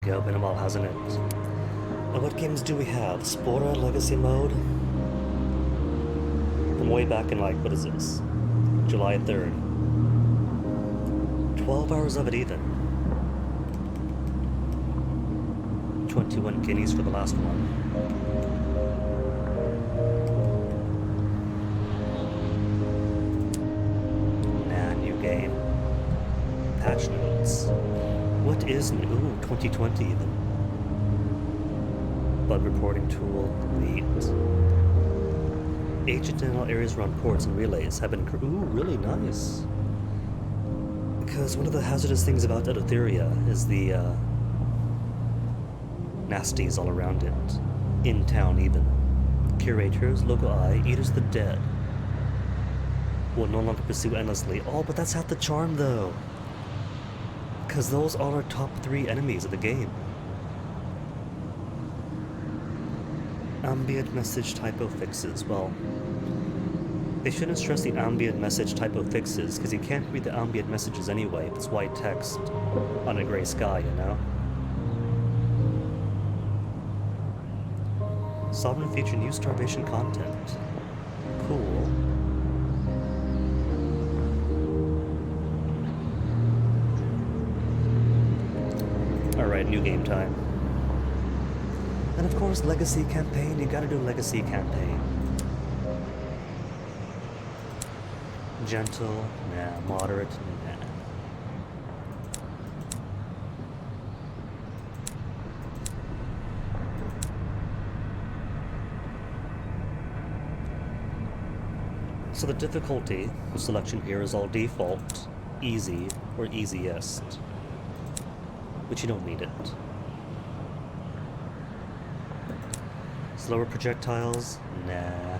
go, been a while, hasn't it? And what games do we have? Spora Legacy Mode? From way back in, like, what is this? July 3rd. 12 hours of it even. 21 guineas for the last one. Nah, new game. Patch notes. What is new? Ooh, 2020 even. Bug reporting tool. Neat. Agent in all areas around ports and relays have been... Ooh, really nice. Because one of the hazardous things about Edotheria is the, nasties all around it. In town, even. Curators, local eye, eaters of the dead will no longer pursue endlessly. Oh, but that's half the charm, though. Because those are our top 3 enemies of the game. Ambient message typo fixes. Well, they shouldn't stress the ambient message typo fixes, because you can't read the ambient messages anyway if it's white text on a gray sky, you know? Sovereign feature new starvation content. Cool. Alright, new game time. And of course, Legacy campaign. You gotta do Legacy campaign. Gentle, nah. Moderate, nah. So the difficulty selection here is all default, easy, or easiest. Which you don't need it. Slower projectiles? Nah.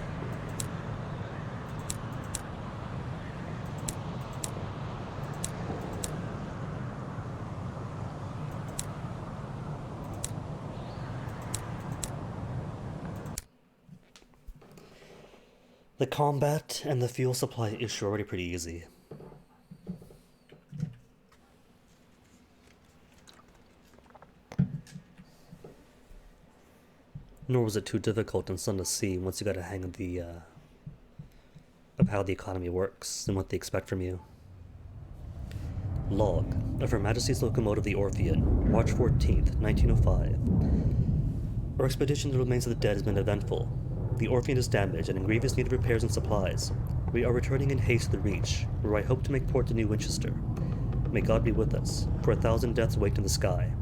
The combat and the fuel supply issue are already pretty easy. Nor was it too difficult and something to see once you got a hang of the of how the economy works and what they expect from you. Log of Her Majesty's Locomotive the Orphean, March 14th, 1905. Our expedition to the remains of the dead has been eventful. The Orphean is damaged and in grievous need of repairs and supplies. We are returning in haste to the Reach, where I hope to make port to New Winchester. May God be with us, for 1,000 deaths wait in the sky.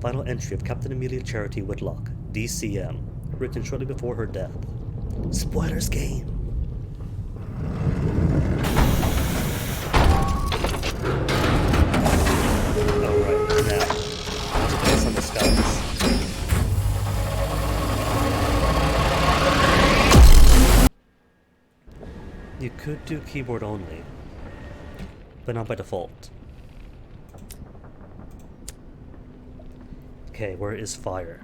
Final entry of Captain Amelia Charity Whitlock, DCM, written shortly before her death. Spoilers game! Alright, now, let's put this on the skies. You could do keyboard only, but not by default. Okay, where is fire?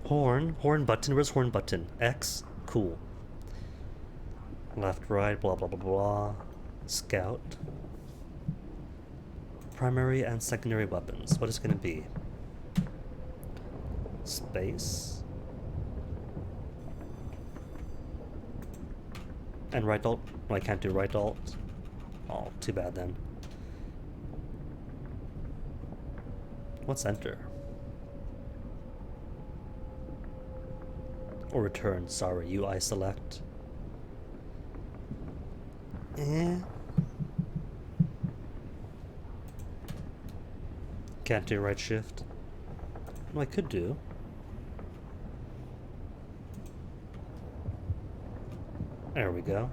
Horn button, where's horn button? X, cool. Left, right, blah blah blah blah. Scout. Primary and secondary weapons, what is it gonna be? Space. And right alt? Well, I can't do right alt. Oh, too bad then. What's enter? Or return, sorry, UI select. Can't do right shift. Well, I could do. There we go.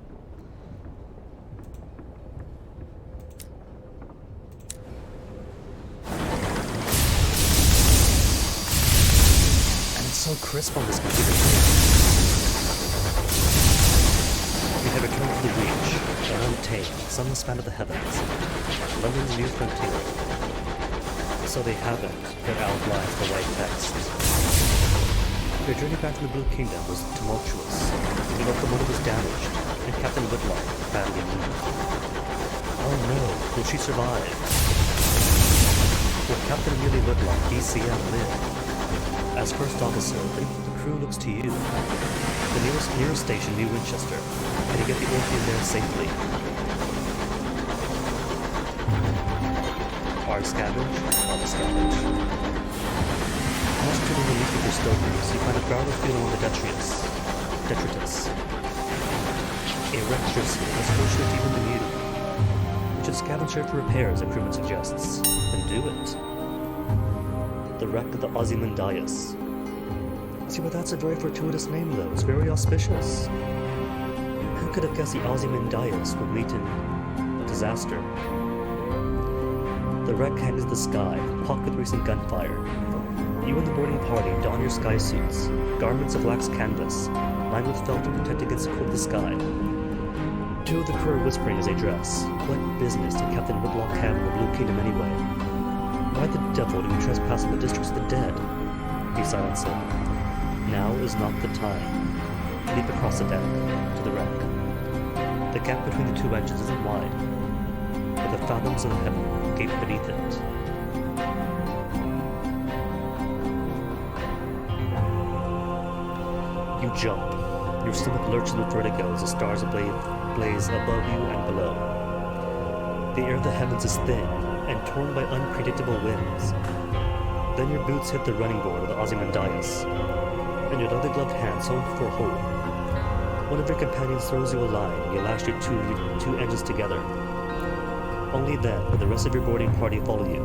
And it's so crisp on this computer. We have returned to the Reach, our own tale, some span of the heavens, London's new frontier. So they haven't, their outlines the white text. Their journey back to the Blue Kingdom was tumultuous. The locomotive was damaged, and Captain Whitlock badly wounded. Oh no, will she survive? Captain Amelia Whitlock, DCM, live. As first officer, the crew looks to you. The nearest station, New Winchester. Can you get the Orpheum there safely? Hard scavenge? Hard scavenge. Much to the relief of your stokers, you find a barrel of fuel on the detritus. A wrecked ship has fortunate even the new. You should scavenge here for repairs, a crewman suggests. Then do it. The wreck of the Ozymandias. See, but that's a very fortuitous name, though. It's very auspicious. Who could have guessed the Ozymandias would meet in a disaster? The wreck hangs in the sky, pocked with recent gunfire. You and the boarding party don your sky suits, garments of wax canvas, lined with felt to protect against the cold of the sky. Two of the crew are whispering as they dress. What business did Captain Whitlock have in the Blue Kingdom anyway? Why the devil do we trespass in the districts of the dead? He silenced him. Now is not the time. Leap across the deck, to the wreck. The gap between the two engines isn't wide, but the fathoms of heaven gape beneath it. You jump. Your stomach lurches with vertigo as the stars blaze above you and below. The air of the heavens is thin and torn by unpredictable winds. Then your boots hit the running board of the Ozymandias, and your leather gloved hands hold for a hold. One of your companions throws you a line, and you lash your two engines together. Only then will the rest of your boarding party follow you.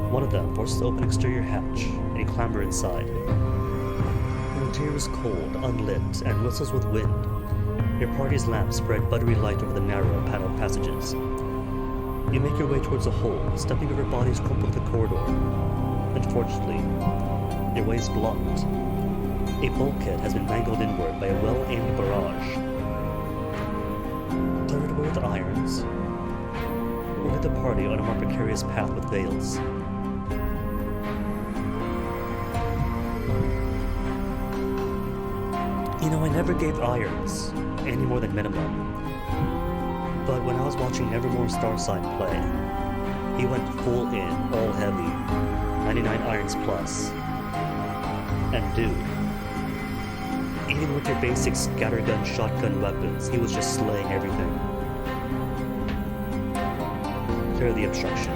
One of them forces the open exterior hatch, and you clamber inside. The interior is cold, unlit, and whistles with wind. Your party's lamps spread buttery light over the narrow, paneled passages. You make your way towards the hold, stepping over bodies crumpled the corridor. Unfortunately, your way is blocked. A bulkhead has been mangled inward by a well-aimed barrage. Covered away with irons, or lead the party on a more precarious path with veils. You know, I never gave irons, any more than minimum. But when I was watching Nevermore Starsign play, he went full in, all heavy, 99 irons plus. And dude, even with your basic scattergun shotgun weapons, he was just slaying everything. Clear the obstruction.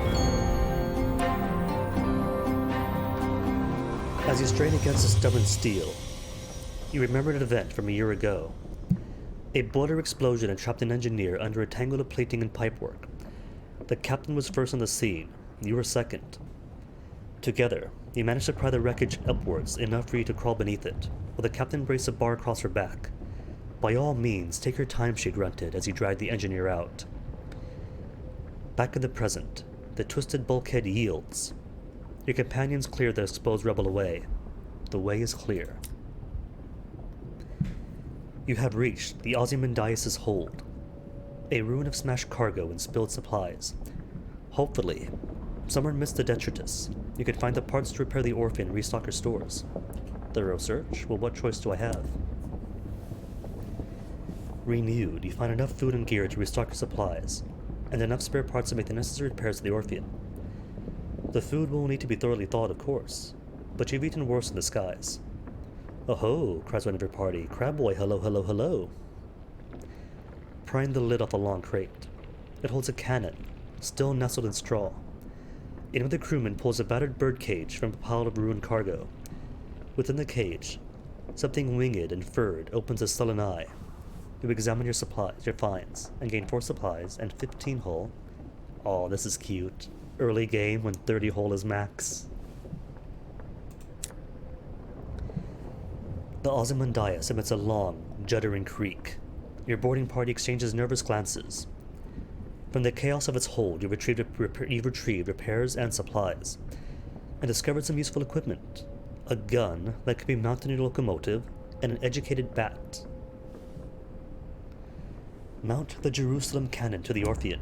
As you strain against the stubborn steel, you remembered an event from a year ago. A boiler explosion entrapped an engineer under a tangle of plating and pipework. The captain was first on the scene, you were second. Together, you managed to pry the wreckage upwards enough for you to crawl beneath it, while the captain braced a bar across her back. By all means, take your time, she grunted as he dragged the engineer out. Back in the present, the twisted bulkhead yields. Your companions clear the exposed rebel away. The way is clear. You have reached the Ozymandias' hold, a ruin of smashed cargo and spilled supplies. Hopefully, somewhere amidst the detritus, you can find the parts to repair the Orpheum and restock your stores. Thorough search? Well, what choice do I have? Renewed, you find enough food and gear to restock your supplies, and enough spare parts to make the necessary repairs to the Orpheum. The food will need to be thoroughly thawed, of course, but you've eaten worse in the skies. "Oh-ho," cries one of your party. "Crabboy, hello, hello, hello." Prying the lid off a long crate. It holds a cannon, still nestled in straw. Another crewman pulls a battered bird cage from a pile of ruined cargo. Within the cage, something winged and furred opens a sullen eye. You examine your supplies, your finds, and gain 4 supplies and 15 hull. Aw, this is cute. Early game when 30 hull is max. The Ozymandias emits a long, juddering creak. Your boarding party exchanges nervous glances. From the chaos of its hold, you retrieved repairs and supplies, and discovered some useful equipment. A gun that could be mounted in a locomotive, and an educated bat. Mount the Jerusalem cannon to the Orpheum.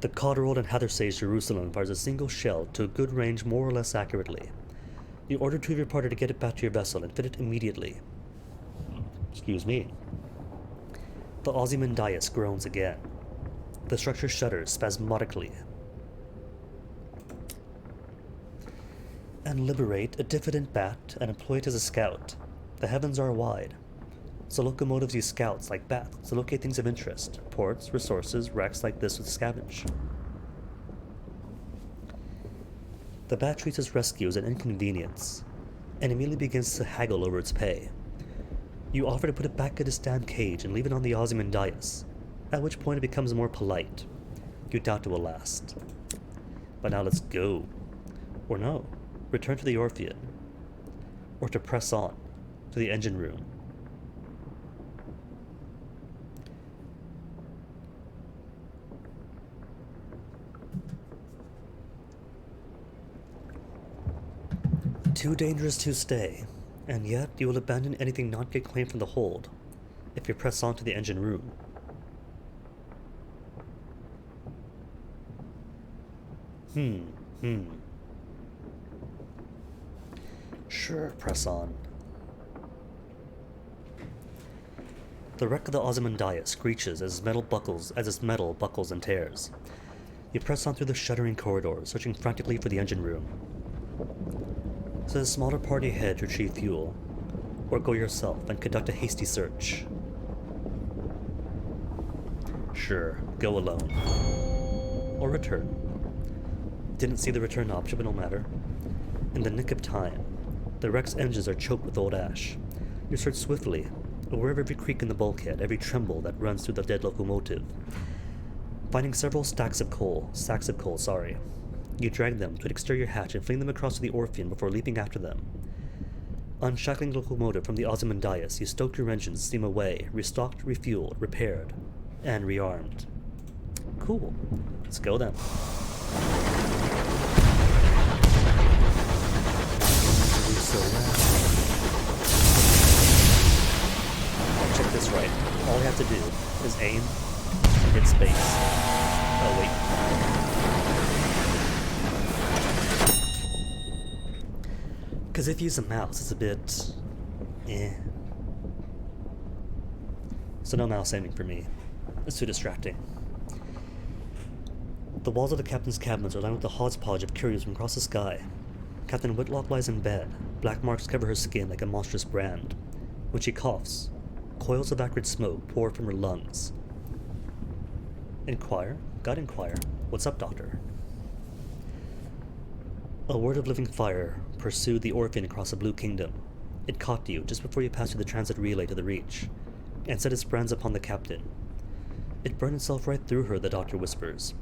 The Cotterell and Hathersage Jerusalem fires a single shell to a good range more or less accurately. You order 2 of your party to get it back to your vessel and fit it immediately. Excuse me. The Ozymandias groans again. The structure shudders spasmodically. and liberate a diffident bat and employ it as a scout. The heavens are wide. So locomotives use scouts like bats to locate things of interest, ports, resources, wrecks like this with scavenge. The bat treats its rescue as an inconvenience, and immediately begins to haggle over its pay. You offer to put it back in its damn cage and leave it on the Ozymandias, at which point it becomes more polite. You doubt it will last. But now let's go. Or no, return to the Orpheon. Or to press on, to the engine room. Too dangerous to stay, and yet you will abandon anything not get claimed from the hold, if you press on to the engine room. Sure, press on. The wreck of the Ozymandias screeches as its metal buckles and tears. You press on through the shuddering corridors, searching frantically for the engine room. Send a smaller party ahead to retrieve fuel, or go yourself and conduct a hasty search. Sure, go alone. Or return. Didn't see the return option, but no matter. In the nick of time, the wreck's engines are choked with old ash. You search swiftly, aware of every creak in the bulkhead, every tremble that runs through the dead locomotive. Finding several sacks of coal, you drag them to an exterior hatch and fling them across to the Orpheon before leaping after them. Unshackling the locomotive from the Ozymandias, you stoke your engines, steam away, restocked, refueled, repaired, and rearmed. Cool. Let's go then. Check this right. All you have to do is aim and hit space. Oh wait. Because if you use a mouse, it's a bit... So no mouse aiming for me. It's too distracting. The walls of the captain's cabins are lined with a hodgepodge of curios from across the sky. Captain Whitlock lies in bed. Black marks cover her skin like a monstrous brand. When she coughs, coils of acrid smoke pour from her lungs. Inquire? Gotta inquire. What's up, doctor? A word of living fire pursued the Orpheon across the Blue Kingdom. It caught you just before you passed through the transit relay to the Reach, and set its brands upon the captain. It burned itself right through her, the doctor whispers.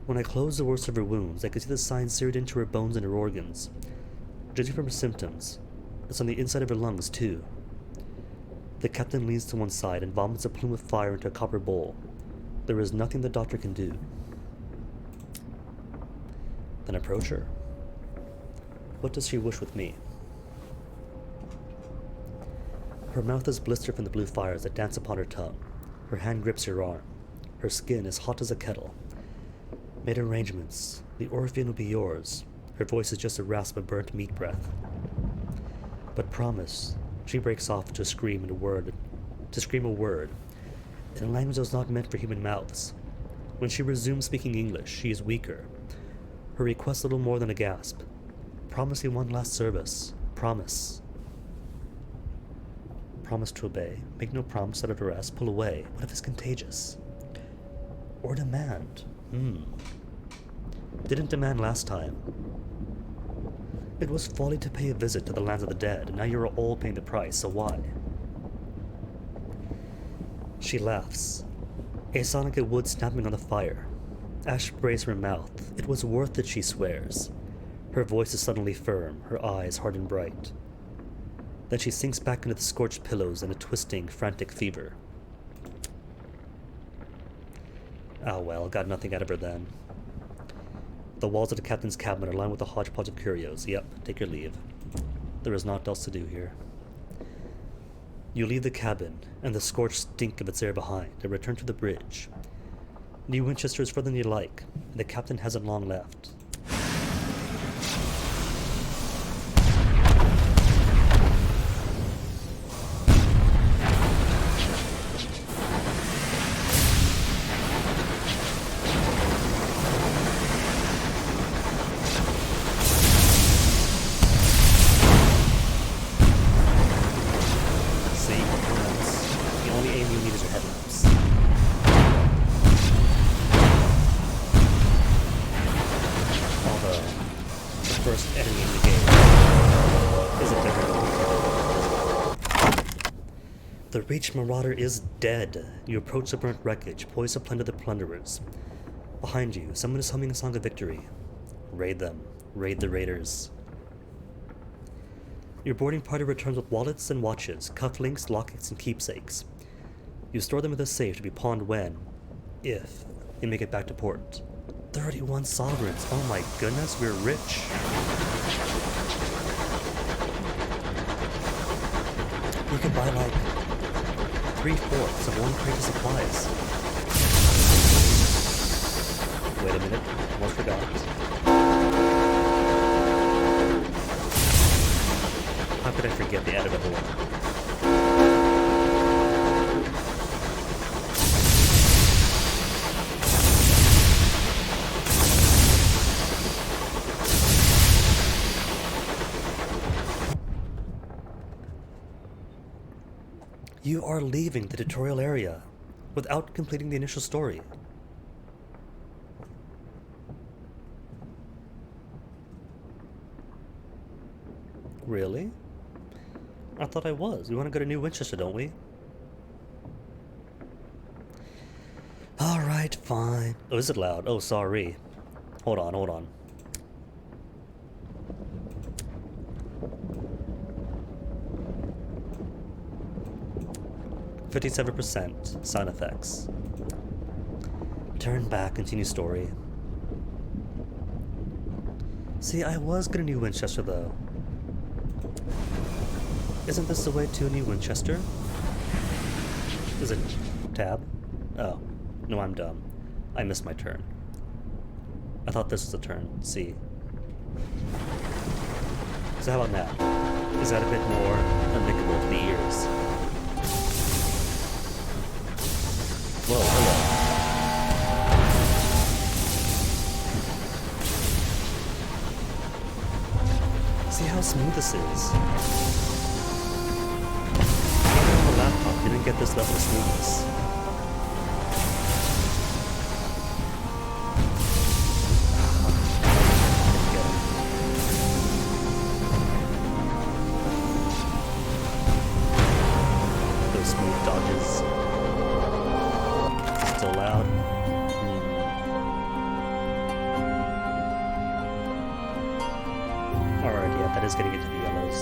When I closed the worst of her wounds, I could see the signs seared into her bones and her organs. Judging from her symptoms, it's on the inside of her lungs, too. The captain leans to one side and vomits a plume of fire into a copper bowl. There is nothing the doctor can do. Then approach her. What does she wish with me? Her mouth is blistered from the blue fires that dance upon her tongue. Her hand grips your arm. Her skin is hot as a kettle. Made arrangements. The Orpheon will be yours. Her voice is just a rasp of burnt meat breath. But promise. She breaks off to scream a word, in a language that was not meant for human mouths. When she resumes speaking English, she is weaker. Her request little more than a gasp. Promise me one last service. Promise. Promise to obey. Make no promise at a duress. Pull away. What if it's contagious? Or demand. Didn't demand last time. It was folly to pay a visit to the lands of the dead, and now you're all paying the price, so why? She laughs. A sound like a wood snapping on the fire. Ash sprays her mouth. It was worth it, she swears. Her voice is suddenly firm, her eyes hard and bright. Then she sinks back into the scorched pillows in a twisting, frantic fever. Ah well, got nothing out of her then. The walls of the captain's cabin are lined with a hodgepodge of curios. Yep, take your leave. There is naught else to do here. You leave the cabin, and the scorched stink of its air behind, and return to the bridge. New Winchester is further than you like, and the captain hasn't long left. first enemy in the game is a different. The Reach Marauder is dead. You approach the burnt wreckage, poised to plunder the plunderers. Behind you, someone is humming a song of victory. Raid them. Raid the raiders. Your boarding party returns with wallets and watches, cufflinks, lockets, and keepsakes. You store them in a safe to be pawned when, if, you make it back to port. 31 sovereigns. Oh my goodness, we're rich. You can buy like 3/4 of one crate of supplies. Wait a minute, almost forgot. How could I forget the editable one? You are leaving the tutorial area without completing the initial story. Really? I thought I was. We want to go to New Winchester, don't we? Alright, fine. Oh, is it loud? Oh, sorry. Hold on. 57% sound effects. Turn back, continue story. See, I was gonna New Winchester though. Isn't this the way to New Winchester? Is it tab? Oh, no, I'm dumb. I missed my turn. I thought this was a turn. C. So how about now? Is that a bit more amicable to the ears? Whoa, hello. See how smooth this is? Even on the laptop, didn't get this level of smoothness. Those smooth dodges. Still loud. Alright, yeah, that is getting into the yellows.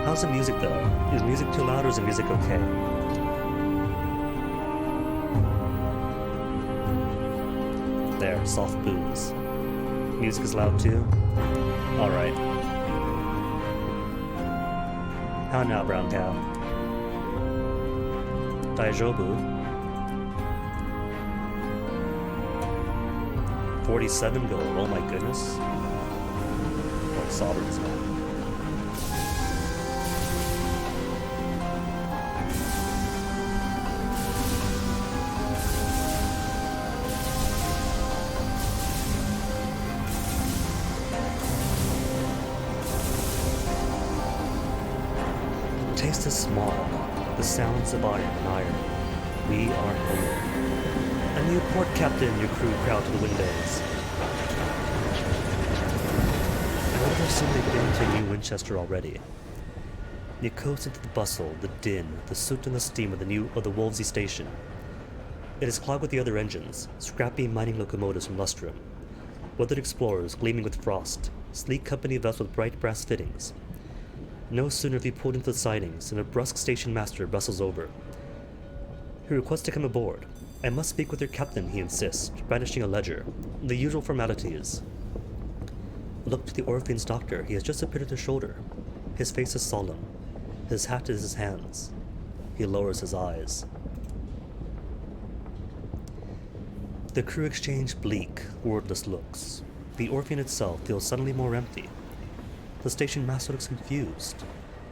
How's the music though? Is music too loud or is the music okay? There, soft boos. Music is loud too? Alright. How now, brown cow? Daijobu. 47 gold, oh my goodness. Oh, sovereigns now. The taste is small, the sounds of iron and iron. We are home. A new port captain, your crew crowd to the windows. I wonder if they've been to New Winchester already. You coast into the bustle, the din, the soot and the steam of the Wolvesy station. It is clogged with the other engines, scrappy mining locomotives from Lustrum, weathered explorers gleaming with frost, sleek company vessels with bright brass fittings. No sooner have you pulled into the sidings than a brusque station master bustles over. He requests to come aboard. I must speak with your captain, he insists, brandishing a ledger. The usual formalities. Look to the Orphean's doctor. He has just appeared at his shoulder. His face is solemn. His hat is his hands. He lowers his eyes. The crew exchange bleak, wordless looks. The Orphean itself feels suddenly more empty. The station master looks confused.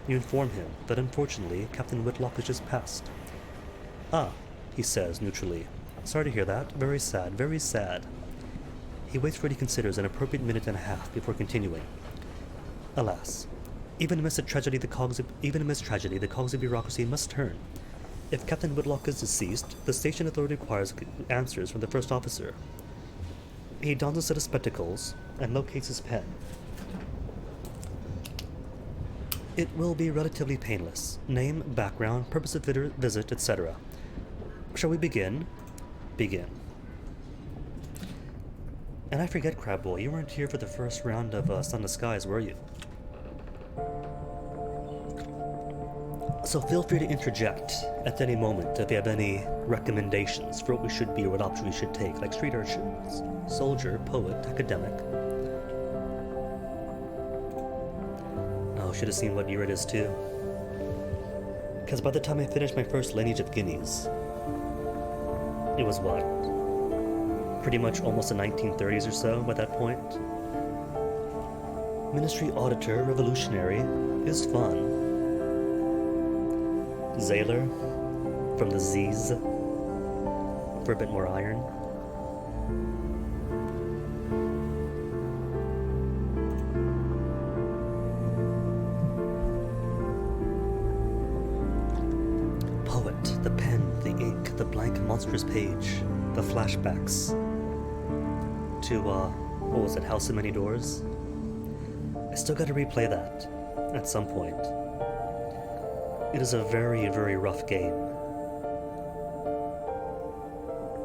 You inform him that unfortunately Captain Whitlock has just passed. Ah, he says neutrally. Sorry to hear that. Very sad, very sad. He waits for what he considers an appropriate minute and a half before continuing. Alas, even amidst tragedy, the cogs of bureaucracy must turn. If Captain Whitlock is deceased, the station authority requires answers from the first officer. He dons a set of spectacles and locates his pen. It will be relatively painless. Name, background, purpose of visit, etc. Shall we begin? Begin. And I forget, Crab Boy, you weren't here for the first round of Sun to Skies, were you? So feel free to interject at any moment if you have any recommendations for what we should be or what option we should take, like street urchins, soldier, poet, academic. Oh, should have seen what year it is too. Because by the time I finished my first lineage of guineas, it was what? Pretty much almost the 1930s or so by that point. Ministry auditor, revolutionary, is fun. Zaylor, from the Z's, for a bit more iron. Poet, the pen, the ink, the blank monstrous page, the flashbacks to, what was it, House of Many Doors? I still gotta replay that at some point. It is a very, very rough game.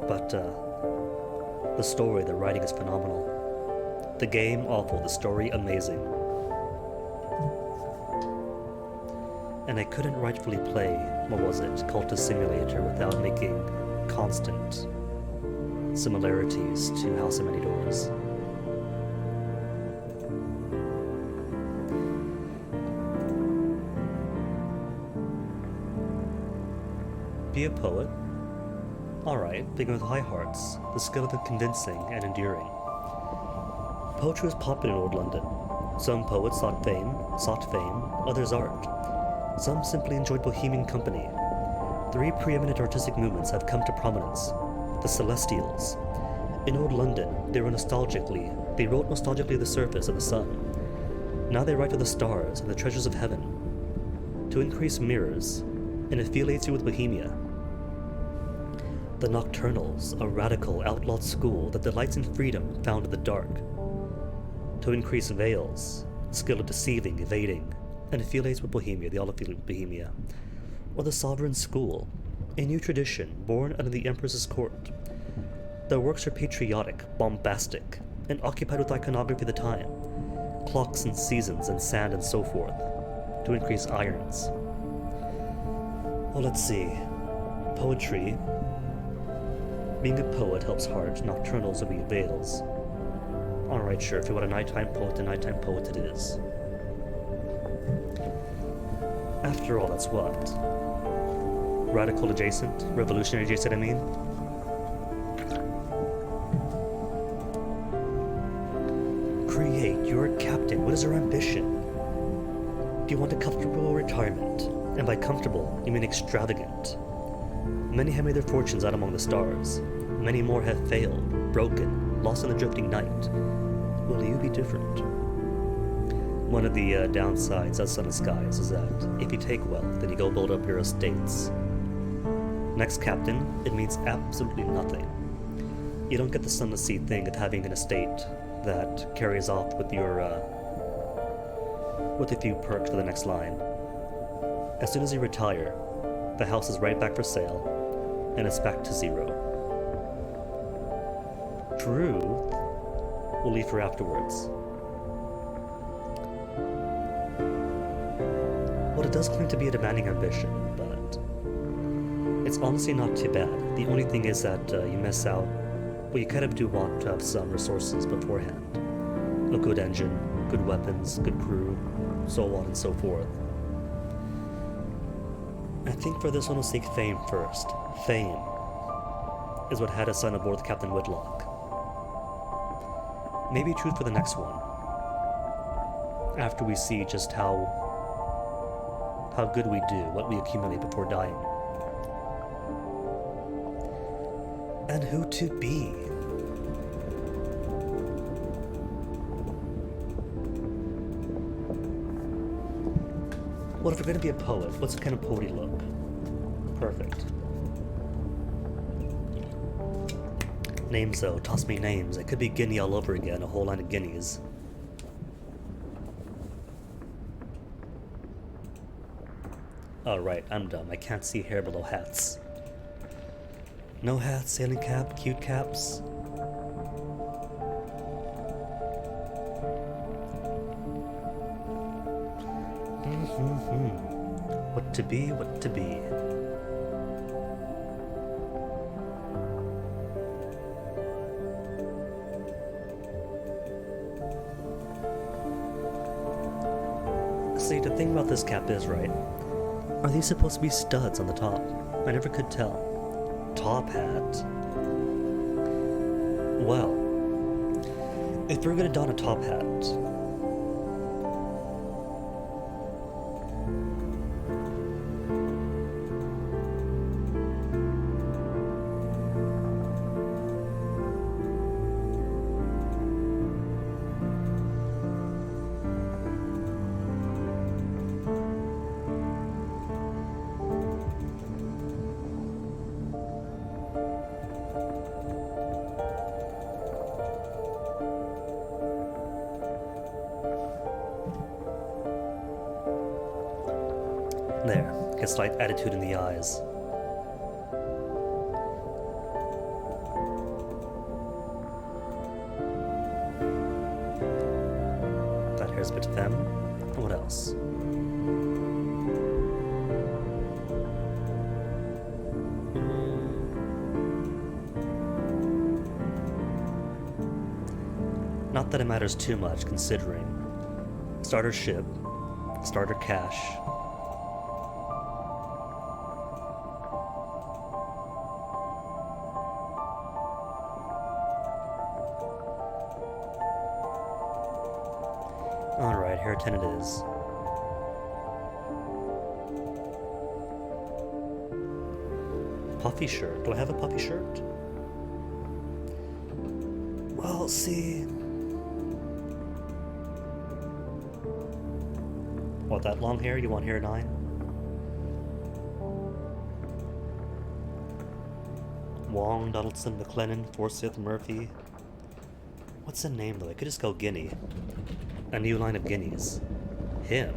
But, the story, the writing is phenomenal. The game, awful. The story, amazing. And I couldn't rightfully play, what was it, Cultist Simulator without making constant similarities to House of Many Doors. Be a poet? Alright, begin with high hearts, the skill of convincing and enduring. Poetry was popular in Old London. Some poets sought fame, others art. Some simply enjoyed bohemian company. Three preeminent artistic movements have come to prominence. The Celestials. In Old London, they wrote nostalgically the surface of the sun. Now they write to the stars and the treasures of heaven. To increase mirrors, and affiliates you with Bohemia. The Nocturnals, a radical, outlawed school that delights in freedom found in the dark. To increase veils, skill of deceiving, evading, and affiliates with Bohemia, they all affiliate with Bohemia. Or the Sovereign School, a new tradition born under the Empress's court. Their works are patriotic, bombastic, and occupied with iconography of the time, clocks and seasons and sand and so forth, to increase irons. Well, let's see. Poetry. Being a poet helps heart. Nocturnals will be veils. Alright, sure. If you want a nighttime poet it is. After all, that's what? Radical adjacent? Revolutionary adjacent, I mean? Create. You're a captain. What is your ambition? Do you want a comfortable retirement? And by comfortable, you mean extravagant. Many have made their fortunes out among the stars. Many more have failed, broken, lost in the drifting night. Will you be different? One of the downsides of Sun and Skies is that if you take wealth, then you go build up your estates. Next captain, it means absolutely nothing. You don't get the Sun to Sea thing of having an estate that carries off with your, with a few perks for the next line. As soon as you retire, the house is right back for sale, and it's back to zero. Truth, we'll leave for afterwards. Well, it does claim to be a demanding ambition, but it's honestly not too bad. The only thing is that you miss out. Well, you kind of do want to have some resources beforehand. A good engine, good weapons, good crew, so on and so forth. I think for this one we'll seek fame first. Fame is what had us sign aboard with Captain Whitlock. Maybe truth for the next one. After we see just how good we do, what we accumulate before dying. And who to be. Well, if we're going to be a poet, what's the kind of poet you look? Perfect. Names though, toss me names. It could be Guinea all over again, a whole line of guineas. Oh right, I'm dumb. I can't see hair below hats. No hats, sailing cap, cute caps. What to be, what to be. See, the thing about this cap is, right, are these supposed to be studs on the top? I never could tell. Top hat. Well, if we're gonna don a top hat, there, get slight attitude in the eyes. That hair's a bit femme. What else? Not that it matters too much, considering. Starter ship, starter cash. Alright, hair 10 it is. Puffy shirt. Do I have a puffy shirt? Well, see... What, that long hair? You want hair 9? Wong, Donaldson, McLennan, Forsyth, Murphy. What's the name though? I could just go Guinea. A new line of guineas. Him.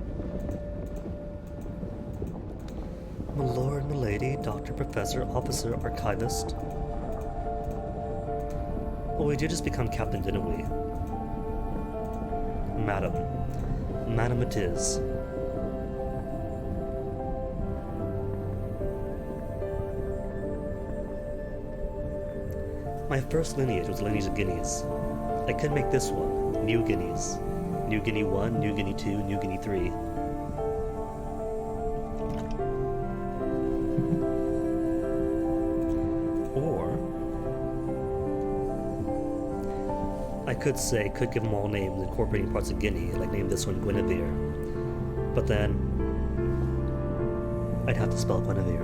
My lord, my lady, doctor, professor, officer, archivist. Well, we did just become captain, didn't we? Madam. Madam it is. My first lineage was the lineage of guineas. I could make this one, New Guineas. New Guinea 1, New Guinea 2, New Guinea 3. Or I could give them all names incorporating parts of Guinea, like name this one Guinevere. But then I'd have to spell Guinevere.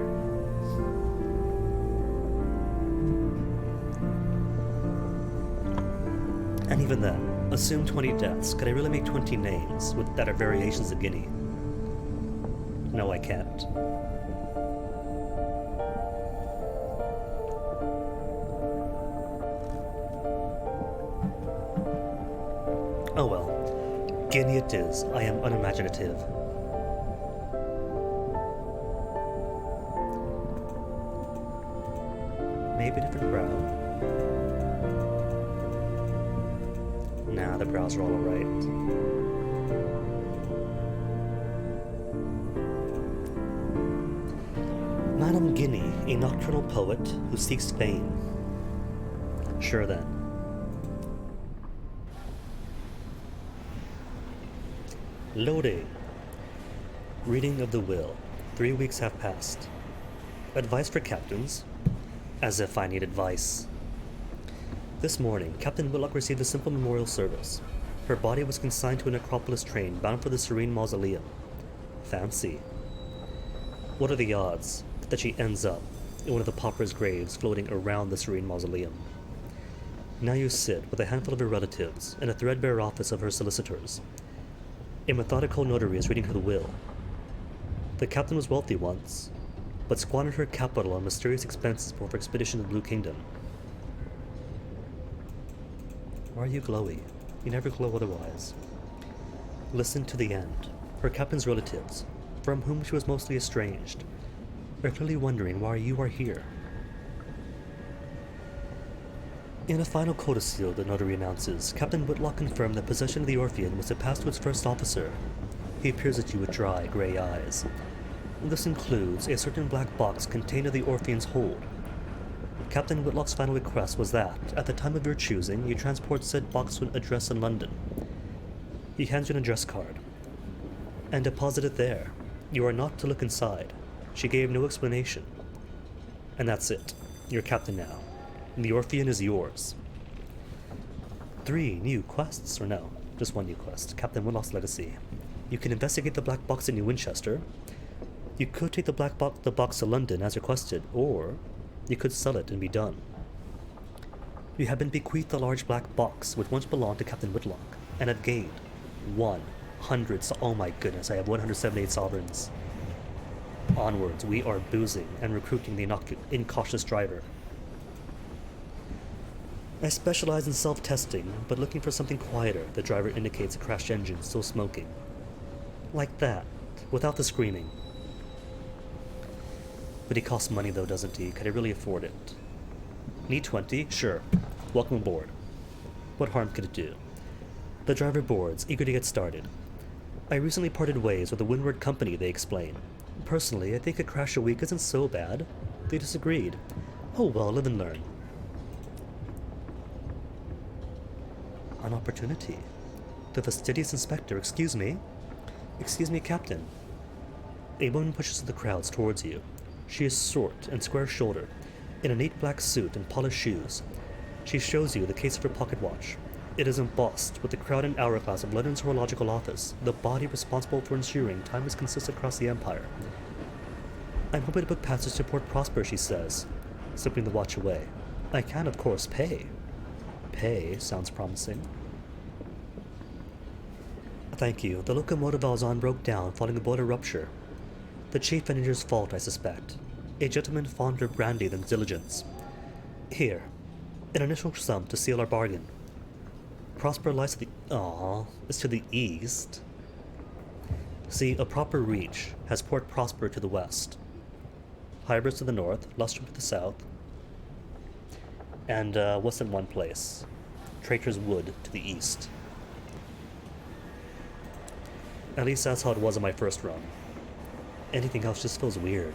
And even then, assume 20 deaths. Could I really make 20 names that are variations of Guinea? No, I can't. Oh well. Guinea it is. I am unimaginative. Maybe a different brow. Nah, the brows are all alright. Madame Guinea, a nocturnal poet who seeks fame. Sure then. Loading. Reading of the will. 3 weeks have passed. Advice for captains. As if I need advice. This morning, Captain Whitlock received a simple memorial service. Her body was consigned to a necropolis train bound for the serene mausoleum. Fancy. What are the odds that she ends up in one of the paupers' graves floating around the serene mausoleum? Now you sit with a handful of her relatives in a threadbare office of her solicitors. A methodical notary is reading her will. The captain was wealthy once, but squandered her capital on mysterious expenses for her expedition to the Blue Kingdom. Why are you glowy? You never glow otherwise. Listen to the end. Her captain's relatives, from whom she was mostly estranged, are clearly wondering why you are here. In a final codicil, the notary announces, Captain Whitlock confirmed that possession of the Orphean was to pass to its first officer. He peers at you with dry, grey eyes. This includes a certain black box contained in the Orphean's hold. Captain Whitlock's final request was that, at the time of your choosing, you transport said box to an address in London. He hands you an address card. And deposit it there. You are not to look inside. She gave no explanation. And that's it. You're captain now. The Orphean is yours. 3 new quests, or no, just 1 new quest. Captain Whitlock's Legacy. You can investigate the black box in New Winchester. You could take the box to London as requested, or you could sell it and be done. You have been bequeathed the large black box which once belonged to Captain Whitlock, and have gained 100. Oh my goodness, I have 178 sovereigns. Onwards, we are boozing and recruiting the incautious driver. I specialize in self-testing, but looking for something quieter. The driver indicates a crashed engine still smoking. Like that, without the screaming. But he costs money though, doesn't he? Could I really afford it? Need 20? Sure. Welcome aboard. What harm could it do? The driver boards, eager to get started. I recently parted ways with the Windward Company, they explain. Personally, I think a crash a week isn't so bad. They disagreed. Oh well, live and learn. An opportunity. The fastidious inspector, excuse me? Excuse me, Captain. A woman pushes the crowds towards you. She is short and square-shouldered, in a neat black suit and polished shoes. She shows you the case of her pocket watch. It is embossed with the crown and hourglass of London's horological office, the body responsible for ensuring time is consistent across the empire. I'm hoping to book passage to Port Prosper, she says, slipping the watch away. I can, of course, pay. Pay sounds promising. Thank you. The locomotive I was on broke down following a boiler rupture. The chief engineer's fault, I suspect. A gentleman fonder of brandy than diligence. Here, an initial sum to seal our bargain. Prosper lies to the... is to the east. See, a proper reach has Port Prosper to the west, Hybris to the north, Lustrum to the south, and what's in one place? Traitor's Wood to the east. At least that's how it was on my first run. Anything else just feels weird.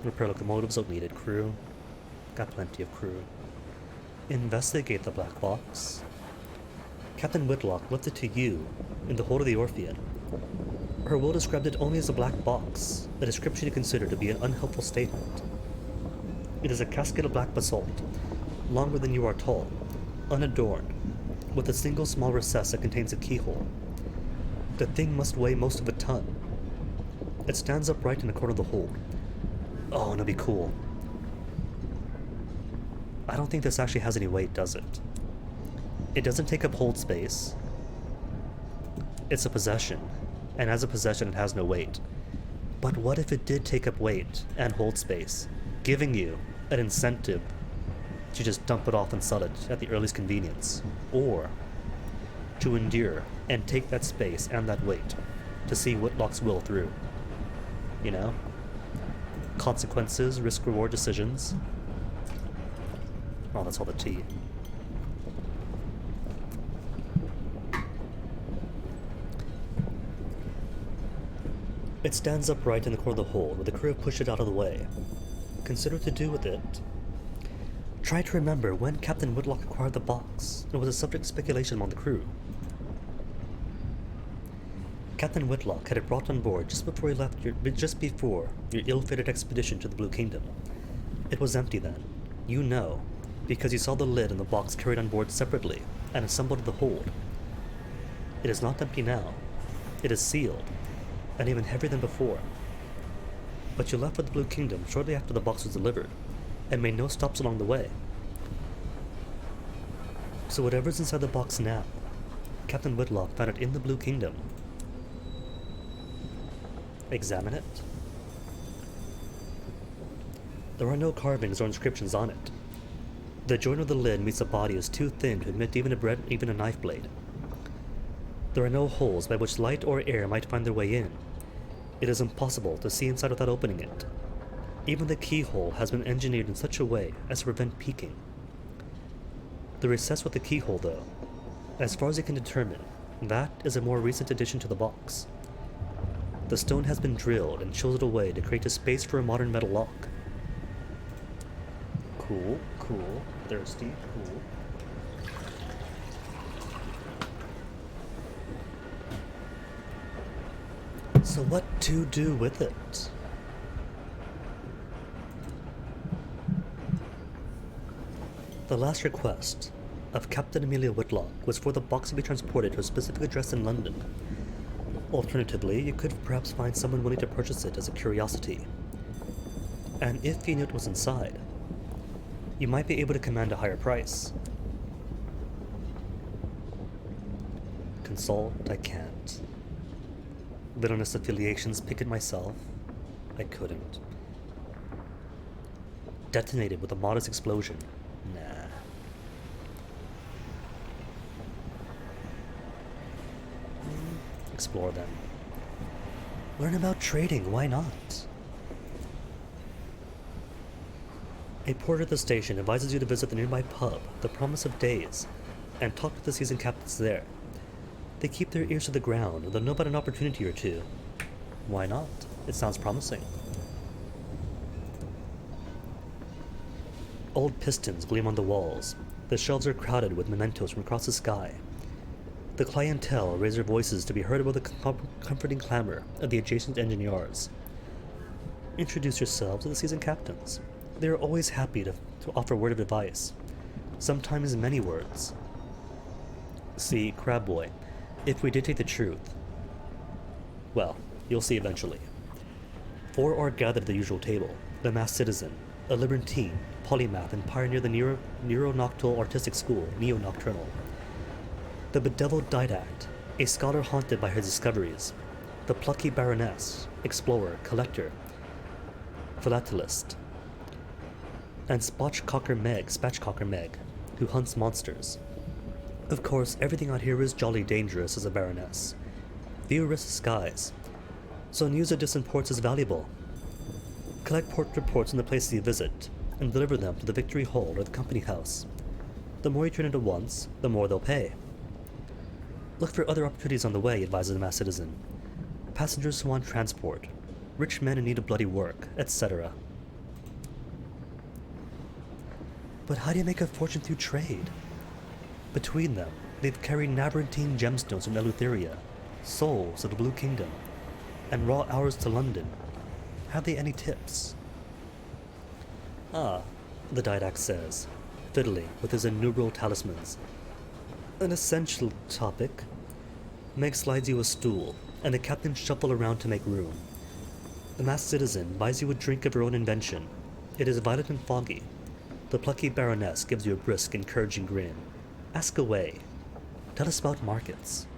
Repair locomotives don't need it, crew. Got plenty of crew. Investigate the black box. Captain Whitlock left it to you in the hold of the Orphean. Her will described it only as a black box, a description you consider to be an unhelpful statement. It is a casket of black basalt, longer than you are tall, unadorned, with a single small recess that contains a keyhole. The thing must weigh most of a ton. It stands upright in the corner of the hold. Oh, and it'll be cool. I don't think this actually has any weight, does it? It doesn't take up hold space. It's a possession, and as a possession it has no weight. But what if it did take up weight and hold space, giving you an incentive to just dump it off and sell it at the earliest convenience, or to endure and take that space and that weight to see Whitlock's will through? You know? Consequences, risk-reward decisions. Oh, that's all the tea. It stands upright in the corner of the hold, where the crew have pushed it out of the way. Consider what to do with it. Try to remember when Captain Whitlock acquired the box. It was a subject of speculation among the crew. Captain Whitlock had it brought on board just before your ill-fated expedition to the Blue Kingdom. It was empty then. You know, because you saw the lid and the box carried on board separately and assembled to the hold. It is not empty now. It is sealed, and even heavier than before. But you left for the Blue Kingdom shortly after the box was delivered, and made no stops along the way. So whatever's inside the box now, Captain Whitlock found it in the Blue Kingdom. Examine it. There are no carvings or inscriptions on it. The joint of the lid meets the body is too thin to admit even a knife blade. There are no holes by which light or air might find their way in. It is impossible to see inside without opening it. Even the keyhole has been engineered in such a way as to prevent peeking. The recess with the keyhole, though, as far as you can determine, that is a more recent addition to the box. The stone has been drilled and chiseled away to create a space for a modern metal lock. Cool, cool, thirsty, cool. So what to do with it? The last request of Captain Amelia Whitlock was for the box to be transported to a specific address in London. Alternatively, you could perhaps find someone willing to purchase it as a curiosity. And if you knew it was inside, you might be able to command a higher price. Consult, I can't. Villainous affiliations, pick it myself, I couldn't. Detonated with a modest explosion, nah. Explore them. Learn about trading, why not? A porter at the station advises you to visit the nearby pub, The Promise of Days, and talk with the seasoned captains there. They keep their ears to the ground, and they'll know about an opportunity or two. Why not? It sounds promising. Old pistons gleam on the walls. The shelves are crowded with mementos from across the sky. The clientele raise their voices to be heard above the comforting clamor of the adjacent engine yards. Introduce yourselves to the seasoned captains. They are always happy to offer a word of advice, sometimes many words. See, Crab Boy, if we dictate the truth, well, you'll see eventually. 4 are gathered at the usual table: the masked citizen, a libertine, polymath, and pioneer of the neo-nocturnal artistic school, neo-nocturnal. The bedeviled didact, a scholar haunted by her discoveries. The plucky baroness, explorer, collector, philatelist. And Spatchcocker Meg, who hunts monsters. Of course, everything out here is jolly dangerous as a baroness. Few risks skies, so news of distant ports is valuable. Collect port reports on the places you visit, and deliver them to the Victory Hall or the Company House. The more you turn in at once, the more they'll pay. Look for other opportunities on the way, advises the masked citizen. Passengers who want transport, rich men in need of bloody work, etc. But how do you make a fortune through trade? Between them, they've carried Nabrantine gemstones from Eleutheria, souls of the Blue Kingdom, and raw hours to London. Have they any tips? Ah, the didact says, fiddling with his innumerable talismans. An essential topic. Meg slides you a stool, and the captain shuffle around to make room. The masked citizen buys you a drink of her own invention. It is violet and foggy. The plucky baroness gives you a brisk, encouraging grin. Ask away. Tell us about markets.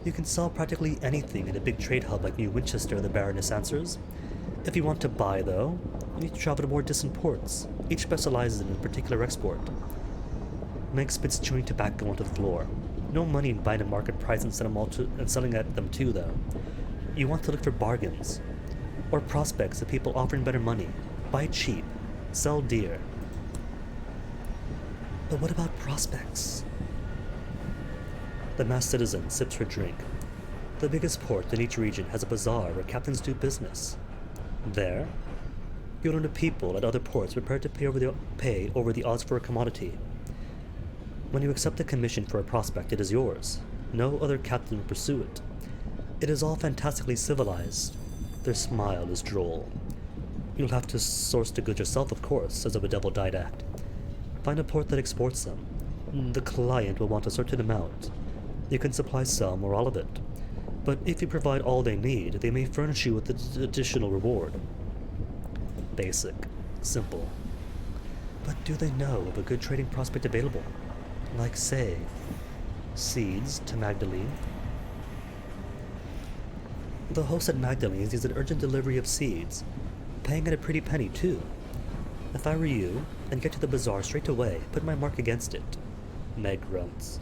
You can sell practically anything in a big trade hub like New Winchester, the baroness answers. If you want to buy, though, you need to travel to more distant ports. Each specializes in a particular export. Meg spits chewing tobacco onto the floor. No money in buying a market price and selling at them too, though. You want to look for bargains, or prospects of people offering better money. Buy cheap, sell dear. But what about prospects? The masked citizen sips her drink. The biggest port in each region has a bazaar where captains do business. There, you'll learn of people at other ports prepared to pay over the odds for a commodity. When you accept a commission for a prospect, it is yours. No other captain will pursue it. It is all fantastically civilized. Their smile is droll. You'll have to source the goods yourself, of course, says the bedeviled didact. Find a port that exports them. The client will want a certain amount. You can supply some or all of it. But if you provide all they need, they may furnish you with an additional reward. Basic. Simple. But do they know of a good trading prospect available? Like, say, seeds to Magdalene? The host at Magdalene's needs an urgent delivery of seeds, paying at a pretty penny, too. If I were you, and get to the bazaar straight away, put my mark against it. Meg grunts.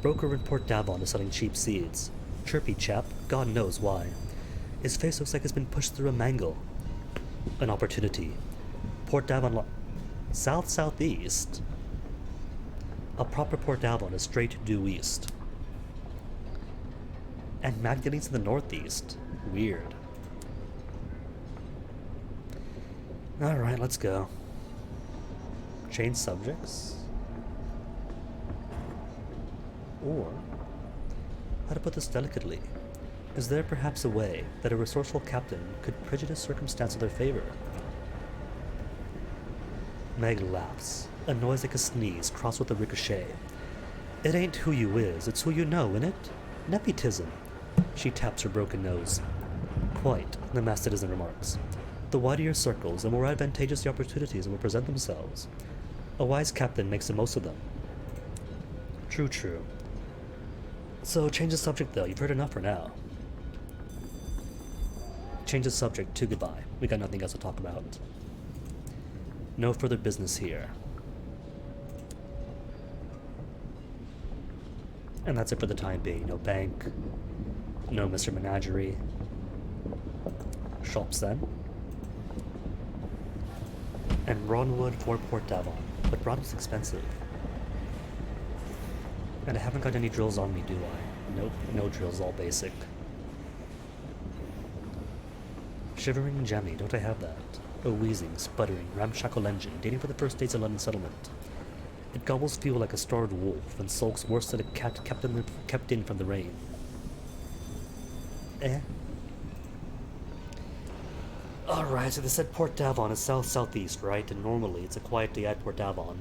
Broker in Port Davon is selling cheap seeds. Chirpy chap, God knows why. His face looks like it's been pushed through a mangle. An opportunity. Port Davon south-southeast. A proper Port Davon is straight due east. And Magdalene's in the northeast. Weird. Alright, let's go. Change subjects? Or, how to put this delicately, is there perhaps a way that a resourceful captain could prejudice circumstance in their favor? Meg laughs, a noise like a sneeze crossed with a ricochet. It ain't who you is, it's who you know, innit? Nepotism. She taps her broken nose. Quite, the masked citizen remarks. The wider your circles, the more advantageous the opportunities will present themselves. A wise captain makes the most of them. True, true. So, change the subject though, you've heard enough for now. Change the subject to goodbye. We got nothing else to talk about. No further business here. And that's it for the time being. No bank. No Mr. Menagerie. Shops then. And Ronwood for Port Davon. But Ronwood's expensive. And I haven't got any drills on me, do I? Nope, no drills, all basic. Shivering and jammy, don't I have that? A wheezing, sputtering, ramshackle engine, dating for the first days of London settlement. It gobbles fuel like a starved wolf, and sulks worse than a cat kept in from the rain. Alright, so they said Port Davon is south-southeast, right? And normally it's a quiet day at Port Davon.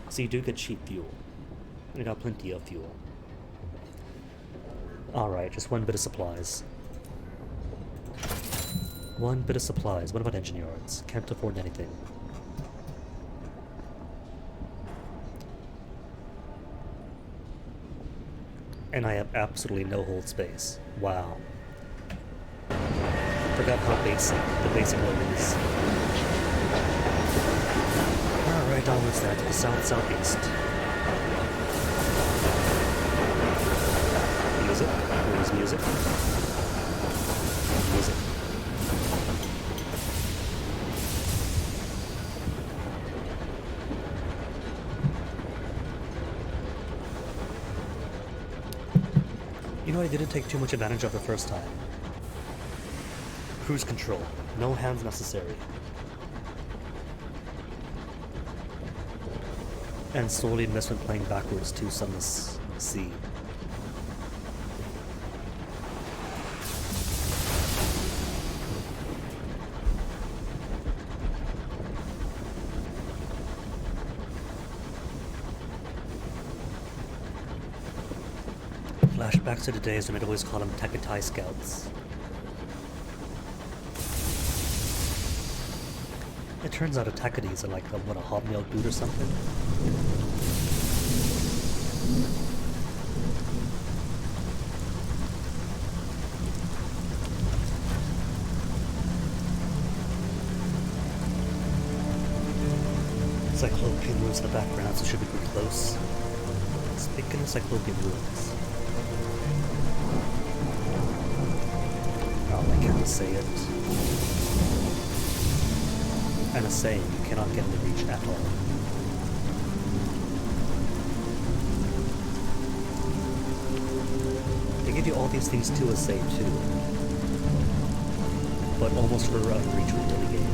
So you do get cheap fuel. You got plenty of fuel. Alright, just one bit of supplies. One bit of supplies. What about engine yards? Can't afford anything. And I have absolutely no hold space. Wow. Forgot how basic the basic load is. Alright, onwards then to the south-southeast. Music? Where's music? Music. You know, I didn't take too much advantage of the first time. Cruise control. No hands necessary. And slowly missed when playing backwards to sunless sea. Flashbacks to the days when I'd always call them Takatai Scouts. It turns out a Takati's are like a hobnail boot or something. Cyclopean ruins in the background, so should be pretty close. Speaking of Cyclopean ruins. Oh, I can't say it. And a saying you cannot get in the reach at all. They give you all these things to a say too, but almost for out of reach within the game.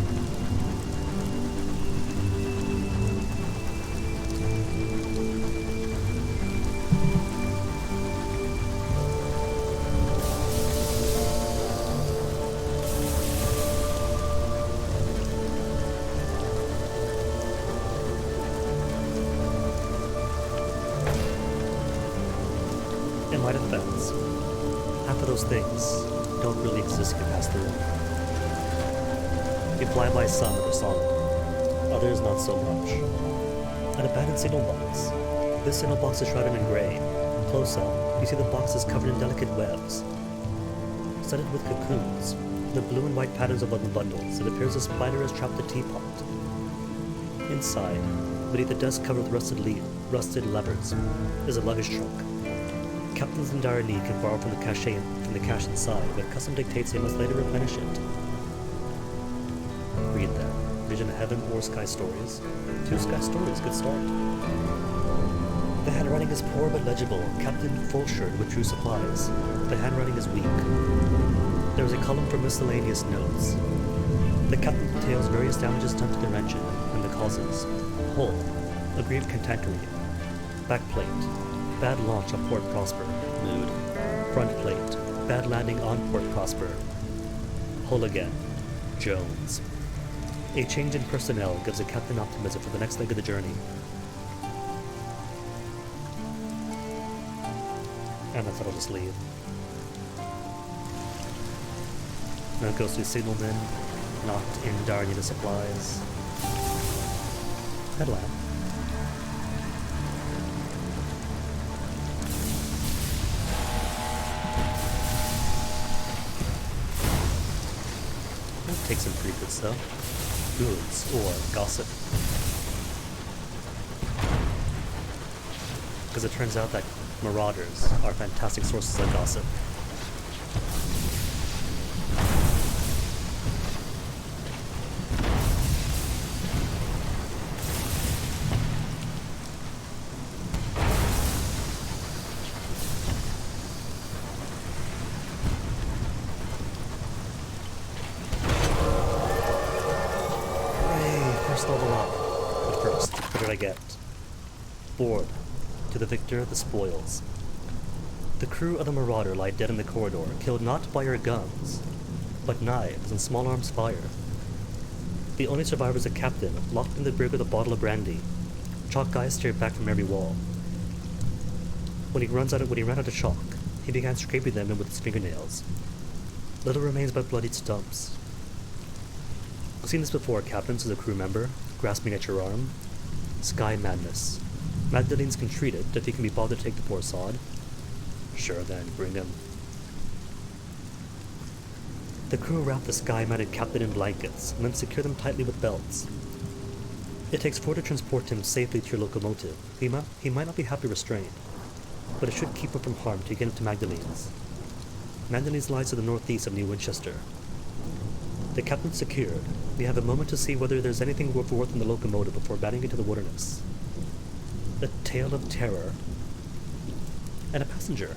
In my defense, half of those things don't really exist if you pass through them. You fly by some that are solid, others not so much. An abandoned signal box. This signal box is shrouded in grey. Close up, you see the box is covered in delicate webs, studded with cocoons. The blue and white patterns above the bundles. It appears a spider has trapped the teapot. Inside, beneath the desk covered with rusted levers, is a luggage trunk. Captains in dire need can borrow from the cash inside, but custom dictates they must later replenish it. Read that. Vision of Heaven or Sky Stories. 2 Sky Stories, good start. The handwriting is poor but legible. Captain Fulshard withdrew supplies. The handwriting is weak. There is a column for miscellaneous notes. The captain details various damages done to their engine and the causes. Hull, aggrieved contentory. Backplate, bad launch on Port Prosper. Mood. Front plate, bad landing on Port Prosper. Hull again. Jones. A change in personnel gives the captain optimism for the next leg of the journey. And I thought I'll just leave. Now goes to signalman, not in dire need of supplies. Headlamp. That takes some pretty good stuff. Goods or gossip. Because it turns out that marauders are fantastic sources of gossip. Level up. But first, what did I get? Board. To the victor, the spoils. The crew of the Marauder lie dead in the corridor, killed not by our guns, but knives and small arms fire. The only survivor is a captain, locked in the brig with a bottle of brandy. Chalk guys stared back from every wall. When he ran out of chalk, he began scraping them in with his fingernails. Little remains but bloodied stumps. I've seen this before, Captain, says a crew member, grasping at your arm. Sky madness. Magdalene's can treat it, if he can be bothered to take the poor sod. Sure then, bring him. The crew wrap the sky-matted captain in blankets, and then secure them tightly with belts. It takes 4 to transport him safely to your locomotive. He might not be happily restrained, but it should keep him from harm to get him to Magdalene's. Magdalene's lies to the northeast of New Winchester. The captain secured. We have a moment to see whether there's anything worth in the locomotive before batting into the wilderness. A tale of terror. And a passenger.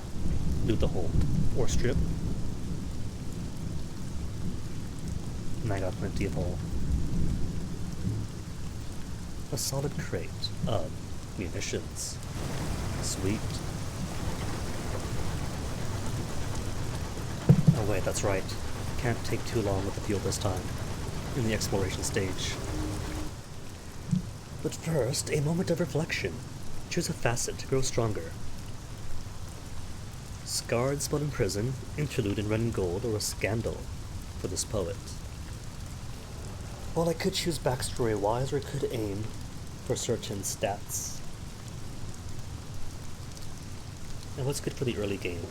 Loot the hold. Or strip. And I got plenty of all. A solid crate of munitions. Sweet. Oh wait, that's right. Can't take too long with the fuel this time, in the exploration stage. But first, a moment of reflection. Choose a facet to grow stronger. Scarred spot in prison, interlude in red and gold, or a scandal for this poet. Well, I could choose backstory-wise, or I could aim for certain stats. And what's good for the early game?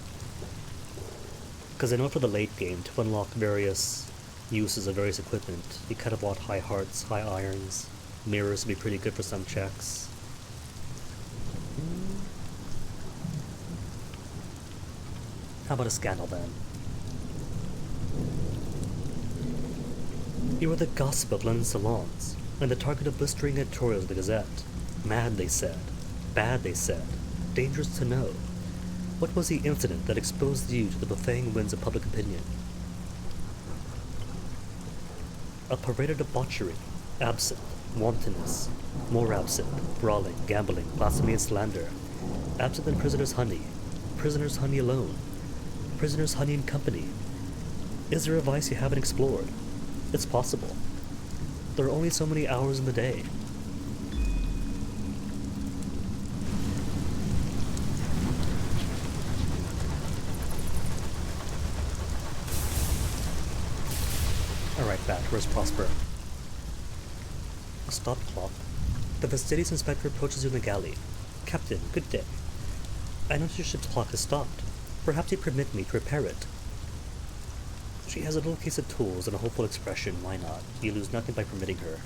Because I know for the late game, to unlock various uses of various equipment, you kind of want high hearts, high irons, mirrors would be pretty good for some checks. How about a scandal then? You were the gossip of London salons, and the target of blistering editorials of the Gazette. Mad, they said. Bad, they said. Dangerous to know. What was the incident that exposed you to the buffeting winds of public opinion? A parade of debauchery, absinthe, wantonness, more absinthe, brawling, gambling, blasphemy and slander, absinthe and prisoner's honey alone, prisoner's honey and company. Is there a vice you haven't explored? It's possible. There are only so many hours in the day. Alright, Bat, where's Prosper? A stop clock. The fastidious inspector approaches you in the galley. Captain, good day. I notice your ship's clock has stopped. Perhaps you'd permit me to repair it. She has a little case of tools and a hopeful expression. Why not? You lose nothing by permitting her.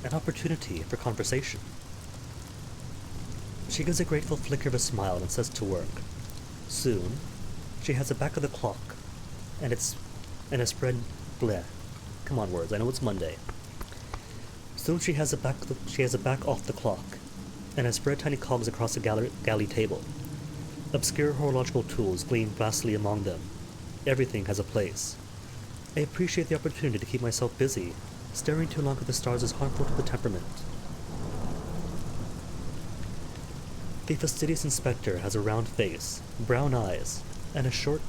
An opportunity for conversation. She gives a grateful flicker of a smile and sets to work. Soon, she has the back of the clock, and a spread bleh. Come on, words. I know it's Monday. Soon she has the back off the clock, and has spread tiny cogs across the galley table. Obscure horological tools gleam vastly among them. Everything has a place. I appreciate the opportunity to keep myself busy. Staring too long at the stars is harmful to the temperament. The fastidious inspector has a round face, brown eyes, and short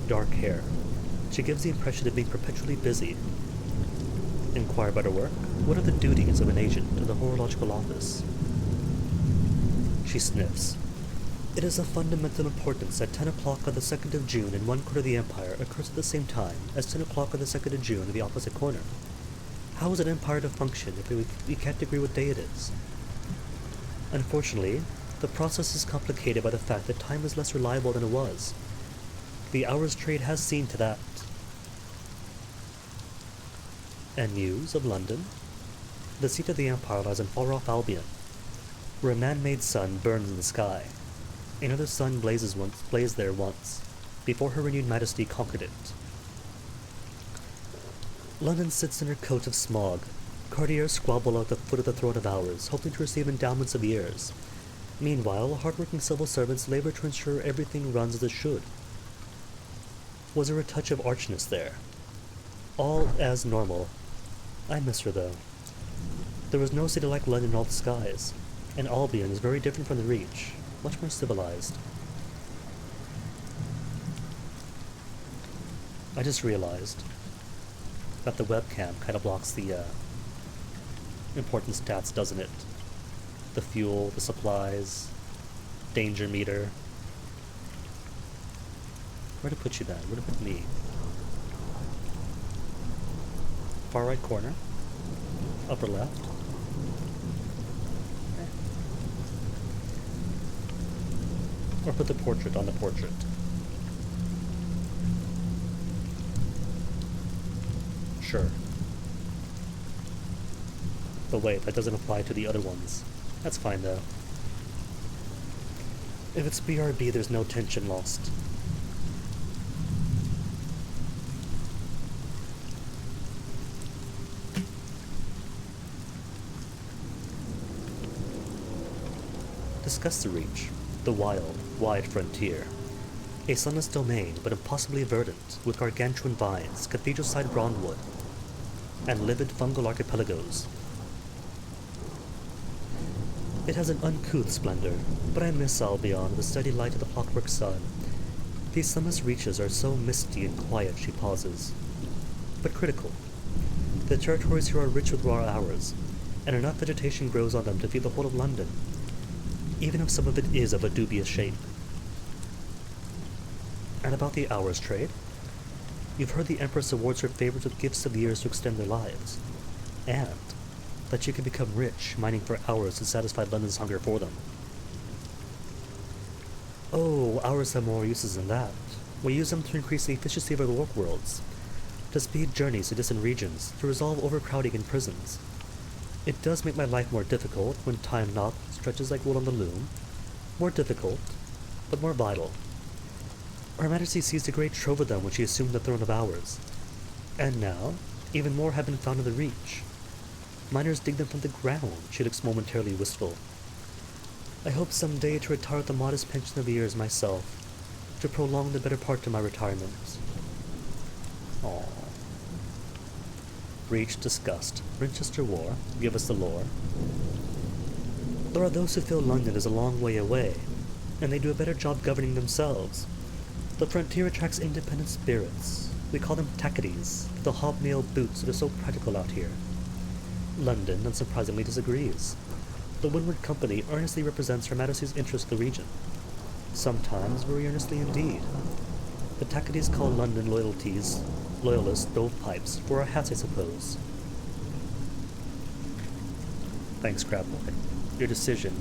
dark hair. She gives the impression of being perpetually busy. Inquire about her work. What are the duties of an agent of the horological office? She sniffs. It is of fundamental importance that 10 o'clock on the 2nd of June in one corner of the Empire occurs at the same time as 10 o'clock on the 2nd of June in the opposite corner. How is an empire to function if we can't agree what day it is? Unfortunately, the process is complicated by the fact that time is less reliable than it was. The hours trade has seen to that. And news of London? The seat of the Empire lies in far-off Albion, where a man-made sun burns in the sky. Another sun blazed there once, before Her Renewed Majesty conquered it. London sits in her coat of smog. Courtiers squabble at the foot of the throne of hours, hoping to receive endowments of years. Meanwhile, hard-working civil servants labor to ensure everything runs as it should. Was there a touch of archness there? All as normal. I miss her, though. There was no city like London in all the skies, and Albion is very different from the Reach, much more civilized. I just realized that the webcam kind of blocks the important stats, doesn't it? The fuel, the supplies, danger meter. Where to put you then? Where to put me? Far right corner? Upper left? Or put the portrait on the portrait? Sure. But wait, that doesn't apply to the other ones. That's fine though. If it's BRB, there's no tension lost. Discuss the Reach, the wild, wide frontier. A sunless domain, but impossibly verdant, with gargantuan vines, cathedral-side brownwood, and livid fungal archipelagos. It has an uncouth splendor, but I miss Albion, the steady light of the clockwork sun. These sunless reaches are so misty and quiet, she pauses. But critical. The territories here are rich with raw hours, and enough vegetation grows on them to feed the whole of London, even if some of it is of a dubious shape. And about the hours trade? You've heard the Empress awards her favorites with gifts of years to extend their lives, and that you can become rich mining for hours to satisfy London's hunger for them. Oh, hours have more uses than that. We use them to increase the efficiency of our work worlds, to speed journeys to distant regions, to resolve overcrowding in prisons. It does make my life more difficult when time not stretches like wool on the loom. More difficult, but more vital. Her Majesty seized a great trove of them when she assumed the throne of ours. And now, even more have been found in the Reach. Miners dig them from the ground, she looks momentarily wistful. I hope someday to retire with a modest pension of years myself, to prolong the better part of my retirement. Aww. Reach discussed. Winchester War. Give us the lore. There are those who feel London is a long way away, and they do a better job governing themselves. The frontier attracts independent spirits. We call them tackities, the hobnail boots that are so practical out here. London, unsurprisingly, disagrees. The Windward Company earnestly represents Her Majesty's interest in the region. Sometimes very earnestly indeed. The tackities call London loyalists stovepipes for our hats, I suppose. Thanks, Crabboy. Your decision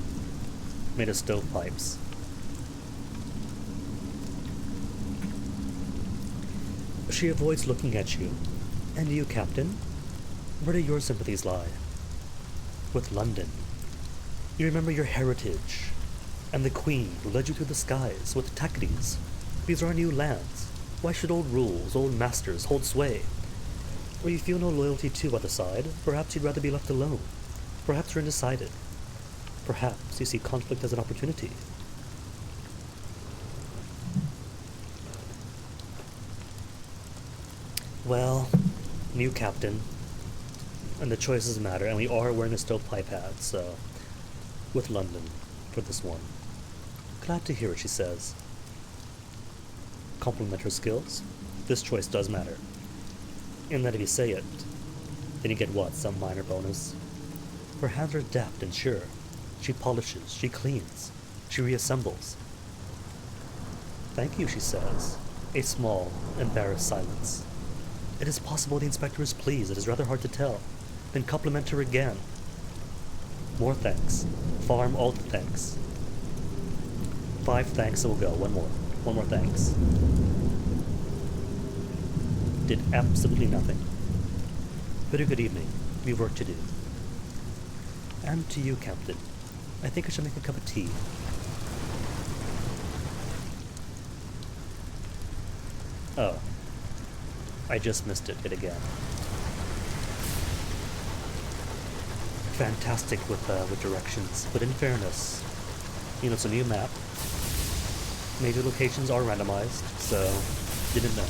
made us stovepipes. She avoids looking at you. And you, Captain? Where do your sympathies lie? With London, you remember your heritage, and the queen who led you through the skies with Tacites. These are our new lands. Why should old rules, old masters, hold sway? Or you feel no loyalty to either side, perhaps you'd rather be left alone. Perhaps you're undecided. Perhaps you see conflict as an opportunity. Well, new captain, and the choices matter, and we are wearing a stovepipe hat, so with London for this one. Glad to hear it, she says. Compliment her skills. This choice does matter. In that if you say it, then you get what? Some minor bonus? Her hands are deft and sure. She polishes, she cleans, she reassembles. Thank you, she says. A small, embarrassed silence. It is possible the inspector is pleased. It is rather hard to tell. Then compliment her again. More thanks. Farm all the thanks. 5 thanks, so we'll go. One more. One more thanks. Did absolutely nothing. Very good evening. We have work to do. And to you, Captain. I think I should make a cup of tea. Oh. I just missed it again. Fantastic with directions, but in fairness, it's a new map. Major locations are randomized, so didn't know.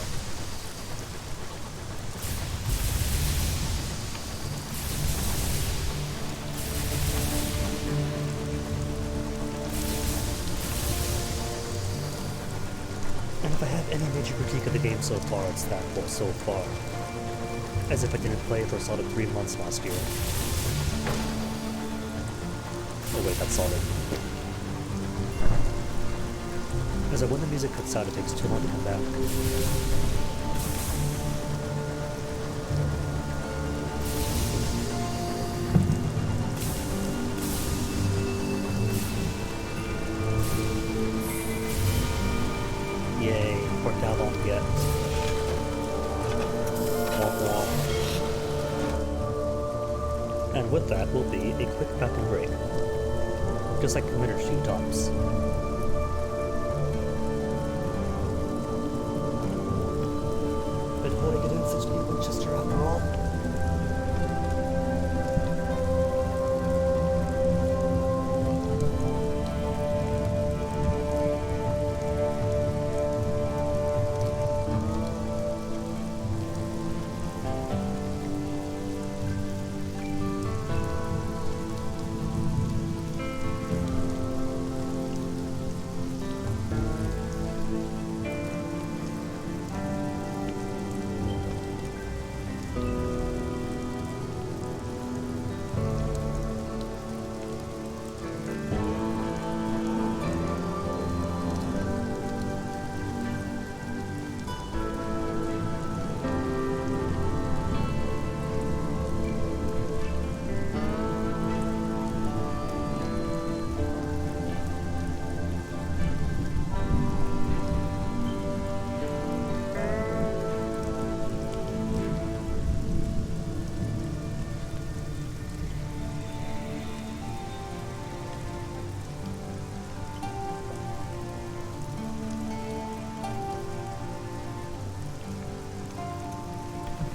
And if I have any major critique of the game so far, it's that, well, so far. As if I didn't play it for a solid 3 months last year. Oh wait, that's solid. As when the music cuts out, it takes too long to come back. Yay, Port Davon get. Womp womp. And with that will be a quick bathroom break. Just like commander shoe tops. But how to get in such New Winchester after all?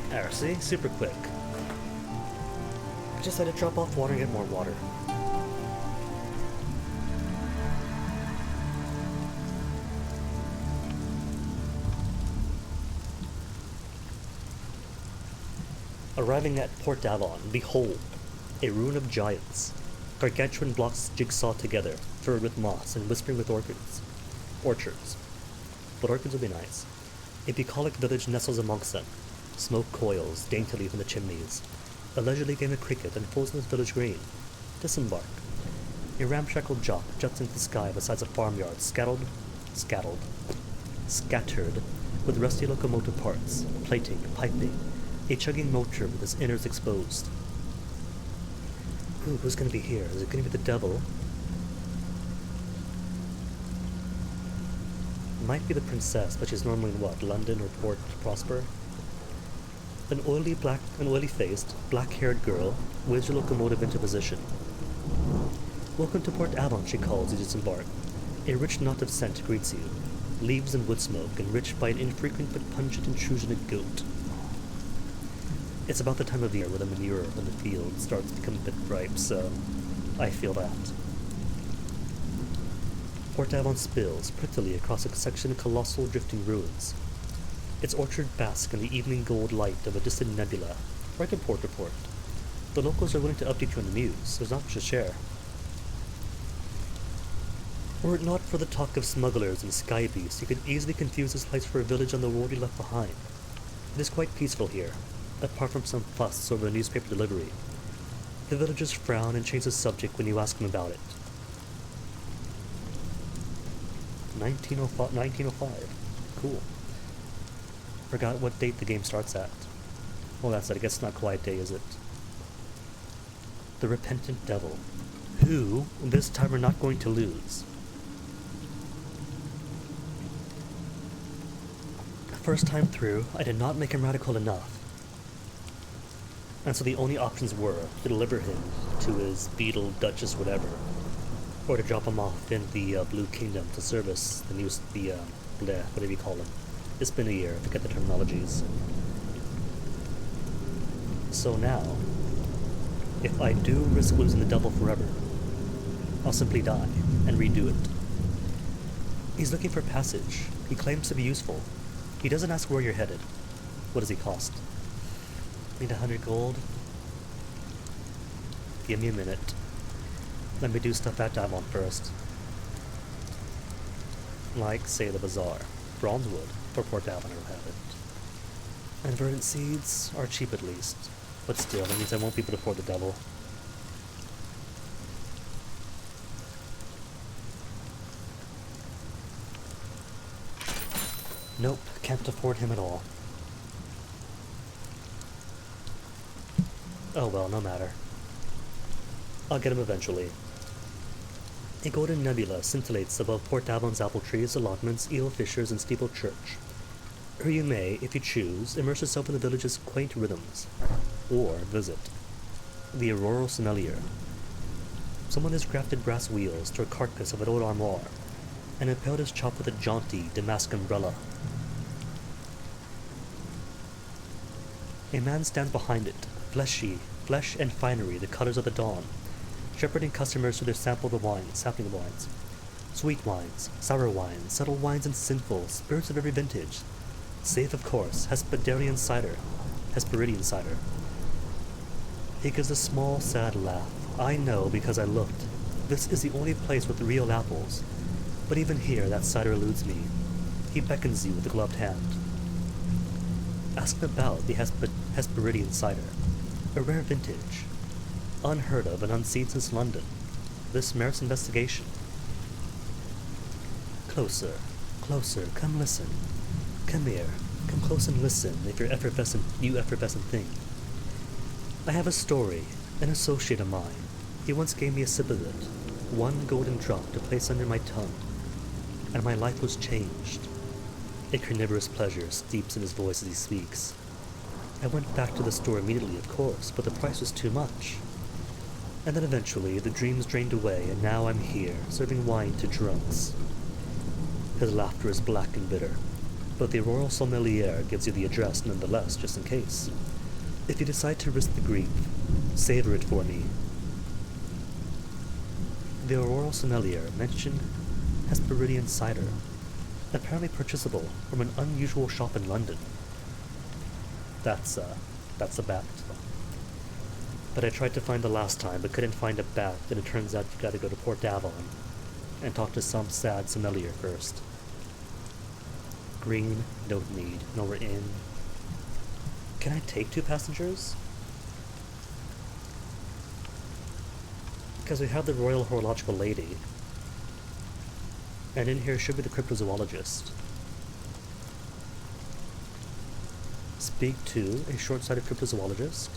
There, see? Super quick. I just had to drop off water and get more water. Arriving at Port Davon, behold, a ruin of giants. Gargantuan blocks jigsawed together, furrowed with moss and whispering with orchards. But orchards would be nice. A bucolic village nestles amongst them. Smoke coils daintily from the chimneys. A leisurely game of cricket unfolds in the village green. Disembark. A ramshackle jock juts into the sky beside a farmyard scattered with rusty locomotive parts, plating, piping, a chugging motor with its innards exposed. Ooh, who's gonna be here? Is it gonna be the devil? Might be the princess, but she's normally in what, London or Port Prosper? An oily-faced, black-haired girl waves your locomotive into position. Welcome to Port Avon, she calls as you disembark. A rich knot of scent greets you, leaves and wood smoke, enriched by an infrequent but pungent intrusion of goat. It's about the time of year where the manure in the field starts to become a bit ripe, so I feel that. Port Avon spills prettily across a section of colossal drifting ruins. Its orchard basks in the evening gold light of a distant nebula, right at Port-to-Port. The locals are willing to update you on the news, there's not much to share. Were it not for the talk of smugglers and sky beasts, you could easily confuse this place for a village on the road you left behind. It is quite peaceful here, apart from some fuss over a newspaper delivery. The villagers frown and change the subject when you ask them about it. 1905. Cool. Forgot what date the game starts at. Well, that's it. I guess it's not Quiet Day, is it? The Repentant Devil. Who, this time, are not going to lose. First time through, I did not make him radical enough. And so the only options were to deliver him to his beetle, duchess, whatever, or to drop him off in the Blue Kingdom to service whatever you call him. It's been a year, I forget the terminologies. So now, if I do risk losing the devil forever, I'll simply die and redo it. He's looking for passage. He claims to be useful. He doesn't ask where you're headed. What does he cost? Need 100 gold? Give me a minute. Let me do stuff at Avon first. Like, say, the bazaar. Bronzewood for Port Avon, I will have it. And verdant seeds are cheap at least. But still, that means I won't be able to afford the devil. Nope, can't afford him at all. Oh well, no matter. I'll get him eventually. A golden nebula scintillates above Port Avon's apple trees, allotments, eel fishers, and steepled church. Here you may, if you choose, immerse yourself in the village's quaint rhythms. Or visit the Auroral Sommelier. Someone has grafted brass wheels to a carcass of an old armoire, and impaled his chop with a jaunty damask umbrella. A man stands behind it, flesh and finery, the colors of the dawn, shepherding customers to their sampling of wines. Sweet wines, sour wines, subtle wines and sinful, spirits of every vintage. Save, of course, Hesperidian cider. He gives a small, sad laugh. I know because I looked. This is the only place with real apples. But even here, that cider eludes me. He beckons you with a gloved hand. Ask about the Hesperidian cider. A rare vintage. Unheard of and unseen since London. This merits investigation. Closer, come listen. Come here, come close and listen if you effervescent thing. I have a story, an associate of mine. He once gave me a sip of it, one golden drop to place under my tongue, and my life was changed. A carnivorous pleasure steeps in his voice as he speaks. I went back to the store immediately, of course, but the price was too much. And then eventually, the dreams drained away, and now I'm here, serving wine to drunks. His laughter is black and bitter, but the Auroral Sommelier gives you the address nonetheless, just in case. If you decide to risk the grief, savor it for me. The Auroral Sommelier mentioned Hesperidian cider, apparently purchasable from an unusual shop in London. That's a bat. But I tried to find the last time, but couldn't find a bat, and it turns out you gotta go to Port Avon and talk to some sad sommelier first. Green, don't need, nor in. Can I take 2 passengers? Because we have the Royal Horological Lady, and in here should be the cryptozoologist. Speak to a short-sighted cryptozoologist.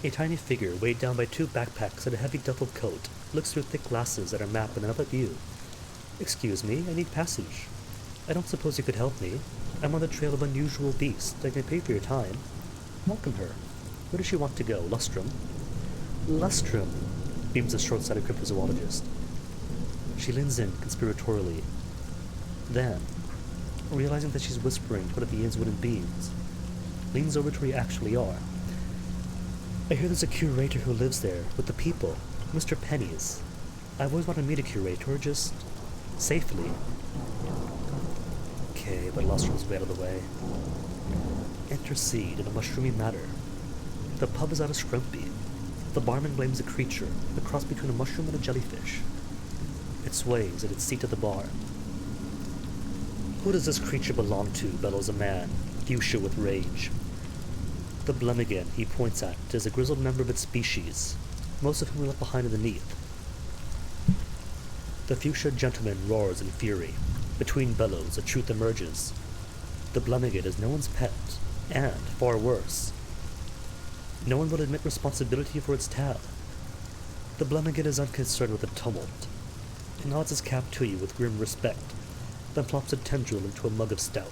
A tiny figure weighed down by 2 backpacks and a heavy duffel coat looks through thick glasses at our map and then up at you. Excuse me, I need passage. I don't suppose you could help me. I'm on the trail of unusual beasts. I can pay for your time. Welcome her. Where does she want to go? Lustrum? Lustrum, beams the short-sighted cryptozoologist. She leans in conspiratorially. Then, realizing that she's whispering to one of the inn's wooden beings, leans over to where you actually are. I hear there's a curator who lives there, with the people, Mr. Pennies. I've always wanted to meet a curator, just safely. Okay, but Lustrum's way out of the way. Intercede in a mushroomy matter. The pub is out of scrumpy. The barman blames a creature, a cross between a mushroom and a jellyfish. It sways at its seat at the bar. Who does this creature belong to? Bellows a man, fuchsia with rage. The Blemigan he points at is a grizzled member of its species, most of whom are left behind in the Neath. The fuchsia gentleman roars in fury. Between bellows, a truth emerges. The Blemigan is no one's pet, and, far worse, no one will admit responsibility for its tab. The Blemigan is unconcerned with the tumult. It nods its cap to you with grim respect, then plops a tendril into a mug of stout.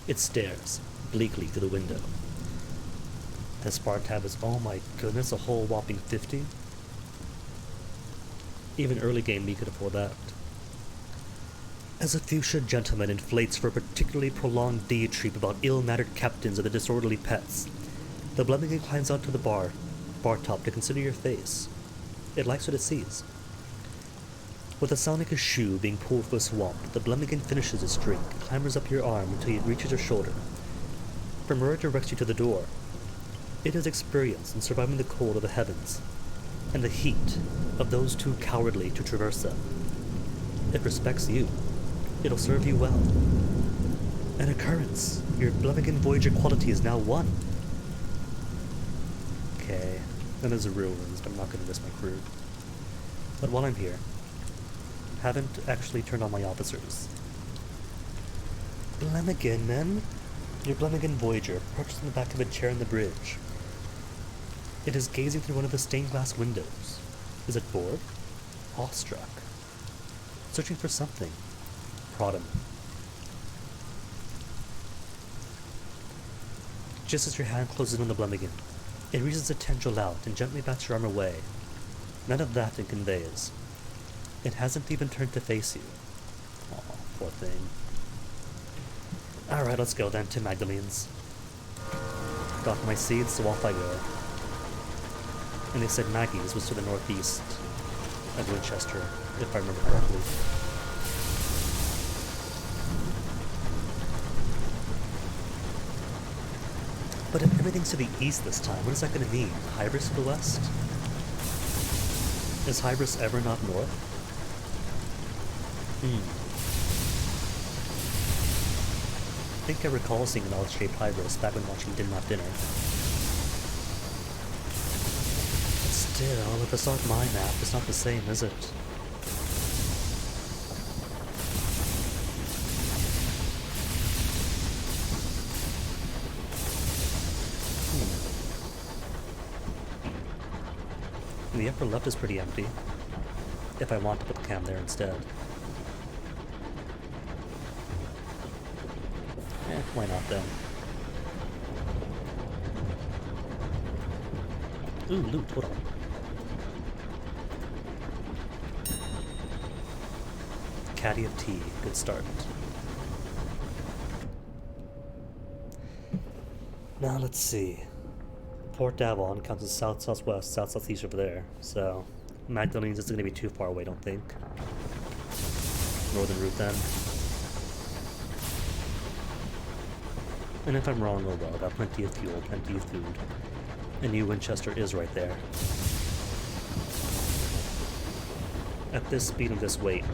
It stares, bleakly through the window. This bar tab is, oh my goodness, a whole whopping 50? Even early game me could afford that. As a fuchsia gentleman inflates for a particularly prolonged diatribe about ill-mannered captains and the disorderly pets, the Blemigan climbs out to the bar top to consider your face. It likes what it sees. With a sound like a shoe being pulled through a swamp, the Blemigan finishes its drink and clambers up your arm until it reaches your shoulder. From where it directs you to the door. It has experience in surviving the cold of the heavens, and the heat of those too cowardly to traverse them. It respects you. It'll serve you well. An occurrence. Your Blemigan Voyager quality is now 1. Okay, then there's the ruins, but I'm not going to risk my crew. But while I'm here, haven't actually turned on my officers. Blemigan, men? Your Blemigan Voyager, perched on the back of a chair on the bridge. It is gazing through one of the stained glass windows. Is it bored? Awestruck. Searching for something. Prod him. Just as your hand closes on the Blemigan, it reaches a tendril out and gently bats your arm away. None of that it conveys. It hasn't even turned to face you. Aw, poor thing. Alright, let's go then to Magdalene's. Got my seeds, so off I go. And they said Maggie's was to the northeast of Winchester, if I remember correctly. But if everything's to the east this time, what is that going to mean? Hybris to the west? Is Hybris ever not north? I think I recall seeing an odd-shaped Hybris back when watching Din Not Dinner. But still, if it's not my map, it's not the same, is it? The upper left is pretty empty, if I want to put the cam there instead. Why not then? Ooh, loot, hold on. Caddy of tea, good start. Now let's see. Port Avon counts as south-southwest, south-southeast over there, so Magdalene's isn't going to be too far away, I don't think. Northern route then. And if I'm wrong, oh well, got plenty of fuel, plenty of food. And New Winchester is right there. At this speed and this weight,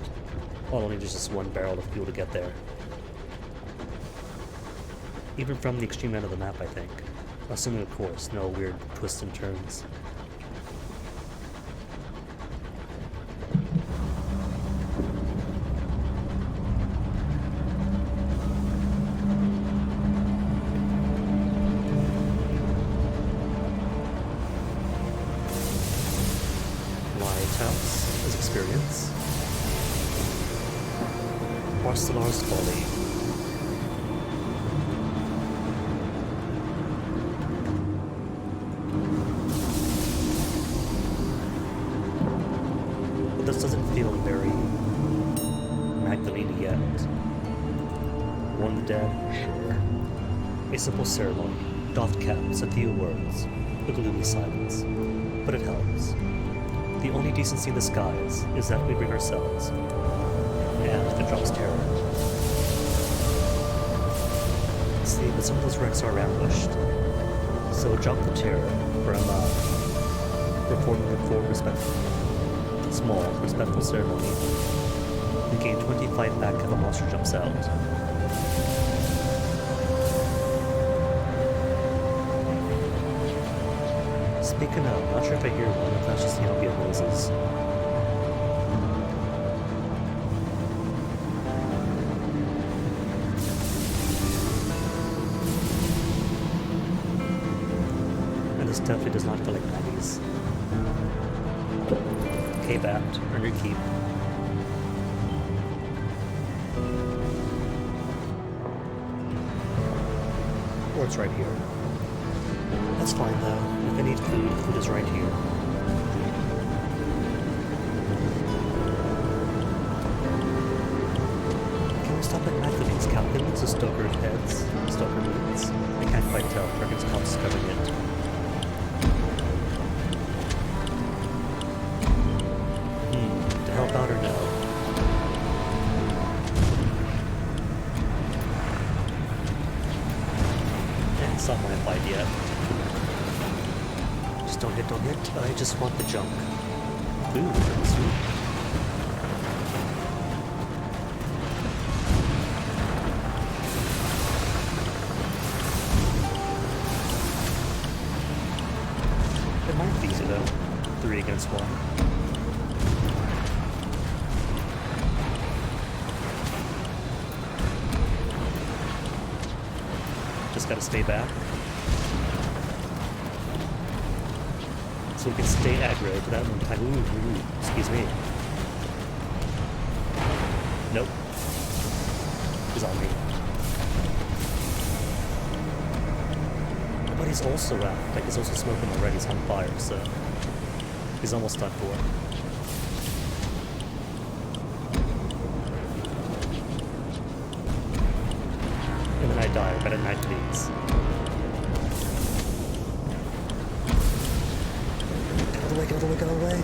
all I'll need is just 1 barrel of fuel to get there. Even from the extreme end of the map, I think. Assuming, of course, no weird twists and turns. Lighthouse is experience. Barcelar's Folly. Reborn the dead? Sure. A simple ceremony, doffed caps, a few words, a gloomy silence. But it helps. The only decency in the skies is that we bring ourselves. And it drops terror. See, but some of those wrecks are ambushed. So drop the terror from performing the small, respectful ceremony. We gain 25 back if a monster jumps out. Speaking of, I'm not sure if I hear one, if that's just the ambient noises. And this definitely does not feel like Maggie's. Okay, Bat, earn your keep. Or it's right here. That's fine though. If I need food, food is right here. Can we stop at Magdalene's Captain? Is a Stoker heads? Stoker means? I can't quite tell. Perkins Cops covering it. To help out or no? It's not my fight yet. Just don't hit. I just want the junk. Ooh, sweet. It might be easy though. 3 against 1. Just gotta stay back. So we can stay aggro for that one time. Ooh, excuse me. Nope. He's on me. But he's also out. Like, he's also smoking already. He's on fire, so he's almost done for. And then I die right at 9 beats. Get away.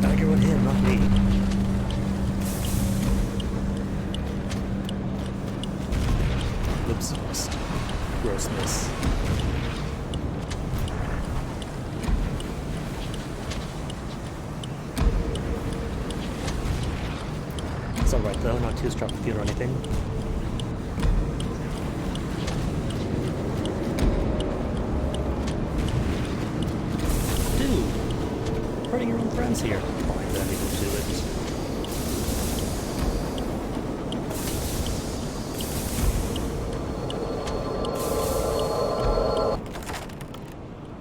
Aggro on him, not me. Oops, missed. Grossness. It's alright though, not too strapped with you or anything. Dude! Hurting your own friends here. Fine, then you do it.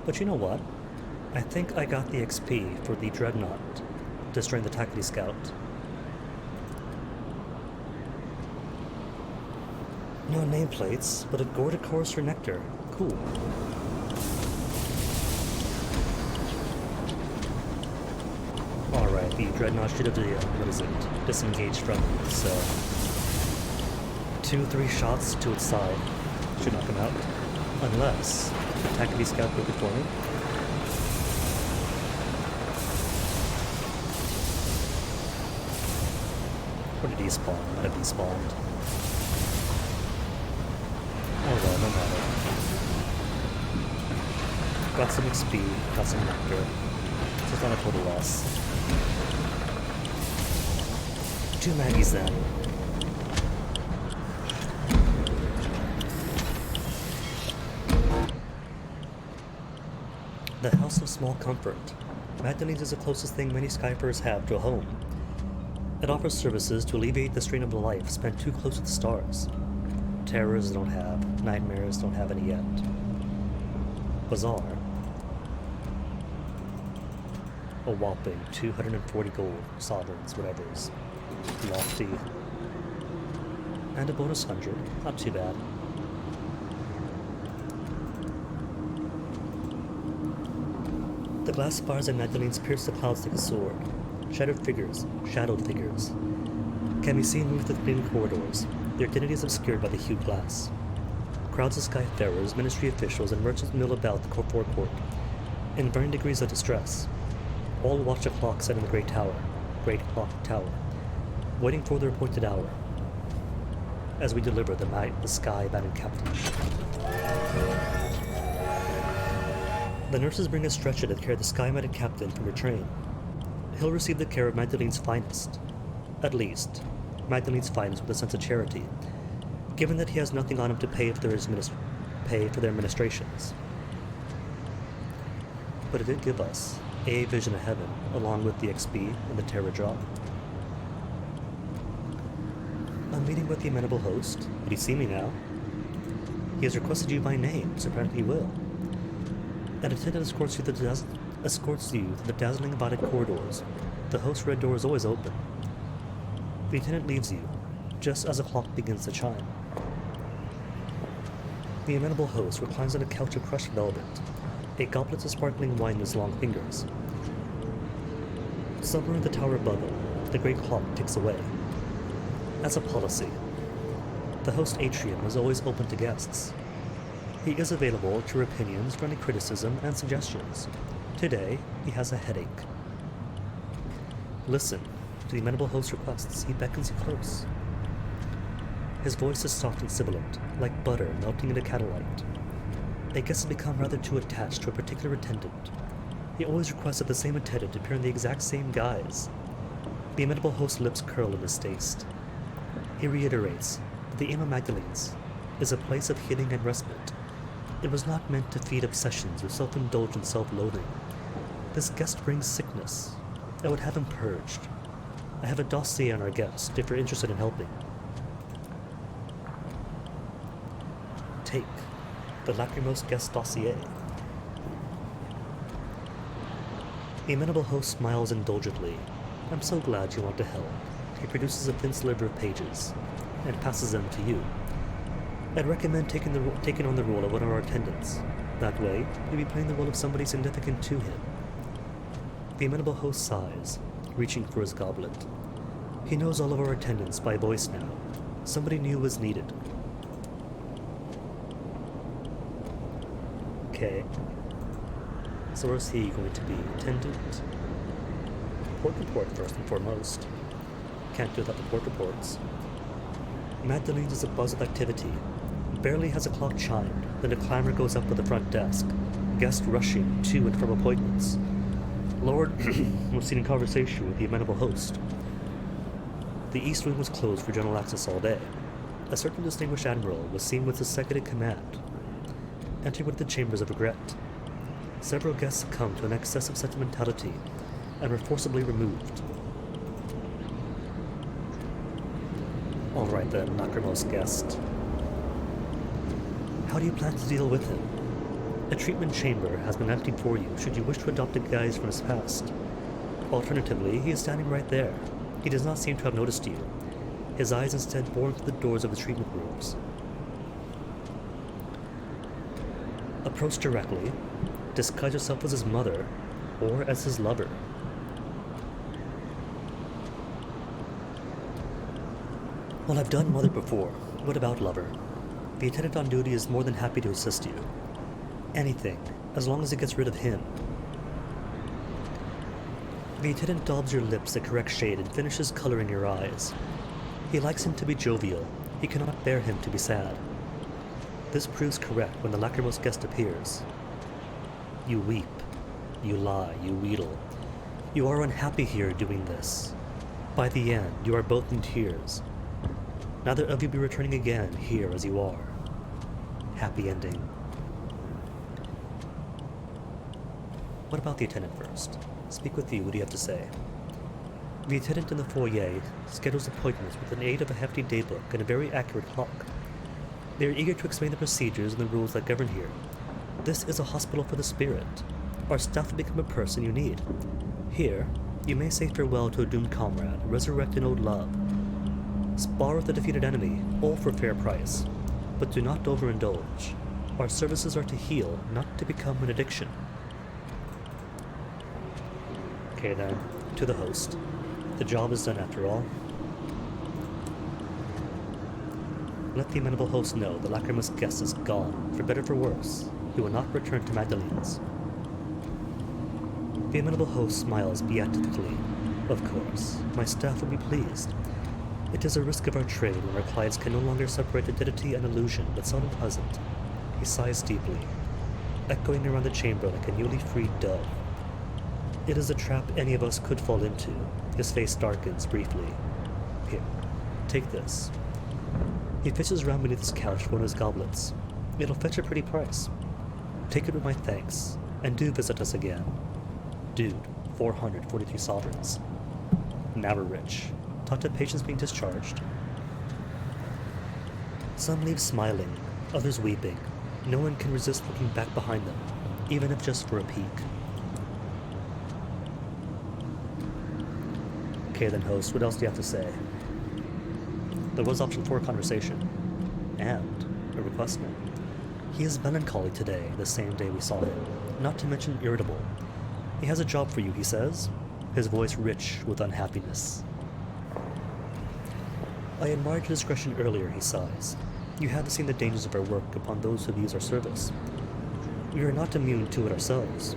But you know what? I think I got the XP for the Dreadnought, destroying the Tackety Scout. No nameplates, but a Gordicorus Nectar. Cool. Alright, the Dreadnought should have, what is it? Disengaged from it, so 2-3 shots to its side should knock him out. Unless Tackety Scout broke it for me. Or did he spawn? Might have despawned. Oh well, no matter. Got some XP, got some nectar. So it's not a total loss. 2 Maggies then. The House of Small Comfort. Magdalene's is the closest thing many Skyfarers have to a home. It offers services to alleviate the strain of a life spent too close to the stars. Terrors don't have, nightmares don't have any yet. Bazaar. A whopping 240 gold, sovereigns, whatever's. Lofty. And a bonus 100, not too bad. glass spires and Magdalenes pierce the clouds like a sword. Shadowed figures can be seen moving through the green corridors, their identities obscured by the hued glass. Crowds of skyfarers, ministry officials, and merchants mill about the forecourt, in varying degrees of distress. All watch the clock set in the great clock tower, waiting for the appointed hour, as we deliver the sky-battered captain. The nurses bring a stretcher to carry the sky-battered captain from her train. He'll receive the care of Magdalene's finest. At least, Magdalene's finest with a sense of charity, given that he has nothing on him to pay for their administrations. But it did give us a vision of heaven, along with the XP and the Terror Drop. I'm meeting with the amenable host. Did he see me now? He has requested you by name, so apparently he will. An attendant escorts you through the dazzling lighted corridors. The host's red door is always open. The attendant leaves you, just as the clock begins to chime. The amenable host reclines on a couch of crushed velvet, a goblet of sparkling wine in his long fingers. Somewhere in the tower above him, the great clock ticks away. As a policy, the host atrium is always open to guests. He is available to your opinions for any criticism and suggestions. Today, he has a headache. Listen to the amenable host's requests. He beckons you close. His voice is soft and sibilant, like butter melting into candlelight. A guest has become rather too attached to a particular attendant. He always requests that the same attendant appear in the exact same guise. The amenable host's lips curl in distaste. He reiterates that the aim of Magdalene's is a place of healing and respite. It was not meant to feed obsessions or self-indulgent self-loathing. This guest brings sickness. I would have him purged. I have a dossier on our guest, if you're interested in helping. Take the lachrymose guest dossier. The amenable host smiles indulgently. I'm so glad you want to help. He produces a thin sliver of pages and passes them to you. I'd recommend taking on the role of one of our attendants. That way, you'll be playing the role of somebody significant to him. The amenable host sighs, reaching for his goblet. He knows all of our attendants by voice now. Somebody new was needed. Okay. So where's he going to be? Attendant? Port report first and foremost. Can't do without the port reports. Magdalene's is abuzz with activity. Barely has a clock chimed, then a clamor goes up at the front desk. Guests rushing to and from appointments. Lord was seen in conversation with the amenable host. The East Wing was closed for general access all day. A certain distinguished admiral was seen with his second in command, entering one of the chambers of regret. Several guests succumbed to an excess of sentimentality and were forcibly removed. All right then, lachrymose guest. How do you plan to deal with him? A treatment chamber has been emptied for you should you wish to adopt a guise from his past. Alternatively, he is standing right there. He does not seem to have noticed you. His eyes instead bore into the doors of the treatment rooms. Approach directly. Disguise yourself as his mother or as his lover. Well, I've done mother before. What about lover? The attendant on duty is more than happy to assist you. Anything, as long as it gets rid of him. The attendant daubs your lips the correct shade and finishes coloring your eyes. He likes him to be jovial. He cannot bear him to be sad. This proves correct when the lachrymose guest appears. You weep. You lie. You wheedle. You are unhappy here doing this. By the end, you are both in tears. Neither of you be returning again here as you are. Happy ending. What about the attendant first? Speak with you, what do you have to say? The attendant in the foyer schedules appointments with an aid of a hefty daybook and a very accurate clock. They are eager to explain the procedures and the rules that govern here. This is a hospital for the spirit. Our staff will become a person you need. Here, you may say farewell to a doomed comrade, resurrect an old love, spar with a defeated enemy, all for fair price. But do not overindulge. Our services are to heal, not to become an addiction. Okay then, to the host. The job is done after all. Let the amenable host know the lachrymous guest is gone, for better for worse. He will not return to Magdalene's. The amenable host smiles beatifully. Of course, my staff will be pleased. It is a risk of our trade when our clients can no longer separate identity and illusion, but sound unpleasant. He sighs deeply, echoing around the chamber like a newly freed dove. It is a trap any of us could fall into. His face darkens briefly. Here, take this. He fishes around beneath his couch for one of his goblets. It'll fetch a pretty price. Take it with my thanks, and do visit us again. Dude, 443 sovereigns. Now we're rich. Talk to patients being discharged. Some leave smiling, others weeping. No one can resist looking back behind them, even if just for a peek. Okay then, host, what else do you have to say? There was option for a conversation, and a request note. He is melancholy today, the same day we saw him, not to mention irritable. He has a job for you, he says, his voice rich with unhappiness. I admired your discretion earlier, he sighs. You have seen the dangers of our work upon those who use our service. We are not immune to it ourselves.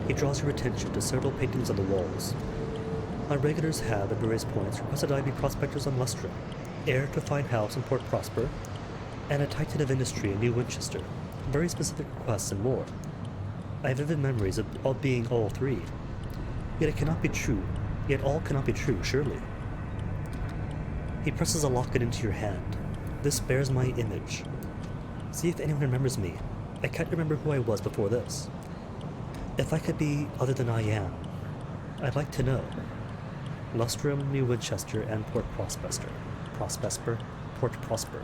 He draws your attention to several paintings on the walls. My regulars have, at various points, requested I be prospectors on Lustrum, heir to a fine house in Port Prosper, and a titan of industry in New Winchester. Very specific requests and more. I have vivid memories of all being all three. Yet it cannot be true. Yet all cannot be true, surely. He presses a locket into your hand. This bears my image. See if anyone remembers me. I can't remember who I was before this. If I could be other than I am, I'd like to know. Lustrum, New Winchester, and Port Prosper. Port Prosper.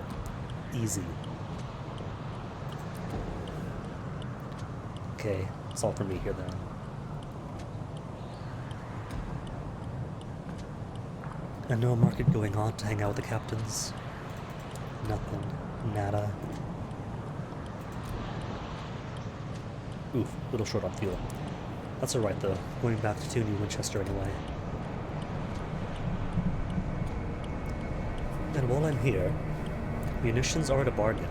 Easy. Okay, that's all for me here then. And no market going on to hang out with the captains. Nothing. Nada. Oof, little short on fuel. That's alright though, going back to New Winchester anyway. And while I'm here, munitions are at a bargain.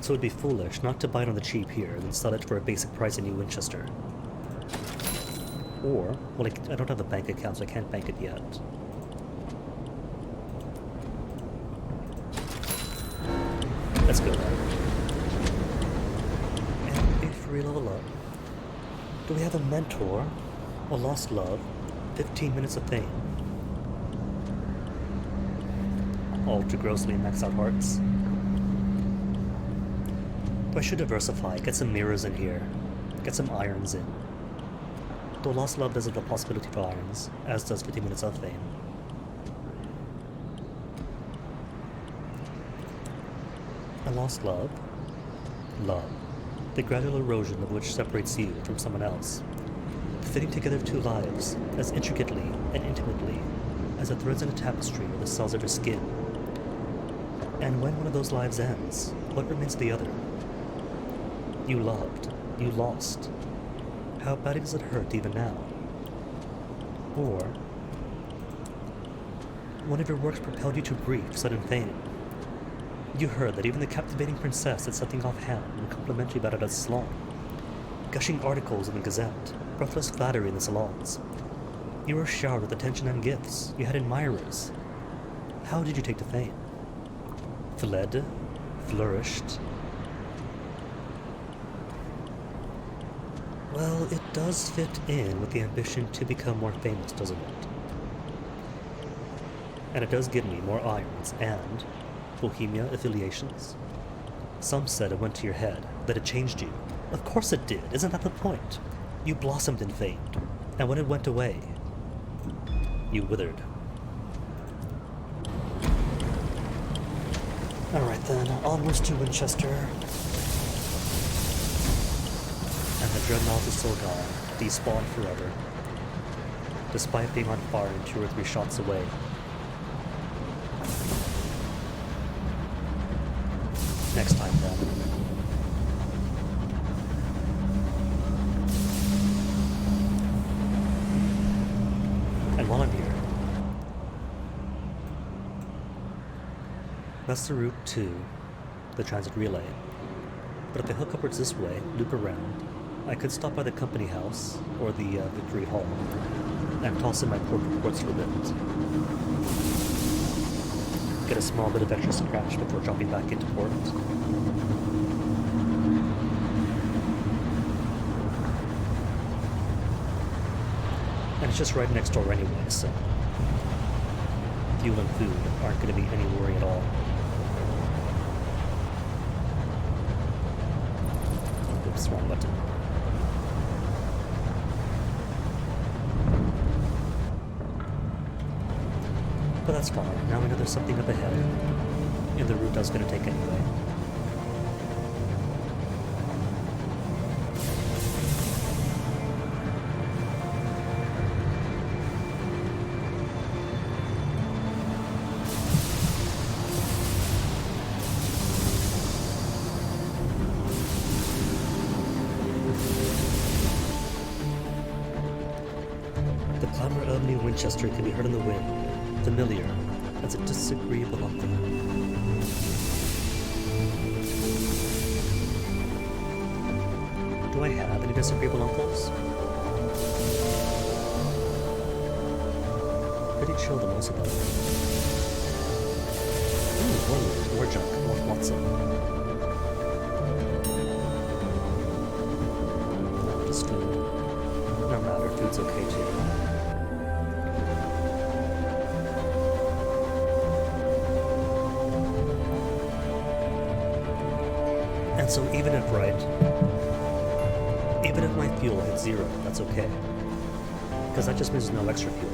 So it'd be foolish not to buy it on the cheap here, then sell it for a basic price in New Winchester. Or, well, I don't have a bank account, so I can't bank it yet. Let's go then. And if we level up, do we have a mentor, a lost love, 15 minutes of fame? All too grossly max out hearts. But I should diversify, get some mirrors in here, get some irons in. Though lost love doesn't have a possibility for irons, as does 15 minutes of fame. A lost love? Love. The gradual erosion of which separates you from someone else. The fitting together of two lives, as intricately and intimately as the threads in a tapestry or the cells of your skin. And when one of those lives ends, what remains of the other? You loved. You lost. How badly does it hurt even now? Or, one of your works propelled you to brief, sudden fame. You heard that even the captivating princess said something offhand and complimentary about it as salon. Gushing articles in the Gazette, breathless flattery in the salons. You were showered with attention and gifts. You had admirers. How did you take to fame? Fled? Flourished? Well, it does fit in with the ambition to become more famous, doesn't it? And it does give me more irons and Bohemia affiliations. Some said it went to your head, that it changed you. Of course it did, isn't that the point? You blossomed and famed, and when it went away, you withered. Alright then, onwards to Winchester. And the dreadnought is still gone, despawned forever, despite being on fire and 2 or 3 shots away. Next time then. And while I'm here, that's the route to the transit relay. But if I hook upwards this way, loop around, I could stop by the company house or the Victory Hall and toss in my port reports for a bit. Get a small bit of extra scratch before dropping back into port. And it's just right next door anyway, so fuel and food aren't going to be any worry at all. Oh, oops, wrong button. But that's fine, now we know there's something up ahead, and the route I was going to take anyway. The clamor of New Winchester can be heard in the wind, familiar as a disagreeable uncle. Do I have any disagreeable uncles? Pretty chill to most of them. Ooh, more junk, more Watson. Just food. No matter, food's okay too. And so even if my fuel hits 0, that's okay. Because that just means no extra fuel.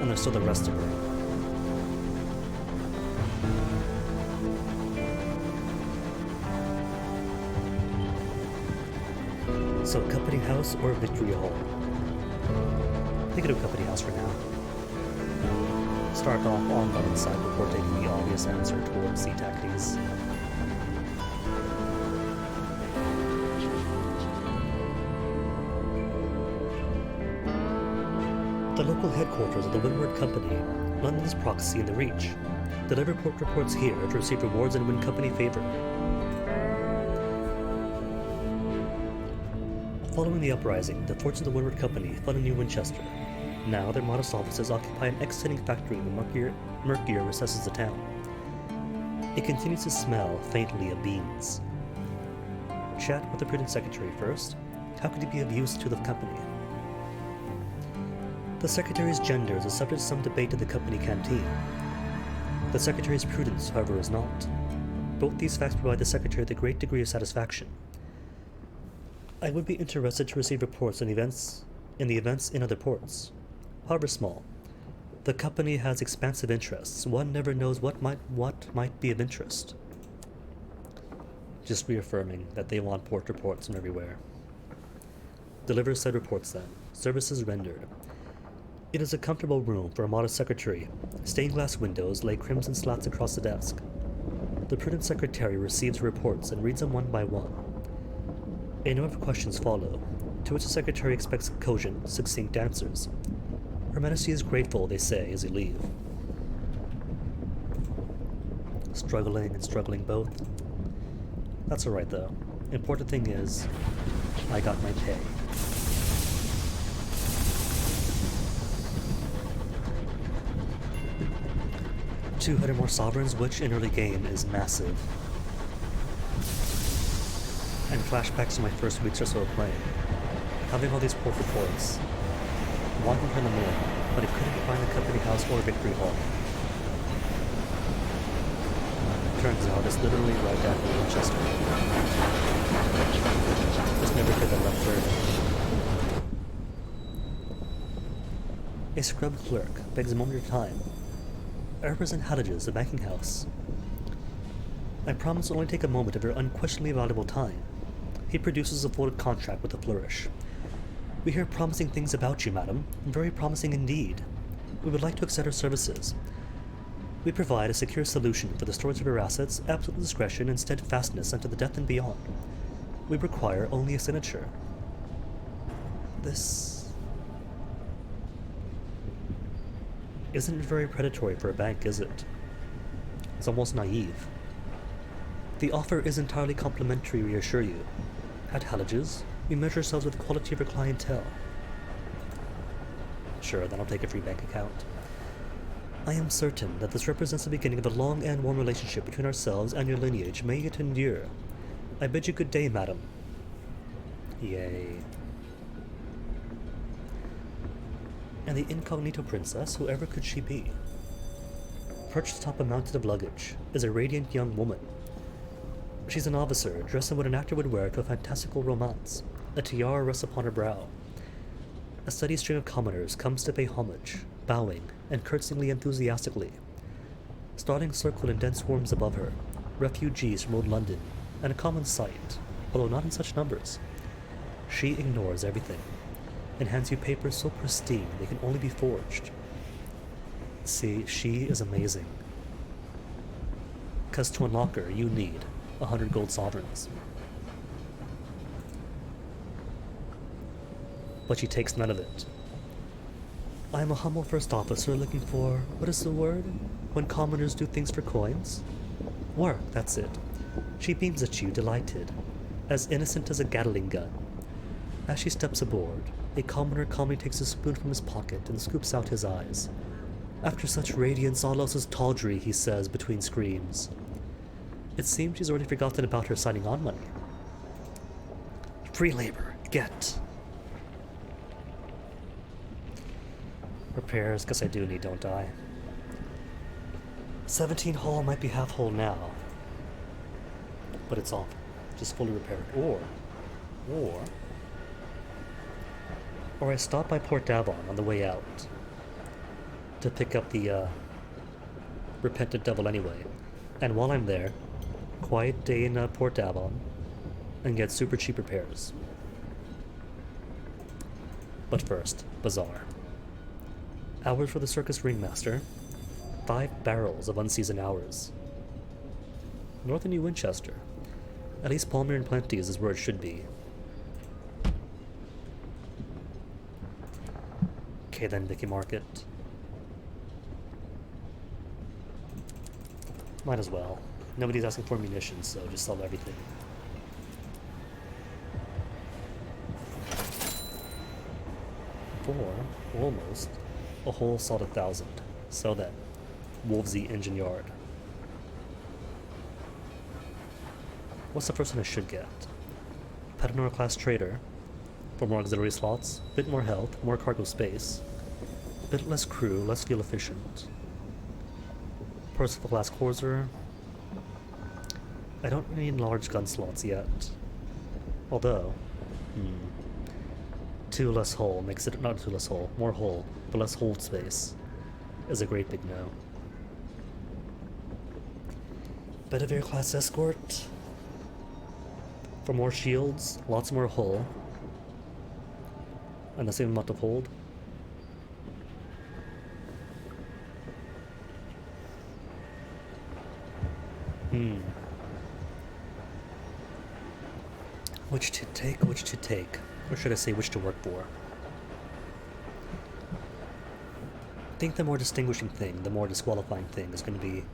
And there's still the rest to burn. So company house or Victory Hall? I think I'll do company house for now. Start off on the side before taking the obvious answer towards sea tactics. The local headquarters of the Windward Company, London's proxy in the Reach, deliver port reports here to receive rewards and win company favor. Following the uprising, the forts of the Windward Company fled in New Winchester. Now their modest offices occupy an exciting factory in the murkier recesses of town. It continues to smell faintly of beans. Chat with the prudent secretary first. How could he be of use to the company? The secretary's gender is a subject of some debate at the company canteen. The secretary's prudence, however, is not. Both these facts provide the secretary with a great degree of satisfaction. I would be interested to receive reports on the events in other ports. However small, the company has expansive interests. One never knows what might be of interest. Just reaffirming that they want port reports from everywhere. Deliver said reports then. Services rendered. It is a comfortable room for a modest secretary. Stained glass windows lay crimson slats across the desk. The prudent secretary receives reports and reads them one by one. A number of questions follow, to which the secretary expects cogent, succinct answers. Her Majesty is grateful, they say, as they leave. Struggling and struggling both. That's alright though. Important thing is, I got my pay. 200 more sovereigns, which in early game is massive. And flashbacks to my first weeks or so of playing. Having all these port reports. Wanting from the moon, but he couldn't find the company house or Victory Hall. Turns out it's literally right after Winchester. Just never hit that left third. A scrubbed clerk begs a moment of time. I represent Haddages, the banking house. I promise to only take a moment of your unquestionably valuable time. He produces a folded contract with a flourish. We hear promising things about you, madam, very promising indeed. We would like to accept our services. We provide a secure solution for the storage of your assets, absolute discretion, and steadfastness unto the death and beyond. We require only a signature. This isn't very predatory for a bank, is it? It's almost naive. The offer is entirely complimentary, we assure you. At Halliges, we measure ourselves with the quality of our clientele. Sure, then I'll take a free bank account. I am certain that this represents the beginning of a long and warm relationship between ourselves and your lineage. May it endure. I bid you good day, madam. Yay. And the incognito princess, whoever could she be? Perched atop a mountain of luggage is a radiant young woman. She's an officer, dressed in what an actor would wear to a fantastical romance. A tiara rests upon her brow. A steady stream of commoners comes to pay homage, bowing and curtsyingly enthusiastically. Starting circle in dense swarms above her, refugees from old London, and a common sight, although not in such numbers. She ignores everything, and hands you papers so pristine they can only be forged. See, she is amazing. 'Cause to unlock her, you need 100 gold sovereigns. But she takes none of it. I am a humble first officer looking for, what is the word? When commoners do things for coins? Work, that's it. She beams at you, delighted, as innocent as a Gatling gun. As she steps aboard, a commoner calmly takes a spoon from his pocket and scoops out his eyes. After such radiance, all else is tawdry, he says between screams. It seems she's already forgotten about her signing on money. Free labor, get. Repairs, guess I do need, don't I? 17 hull might be half hull now, but it's all just fully repaired. Or I stop by Port Davon on the way out to pick up the repentant devil anyway, and while I'm there, quiet day in Port Davon and get super cheap repairs. But first, bazaar. Hours for the circus ringmaster. 5 barrels of unseasoned hours. North of New Winchester. At least Palmer and Plenty's is where it should be. Okay then, Vicky Market. Might as well. Nobody's asking for munitions, so just sell everything. For almost a whole solid 1,000. So then, Wolvesy Engine Yard. What's the first one I should get? Pettenor class trader for more auxiliary slots, bit more health, more cargo space, bit less crew, less fuel efficient. Percival class courser. I don't need large gun slots yet. Although, 2 less hull makes it, not 2 less hull, more hull, but less hold space is a great big no. Bedivere class escort for more shields, lots more hull, and the same amount of hold. Which to take, which to take? Or should I say which to work for? I think the more distinguishing thing, the more disqualifying thing is going to be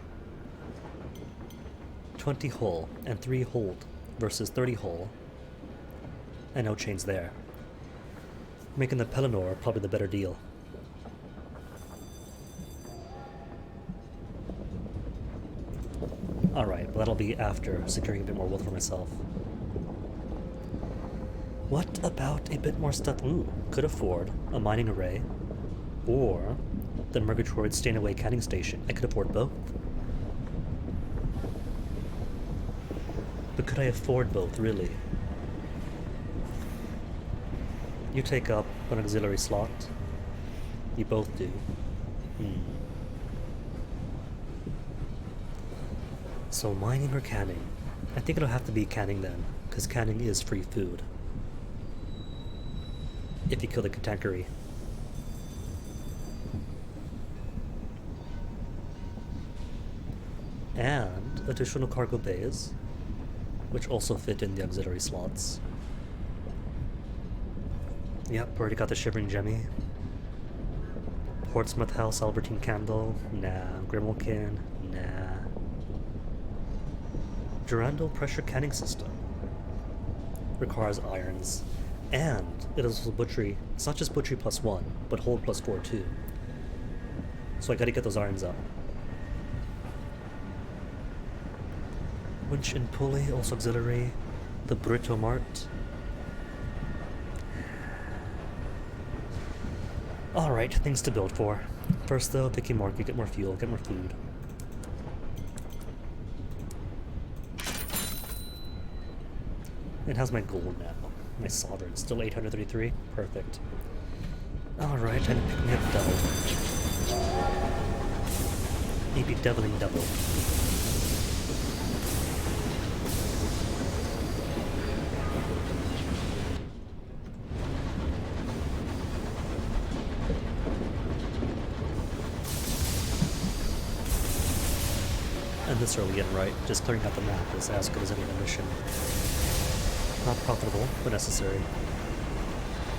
20 hull and 3 hold versus 30 hull and no chains there. Making the Pelennor probably the better deal. Alright, but that'll be after securing a bit more wealth for myself. What about a bit more stuff? Ooh, could afford a mining array or the Murgatroyd Stay-Away canning station. I could afford both. But could I afford both, really? You take up an auxiliary slot. You both do. So mining or canning? I think it'll have to be canning then, because canning is free food. If you kill the Katankery. And additional cargo bays, which also fit in the auxiliary slots. Yep, already got the Shivering Gemmy. Portsmouth House Albertine Candle, nah. Grimmelkin, nah. Durandal Pressure Canning System. Requires irons. And it is also butchery. It's not just butchery +1, but hold +4 too. So I gotta get those irons up. Winch and pulley, also auxiliary. The Brito Mart. Alright, things to build for. First though, Vicky Market, get more fuel, get more food. And how's my gold now? My sovereign, still 833? Perfect. Alright, time to pick me up double. Maybe doubling double. And this early in, right? Just clearing out the map is as good as any other mission. Not profitable, but necessary.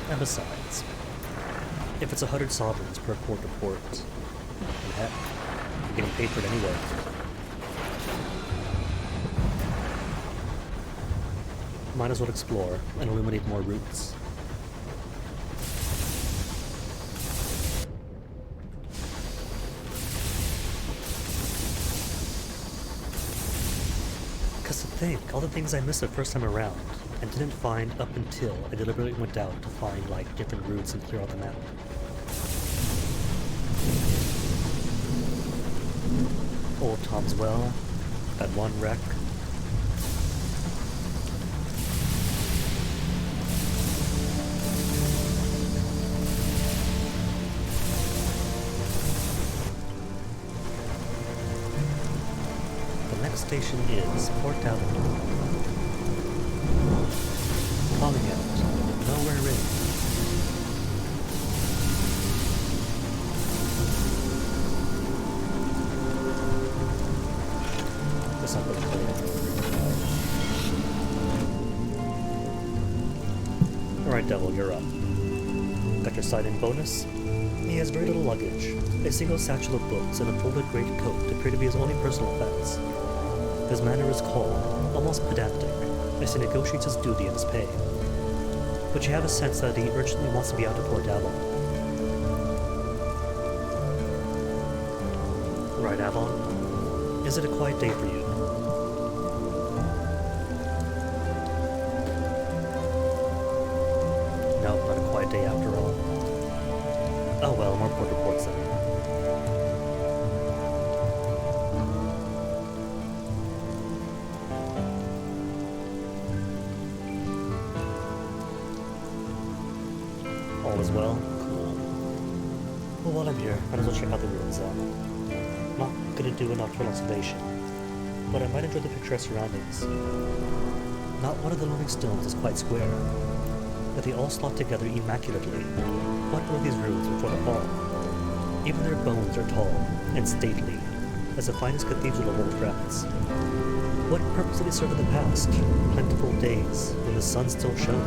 And besides, if it's 100 sovereigns per port to port, then heck, you're getting paid for it anyway. Might as well explore and illuminate more routes. Because to think, all the things I missed the first time around, and didn't find up until I deliberately went out to find, like, different routes and clear out the map. Old Tom's Well, that one wreck. The next station is Port Avenue. Calling out, nowhere ready. This not really clear. Alright, Devil, you're up. Got your side-in bonus? He has very little luggage, a single satchel of books and a folded great coat appear to be his only personal effects. His manner is cold, almost pedantic, as he negotiates his duty and his pay. But you have a sense that he urgently wants to be out to Port Avon. Right, Avon? Is it a quiet day for you? No, not a quiet day after all. Oh well, more port reports then. All is well? Cool. Well, while I'm here, might as well check out the ruins then. Not gonna do a nocturnal observation, but I might enjoy the picturesque surroundings. Not one of the looming stones is quite square, but they all slot together immaculately. What were these ruins before the fall? Even their bones are tall and stately, as the finest cathedral of old France. What purpose did they serve in the past? Plentiful days, when the sun still shone.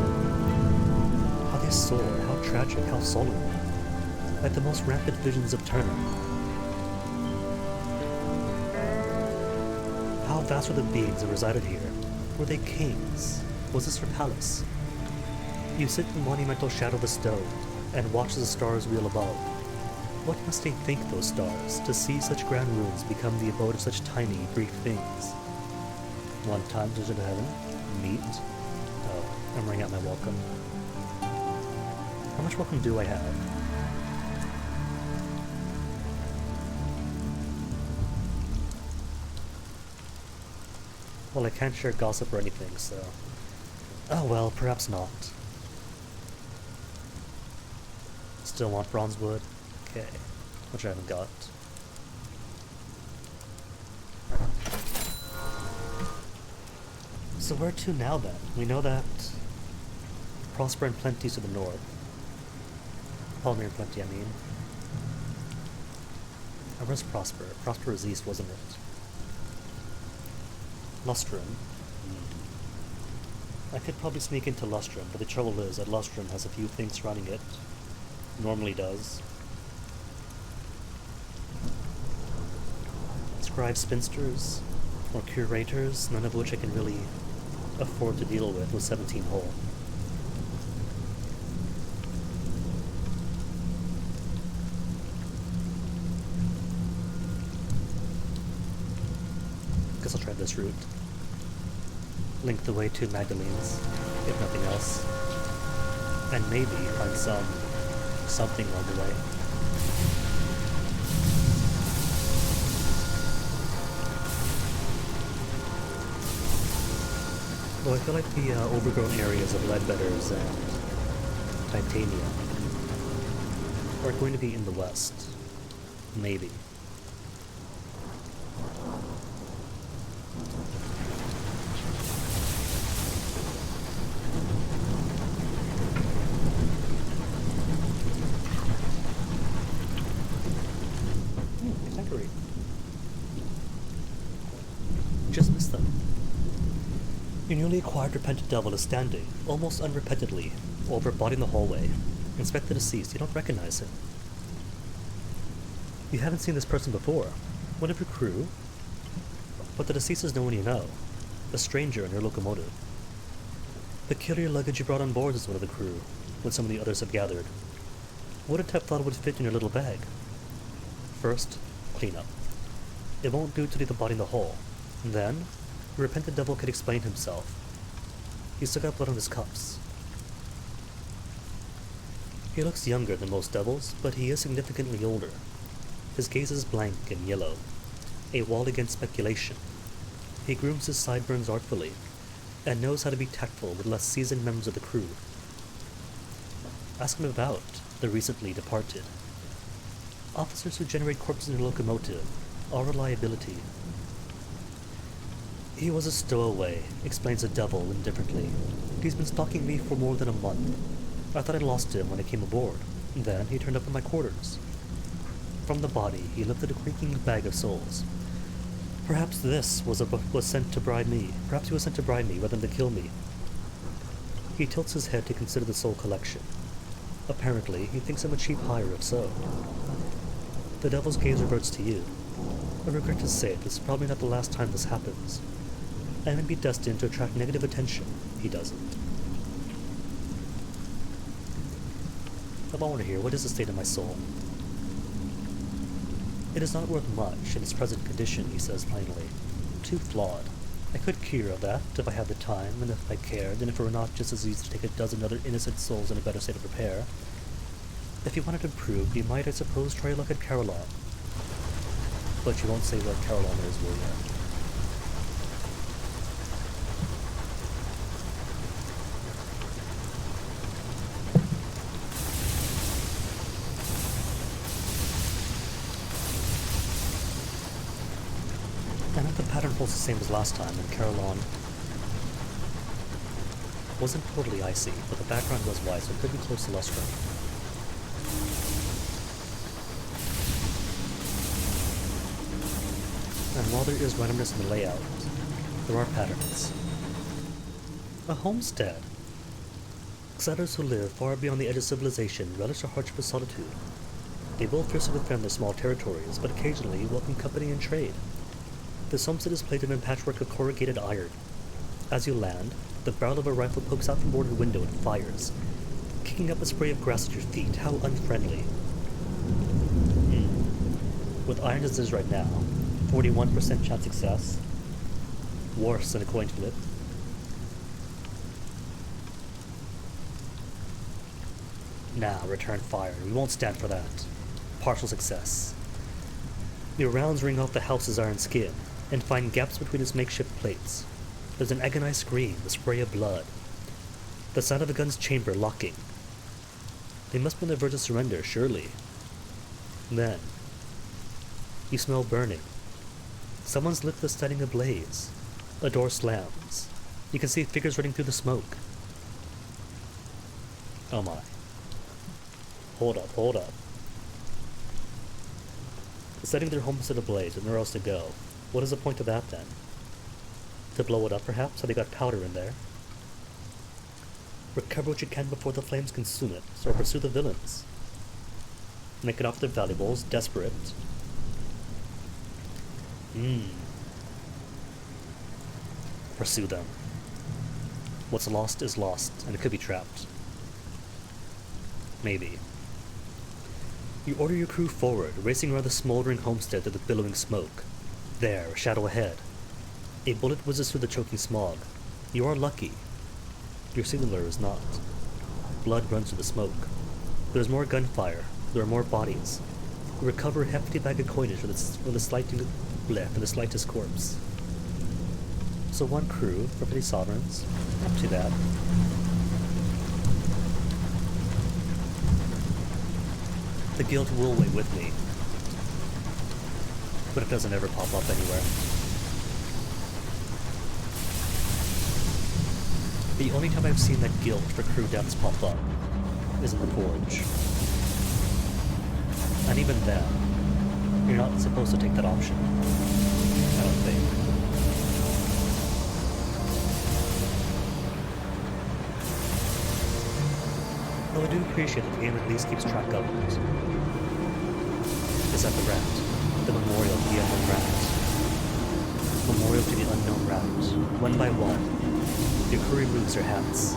How they soar, how tragic, how solemn, like the most rampant visions of Turner. How vast were the beings that resided here? Were they kings? Was this their palace? You sit in the monumental shadow of the stone, and watch as the stars wheel above. What must they think, those stars, to see such grand ruins become the abode of such tiny, brief things? One time visit of heaven? Meet? Oh, I'm running out my welcome. How much welcome do I have? Well, I can't share gossip or anything, so... Oh well, perhaps not. Still want bronze wood? Okay. Which I haven't got. So where to now then? We know that Prosper and Plenty's to the north. Palmier and Plenty, I mean. Or where's Prosper? Prosper was east, wasn't it? Lustrum. I could probably sneak into Lustrum, but the trouble is that Lustrum has a few things surrounding it. Normally does. Scribe spinsters, or curators, none of which I can really afford to deal with 17 whole. Guess I'll try this route. Link the way to Magdalene's, if nothing else. And maybe find something along the way. Though I feel like the overgrown areas of Ledbetters and Titania are going to be in the west. Maybe. Exactly. Just missed them. Your newly acquired repentant devil is standing, almost unrepentantly, over a body in the hallway. Inspect the deceased. You don't recognize him. You haven't seen this person before. One of your crew? But the deceased is no one you know. A stranger in your locomotive. The killer luggage you brought on board is one of the crew, when some of the others have gathered. Wouldn't have thought it would fit in your little bag. First, clean up. It won't do to leave the body in the hole. Then, the repentant devil could explain himself. He's still got blood on his cuffs. He looks younger than most devils, but he is significantly older. His gaze is blank and yellow, a wall against speculation. He grooms his sideburns artfully, and knows how to be tactful with less seasoned members of the crew. Ask him about the recently departed. Officers who generate corpses in a locomotive are a liability. He was a stowaway, explains the devil indifferently. He's been stalking me for more than a month. I thought I lost him when I came aboard. Then he turned up in my quarters. From the body, he lifted a creaking bag of souls. Perhaps this was sent to bribe me. Perhaps he was sent to bribe me rather than to kill me. He tilts his head to consider the soul collection. Apparently, he thinks I'm a cheap hire if so. The devil's gaze reverts to you. I regret to say this is probably not the last time this happens. I may be destined to attract negative attention. He doesn't. I wonder here, what is the state of my soul? It is not worth much in its present condition, he says plainly. Too flawed. I could cure that if I had the time, and if I cared, and if it were not just as easy to take a dozen other innocent souls in a better state of repair. If you wanted improved, you might, I suppose, try your luck at Carillon. But you won't say what Carillon is, will you? And if the pattern holds the same as last time, and Carillon wasn't totally icy, but the background was white, so it could be close to Lustrum. And while there is randomness in the layout, there are patterns. A homestead. Settlers who live far beyond the edge of civilization relish the hardship of solitude. They both fiercely defend their small territories, but occasionally welcome company and trade. This homestead is plated in a patchwork of corrugated iron. As you land, the barrel of a rifle pokes out from board a window and fires, kicking up a spray of grass at your feet. How unfriendly. With iron as it is right now, 41% chance success. Worse than a coin flip. Now, return fire. We won't stand for that. Partial success. Your rounds ring off the house's iron skin, and find gaps between its makeshift plates. There's an agonized scream, the spray of blood. The sound of a gun's chamber locking. They must be on the verge of surrender, surely. Then, you smell burning. Someone's lift is setting ablaze. A door slams. You can see figures running through the smoke. Oh my. Hold up. Setting their homestead ablaze with nowhere else to go. What is the point of that then? To blow it up perhaps, so they got powder in there? Recover what you can before the flames consume it, or pursue the villains. Make it off their valuables, desperate. Pursue them. What's lost is lost, and it could be trapped. Maybe. You order your crew forward, racing around the smoldering homestead through the billowing smoke. There, a shadow ahead. A bullet whizzes through the choking smog. You are lucky. Your signaler is not. Blood runs through the smoke. There's more gunfire. There are more bodies. You recover a hefty bag of coinage from the slightest corpse. So one crew, for pretty sovereigns. Not too bad. The guilt will weigh with me, but it doesn't ever pop up anywhere. The only time I've seen that guilt for crew deaths pop up is in the Forge. And even then, you're not supposed to take that option, I don't think. Though I do appreciate that the game at least keeps track of it. Is that the rat? The memorial to the unknown rat. Memorial to the unknown rat. One by one, your crew removes their hats.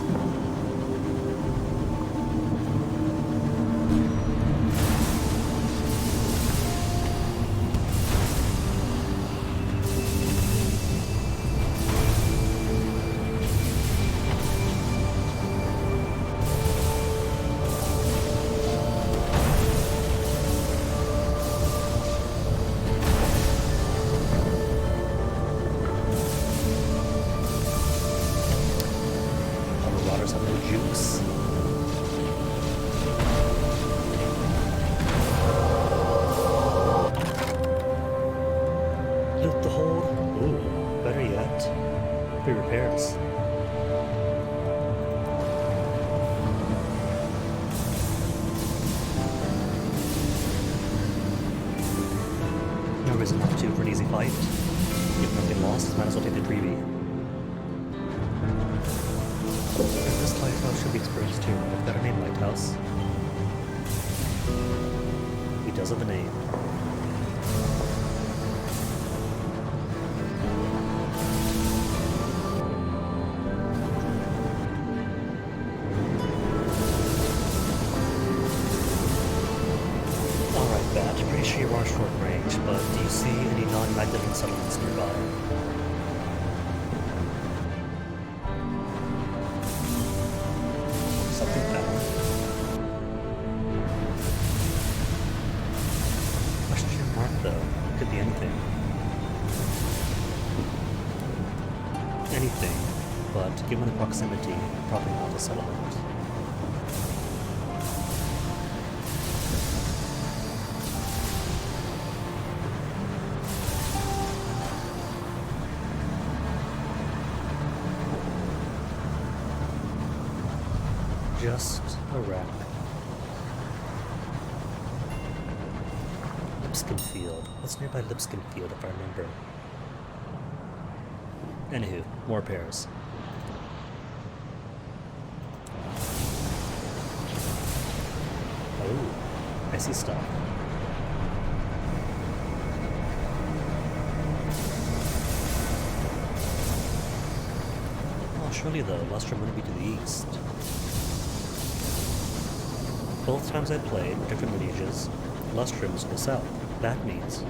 Loot the hold. Ooh, better yet, free repairs. No reason not to for an easy fight. If nothing lost, might as well take the freebie. And this lighthouse should be experienced too. I've got a name lighthouse. He does have a name. Pretty sure you are short range, but do you see any non-magnetic settlements nearby? Something found. Question mark though. Could be anything. Anything, but given the proximity, probably not a settlement. Just a wreck. Lipscomb Field. What's nearby Lipscomb Field if I remember? Anywho, more pairs. Oh, I see stuff. Well, surely though, Lustrum wouldn't be to the east. Both times I played, different lineages, Lustrum is to the south. That means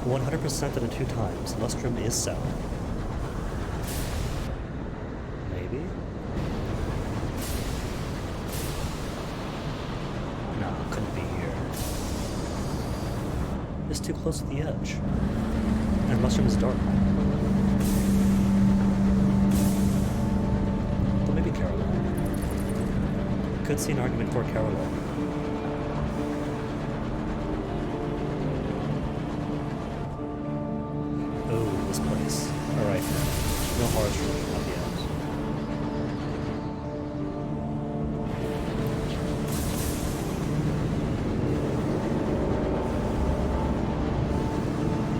100% of the two times, Lustrum is south. Maybe? No, couldn't be here. It's too close to the edge. And Lustrum is dark. But maybe Caroline. Could see an argument for Caroline. Oh, this place. Alright, no horrors really up yet.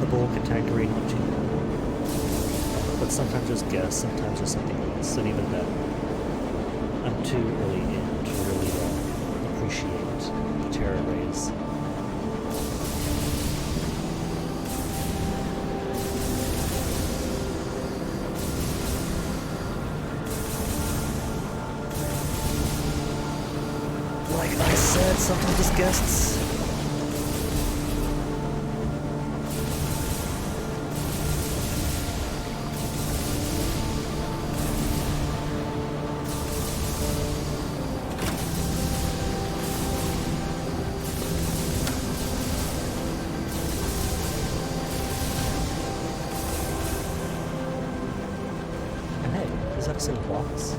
The bowl cantankerine not too bad. But sometimes there's gas, sometimes there's something else, and even then, too early in to really appreciate the terror rays. Like I said, sometimes just guests. And hey, is that a single box?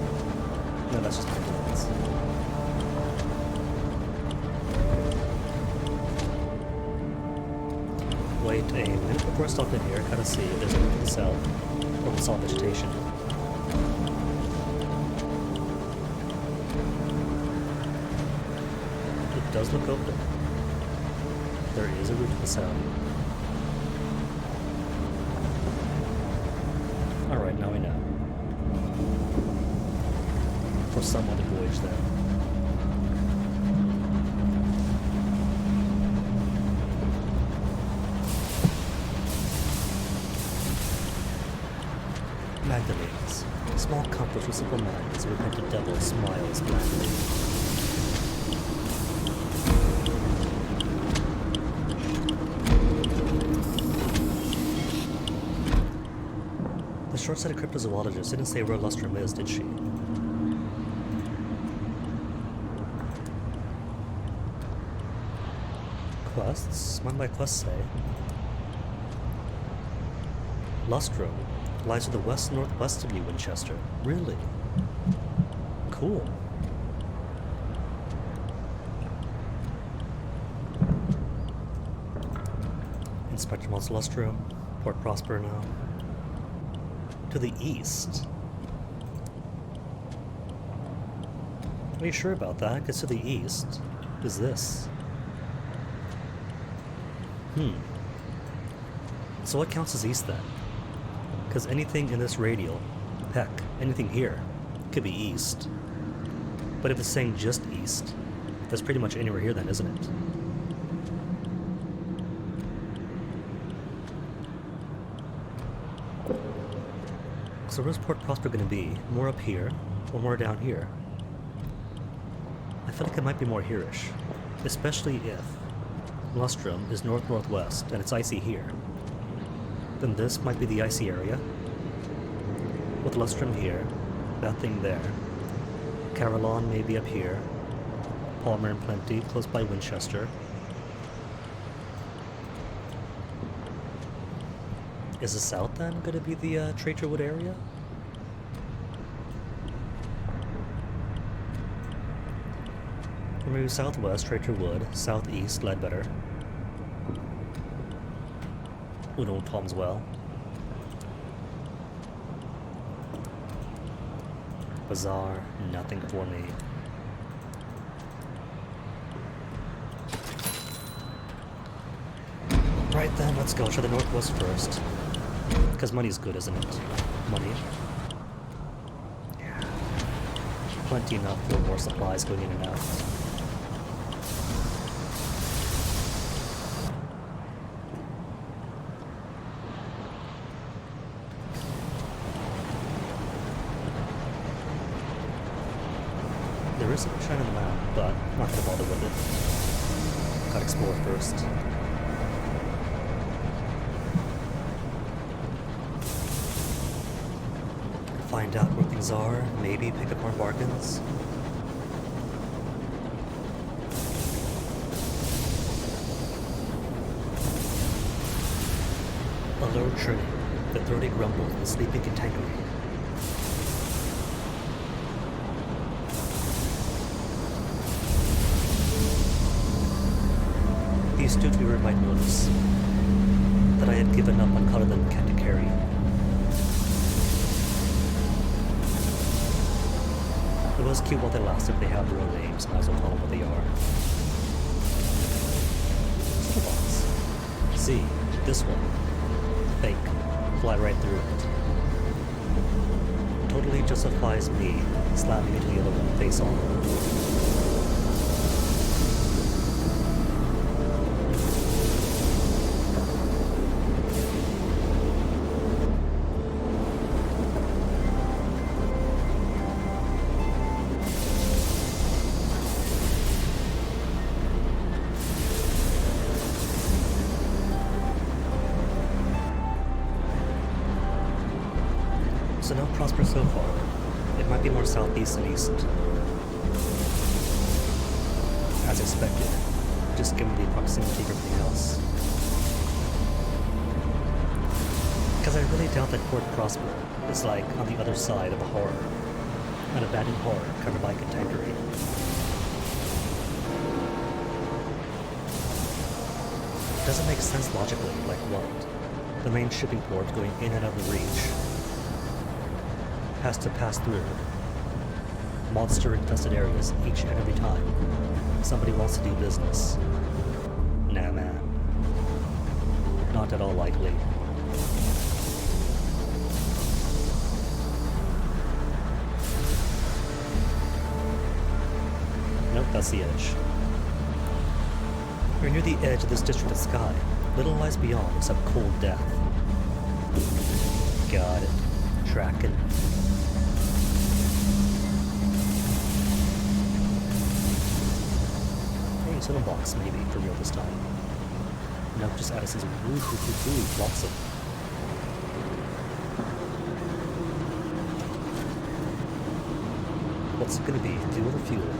No, that's just my plans. Wait a minute before I stop in here, kind of see if there's anything to the south, or we saw vegetation. It does look open. There is a route to the south. Alright, now we know. For some other voyage then. Magdalenes. Small comforts with simple minds, repentant devil smiles blandly. The short-sighted cryptozoologist didn't say where Lustrum is, did she? Quests? What might my quests say? Lustrum lies to the west-northwest of New Winchester. Really? Cool. Inspector wants Lustrum. Port Prosper now. To the east. Are you sure about that? Because to the east is this. So what counts as east then? Because anything in this radial, heck, anything here, could be east. But if it's saying just east, that's pretty much anywhere here then, isn't it? So where's Port Prosper going to be? More up here, or more down here? I feel like it might be more here-ish, especially if Lustrum is north-northwest and it's icy here. Then this might be the icy area, with Lustrum here, that thing there. Carillon may be up here, Palmer and Plenty close by Winchester. Is the south then going to be the Traitor Wood area? Or maybe southwest, Traitor Wood, southeast, Ledbetter. Uno Tom's Well. Bazaar, nothing for me. Right then, let's go to the northwest first. Because money's good, isn't it? Money. Yeah. Plenty enough for more supplies going in and out. There is some shine on the map, but I'm not gonna bother with it. Gotta explore first. Find out where things are, maybe pick up more bargains. A low churning, the throaty grumble of the sleeping cantankerity. The astute viewer might notice that I had given up on Culloden Canticary. It was cute while they lasted, they have their own names, might as well call them what they are. Box. See, this one. Fake. Fly right through it. totally justifies me slamming into the other one face on. So no prosper so far. It might be more southeast and east. As expected, just given the proximity of everything else. Because I really doubt that Port Prosper is like on the other side of a horror. An abandoned horror covered by contemporary. Doesn't make sense logically, like what? The main shipping port going in and out of the reach has to pass through monster-infested areas each and every time somebody wants to do business. Nah, man. Not at all likely. Nope, that's the edge. We're near the edge of this district of sky. Little lies beyond except cold death. Got it. Tracking. Cinema box, maybe, for real this time. Nope, just Addison's lots of. What's it gonna be? Fuel or fuel?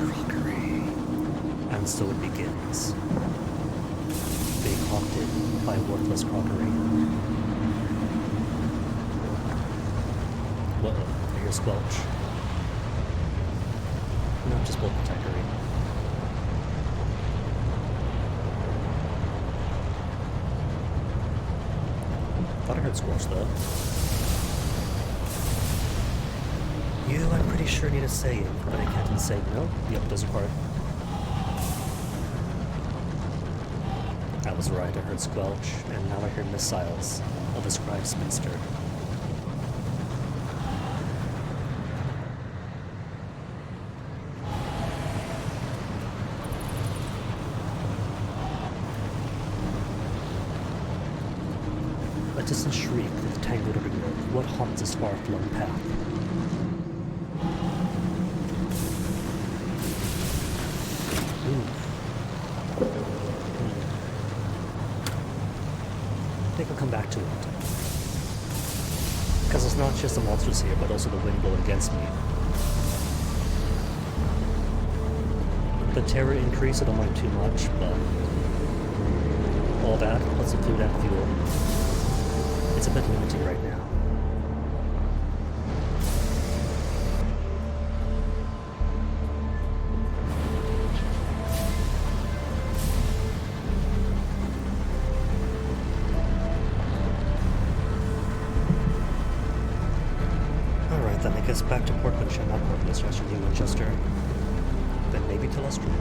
Crockery. And so it begins. Being haunted by worthless crockery. Whoa, I hear squelch. No, just bolt protectory. Thought I heard squelch though. You, I'm pretty sure need a save, but I can't say no. Yep, doesn't require it. I was right, I heard squelch, and now I hear missiles of the scribe spinster. A distant shriek through the tangled undergrowth. What haunts this far-flung path? I think I'll come back to it. Because it's not just the monsters here, but also the wind blowing against me. The terror increase, I don't mind too much, but all that, plus the food and fuel, it's a bit limiting right now. Alright, then I guess back to Portmanshire, not Portmanshire, actually New Winchester. Then maybe to Lustrum.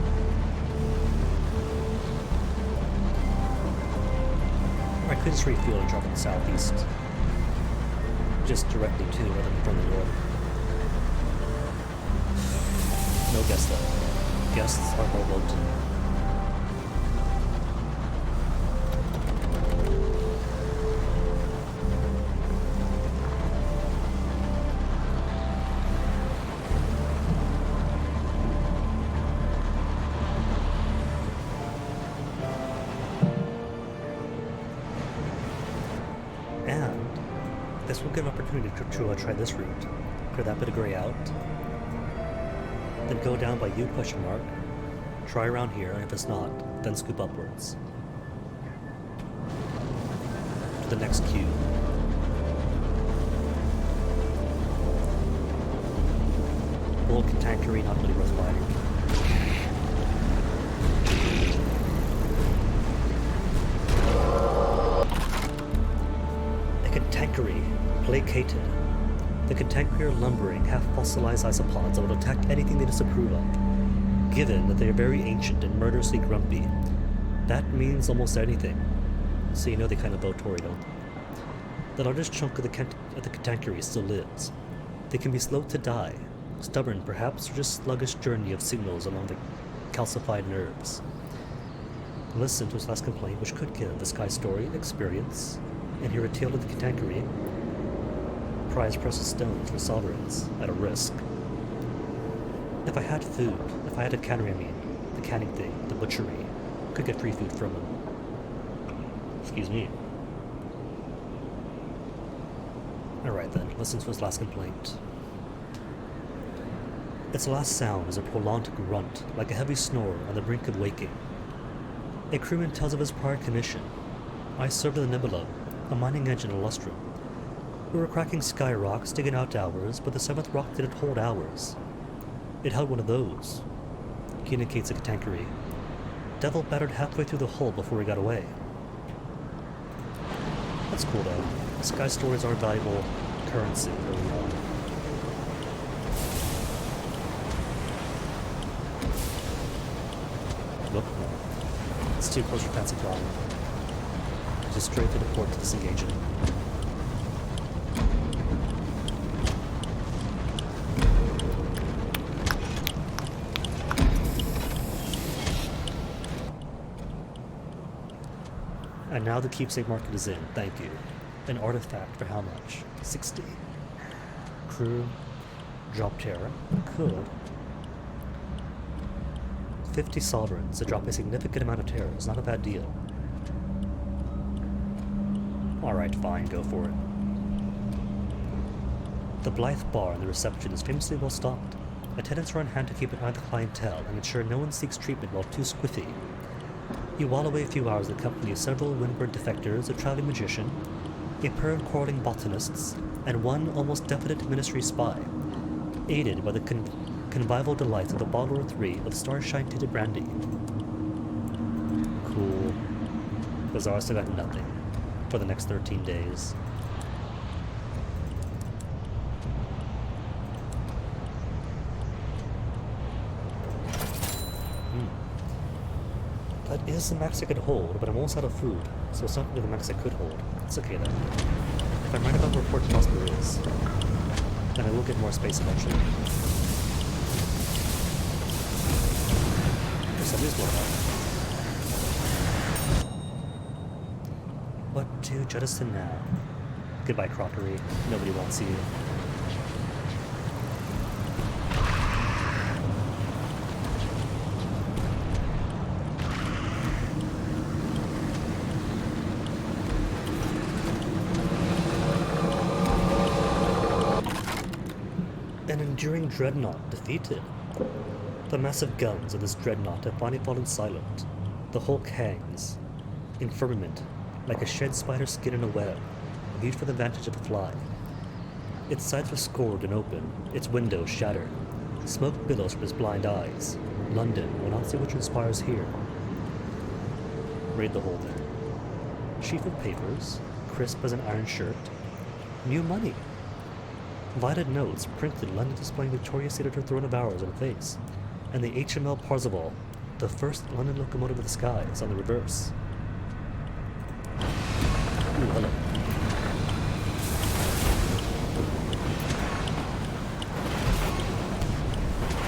Or I could just refuel and drop in the southeast. Just directly to rather than from the north. No guests though. Guests are more welcome. And this will give an opportunity to try this route. Clear that bit of gray out. Then go down by U question mark. Try around here, and if it's not, then scoop upwards. To the next cube. Old Cantankerine, not really worth fighting. Cantankerine, placated. The Cantankerine are lumbering, half-fossilized isopods that would attack anything they disapprove of. Given that they are very ancient and murderously grumpy, that means almost anything. So you know they kind of vote Tory, don't they? The largest chunk of the Katankaри still lives. They can be slow to die, stubborn perhaps, or just sluggish journey of signals along the calcified nerves. Listen to his last complaint, which could give the Sky story, experience, and hear a tale of the Katankaри. Prize precious stones for sovereigns, at a risk. If I had food, if I had a cannery, the canning thing, the butchery, could get free food from him. Excuse me. Alright then, listen to his last complaint. Its last sound is a prolonged grunt, like a heavy snore on the brink of waking. A crewman tells of his prior commission. I served in the Nebula, a mining engine in Lustrum. We were cracking sky rocks, digging out hours, but the 7th rock didn't hold hours. It held one of those. He indicates a Katankaри. Devil battered halfway through the hull before we got away. That's cool though. Sky stories are valuable currency early on. Look, no. It's too close for fancy flying. Just straight to the port to disengage it. And now the keepsake market is in, thank you. An artifact for how much? 60. Crew. Drop terror. Could. 50 sovereigns to drop a significant amount of terror is not a bad deal. Alright, fine, go for it. The Blythe bar and the reception is famously well stocked. Attendants are on hand to keep an eye on the clientele and ensure no one seeks treatment while too squiffy. You while away a few hours in the company of several windward defectors, a traveling magician, a pair of quarreling botanists, and one almost definite ministry spy, aided by the convivial delights of a bottle or 3 of starshine-tinted brandy. Cool. Bazaar still got nothing for the next 13 days. That is the max I could hold, but I'm almost out of food, so it's not really the max I could hold. It's okay though. If I'm right about where Port Prosper is, then I will get more space eventually. There's somebody's blown up. What to jettison now? Goodbye, crockery. Nobody wants you. An enduring dreadnought defeated. The massive guns of this dreadnought have finally fallen silent. The hulk hangs, in firmament, like a shed spider skin in a web, viewed from the vantage of a fly. Its sides are scored and open, its windows shattered. Smoke billows from his blind eyes. London will not see what transpires here. Read the whole thing. Sheaf of papers, crisp as an iron shirt. New money. Violet notes printed London displaying Victoria's Theatre throne of ours on the face, and the HML Parzival, the first London locomotive of the skies, on the reverse. Ooh, hello.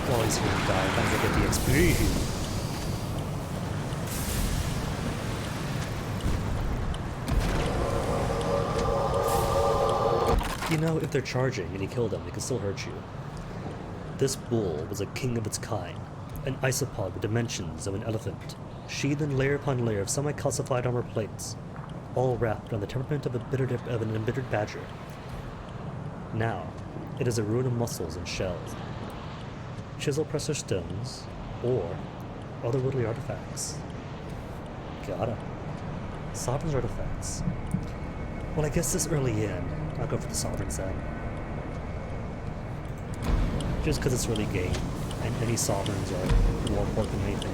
While he's here to die, might as well get the XP. You know, if they're charging and you kill them, they can still hurt you. This bull was a king of its kind, an isopod with dimensions of an elephant, sheathed in layer upon layer of semi-calcified armor plates, all wrapped on the temperament of an embittered badger. Now, it is a ruin of muscles and shells, chisel presser stones, or otherworldly artifacts. Got 'em. Sovereign's artifacts. Well, I guess this early in, I'll go for the Sovereigns then. Just because it's really game, and any Sovereigns are more important than anything.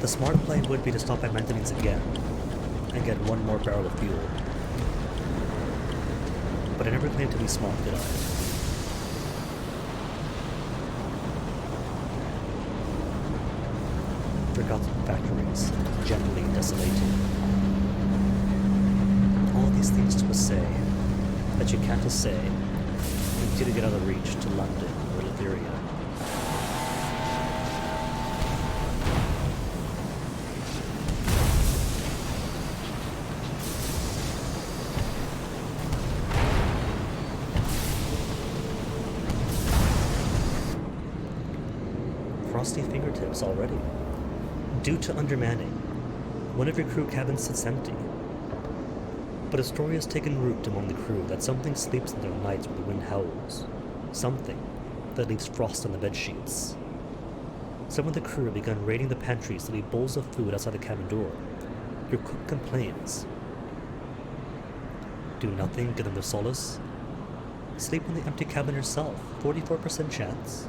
The smart play would be to stop at maintenance again, and get one more barrel of fuel. But I never claimed to be smart, did I? forgotten factories, gently desolating. All these things to say that you can't say until you get out of reach to London or Liberia. Frosty fingertips already. Due to undermanning, one of your crew cabins sits empty. But a story has taken root among the crew that something sleeps in their nights when the wind howls. Something that leaves frost on the bed sheets. Some of the crew have begun raiding the pantries to leave bowls of food outside the cabin door. Your cook complains. Do nothing, give them their solace. Sleep in the empty cabin yourself, 44% chance.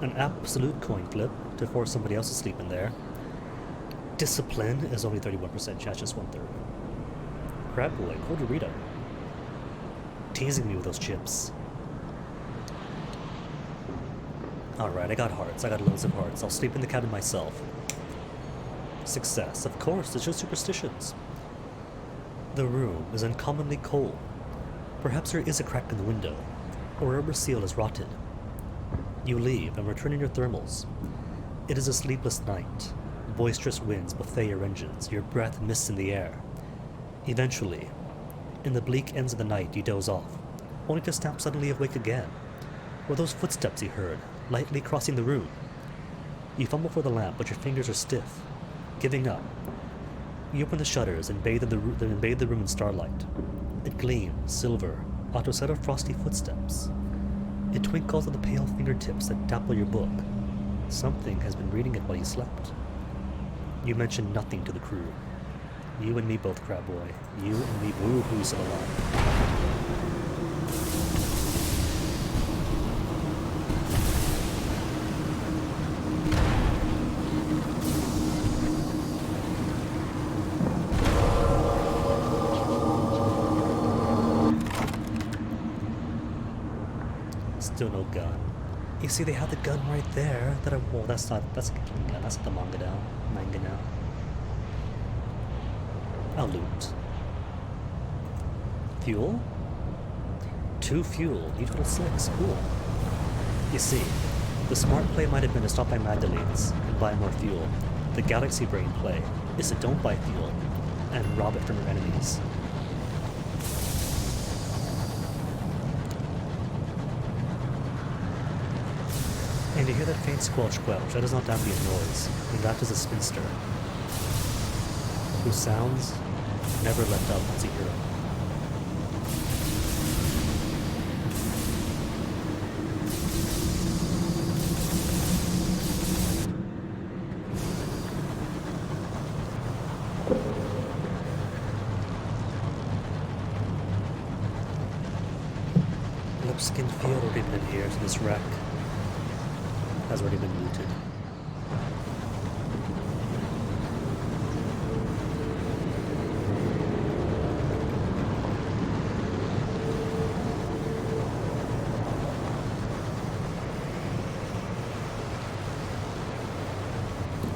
An absolute coin flip to force somebody else to sleep in there. Discipline is only 31% chance, just 1/3. Crab boy, cold Dorito. Teasing me with those chips. Alright, I got hearts. I got loads of hearts. I'll sleep in the cabin myself. Success. Of course, it's just superstitions. The room is uncommonly cold. Perhaps there is a crack in the window, or a rubber seal is rotted. You leave and return in your thermals. It is a sleepless night. Boisterous winds buffet your engines, your breath mists in the air. Eventually, in the bleak ends of the night, you doze off, only to snap suddenly awake again. Were those footsteps you heard, lightly crossing the room? You fumble for the lamp, but your fingers are stiff. Giving up, you open the shutters and bathe the room in starlight. It gleams, silver, onto a set of frosty footsteps. It twinkles on the pale fingertips that dapple your book. Something has been reading it while you slept. You mention nothing to the crew. You and me both, Crab Boy. You and me, woo-hoo, still alive. Still no gun. You see, they had the gun right there. That's a gun. That's the manga now. I'll loot. Fuel? 2 fuel. You total 6. Cool. You see, the smart play might have been to stop by Magdalene's and buy more fuel. The galaxy brain play is to don't buy fuel and rob it from your enemies. And you hear that faint squelch, that is not ambient noise, and that is a spinster, whose sounds never let up once you hear them. Lipskin field already been here, so this wreck has already been looted.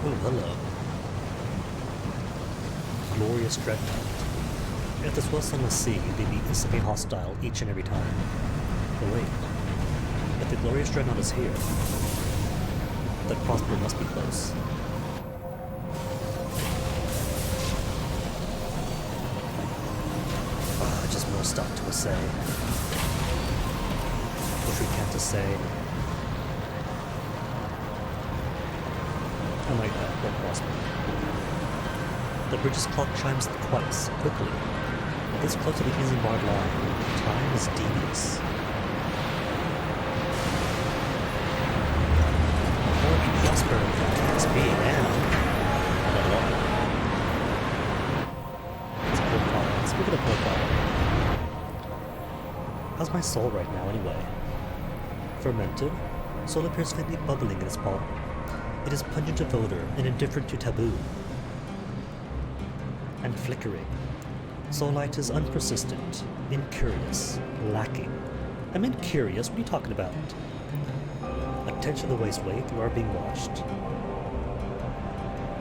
Oh, hello. Glorious Dreadnought. If this was on the sea, they'd be instantly hostile each and every time. But wait, if the Glorious Dreadnought is here, that Prosper must be close. Just more stuff to say. Which we can't say. I might have poor Prosper. The bridge's clock chimes twice, quickly. This close to the Isambard line, time is devious. Prosper, XP, and level up. It's a profile. Speaking of profile, how's my soul right now anyway? Fermented, soul appears faintly bubbling in its bottle. It is pungent of odor and indifferent to taboo. And flickering. Soul light is unpersistent, incurious, lacking. I meant curious, what are you talking about? Attention to the waste wave, you are being watched.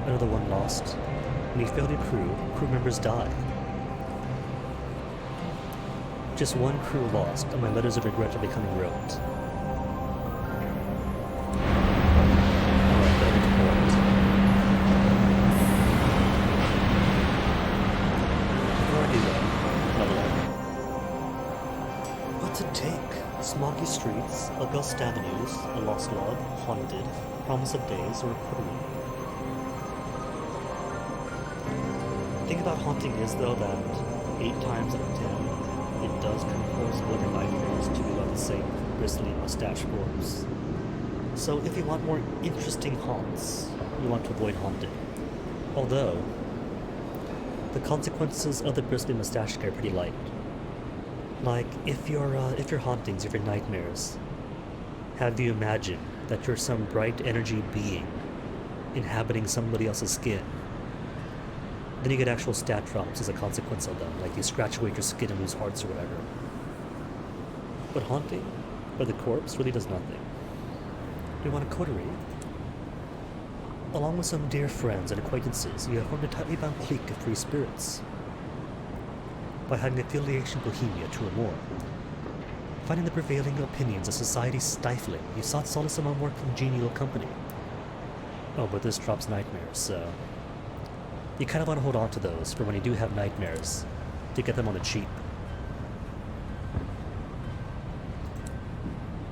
Another one lost. When you fail your crew members die. Just one crew lost, and my letters of regret are becoming rote. Alright, better to port. Before I do that, level up. What's it take? Smoggy streets, august avenues, a lost log, haunted, promise of days, or a coterie. The thing about haunting is, though, that 8 times out of 10, it does compose living nightmares to the same bristly mustache corpse. So if you want more interesting haunts, you want to avoid haunted. Although, the consequences of the bristly mustache scare are pretty light. Like, if your hauntings, if your nightmares have you imagine that you're some bright energy being inhabiting somebody else's skin, then you get actual stat drops as a consequence of them, like you scratch away your skin and lose hearts or whatever. But haunting, or the corpse, really does nothing. You want a coterie? Along with some dear friends and acquaintances, you have formed a tightly bound clique of free spirits. By having affiliation bohemia 2 or more. Finding the prevailing opinions of society stifling, you sought solace among more congenial company. Oh, but this drops nightmares, so you kind of want to hold on to those for when you do have nightmares, to get them on the cheap.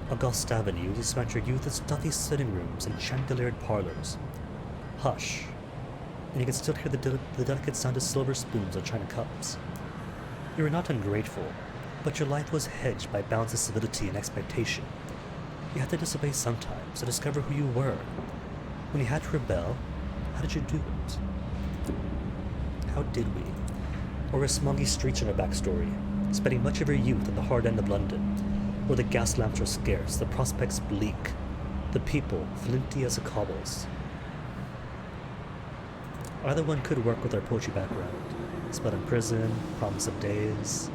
August Avenue is spent your youth in stuffy sitting rooms and chandeliered parlors. Hush, and you can still hear the delicate sound of silver spoons on china cups. You were not ungrateful, but your life was hedged by bounds of civility and expectation. You had to disobey sometimes to discover who you were. When you had to rebel, how did you do it? How did we? Or were smoggy streets in our backstory, spending much of your youth at the hard end of London, where the gas lamps are scarce, the prospects bleak, the people flinty as the cobbles. Either one could work with our poetry background. Spell in prison, promise of days.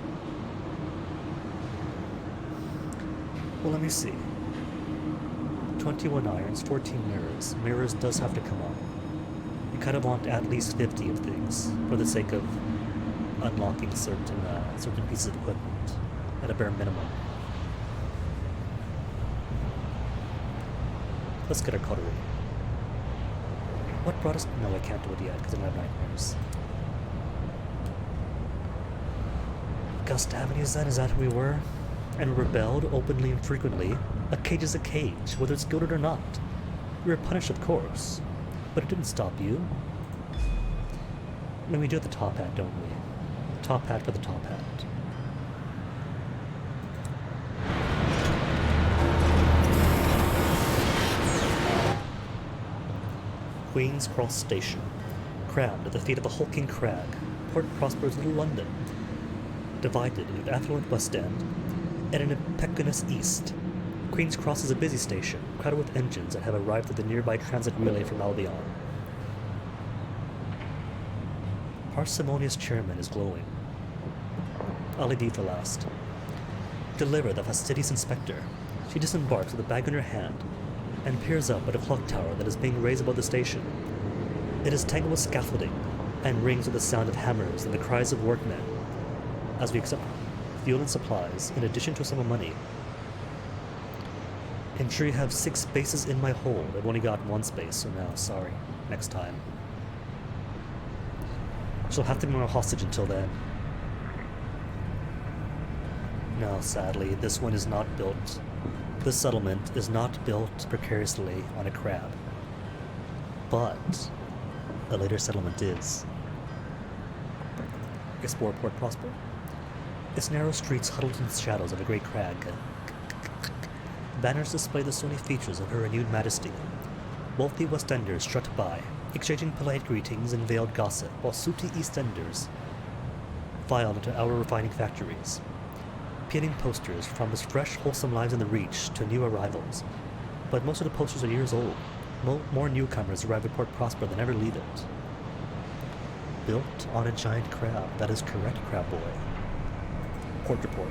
Well, let me see. 21 irons, 14 mirrors. Mirrors does have to come on. You kind of want at least 50 of things for the sake of unlocking certain pieces of equipment at a bare minimum. Let's get our coterie. What brought us? No, I can't do it yet because I don't have nightmares. August Avenues, then? Is that who we were? And rebelled openly and frequently. A cage is a cage, whether it's gilded or not. We were punished, of course, but it didn't stop you. I mean, we do have the top hat, don't we? Top hat for the top hat. Queen's Cross Station. Crammed at the feet of a hulking crag, Port Prosper's Little London. Divided into an affluent West End and an impetuous East. Queen's Cross is a busy station, crowded with engines that have arrived at the nearby transit relay from Albion. Parsimonious chairman is glowing. I'll leave you for last. Deliver the fastidious inspector. She disembarks with a bag in her hand and peers up at a clock tower that is being raised above the station. It is tangled with scaffolding and rings with the sound of hammers and the cries of workmen as we accept fuel and supplies in addition to a sum of money. I'm sure you have 6 spaces in my hold. I've only got 1 space, so now, sorry. Next time. She'll have to be my hostage until then. No, sadly, this one is not built. This settlement is not built precariously on a crab. But a later settlement is. Explore Port Prosper. Its narrow streets huddled in the shadows of a great crag. Banners display the stony features of her renewed majesty. Wealthy West Enders strut by, exchanging polite greetings and veiled gossip, while sooty East Enders file into our refining factories, pinning posters from as fresh, wholesome lives in the Reach to new arrivals. But most of the posters are years old. More newcomers arrive at Port Prosper than ever leave it. Built on a giant crab. That is correct, crab boy. Port report.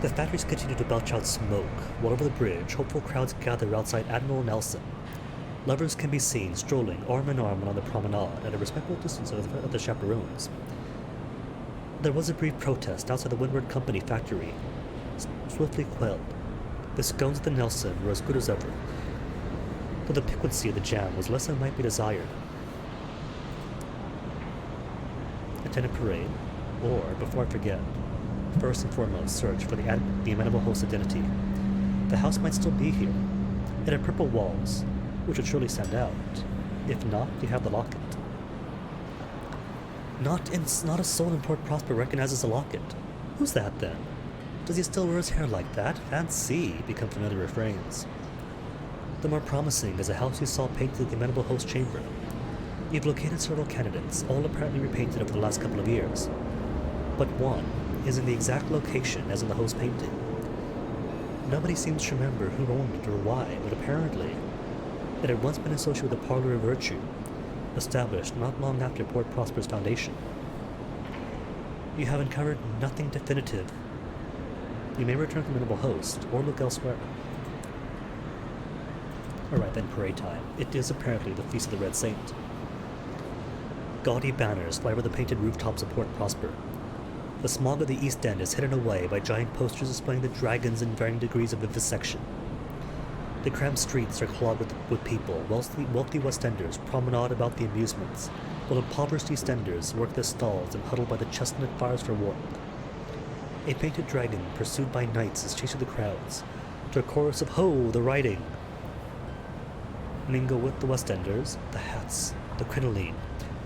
The factories continue to belch out smoke, while over the bridge, hopeful crowds gather outside Admiral Nelson. Lovers can be seen strolling arm in arm along the promenade at a respectful distance of the chaperones. There was a brief protest outside the Windward Company factory, swiftly quelled. The scones at the Nelson were as good as ever, though the piquancy of the jam was less than might be desired. Attend a parade, or, before I forget, first and foremost search for the amenable host's identity. The house might still be here. It had purple walls, which would surely stand out. If not, you have the locket. Not a soul in Port Prosper recognizes the locket. Who's that, then? Does he still wear his hair like that? Fancy become familiar refrains. The more promising is a house you saw painted at the amenable host chamber. You've located several candidates, all apparently repainted over the last couple of years. But one is in the exact location as in the host painting. Nobody seems to remember who owned it or why, but apparently it had once been associated with the Parlor of Virtue, established not long after Port Prosper's foundation. You have uncovered nothing definitive. You may return to the amenable host, or look elsewhere. Alright then, parade time. It is apparently the Feast of the Red Saint. Gaudy banners fly over the painted rooftops of Port Prosper. The smog of the East End is hidden away by giant posters displaying the dragons in varying degrees of vivisection. The cramped streets are clogged with people. Wealthy West Enders promenade about the amusements, while impoverished East Enders work their stalls and huddle by the chestnut fires for warmth. A painted dragon, pursued by knights, is chasing the crowds, to a chorus of "Ho, the riding!" Mingle with the West Enders, the hats, the crinoline,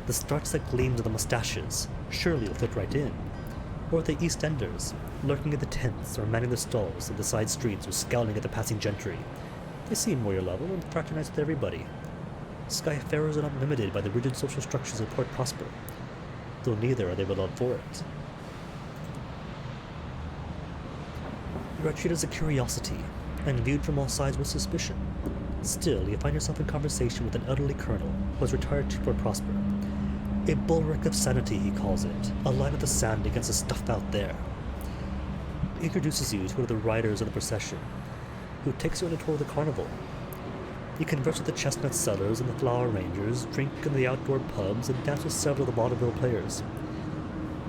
the starch that gleams of the mustaches, surely will fit right in. Or the East Enders, lurking at the tents or manning the stalls in the side streets or scowling at the passing gentry. They seem more your level and fraternize with everybody. Skyfarers are not limited by the rigid social structures of Port Prosper, though neither are they without for it. You are treated as a curiosity, and viewed from all sides with suspicion. Still, you find yourself in conversation with an elderly colonel who has retired to Port Prosper. A bulwark of sanity, he calls it, a line of the sand against the stuff out there. He introduces you to one of the riders of the procession, who takes you on a tour of the carnival. You converse with the chestnut sellers and the flower arrangers, drink in the outdoor pubs, and dance with several of the vaudeville players.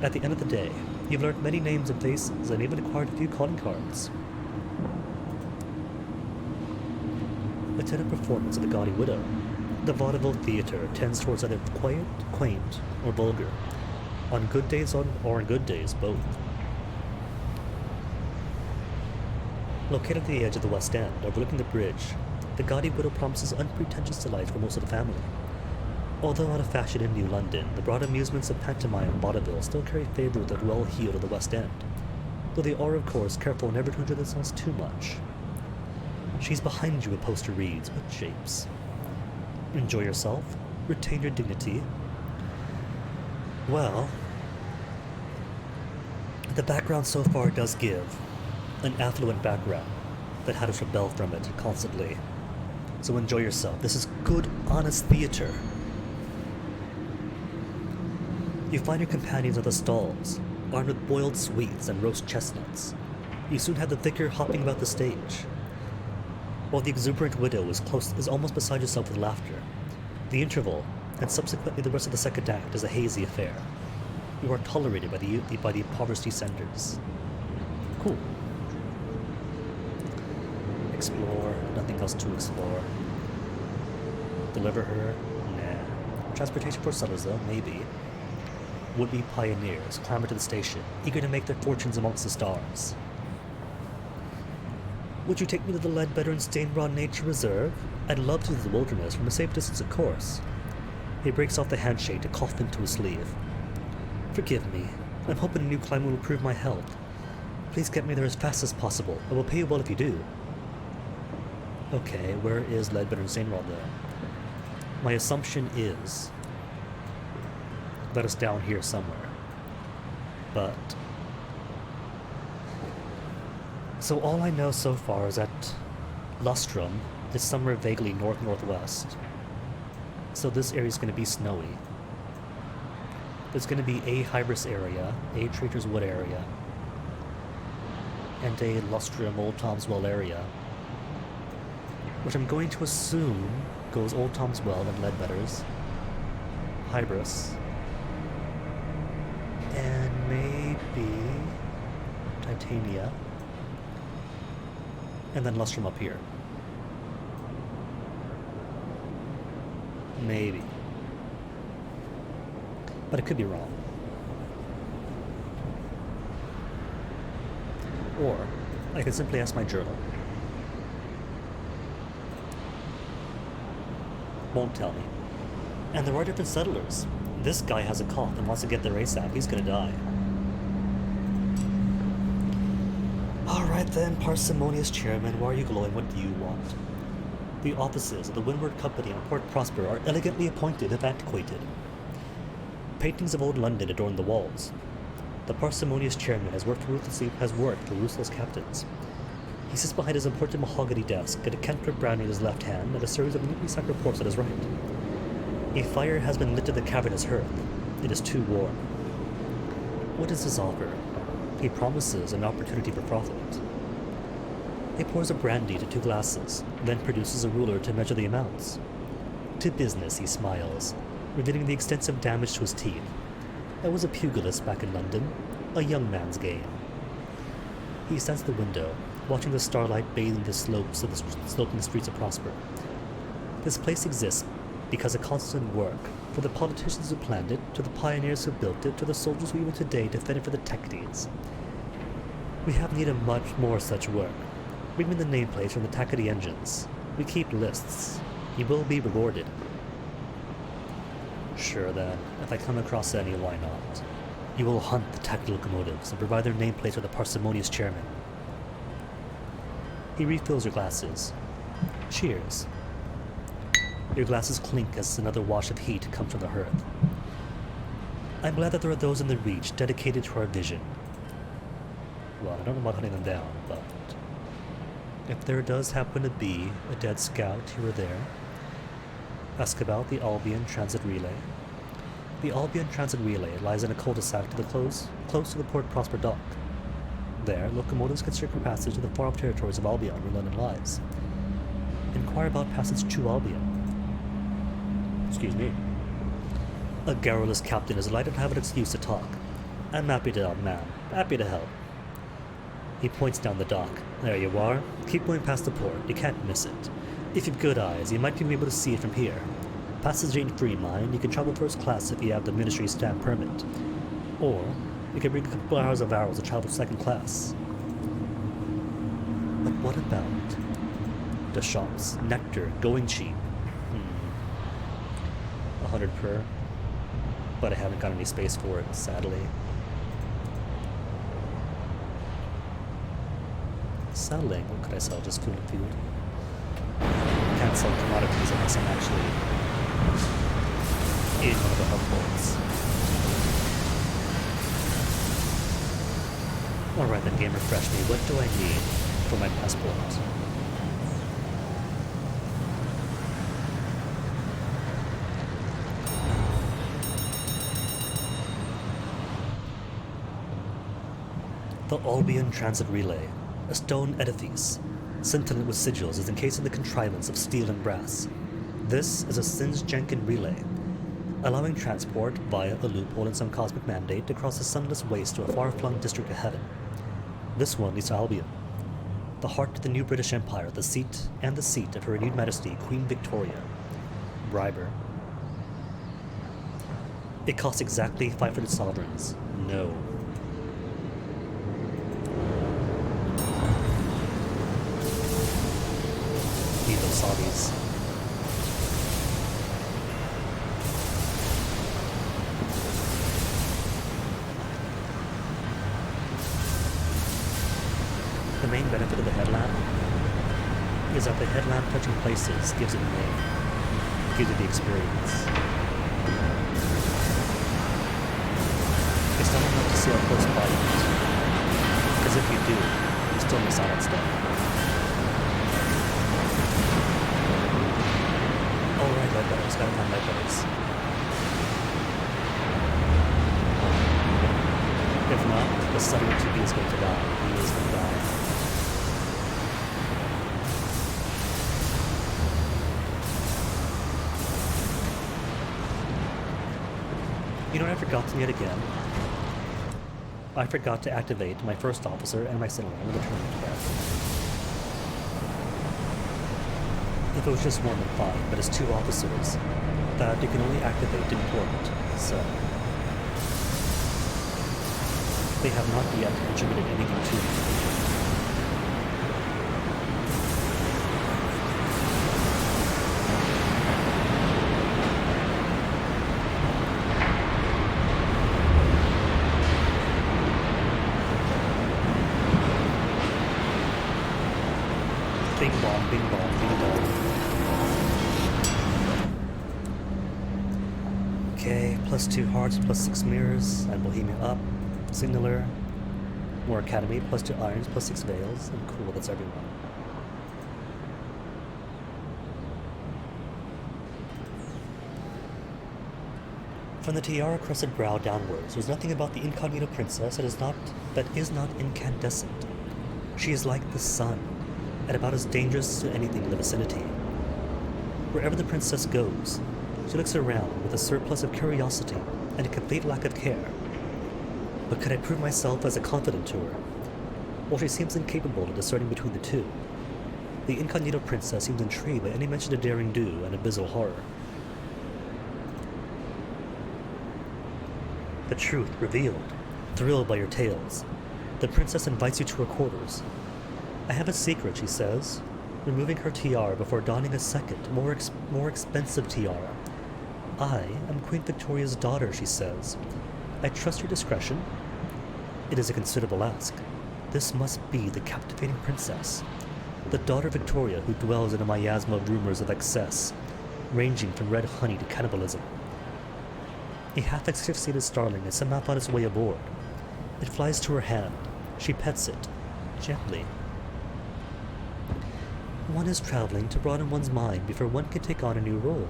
At the end of the day, you've learned many names and faces, and even acquired a few calling cards. Attend a performance of The Gaudy Widow. The vaudeville theater tends towards either quiet, quaint, or vulgar. On good days, both. Located at the edge of the West End, overlooking the bridge, The Gaudy Widow promises unpretentious delight for most of the family. Although out of fashion in New London, the broad amusements of pantomime and vaudeville still carry favor with the well-heeled of the West End, though they are, of course, careful never to enjoy themselves too much. She's behind you, a poster reads, with shapes. Enjoy yourself, retain your dignity. Well, the background so far does give an affluent background that had us rebel from it constantly. So enjoy yourself. This is good, honest theater. You find your companions at the stalls, armed with boiled sweets and roast chestnuts. You soon have the vicar hopping about the stage, while the exuberant widow is almost beside herself with laughter. The interval, and subsequently the rest of the second act, is a hazy affair. You are tolerated by the impoverished descenders. Cool. Explore, nothing else to explore. Deliver her? Nah. Transportation for settlers, though, maybe. Would-be pioneers clamber to the station, eager to make their fortunes amongst the stars. Would you take me to the Ledbetter and Stainrod Nature Reserve? I'd love to do the wilderness from a safe distance, of course. He breaks off the handshake to cough into his sleeve. Forgive me. I'm hoping a new climate will improve my health. Please get me there as fast as possible. I will pay you well if you do. Okay, where is Ledbetter and Stainrod, though? My assumption is that it's down here somewhere. But so all I know so far is that Lustrum is somewhere vaguely north-northwest. So this area is going to be snowy. There's going to be a Hybris area, a Traitor's Wood area, and a Lustrum Old Tom's Well area, which I'm going to assume goes Old Tom's Well and Leadbetter's, Hybris, and maybe Titania, and then Lustrum up here. Maybe. But it could be wrong. Or I could simply ask my journal. Won't tell me. And there are different settlers. This guy has a cough and wants to get there ASAP. He's gonna die. Alright then, parsimonious chairman, why are you glowing? What do you want? The offices of the Windward Company on Port Prosper are elegantly appointed if antiquated. Paintings of old London adorn the walls. The parsimonious chairman has worked with ruthless captains. He sits behind his important mahogany desk, a decanter of brandy in his left hand, and a series of neatly stacked reports at his right. A fire has been lit to the cavernous hearth. It is too warm. What does this offer? He promises an opportunity for profit. He pours a brandy into 2 glasses, then produces a ruler to measure the amounts. To business, he smiles, revealing the extensive damage to his teeth. I was a pugilist back in London, a young man's game. He stands at the window, watching the starlight bathing the slopes of the sloping streets of Prosper. This place exists because of constant work, from the politicians who planned it, to the pioneers who built it, to the soldiers who even today defend it for the Tacadies. We have need of much more such work. Bring me the nameplates from the Tacady engines. We keep lists. You will be rewarded. Sure then, if I come across any, why not? You will hunt the Tacady locomotives and provide their nameplates for the parsimonious chairman. He refills your glasses. Cheers. Your glasses clink as another wash of heat comes from the hearth. I'm glad that there are those in the Reach dedicated to our vision. Well, I don't know about hunting them down, but if there does happen to be a dead scout here or there, ask about the Albion Transit Relay. The Albion Transit Relay lies in a cul-de-sac close to the Port Prosper dock. There, locomotives can circle passage to the far-off territories of Albion, where London lies. Inquire about passage to Albion. Excuse me. A garrulous captain is delighted to have an excuse to talk. I'm happy to help, ma'am. Happy to help. He points down the dock. There you are. Keep going past the port. You can't miss it. If you've good eyes, you might be able to see it from here. Passage ain't free, mind. You can travel first class if you have the ministry stamp permit. Or, you can bring a couple hours of arrows to travel second class. But what about the shops? Nectar, going cheap. 100 per. But I haven't got any space for it, sadly. Selling? What could I sell? Just food and food? Can't sell commodities unless I'm actually in one of the hub ports. Alright then, game, refresh me. What do I need for my passport? The Albion Transit Relay, a stone edifice, scintillant with sigils, is encased in the contrivance of steel and brass. This is a Sins-Jenkin relay, allowing transport via a loophole in some cosmic mandate to cross the sunless waste to a far-flung district of heaven. This one leads to Albion, the heart of the new British Empire, the seat of Her Renewed Majesty, Queen Victoria. Briber. It costs exactly 500 sovereigns. No. Need those sobbies. The main benefit of the headlamp is that the headlamp touching places gives it a name, gives it the experience. It's not enough to see how close by it is, because if you do, you still miss out on stuff. Alright, Lightbutters, gotta find Lightbutters. If not, the settler 2B is going to die. He is going to die. I forgotten yet again? I forgot to activate my first officer and my signaler with a turn threat. If it was just one, then fine, but it's 2 officers that you can only activate in port, so they have not yet contributed anything to me. Bing bong, bing bong, bing bong. Okay, +2 hearts, +6 mirrors, and Bohemia up. Signaler, more academy, +2 irons, +6 veils, and cool, that's everyone. From the tiara-crested brow downwards, there's nothing about the incognito princess that is not incandescent. She is like the sun, and about as dangerous to anything in the vicinity. Wherever the princess goes, she looks around with a surplus of curiosity and a complete lack of care. But could I prove myself as a confidant to her? Well, she seems incapable of discerning between the two. The incognito princess seems intrigued by any mention of daring do and abyssal horror. The truth revealed. Thrilled by your tales, the princess invites you to her quarters. I have a secret, she says, removing her tiara before donning a second, more expensive tiara. I am Queen Victoria's daughter, she says. I trust your discretion. It is a considerable ask. This must be the captivating princess, the daughter of Victoria who dwells in a miasma of rumors of excess, ranging from red honey to cannibalism. A half-asphyxiated starling is somehow on its way aboard. It flies to her hand. She pets it, gently. One is traveling to broaden one's mind before one can take on a new role.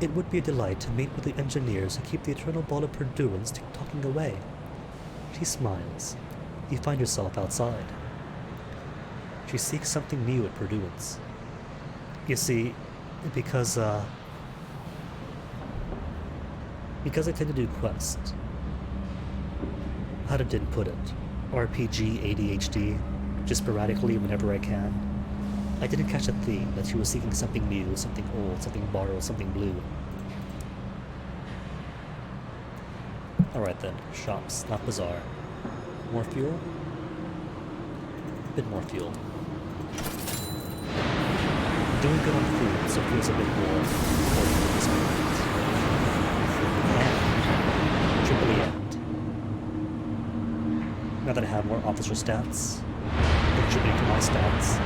It would be a delight to meet with the engineers who keep the eternal ball of purduance talking away. She smiles. You find yourself outside. She seeks something new at purduance. You see, because I tend to do quests. How to Din put it? RPG ADHD, just sporadically whenever I can. I didn't catch a theme that she was seeking something new, something old, something borrowed, something blue. Alright then, shops, not bazaar. More fuel? A bit more fuel. Doing good on food, so feels a bit more important at this moment. And triple end. Now that I have more officer stats, contributing to my stats,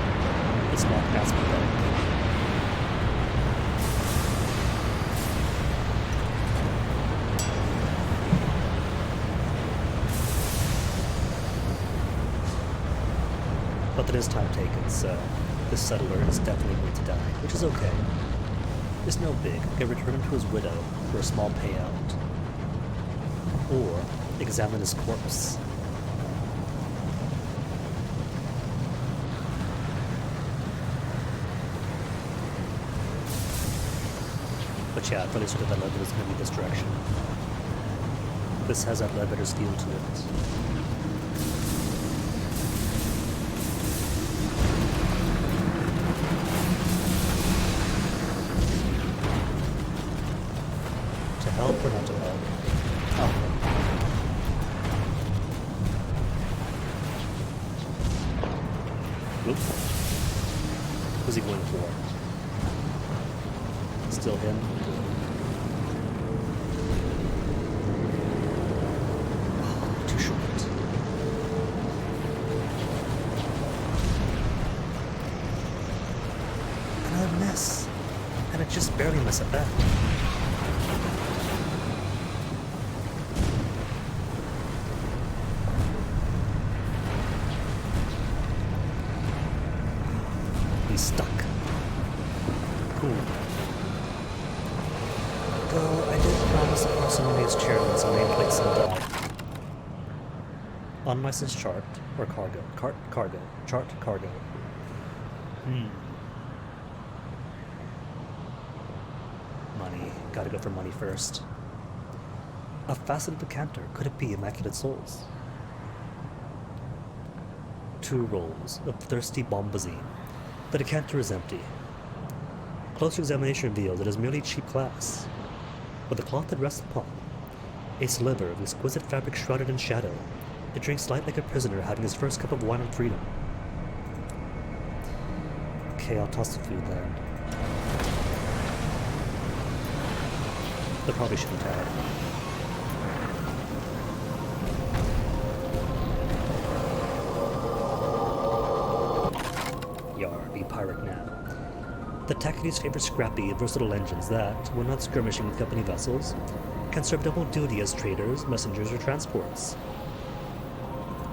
it's not as pathetic. But it is time taken, so this settler is definitely going to die, which is okay. It's no big. I can return him to his widow for a small payout. Or examine his corpse. But yeah, I probably sort of that Ledbetter's going to be this direction. This has that Ledbetter's feel to it. To help or not to help? Oh. Oop. Who's he going for? Still him. Oh, too short. Another miss. And it just barely missed at that. He's stuck. Cool. Though I did promise the parsimonious chairman some nameplate someday. Unlicensed chart or cargo? Cargo. Chart, cargo. Money. Gotta go for money first. A faceted decanter. Could it be Immaculate Souls? 2 rolls of thirsty bombazine. The decanter is empty. Closer examination reveals it is merely cheap glass, with the cloth that rests upon, a sliver of exquisite fabric shrouded in shadow. It drinks light like a prisoner having his first cup of wine on freedom. Okay, I'll toss the food then. They probably shouldn't have. Yar, be pirate now. The Taki's favorite scrappy, versatile engines that, when not skirmishing with company vessels, can serve double duty as traders, messengers, or transports.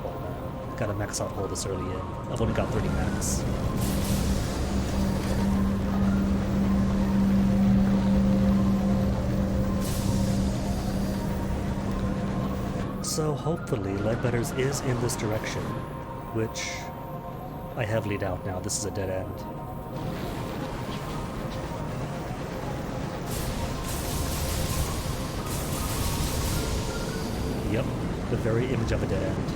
Oh man, gotta max out hull this early in. I've only got 30 max. So hopefully Ledbetter's is in this direction, which I heavily doubt now. This is a dead end. Yep, the very image of a dead end.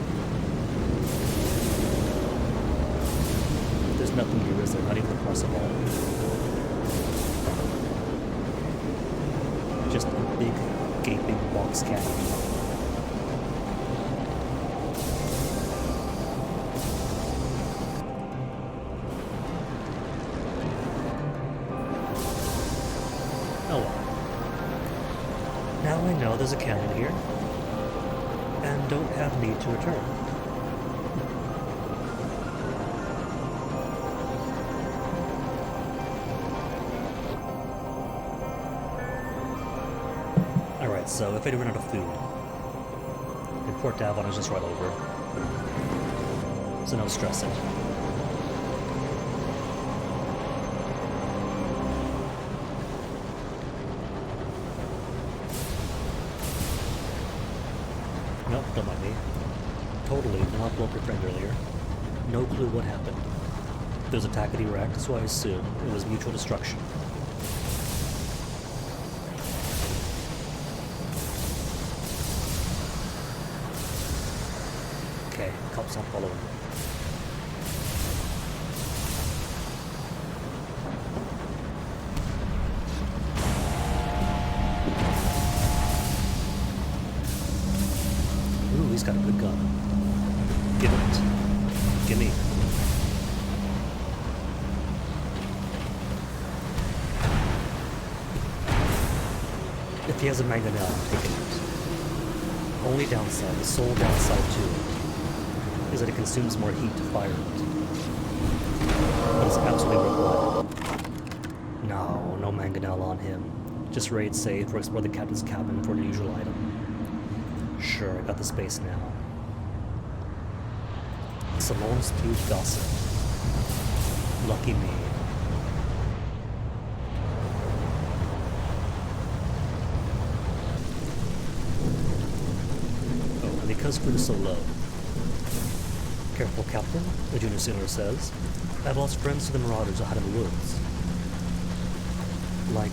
There's nothing here, is there? Not even across the hall. Just a big, gaping box canyon. Oh well. Now I know there's a cannon here, and don't have need to return. Alright, so if I do run out of food, and Port Davon is just right over, so no stressing. Nope, don't mind me. Totally not blow up your friend earlier. No clue what happened. There's a tackety wreck, so I assume it was mutual destruction. Okay, cops not following. Ooh, he's got a good gun. Give it. Gimme. If he has a mangonel, I'm taking it. Only downside, the sole downside to it, is that it consumes more heat to fire it. But it's absolutely worthwhile. No, no mangonel on him. Just raid safe or explore the captain's cabin for an unusual item. Sure, I got the space now. Salon stewed gossip. Lucky me. Oh, and because food is so low. Careful, Captain, the junior sailor says. I've lost friends to the marauders out in the woods. Like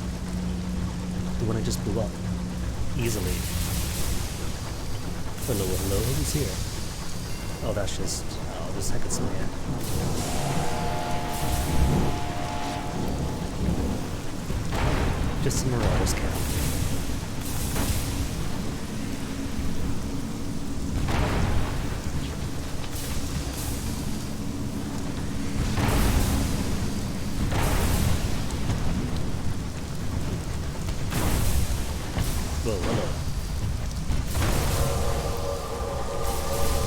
the one I just blew up. Easily. Hello, hello, who's here? Oh, that's just... oh, this heck it's man. Just some marauders camp. Whoa, hello.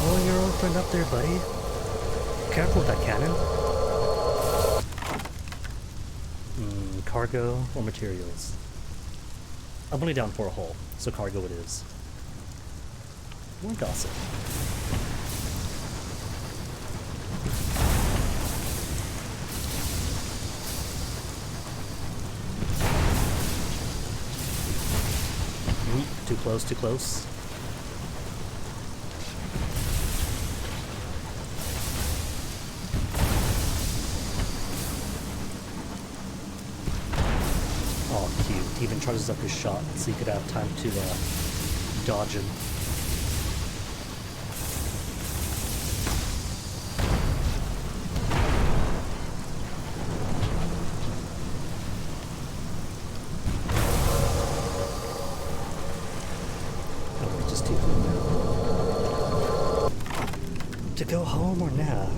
Oh, your old friend up there, buddy. Careful with that cannon. Cargo or materials? I'm only down for a hull, so cargo it is. More gossip. Too close, too close. Oh, cute. He even charges up his shot so he could have time to dodging. Oh, wait, just 2 food now. To go home or nah?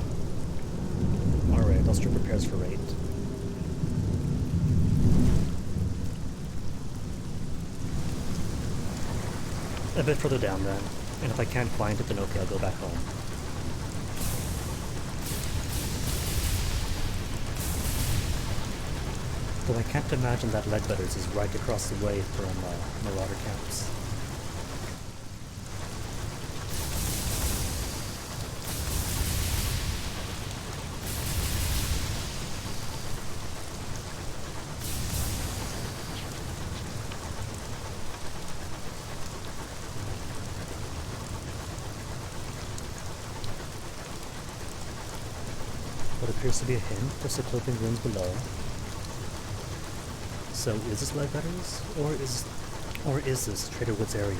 Alright, I'll strip repairs for rate. A bit further down then, and if I can't find it, then okay, I'll go back home. Though I can't imagine that Ledbetter's is right across the way from Marauder camps. What appears to be a hint for cyclopean ruins below. So is this Ledbetter's, or is this Trader Woods area?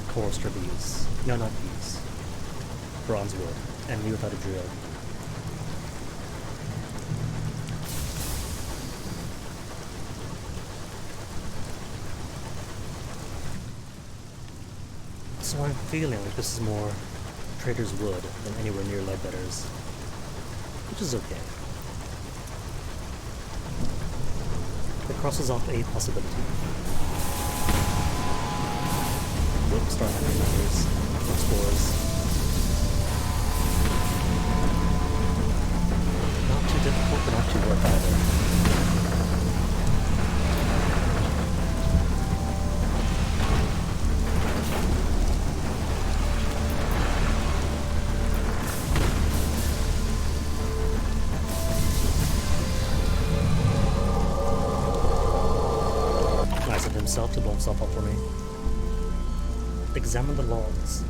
Chorister bees. No, not bees. Bronzewood. Enemy without a drill. So I'm feeling like this is more Trader's Wood than anywhere near Ledbetter's, which is okay. It crosses off a possibility. Whoops, start having numbers. No spores. Not too difficult, but not too worth either. Himself to blow himself up for me. Examine the logs.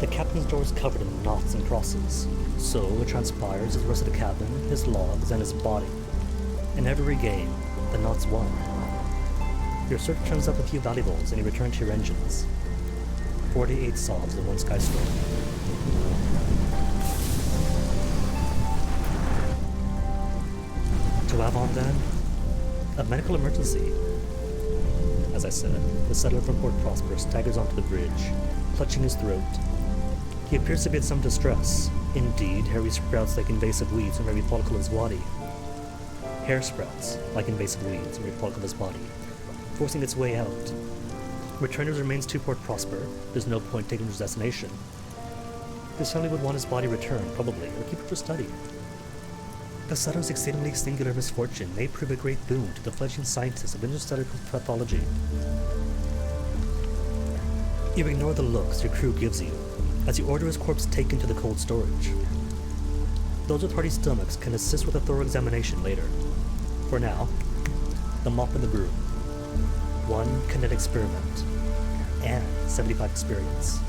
The captain's door is covered in knots and crosses. So it transpires as the rest of the cabin, his logs, and his body. In every game, the knots won. Your search turns up a few valuables and you return to your engines. 48 solves in one sky storm. To Avon then, a medical emergency. As I said, the settler from Port Prosper staggers onto the bridge, clutching his throat. He appears to be in some distress. Indeed, hairy sprouts like invasive weeds from every follicle of his body. Hair sprouts like invasive weeds from every follicle of his body, forcing its way out. Returners remains to Port Prosper. There's no point taking his destination. His family would want his body returned, probably, or keep it for study. The settler's exceedingly singular misfortune may prove a great boon to the fledgling scientists of interstellar pathology. You ignore the looks your crew gives you as you order his corpse taken to the cold storage. Those with hearty stomachs can assist with a thorough examination later. For now, the mop and the broom. 1 kinetic experiment and 75 experience.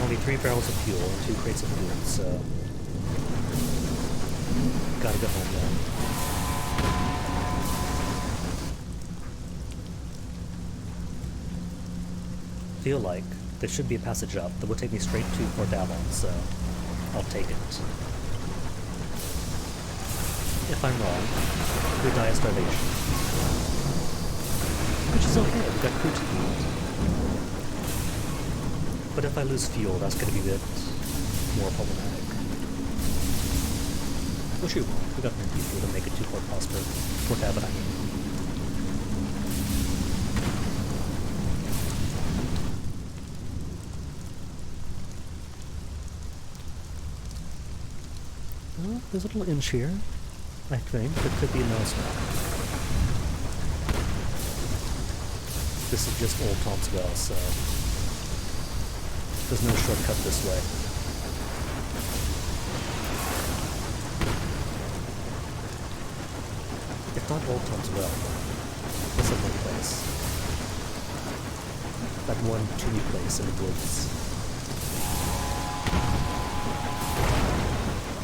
Only 3 barrels of fuel and 2 crates of food, so gotta go home then. Feel like there should be a passage up that will take me straight to Port Avon, so I'll take it. If I'm wrong, we die of starvation. Which is okay, we've got crew to feed. But if I lose fuel, that's going to be a bit more problematic. Oh shoot, we got plenty of fuel to make it to Port Prosper. Port Avon, I mean. Well, there's a little inch here, I think. There could be a nose now. This is just Old Tom's Well, so there's no shortcut this way. It's not Old Tom's Well. This is one place. That one toony place in the woods.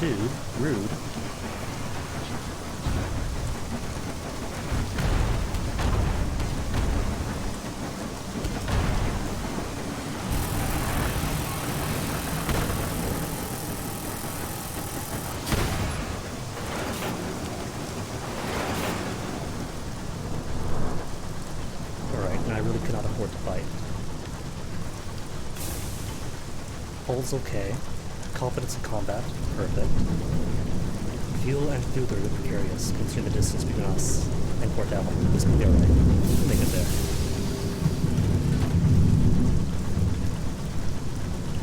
Dude, rude. Alright, and I really cannot afford to fight. Hull's okay. Confidence in combat, perfect. Fuel and food are a bit precarious, considering the distance between us and Port Allen. This could be alright. We'll make it there.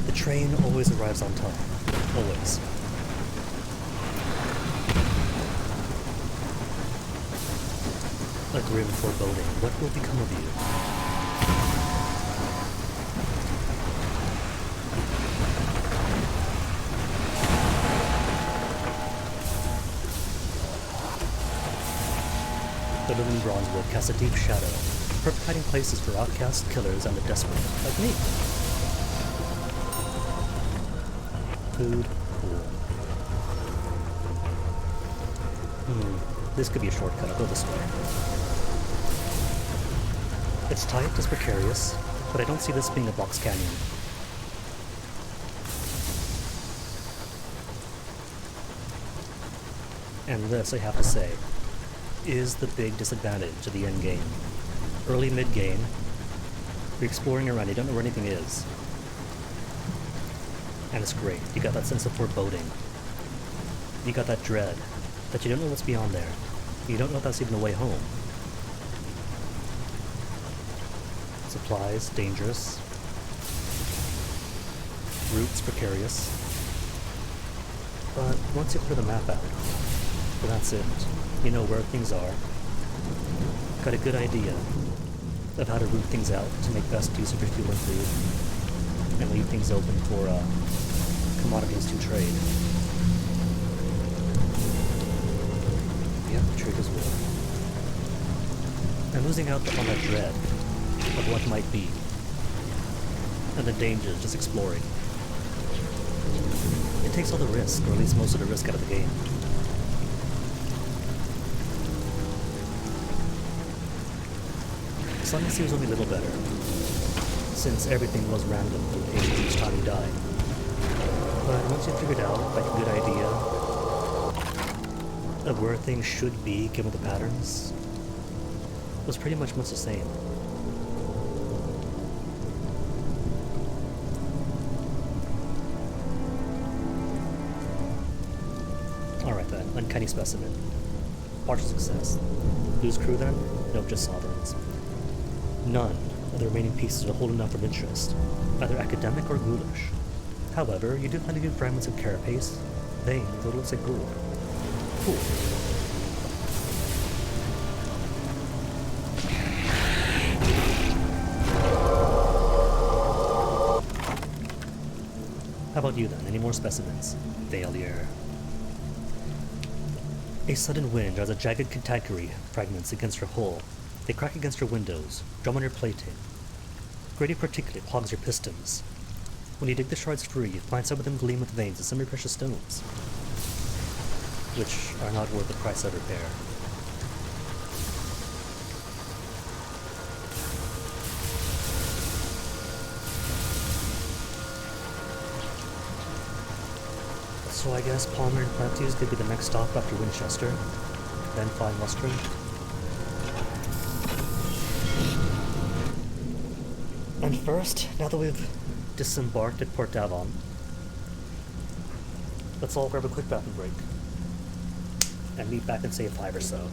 The train always arrives on time. Always. A grim foreboding. What will become of you? The living bronzewood casts a deep shadow, perfect hiding places for outcasts, killers, and the desperate, like me. Food, cool. This could be a shortcut. I'll go this way. It's tight, it's precarious, but I don't see this being a box canyon. And this, I have to say, is the big disadvantage of the end game. Early mid-game, you're exploring around, you don't know where anything is. And it's great. You got that sense of foreboding. You got that dread, that you don't know what's beyond there. You don't know if that's even a way home. Supplies, dangerous. Routes, precarious. But once you clear the map out, well, that's it. You know where things are. Got a good idea of how to route things out to make best use of your fuel and food, and leave things open for commodities to trade. Yep, trade as well. And losing out on that dread of what might be, and the dangers just exploring. It takes all the risk, or at least most of the risk out of the game. Sunny was only a little better, since everything was random each time you died. But once you figured out, like, a good idea of where things should be given the patterns, it was pretty much the same. Alright then, uncanny specimen. Partial success. Lose crew then? Nope, just sovereigns. None of the remaining pieces are holding enough of interest, either academic or ghoulish. However, you do find a few fragments of carapace, vein, though it looks like gold. Cool. How about you then? Any more specimens? Failure. A sudden wind drives a jagged category fragments against your hull. They crack against your windows, drum on your plating. Gritty particulate clogs your pistons. When you dig the shards free, you find some of them gleam with veins of semi-precious stones, which are not worth the price of repair. So I guess Palmer and Planties could be the next stop after Winchester, then find Lustrum. And first, now that we've disembarked at Port Davon, let's all grab a quick bathroom break and meet back in, say, 5 or so.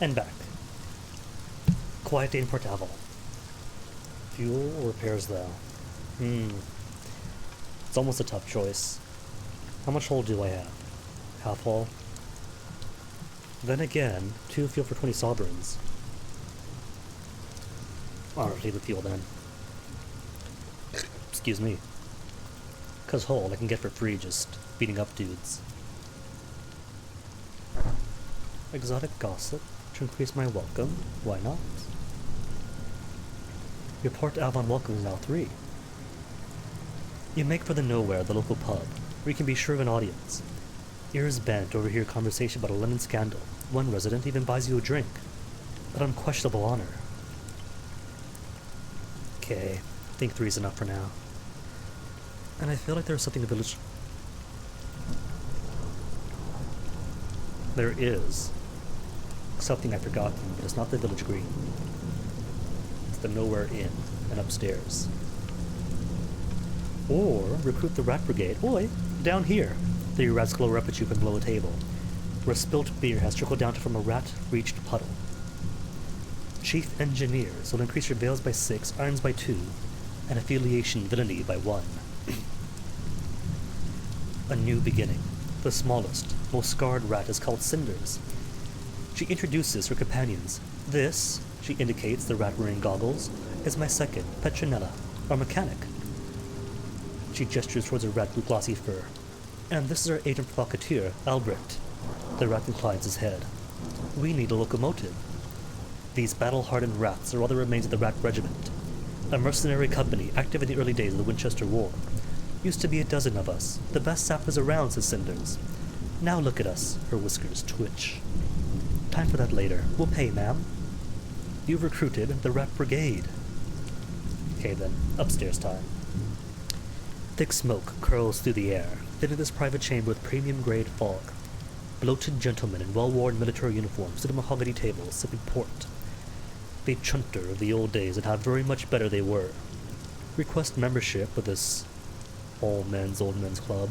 And back. Quiet day in Port Aval. Fuel or repairs, though? It's almost a tough choice. How much hull do I have? Half hull? Then again, 2 fuel for 20 sovereigns. Alright, leave the fuel then. Excuse me. 'Cause hull I can get for free just beating up dudes. Exotic gossip to increase my welcome? Why not? Your Port Avon welcome is now 3. You make for the Nowhere, the local pub, where you can be sure of an audience. Ears bent to overhear conversation about a London scandal. One resident even buys you a drink. An unquestionable honor. Okay, I think 3 is enough for now. And I feel like there's something the village... There is something I've forgotten, but it's not the village green. It's the Nowhere Inn, and upstairs. Or recruit the rat brigade. Oi, down here. 3 rats glow up at you from below a table, where spilt beer has trickled down from a rat-reached puddle. Chief engineers will increase your veils by 6, irons by 2, and affiliation villainy by 1. A new beginning. The smallest, most scarred rat is called Cinders. She introduces her companions. This, she indicates the rat wearing goggles, is my second, Petronella, our mechanic. She gestures towards a rat with glossy fur. And this is our agent provocateur, Albrecht. The rat inclines his head. We need a locomotive. These battle-hardened rats are all that remains of the Rat Regiment, a mercenary company active in the early days of the Winchester War. Used to be a dozen of us, the best sappers around, says Cinders. Now look at us, her whiskers twitch. Time for that later. We'll pay, ma'am. You've recruited the Rat Brigade. Okay then, upstairs time. Thick smoke curls through the air, filling this private chamber with premium-grade fog. Bloated gentlemen in well-worn military uniforms sit at mahogany tables, sipping port. They chunter of the old days and how very much better they were. Request membership with this old men's club.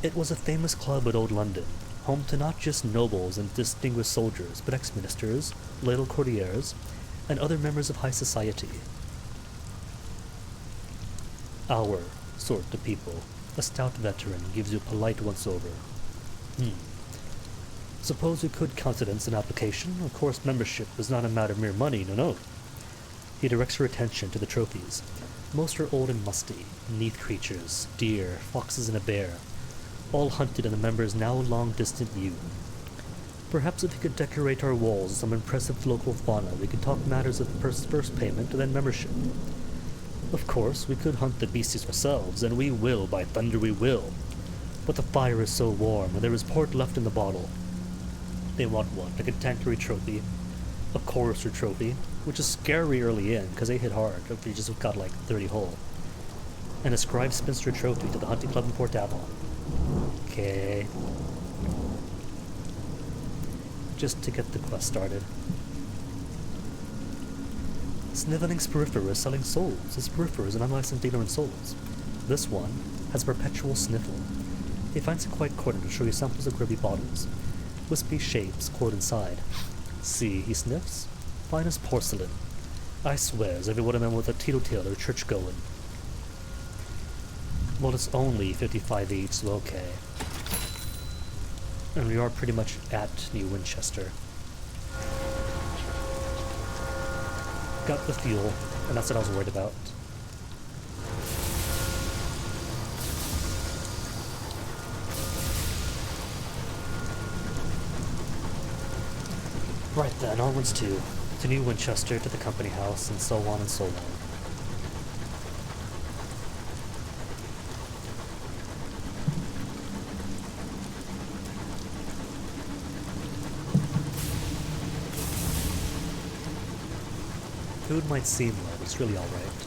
It was a famous club at Old London, home to not just nobles and distinguished soldiers, but ex-ministers, loyal courtiers, and other members of high society. Our sort of people. A stout veteran gives you a polite once-over. Suppose we could countenance an application. Of course, membership is not a matter of mere money, no. He directs her attention to the trophies. Most are old and musty, neath creatures, deer, foxes, and a bear, all hunted in the member's now long-distant youth. Perhaps if he could decorate our walls with some impressive local fauna, we could talk matters of first payment and then membership. Of course, we could hunt the beasties ourselves, and we will, by thunder we will. But the fire is so warm, and there is port left in the bottle. They want what? A contemporary trophy, a chorister trophy, which is scary early in, because they hit hard if you just got like 30 hull. And a scribe spinster trophy to the hunting club in Port Aval. Okay. Just to get the quest started. Sniveling Sporifer is selling souls. A Sporifer is an unlicensed dealer in souls. This one has a perpetual sniffle. He finds it quite cornered to show you samples of grubby bottles. Wispy shapes coiled inside. See, he sniffs. Fine as porcelain. I swears every one of them with a teetotaler church going. Well, it's only 55 each, so okay. And we are pretty much at New Winchester. Got the fuel, and that's what I was worried about. Right then, onwards to New Winchester, to the company house, and so on and so on. Food might seem low, but it's really alright.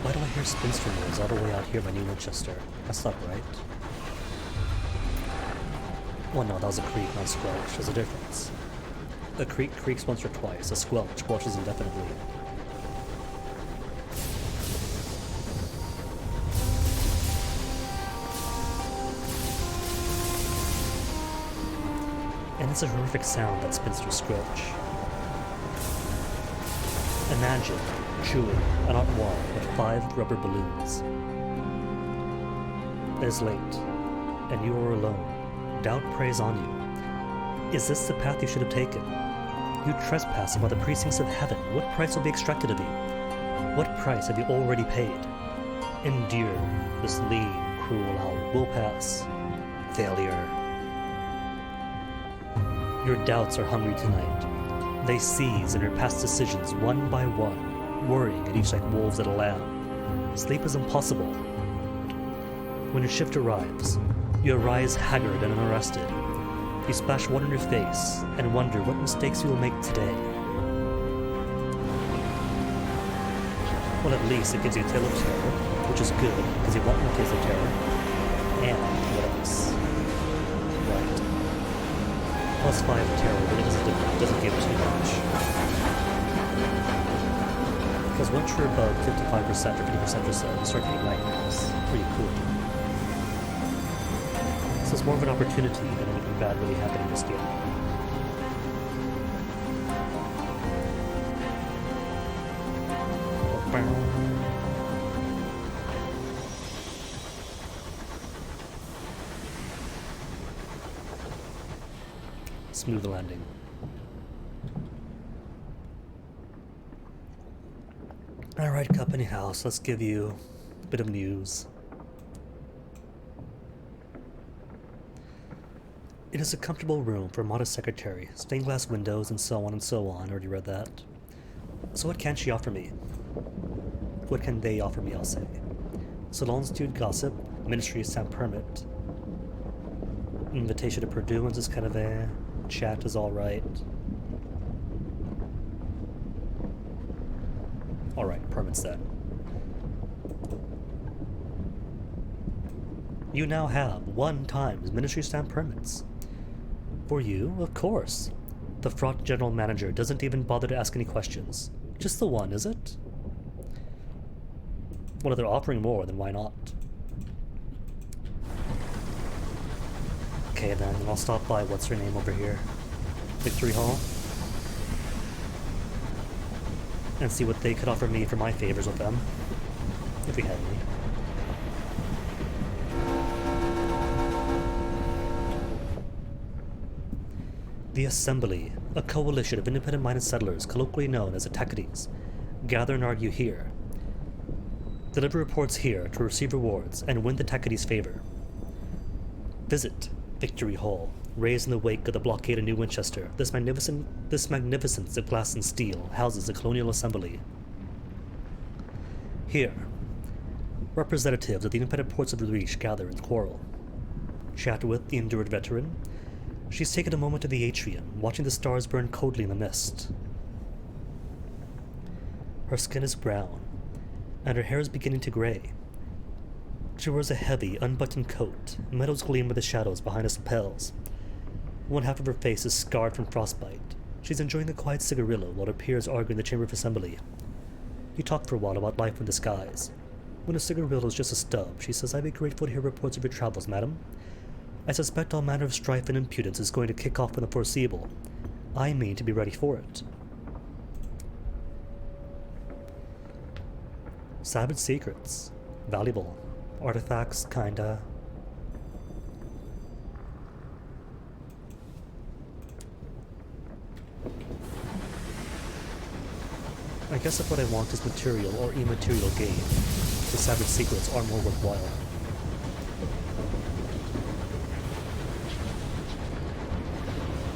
Why do I hear spinster noise all the way out here by New Winchester? That's not right. Well, no, that was a creep, not a squelch. There's a difference. A creak creaks once or twice. A squelch squelches indefinitely. And it's a horrific sound that spins through squelch. Imagine chewing an art wall with 5 rubber balloons. It is late, and you are alone. Doubt preys on you. Is this the path you should have taken? You trespass by the precincts of heaven. What price will be extracted of you? What price have you already paid? Endure this lean, cruel hour. Will pass. Failure. Your doubts are hungry tonight. They seize in your past decisions one by one, worrying at each like wolves at a lamb. Sleep is impossible. When your shift arrives, you arise haggard and unarrested. You splash water in your face and wonder what mistakes you will make today. Well, at least it gives you a tale of terror, which is good because you want more tales of terror. And what else? Right. +5 terror really doesn't give too much. Because once you're above 55% or 50% or so, you start getting nightmares. Pretty cool. So it's more of an opportunity than anything bad really happening just yet. Smooth landing. Alright, Company House, let's give you a bit of news. It is a comfortable room for a modest secretary, stained glass windows, and so on and so on. I already read that. So what can she offer me? What can they offer me, I'll say. Salon-stewed gossip, ministry stamp permit. Invitation to pursuance is kind of a chat is alright. Alright, permits then. You now have 1 times ministry stamp permits. For you, of course. The fraught general manager doesn't even bother to ask any questions. Just the one, is it? Well, if they're offering more, then why not? Okay, then I'll stop by what's her name over here? Victory Hall? And see what they could offer me for my favors with them. If we had any. The Assembly, a coalition of independent-minded settlers, colloquially known as Attackades, gather and argue here. Deliver reports here to receive rewards and win the Attackades' favor. Visit Victory Hall, raised in the wake of the blockade of New Winchester. This magnificence of glass and steel houses the Colonial Assembly. Here, representatives of the independent ports of the Reach gather and quarrel. Chat with the endured veteran. She's taken a moment in the atrium, watching the stars burn coldly in the mist. Her skin is brown, and her hair is beginning to gray. She wears a heavy, unbuttoned coat. Meadows gleam with the shadows behind its lapels. One half of her face is scarred from frostbite. She's enjoying a quiet cigarillo while her peers argue in the Chamber of Assembly. You talk for a while about life in disguise. When a cigarillo is just a stub, she says, "I'd be grateful to hear reports of your travels, madam. I suspect all manner of strife and impudence is going to kick off in the foreseeable. I mean to be ready for it." Savage secrets. Valuable. Artifacts, kinda. I guess if what I want is material or immaterial gain, the savage secrets are more worthwhile.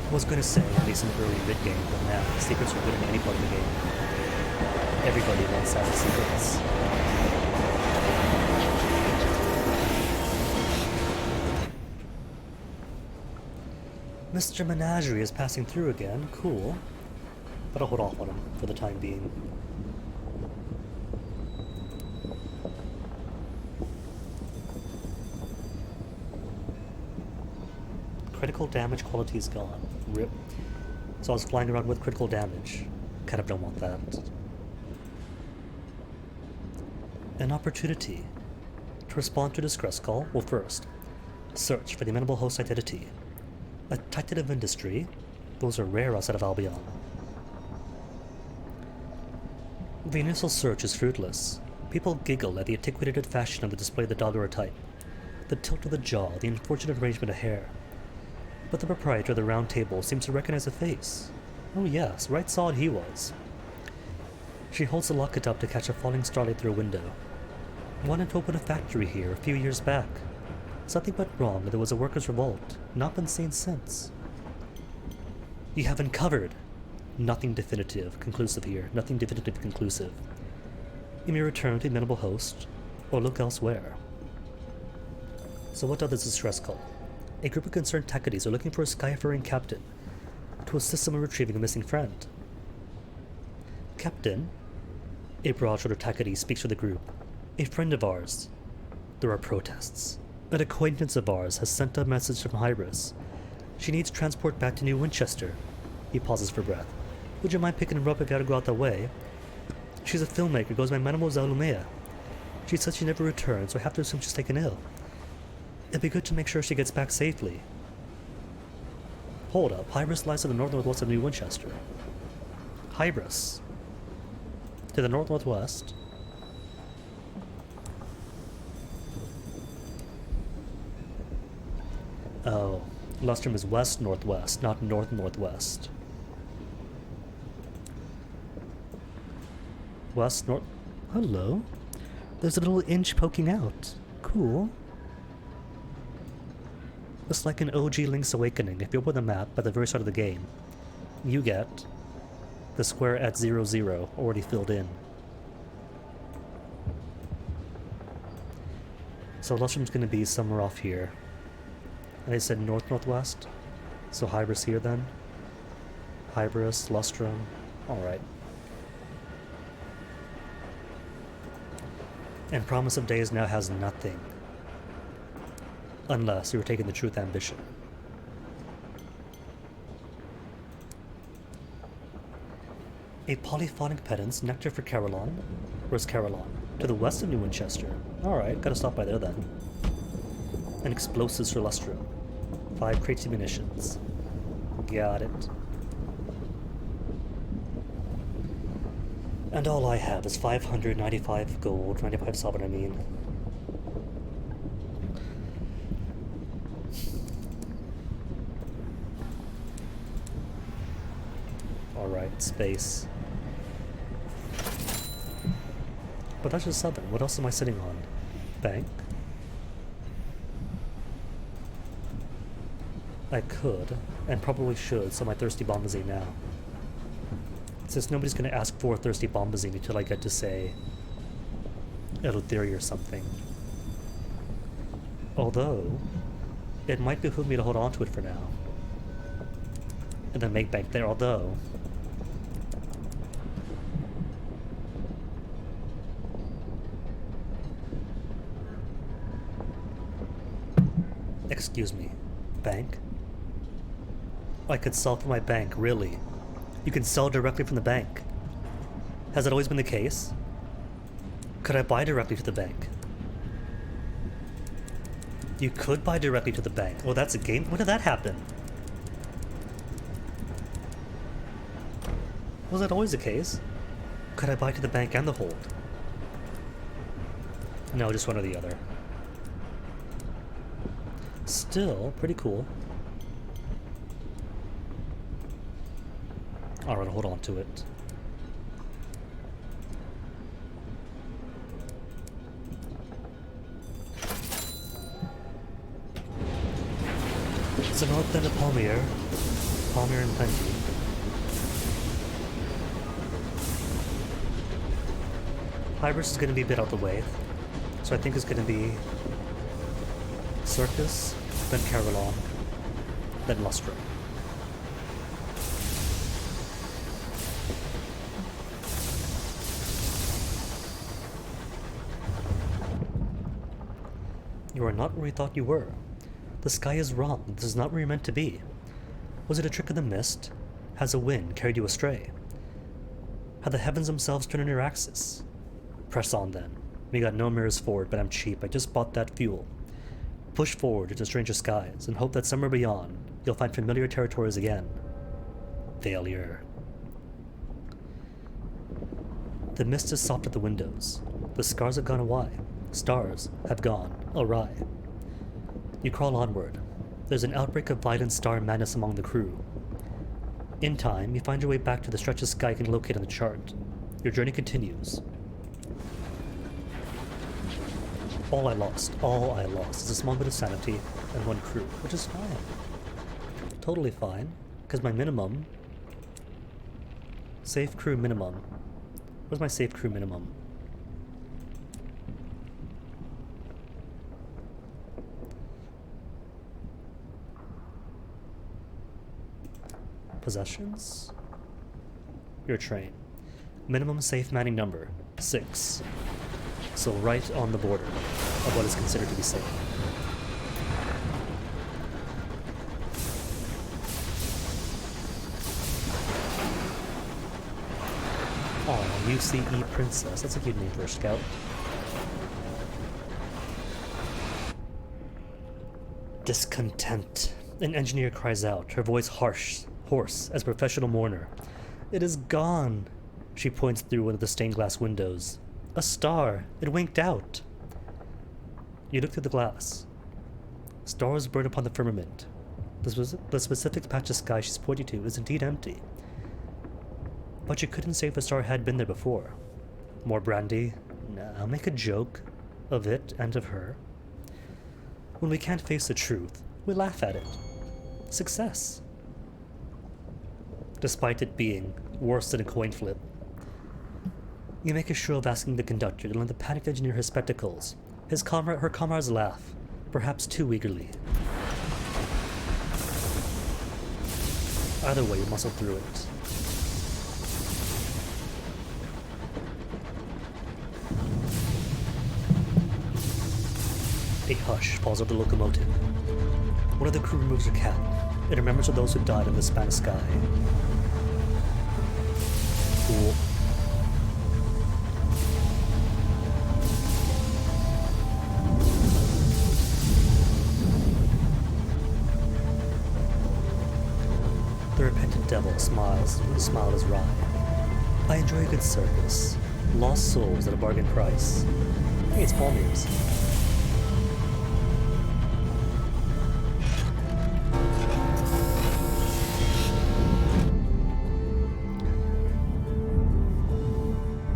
I was going to say, at least in the early mid-game, but now, secrets are good in any part of the game. Everybody wants savage secrets. Mr. Menagerie is passing through again. Cool. But I'll hold off on him for the time being. Critical damage quality is gone. RIP. So I was flying around with critical damage. Kind of don't want that. An opportunity. To respond to a distress call, well first, search for the amenable host identity. A titan of industry, those are rare outside of Albion. The initial search is fruitless. People giggle at the antiquated fashion of the display of the dogger type, the tilt of the jaw, the unfortunate arrangement of hair. But the proprietor of the round table seems to recognize a face. Oh yes, right sawed he was. She holds the locket up to catch a falling starlight through a window. Wanted to open a factory here a few years back. Something went wrong and there was a workers' revolt. Not been seen since. You have uncovered. Nothing definitive, conclusive here. Nothing definitive, conclusive. You may return to the amenable host, or look elsewhere. So what does this distress call? A group of concerned Takadis are looking for a skyfaring captain to assist them in retrieving a missing friend. Captain? A broad-shouldered Takadi speaks for the group. A friend of ours. There are protests. An acquaintance of ours has sent a message from Hybris. She needs transport back to New Winchester. He pauses for breath. Would you mind picking her up if you had to go out that way? She's a filmmaker, goes by Mademoiselle Lumea. She said she never returned, so I have to assume she's taken ill. It'd be good to make sure she gets back safely. Hold up, Hybris lies to the north-northwest of New Winchester. Hybris. To the north-northwest. Oh, Lustrum is west-northwest, not north-northwest. West-north... Hello? There's a little inch poking out. Cool. It's like an OG Link's Awakening. If you open the map at the very start of the game, you get the square at 00 already filled in. So Lustrum's going to be somewhere off here. And I said north-northwest, so Hybris here then. Hybris, Lustrum, alright. And Promise of Days now has nothing. Unless you were taking the Truth Ambition. A polyphonic pedant's nectar for Carillon. Where's Carillon? To the west of New Winchester. Alright, gotta stop by there then. And explosives for Lustrum. 5 crates of munitions. Got it. And all I have is 595 gold, 95 sovereign, I mean. Alright, space. But that's just 7. What else am I sitting on? Bank? I could, and probably should, sell my Thirsty Bombazine now. Since nobody's going to ask for a Thirsty Bombazine until I get to, say, Eleutheria or something. Although, it might behoove me to hold on to it for now. And then make bank there, although... Excuse me. Bank? I could sell from my bank, really? You can sell directly from the bank. Has that always been the case? Could I buy directly to the bank? You could buy directly to the bank. Oh, that's a game? When did that happen? Was that always the case? Could I buy to the bank and the hold? No, just one or the other. Still, pretty cool. Alright, hold on to it. It's the north end of Palmyre. Palmyre and plenty. Hybris is going to be a bit out the way, so I think it's going to be Circus, then Carillon, then Lustrum. You are not where we thought you were. The sky is wrong. This is not where you're meant to be. Was it a trick of the mist? Has a wind carried you astray? Have the heavens themselves turned on your axis? Press on then. We got no mirrors forward, but I'm cheap. I just bought that fuel. Push forward into stranger skies and hope that somewhere beyond you'll find familiar territories again. Failure. The mist is soft at the windows. The scars have gone awry. Stars have gone awry. You crawl onward. There's an outbreak of violent star madness among the crew. In time, you find your way back to the stretch of sky you can locate on the chart. Your journey continues. All I lost is a small bit of sanity and one crew, which is fine. Totally fine, because my minimum... Safe crew minimum. Where's my safe crew minimum? Possessions? Your train. Minimum safe manning number, 6. So right on the border of what is considered to be safe. Oh, UCE Princess. That's a cute name for a scout. Discontent. An engineer cries out, her voice hoarse as a professional mourner. It is gone. She points through one of the stained glass windows. A star. It winked out. You look through the glass. Stars burn upon the firmament. The specific patch of sky she's pointing to is indeed empty. But you couldn't say if the star had been there before. More brandy? Nah, make a joke of it and of her. When we can't face the truth, we laugh at it. Success. Despite it being worse than a coin flip. You make a show of asking the conductor to lend the panicked engineer his spectacles. Her comrades laugh, perhaps too eagerly. Either way, you muscle through it. A hush falls over the locomotive. One of the crew removes her cap. It remembers of those who died in the span of sky. Cool. The repentant devil smiles with a smile is wry. I enjoy a good circus. Lost souls at a bargain price. Hey, it's Palmer's.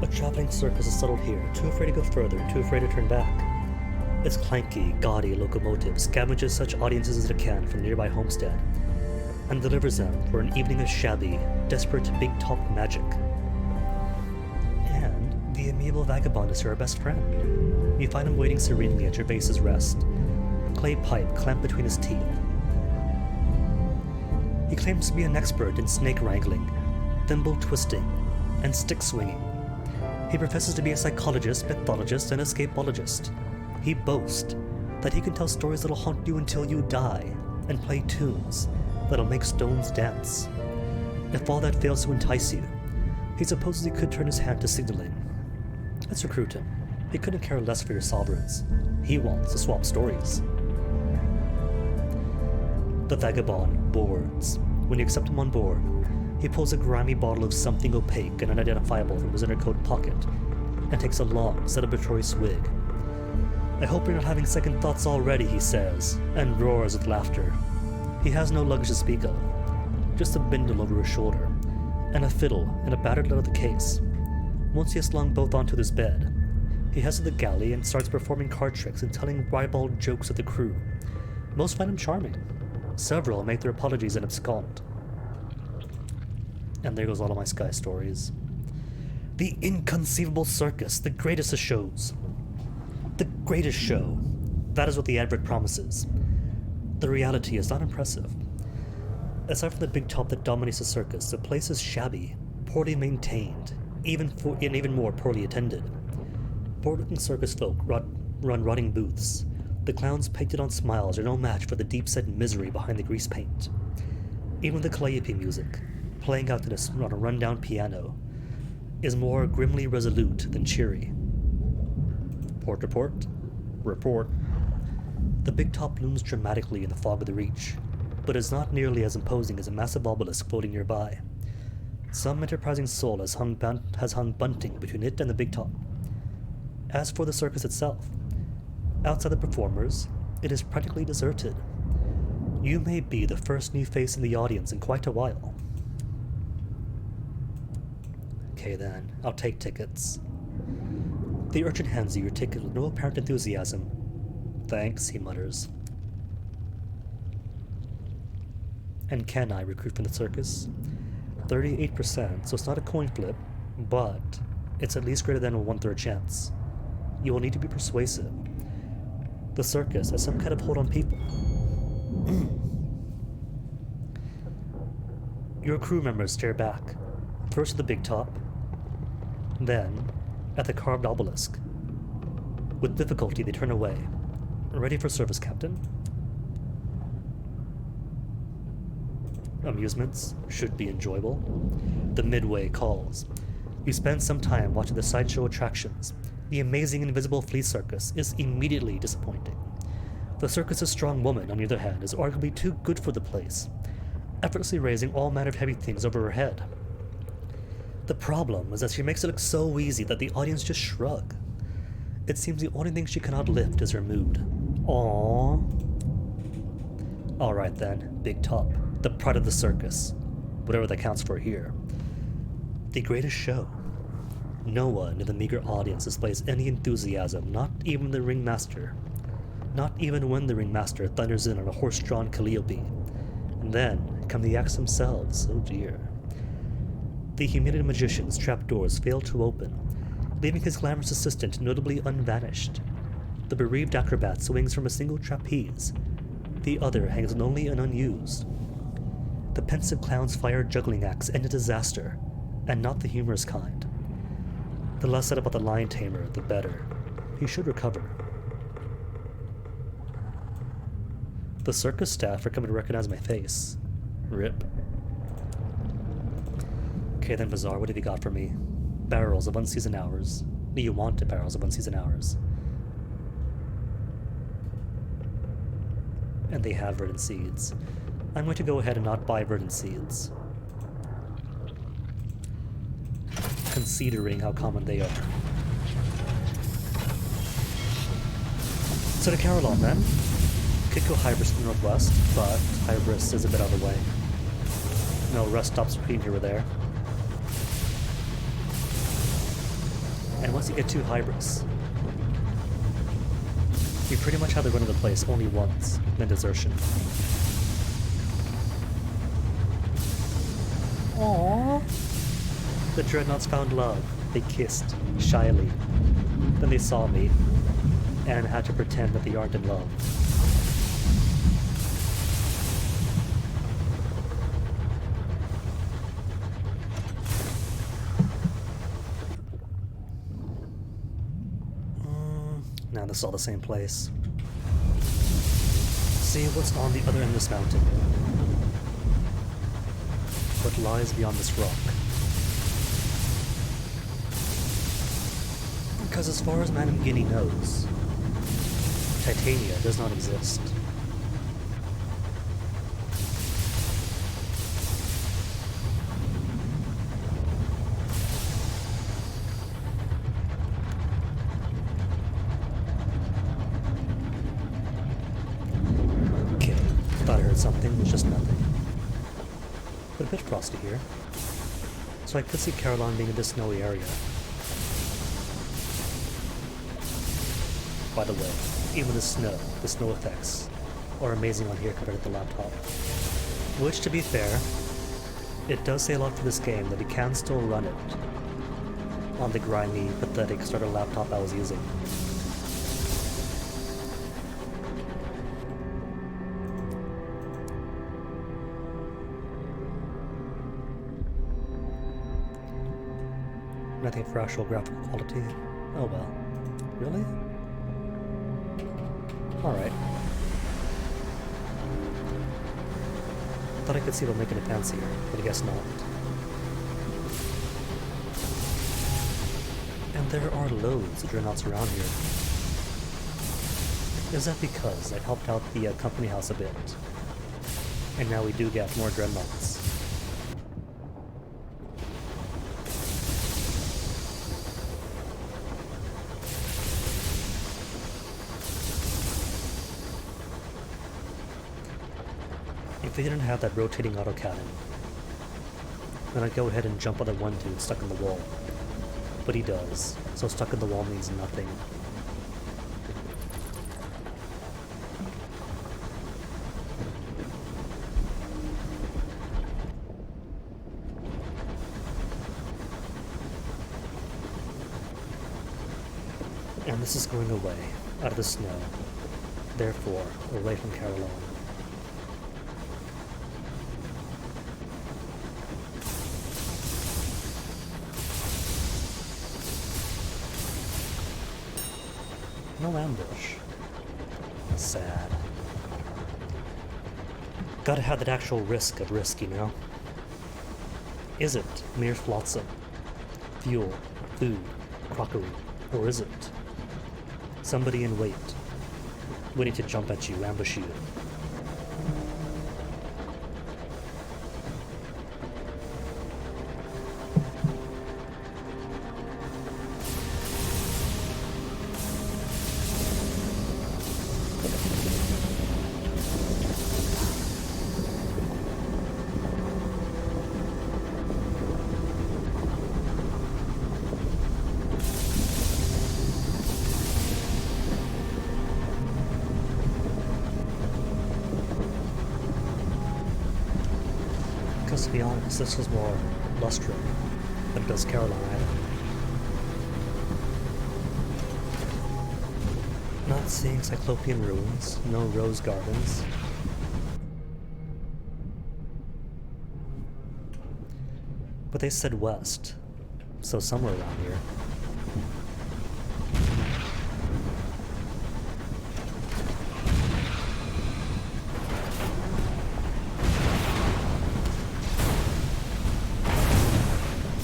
A traveling circus is settled here, too afraid to go further, too afraid to turn back. Its clanky, gaudy locomotive scavenges such audiences as it can from nearby homestead, and delivers them for an evening of shabby, desperate big-top magic. And the amiable vagabond is her best friend. You find him waiting serenely at your base's rest, clay pipe clamped between his teeth. He claims to be an expert in snake wrangling, thimble twisting, and stick swinging. He professes to be a psychologist, mythologist, and escapologist. He boasts that he can tell stories that'll haunt you until you die, and play tunes that'll make stones dance. If all that fails to entice you, he supposes he could turn his hand to signaling. Let's recruit him. He couldn't care less for your sovereigns. He wants to swap stories. The vagabond boards. When you accept him on board, he pulls a grimy bottle of something opaque and unidentifiable from his inner coat pocket, and takes a long, celebratory swig. I hope you're not having second thoughts already, he says, and roars with laughter. He has no luggage to speak of, just a bindle over his shoulder, and a fiddle in a battered leather case. Once he has slung both onto his bed, he heads to the galley and starts performing card tricks and telling ribald jokes at the crew. Most find him charming. Several make their apologies and abscond. And there goes all of my sky stories. The inconceivable circus, the greatest of shows. The greatest show. That is what the advert promises. The reality is not impressive. Aside from the big top that dominates the circus, the place is shabby, poorly maintained, and even more poorly attended. Bored-looking circus folk run rotting booths. The clowns painted on smiles are no match for the deep-set misery behind the grease paint. Even the calliope music, playing out on a rundown piano, is more grimly resolute than cheery. Port report. Report. The big top looms dramatically in the fog of the Reach, but is not nearly as imposing as a massive obelisk floating nearby. Some enterprising soul has hung bunting between it and the big top. As for the circus itself, outside the performers, it is practically deserted. You may be the first new face in the audience in quite a while. Okay then, I'll take tickets. The urchin hands you your ticket with no apparent enthusiasm. Thanks, he mutters. And can I recruit from the circus? 38%, so it's not a coin flip, but it's at least greater than a 1/3 chance. You will need to be persuasive. The circus has some kind of hold on people. Your crew members stare back, first at the big top, then at the carved obelisk. With difficulty, they turn away. Ready for service, Captain? Amusements should be enjoyable. The midway calls. You spend some time watching the sideshow attractions. The amazing invisible flea circus is immediately disappointing. The circus's strong woman, on the other hand, is arguably too good for the place, effortlessly raising all manner of heavy things over her head. The problem is that she makes it look so easy that the audience just shrug. It seems the only thing she cannot lift is her mood. Aww. Alright then, big top. The pride of the circus. Whatever that counts for here. The greatest show. No one in the meager audience displays any enthusiasm, not even the ringmaster. Not even when the ringmaster thunders in on a horse-drawn calliope. And then come the acts themselves, oh dear. The humiliated magician's trapdoors fail to open, leaving his glamorous assistant notably unvanished. The bereaved acrobat swings from a single trapeze. The other hangs lonely and unused. The pensive clown's fire juggling acts end in disaster, and not the humorous kind. The less said about the lion tamer, the better. He should recover. The circus staff are coming to recognize my face. Rip. Okay then, Bazaar, what have you got for me? Barrels of unseasoned hours. You wanted barrels of unseasoned hours. And they have verdant seeds. I'm going to go ahead and not buy verdant seeds, considering how common they are. So to Carillon then. Could go Hybris to the northwest, but Hybris is a bit out of the way. No rest stops between here or there. And once you get to Hybris, you pretty much have the run of the place only once, then desertion. Aww. The Dreadnoughts found love. They kissed, shyly. Then they saw me, and had to pretend that they aren't in love. Now this is all the same place. See what's on the other end of this mountain. What lies beyond this rock. Because as far as Madame Guinea knows, Titania does not exist. Okay, thought I heard something, it was just nothing. But a bit frosty here. So I could see Carillon being in this snowy area. By the way, even the snow effects, are amazing on here compared to the laptop. Which, to be fair, it does say a lot for this game that you can still run it on the grimy, pathetic starter laptop I was using. Nothing for actual graphical quality. Oh well. Really? Alright. thought I could see about making it fancier, but I guess not. And there are loads of dreadnoughts around here. Is that because I've helped out the company house a bit? And now we do get more dreadnoughts. If they didn't have that rotating autocannon, then I'd go ahead and jump on that one dude stuck in the wall. But he does, so stuck in the wall means nothing. And this is going away, out of the snow, therefore away from Caroline. No ambush. Sad. Gotta have that actual risk of risk, you know? Is it mere flotsam? Fuel, food, crockery, or is it somebody in wait, waiting to jump at you, ambush you? Because to be honest, this was more Lustrum than it does Caroline Island. Not seeing Cyclopean ruins, no rose gardens. But they said west, so somewhere around here.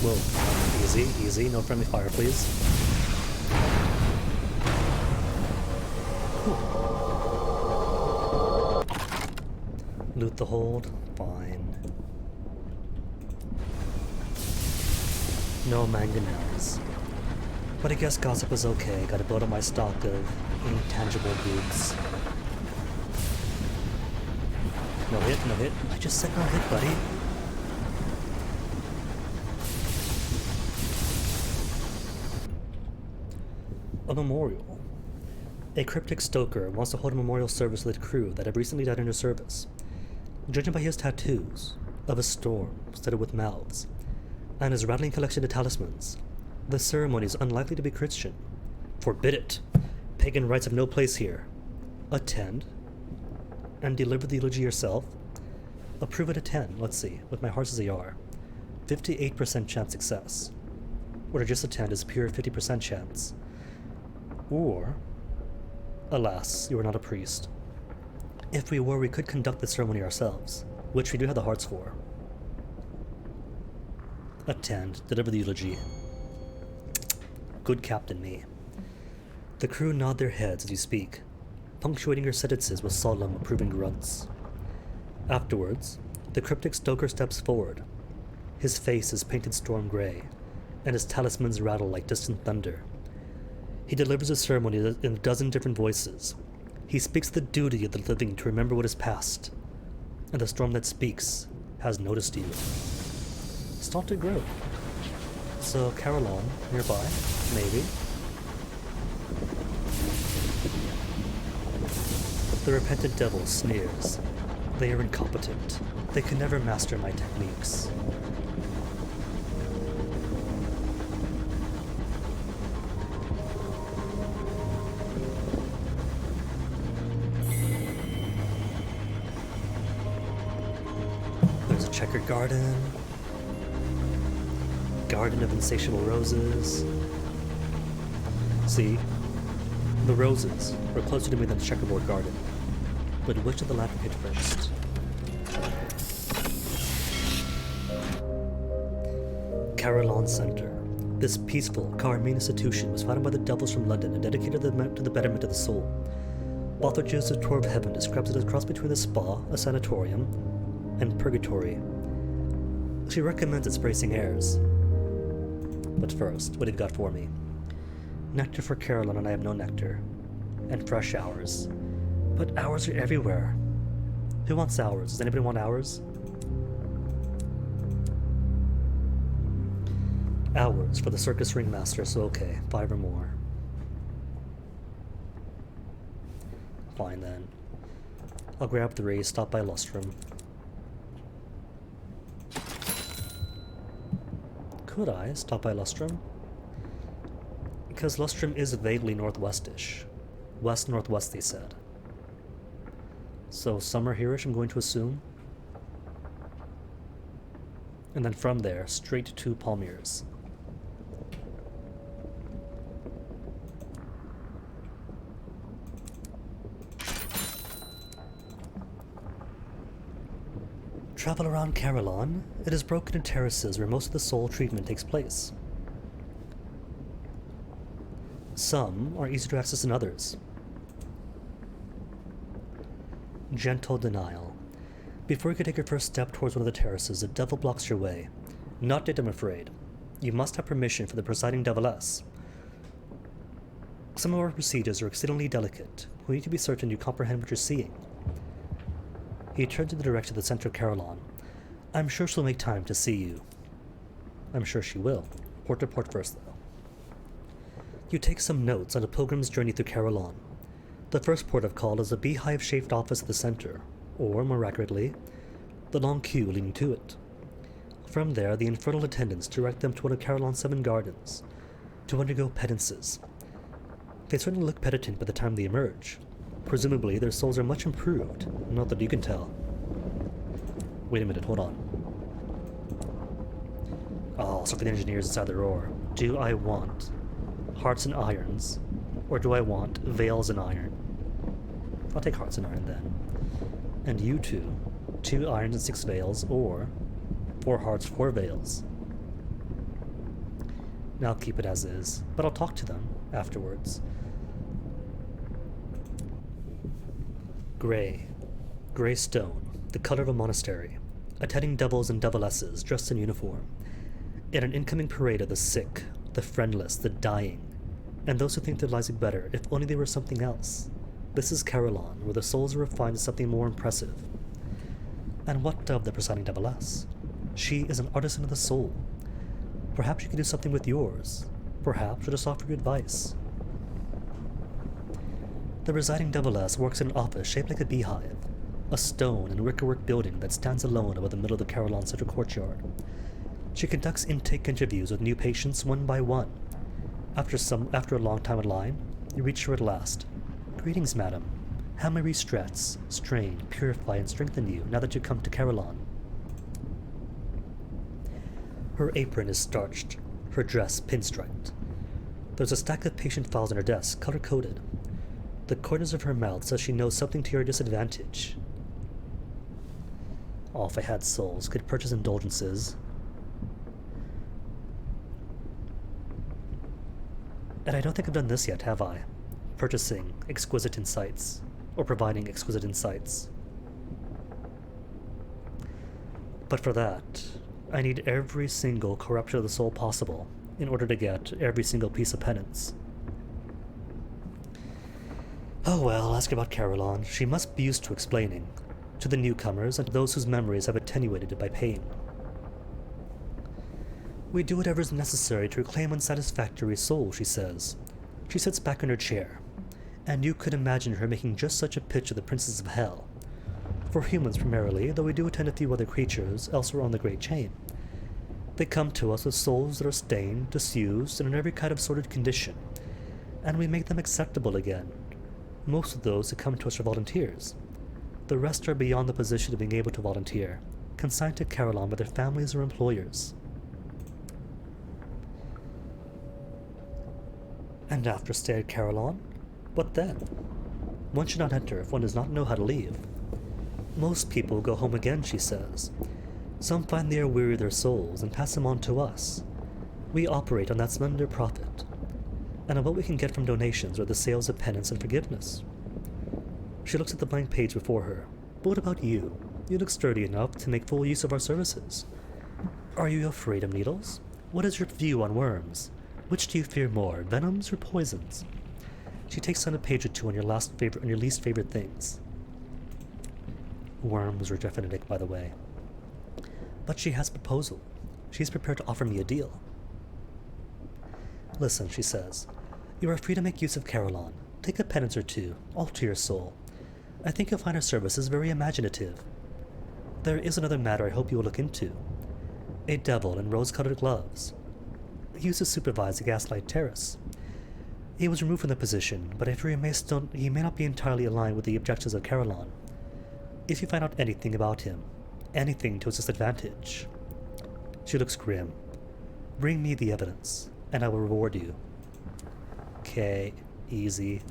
Whoa, easy, easy, no friendly fire, please. Whew. Loot the hold, fine. No mangonels. But I guess gossip is okay, gotta build up my stock of intangible goods. No hit, no hit. I just said no hit, buddy. A memorial. A cryptic stoker wants to hold a memorial service for the crew that have recently died in his service. Judging by his tattoos of a storm studded with mouths and his rattling collection of talismans, the ceremony is unlikely to be Christian. Forbid it. Pagan rites have no place here. Attend and deliver the eulogy yourself. Approve at a 10, let's see, with my hearts as they are. 58% chance success. Or to just attend is pure 50% chance. Or, alas, you are not a priest. If we were, we could conduct the ceremony ourselves, which we do have the hearts for. Attend, deliver the eulogy. Good captain me. The crew nod their heads as you speak, punctuating your sentences with solemn, approving grunts. Afterwards, the cryptic stoker steps forward. His face is painted storm gray, and his talismans rattle like distant thunder. He delivers a ceremony in a dozen different voices. He speaks the duty of the living to remember what is past, and the storm that speaks has noticed you. Stalted Grove. So Caroline nearby, maybe. The repentant devil sneers. They are incompetent. They can never master my techniques. There's a checkered garden. Garden of insatiable roses. See, the roses are closer to me than the checkerboard garden. But which of the latter hit first? Carillon Center. This peaceful, Carmine institution was founded by the devils from London and dedicated to the betterment of the soul. Author Joseph Tour of Heaven describes it as a cross between a spa, a sanatorium, and purgatory. She recommends its bracing airs. But first, what have you got for me? Nectar for Carillon, and I have no nectar. And fresh hours. But hours are everywhere. Who wants hours? Does anybody want hours? Hours for the circus ringmaster, so okay, 5 or more. Fine then. I'll grab 3, stop by Lustrum. Could I stop by Lustrum? Because Lustrum is vaguely northwestish. West-northwest, they said. So summer here-ish, I'm going to assume. And then from there, straight to Palmyre's. Travel around Carillon. It is broken in terraces where most of the soul treatment takes place. Some are easier to access than others. Gentle denial. Before you can take your first step towards one of the terraces, the devil blocks your way. Not it, I'm afraid. You must have permission from the presiding deviless. Some of our procedures are exceedingly delicate. We need to be certain you comprehend what you're seeing. He turned in the direction of the center of Carillon. I'm sure she'll make time to see you. I'm sure she will. Port to port first, though. You take some notes on a pilgrim's journey through Carillon. The first port of call is a beehive-shaped office at the center, or, more accurately, the long queue leading to it. From there, the infernal attendants direct them to one of Carillon's 7 gardens, to undergo penances. They certainly look penitent by the time they emerge. Presumably, their souls are much improved, not that you can tell. Wait a minute, hold on. Oh, so for the engineers inside the roar. Do I want hearts and irons, or do I want veils and iron? I'll take hearts and iron then. And you two, 2 irons and 6 veils, or 4 hearts, 4 veils. Now I'll keep it as is, but I'll talk to them afterwards. Gray. Gray stone, the color of a monastery. Attending devils and devilesses dressed in uniform. In an incoming parade of the sick, the friendless, the dying, and those who think their lives would be better if only they were something else. This is Carillon, where the souls are refined to something more impressive. And what of the presiding deviless? She is an artisan of the soul. Perhaps she could do something with yours. Perhaps she'll just offer you advice. The presiding deviless works in an office shaped like a beehive, a stone and wickerwork building that stands alone above the middle of the Carillon Central courtyard. She conducts intake interviews with new patients one by one. After a long time in line, you reach her at last. Greetings, madam. How may we stress, strain, purify, and strengthen you now that you come to Carillon? Her apron is starched, her dress pinstriped. There's a stack of patient files on her desk, color-coded. The corners of her mouth says she knows something to your disadvantage. Oh, if I had souls, could purchase indulgences. And I don't think I've done this yet, have I? Purchasing exquisite insights, or providing exquisite insights. But for that, I need every single corruption of the soul possible in order to get every single piece of penance. Oh well, ask about Carillon. She must be used to explaining, to the newcomers and to those whose memories have attenuated by pain. We do whatever is necessary to reclaim unsatisfactory soul, she says. She sits back in her chair, and you could imagine her making just such a pitch of the princes of hell. For humans primarily, though we do attend a few other creatures elsewhere on the great chain. They come to us with souls that are stained, disused, and in every kind of sordid condition, and we make them acceptable again. Most of those who come to us are volunteers. The rest are beyond the position of being able to volunteer, consigned to Carillon by their families or employers. And after a stay at Carillon, what then? One should not enter if one does not know how to leave. Most people go home again, she says. Some find they are weary of their souls and pass them on to us, We operate on that slender profit, and on what we can get from donations or the sales of penance and forgiveness. She looks at the blank page before her. But what about you? You look sturdy enough to make full use of our services. Are you afraid of needles? What is your view on worms? Which do you fear more, venoms or poisons? She takes down a page or two on your least favorite things. Worms are definitive, by the way. But she has a proposal. She's prepared to offer me a deal. Listen, she says. You are free to make use of Caroline. Take a penance or two, alter your soul. I think you'll find her services very imaginative. There is another matter I hope you will look into. A devil in rose-colored gloves. He used to supervise the Gaslight Terrace. He was removed from the position, but I fear he may not be entirely aligned with the objectives of Caroline. If you find out anything about him, anything to his disadvantage. She looks grim. Bring me the evidence, and I will reward you. Okay, easy.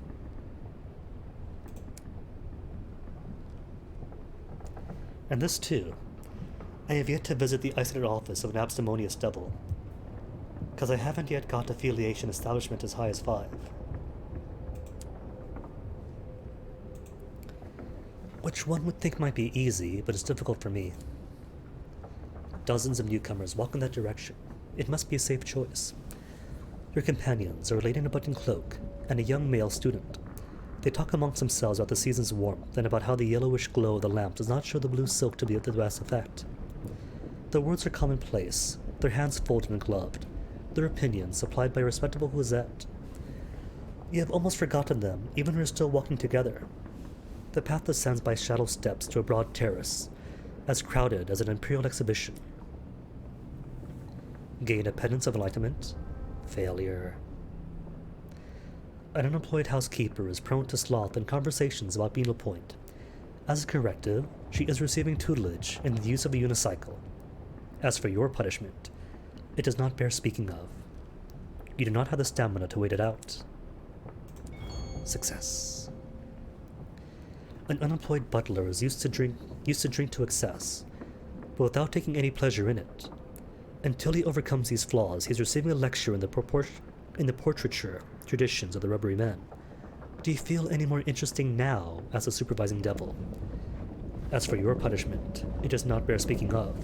And this too. I have yet to visit the isolated office of an abstemious devil, because I haven't yet got affiliation establishment as high as 5. Which one would think might be easy, but is difficult for me. Dozens of newcomers walk in that direction. It must be a safe choice. Your companions are a lady in a button cloak and a young male student. They talk amongst themselves about the season's warmth and about how the yellowish glow of the lamp does not show the blue silk to be of the best effect. Their words are commonplace, their hands folded and gloved, their opinions supplied by a respectable Gazette. You have almost forgotten them, even when you're still walking together. The path descends by shallow steps to a broad terrace, as crowded as an imperial exhibition. Gain a penance of enlightenment. Failure. An unemployed housekeeper is prone to sloth and conversations about Beetle Point. As a corrective, she is receiving tutelage in the use of a unicycle. As for your punishment, it does not bear speaking of. You do not have the stamina to wait it out. Success. An unemployed butler is used to drink to excess, but without taking any pleasure in it. Until he overcomes these flaws, he is receiving a lecture in the portraiture traditions of the rubbery men. Do you feel any more interesting now as a supervising devil? As for your punishment, it does not bear speaking of.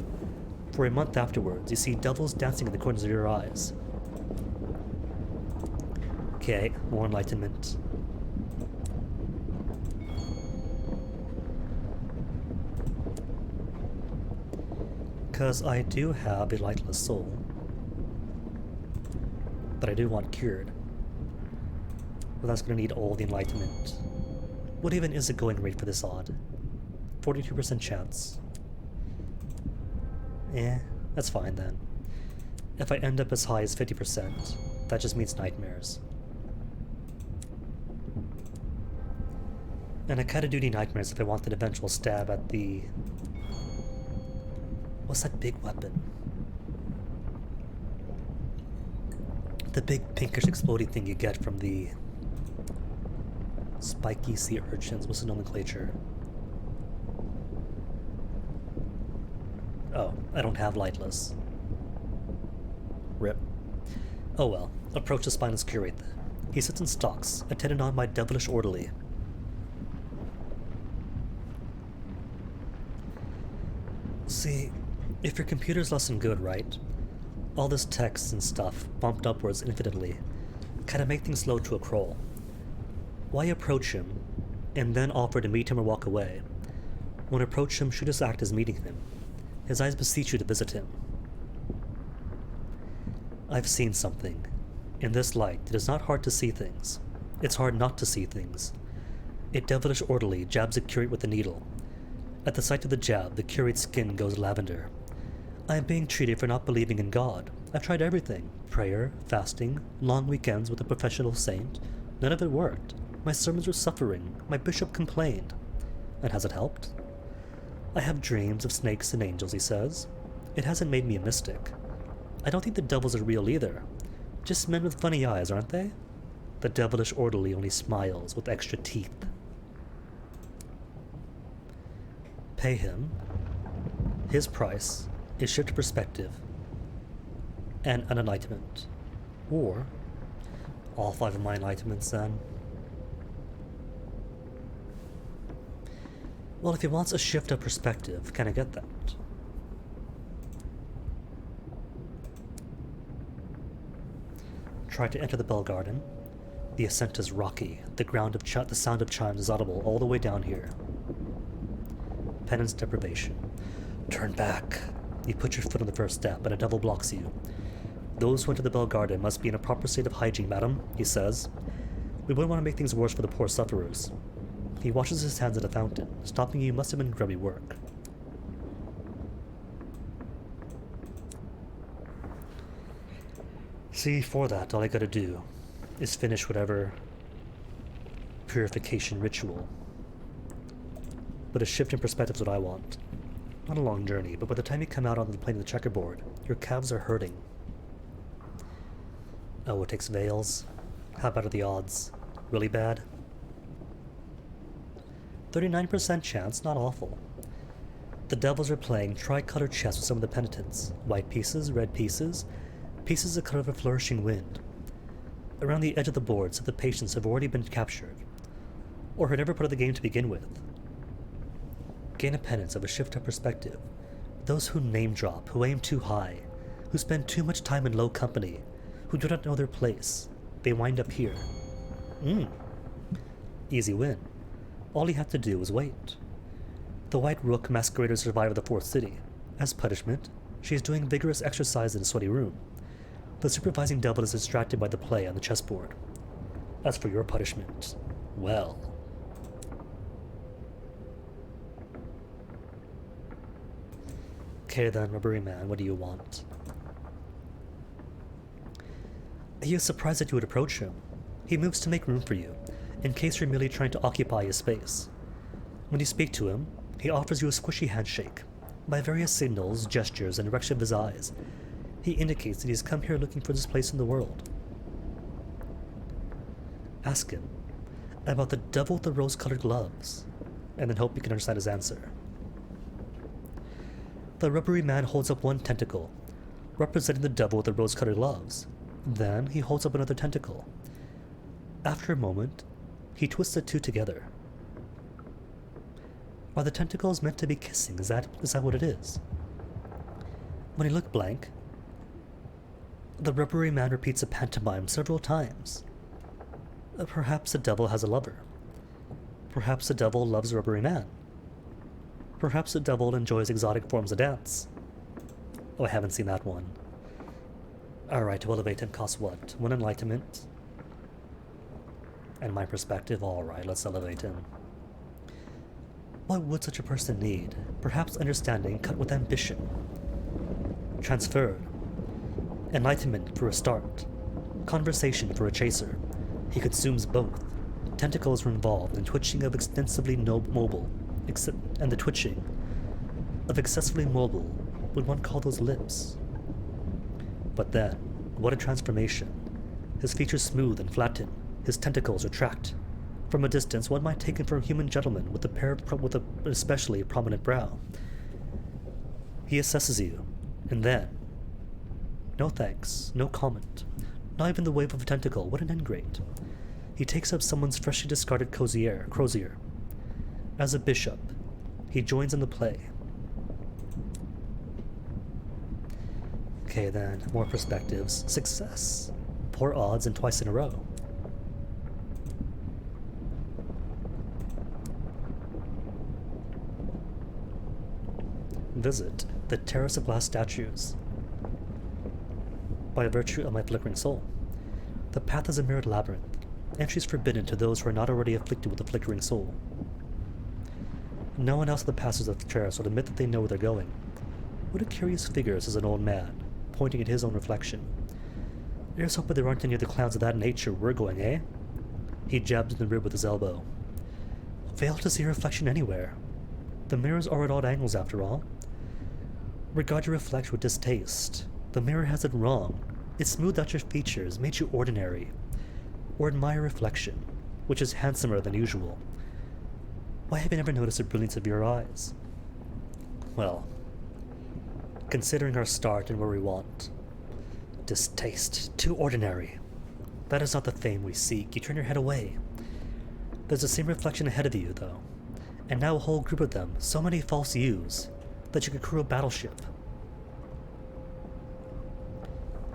For a month afterwards, you see devils dancing in the corners of your eyes. Okay, more enlightenment. Because I do have a lightless soul, but I do want cured. Well, that's going to need all the enlightenment. What even is the going rate for this odd? 42% chance. That's fine then. If I end up as high as 50%, that just means nightmares. And I kinda do need nightmares if I want an eventual stab at the... What's that big weapon? The big pinkish exploding thing you get from the spiky sea urchins. What's the nomenclature? Oh, I don't have lightless. Rip. Oh well, approach the spineless curate. He sits in stocks, attended on by devilish orderly. See, if your computer's less than good, right? All this text and stuff bumped upwards infinitely kinda make things slow to a crawl. Why approach him, and then offer to meet him or walk away? When approach him, should just act as meeting him. His eyes beseech you to visit him. I've seen something. In this light, it is not hard to see things. It's hard not to see things. A devilish orderly jabs a curate with a needle. At the sight of the jab, the curate's skin goes lavender. I am being treated for not believing in God. I've tried everything. Prayer, fasting, long weekends with a professional saint. None of it worked. My sermons were suffering. My bishop complained. And has it helped? I have dreams of snakes and angels, he says. It hasn't made me a mystic. I don't think the devils are real either. Just men with funny eyes, aren't they? The devilish orderly only smiles with extra teeth. Pay him. His price is shift perspective. and an enlightenment. Or all 5 of my enlightenments then. Well, if he wants a shift of perspective, can I get that? Try to enter the bell garden. The ascent is rocky. The sound of chimes is audible all the way down here. Penance deprivation. Turn back. You put your foot on the first step, and a devil blocks you. Those who enter the bell garden must be in a proper state of hygiene, madam, he says. We wouldn't want to make things worse for the poor sufferers. He washes his hands at a fountain. Stopping you must have been grubby work. See, for that, all I gotta do is finish whatever purification ritual. But a shift in perspective is what I want. Not a long journey, but by the time you come out on the plane of the checkerboard, your calves are hurting. Oh, it takes veils? How bad are the odds? Really bad? 39% chance, not awful. The devils are playing tricolor chess with some of the penitents. White pieces, red pieces, pieces the color of a flourishing wind. Around the edge of the board, some of the patients have already been captured, or had never put of the game to begin with. Gain a penance of a shift of perspective. Those who name drop, who aim too high, who spend too much time in low company, who do not know their place, they wind up here. Easy win. All you have to do is wait. The White Rook masqueraded as a survivor of the Fourth City. As punishment, she is doing vigorous exercise in a sweaty room. The supervising devil is distracted by the play on the chessboard. As for your punishment, well... Okay then, Rubbery Man, what do you want? He is surprised that you would approach him. He moves to make room for you, in case you're merely trying to occupy his space. When you speak to him, he offers you a squishy handshake. By various signals, gestures, and direction of his eyes, he indicates that he has come here looking for this place in the world. Ask him about the devil with the rose-colored gloves, and then hope you can understand his answer. The Rubbery Man holds up one tentacle, representing the devil with the rose-colored gloves. Then he holds up another tentacle. After a moment, he twists the two together. Are the tentacles meant to be kissing? Is that what it is? When you look blank, the Rubbery Man repeats a pantomime several times. Perhaps the devil has a lover. Perhaps the devil loves Rubbery Man. Perhaps the devil enjoys exotic forms of dance. Oh, I haven't seen that one. Alright, to elevate him costs what? 1 enlightenment? And my perspective, alright, let's elevate him. What would such a person need? Perhaps understanding cut with ambition. Transferred. Enlightenment for a start. Conversation for a chaser. He consumes both. Tentacles are involved in twitching of extensively mobile. And the twitching of excessively mobile, would one call those lips? But then, what a transformation. His features smooth and flatten, his tentacles retract. From a distance, one might take him for a human gentleman with an especially prominent brow. He assesses you, and then... No thanks, no comment, not even the wave of a tentacle, what an ingrate. He takes up someone's freshly discarded crozier. As a bishop, he joins in the play. Okay then, more perspectives. Success. Poor odds and twice in a row. Visit the Terrace of Glass Statues. By virtue of my flickering soul, the path is a mirrored labyrinth. Entries forbidden to those who are not already afflicted with a flickering soul. No one else in the passage of the terrace will admit that they know where they're going. What a curious figure, says an old man, pointing at his own reflection. Here's hoping there aren't any other clowns of that nature where we're going, eh? He jabs in the rib with his elbow. Fail to see your reflection anywhere. The mirrors are at odd angles after all. Regard your reflection with distaste. The mirror has it wrong. It smoothed out your features, made you ordinary. Or admire reflection, which is handsomer than usual. Why have you never noticed the brilliance of your eyes? Well, considering our start and where we want, distaste, too ordinary. That is not the fame we seek. You turn your head away. There's the same reflection ahead of you, though, and now a whole group of them, so many false yous, that you could crew a battleship.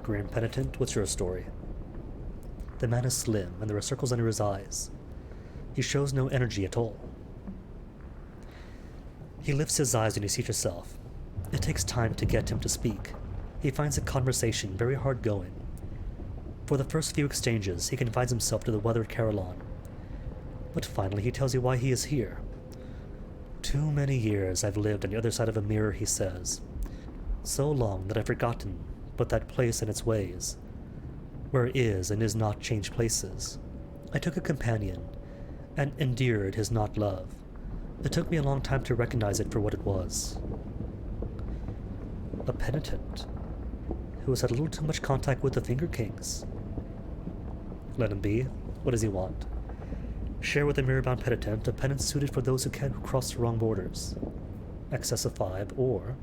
Grim Penitent, what's your story? The man is slim, and there are circles under his eyes. He shows no energy at all. He lifts his eyes when he sees yourself. It takes time to get him to speak. He finds the conversation very hard going. For the first few exchanges, he confides himself to the weathered Carillon. But finally he tells you why he is here. Too many years I've lived on the other side of a mirror, he says. So long that I've forgotten but that place and its ways, where is and is not changed places. I took a companion, and endured his not love. It took me a long time to recognize it for what it was. A penitent, who has had a little too much contact with the Finger Kings. Let him be. What does he want? Share with a mirror-bound penitent a penance suited for those who can't cross the wrong borders. Excess of 5, or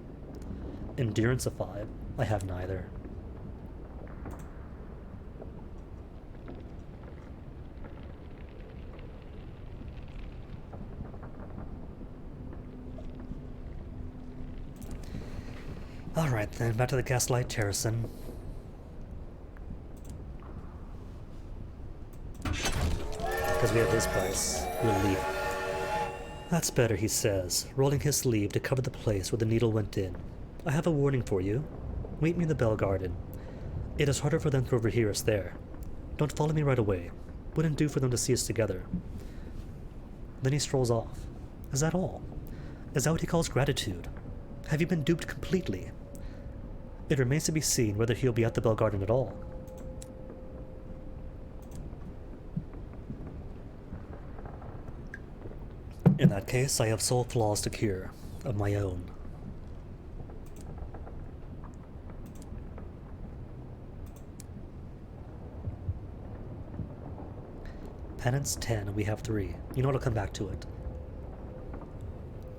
endurance of 5. I have neither. Alright then, back to the Gaslight Terracin. Because we have his price, we'll leave. That's better, he says, rolling his sleeve to cover the place where the needle went in. I have a warning for you. Meet me in the Bell Garden. It is harder for them to overhear us there. Don't follow me right away. Wouldn't do for them to see us together. Then he strolls off. Is that all? Is that what he calls gratitude? Have you been duped completely? It remains to be seen whether he'll be at the Bell Garden at all. In that case, I have soul flaws to cure, of my own. Penance 10, we have 3. You know what, I'll come back to it.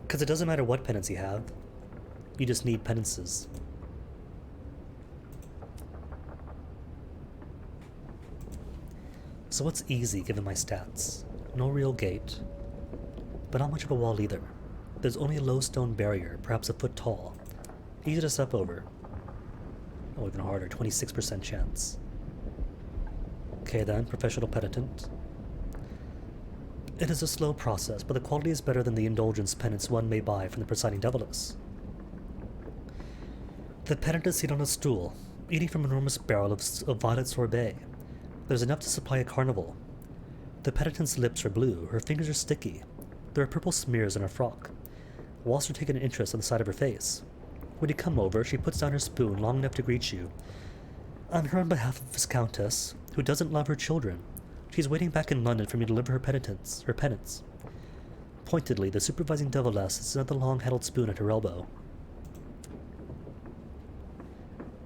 Because it doesn't matter what penance you have. You just need penances. So what's easy given my stats? No real gate, but not much of a wall either. There's only a low stone barrier, perhaps a foot tall. Easy to step over. Oh, even harder, 26% chance. Okay then, professional penitent. It is a slow process, but the quality is better than the indulgence penance one may buy from the presiding deviless. The penitent is seated on a stool, eating from an enormous barrel of violet sorbet. There's enough to supply a carnival. The penitent's lips are blue, her fingers are sticky. There are purple smears on her frock. Whilst you're taking an interest on the side of her face. When you come over, she puts down her spoon long enough to greet you. I'm here on behalf of Miss Countess, who doesn't love her children. She's waiting back in London for me to deliver her penance. Pointedly, the supervising deviless has another long-handled spoon at her elbow.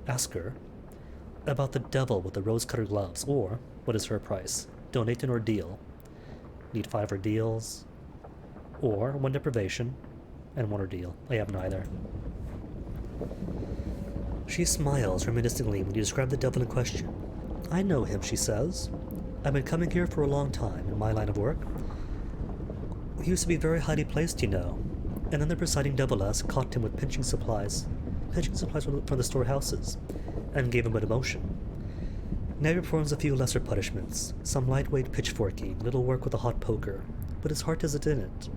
Ask her about the devil with the rose-colored gloves, or what is her price? Donate an ordeal. Need 5 ordeals, or 1 deprivation, and 1 ordeal. I have neither. She smiles reminiscently when you describe the devil in question. I know him, she says. I've been coming here for a long time in my line of work. He used to be very highly placed, you know, and then the presiding deviless caught him with pinching supplies from the storehouses, and gave him a demotion. Now he performs a few lesser punishments, some lightweight pitchforking, little work with a hot poker, but his heart isn't in it.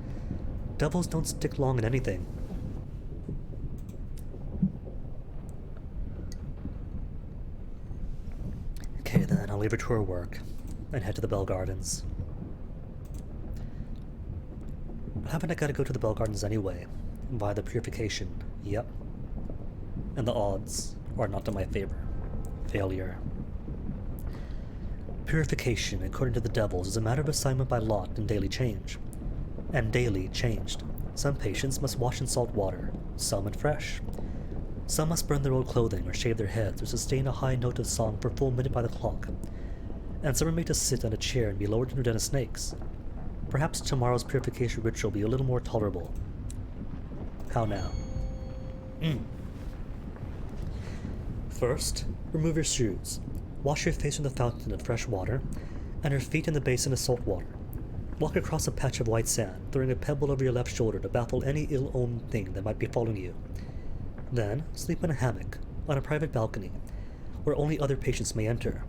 Devils don't stick long in anything. Okay then, I'll leave her to her work, and head to the Bell Gardens. But haven't I got to go to the Bell Gardens anyway? Via the purification, yep. And the odds are not in my favor. Failure. Purification, according to the devils, is a matter of assignment by lot and daily change. And daily changed. Some patients must wash in salt water, some in fresh. Some must burn their old clothing or shave their heads or sustain a high note of song for a full minute by the clock. And some are made to sit on a chair and be lowered into a den of snakes. Perhaps tomorrow's purification ritual will be a little more tolerable. How now? First, Remove your shoes. Wash your face in the fountain of fresh water, and your feet in the basin of salt water. Walk across a patch of white sand, throwing a pebble over your left shoulder to baffle any ill-omened thing that might be following you. Then, sleep in a hammock, on a private balcony, where only other patients may enter.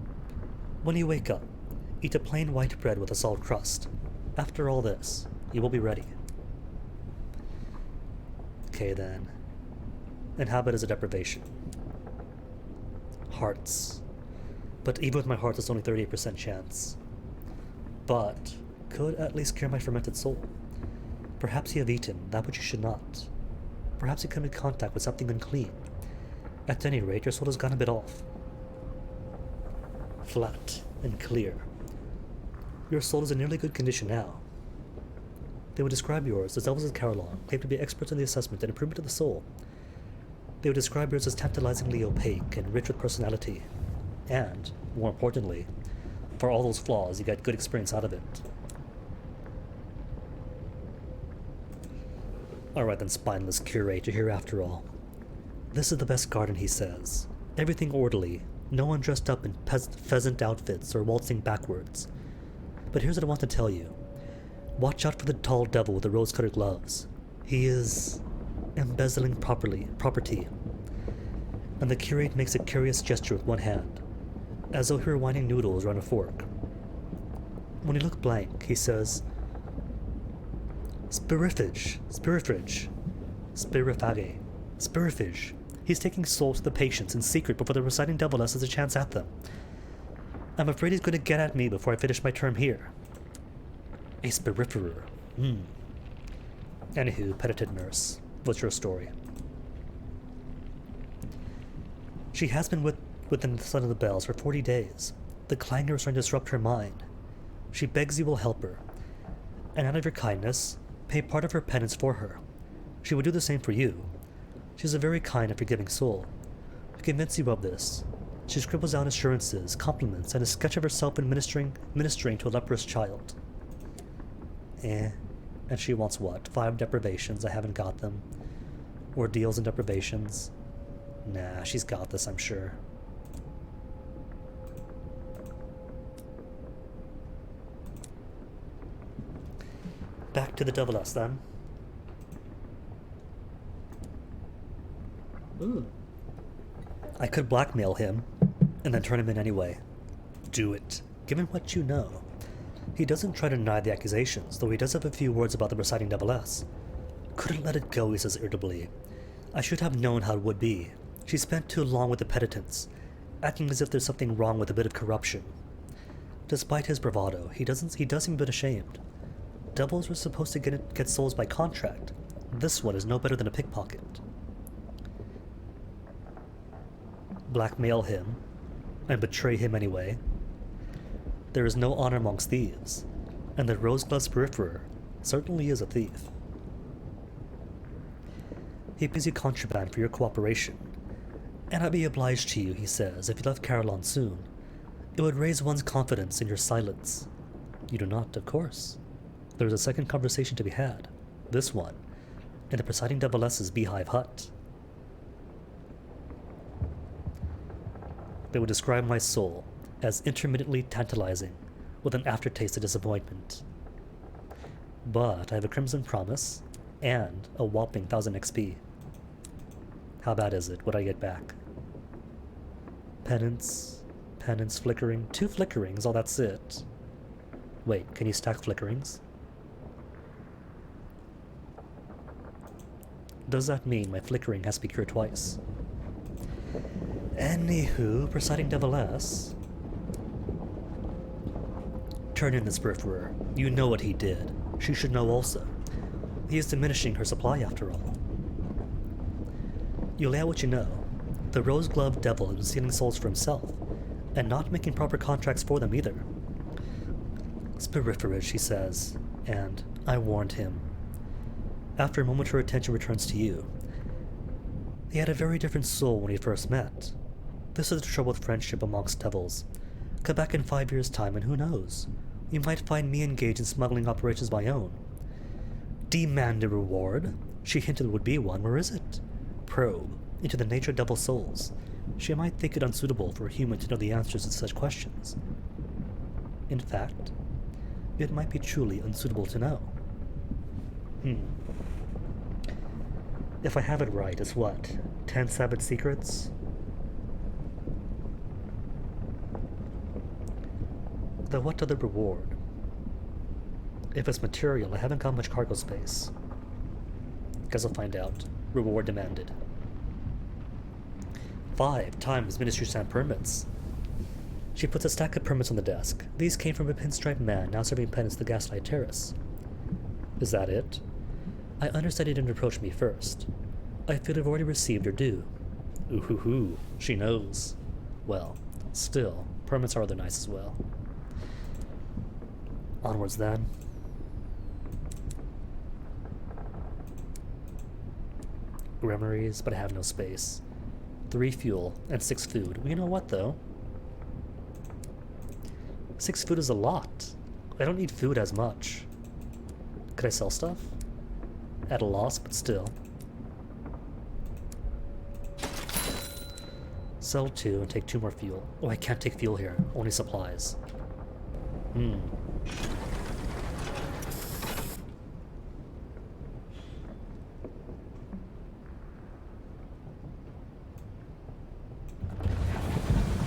When you wake up, eat a plain white bread with a salt crust. After all this, you will be ready. Okay then. And habit is a deprivation. Hearts. But even with my heart, it's only 38% chance. But could at least cure my fermented soul. Perhaps you have eaten that which you should not. Perhaps you come in contact with something unclean. At any rate, your soul has gone a bit off. Flat and clear. Your soul is in nearly good condition now. They would describe yours as Elvis and Carolon claim to be experts in the assessment and improvement of the soul. They would describe yours as tantalizingly opaque and rich with personality. And, more importantly, for all those flaws, you get good experience out of it. Alright then, spineless curate, you're here after all. This is the best garden, he says. Everything orderly, no one dressed up in pheasant outfits or waltzing backwards. But here's what I want to tell you. Watch out for the tall devil with the rose-colored gloves. He is embezzling property. And the curate makes a curious gesture with one hand, as though he were winding noodles around a fork. When you look blank, he says, Spirifage. He's taking souls to the patients in secret before the reciting deviless has a chance at them. I'm afraid he's going to get at me before I finish my term here. A spiriferer. Anywho, penitent nurse, what's your story? She has been within the sun of the bells for 40 days. The clangor is trying to disrupt her mind. She begs you will help her, and out of your kindness, pay part of her penance for her. She would do the same for you. She's a very kind and forgiving soul. To convince you of this, she scribbles down assurances, compliments, and a sketch of herself ministering to a leprous child. And she wants what? 5 deprivations, I haven't got them. Ordeals and deprivations. Nah, she's got this, I'm sure. Back to the deviless, then. I could blackmail him, and then turn him in anyway. Do it. Give him what you know. He doesn't try to deny the accusations, though he does have a few words about the reciting deviless. Couldn't let it go, he says irritably. I should have known how it would be. She spent too long with the penitents, acting as if there's something wrong with a bit of corruption. Despite his bravado, he does seem a bit ashamed. Devils were supposed to get souls by contract. This one is no better than a pickpocket. Blackmail him, and betray him anyway. There is no honor amongst thieves, and the rose-gloved spiriferer certainly is a thief. He pays you contraband for your cooperation, and I'd be obliged to you, he says, if you left Carolon soon. It would raise one's confidence in your silence. You do not, of course. There is a second conversation to be had, this one, in the presiding deviless's beehive hut. They would describe my soul as intermittently tantalizing, with an aftertaste of disappointment. But I have a crimson promise, and a whopping 1000 XP. How bad is it? What I get back? Penance, flickering. 2 flickerings, oh that's it. Wait, can you stack flickerings? Does that mean my flickering has to be cured twice? Anywho, presiding deviless. Turn in the spiriferer. You know what he did. She should know also. He is diminishing her supply after all. You lay out what you know. The rose-gloved devil has been stealing souls for himself, and not making proper contracts for them either. Spiriferage, she says, and I warned him. After a moment her attention returns to you. He had a very different soul when he first met. This is the trouble with friendship amongst devils. Come back in 5 years' time and who knows? You might find me engaged in smuggling operations of my own. Demand a reward? She hinted there would be one. Where is it? Probe into the nature of devil souls. she might think it unsuitable for a human to know the answers to such questions. In fact, it might be truly unsuitable to know. If I have it right, it's what? 10 Sabbath secrets? Though what other reward? If it's material, I haven't got much cargo space. Guess I'll find out. Reward demanded. 5 times Ministry Stamp permits. She puts a stack of permits on the desk. These came from a pinstripe man now serving penance to Gaslight Terrace. Is that it? I understand he didn't approach me first. I feel I've already received her due. Ooh hoo hoo, she knows. Well, still, permits are rather nice as well. Onwards then. Grimoires, but I have no space. 3 fuel and 6 food. Well, you know what though? 6 food is a lot. I don't need food as much. Could I sell stuff? At a loss, but still. Sell 2 and take 2 more fuel. Oh, I can't take fuel here. Only supplies. I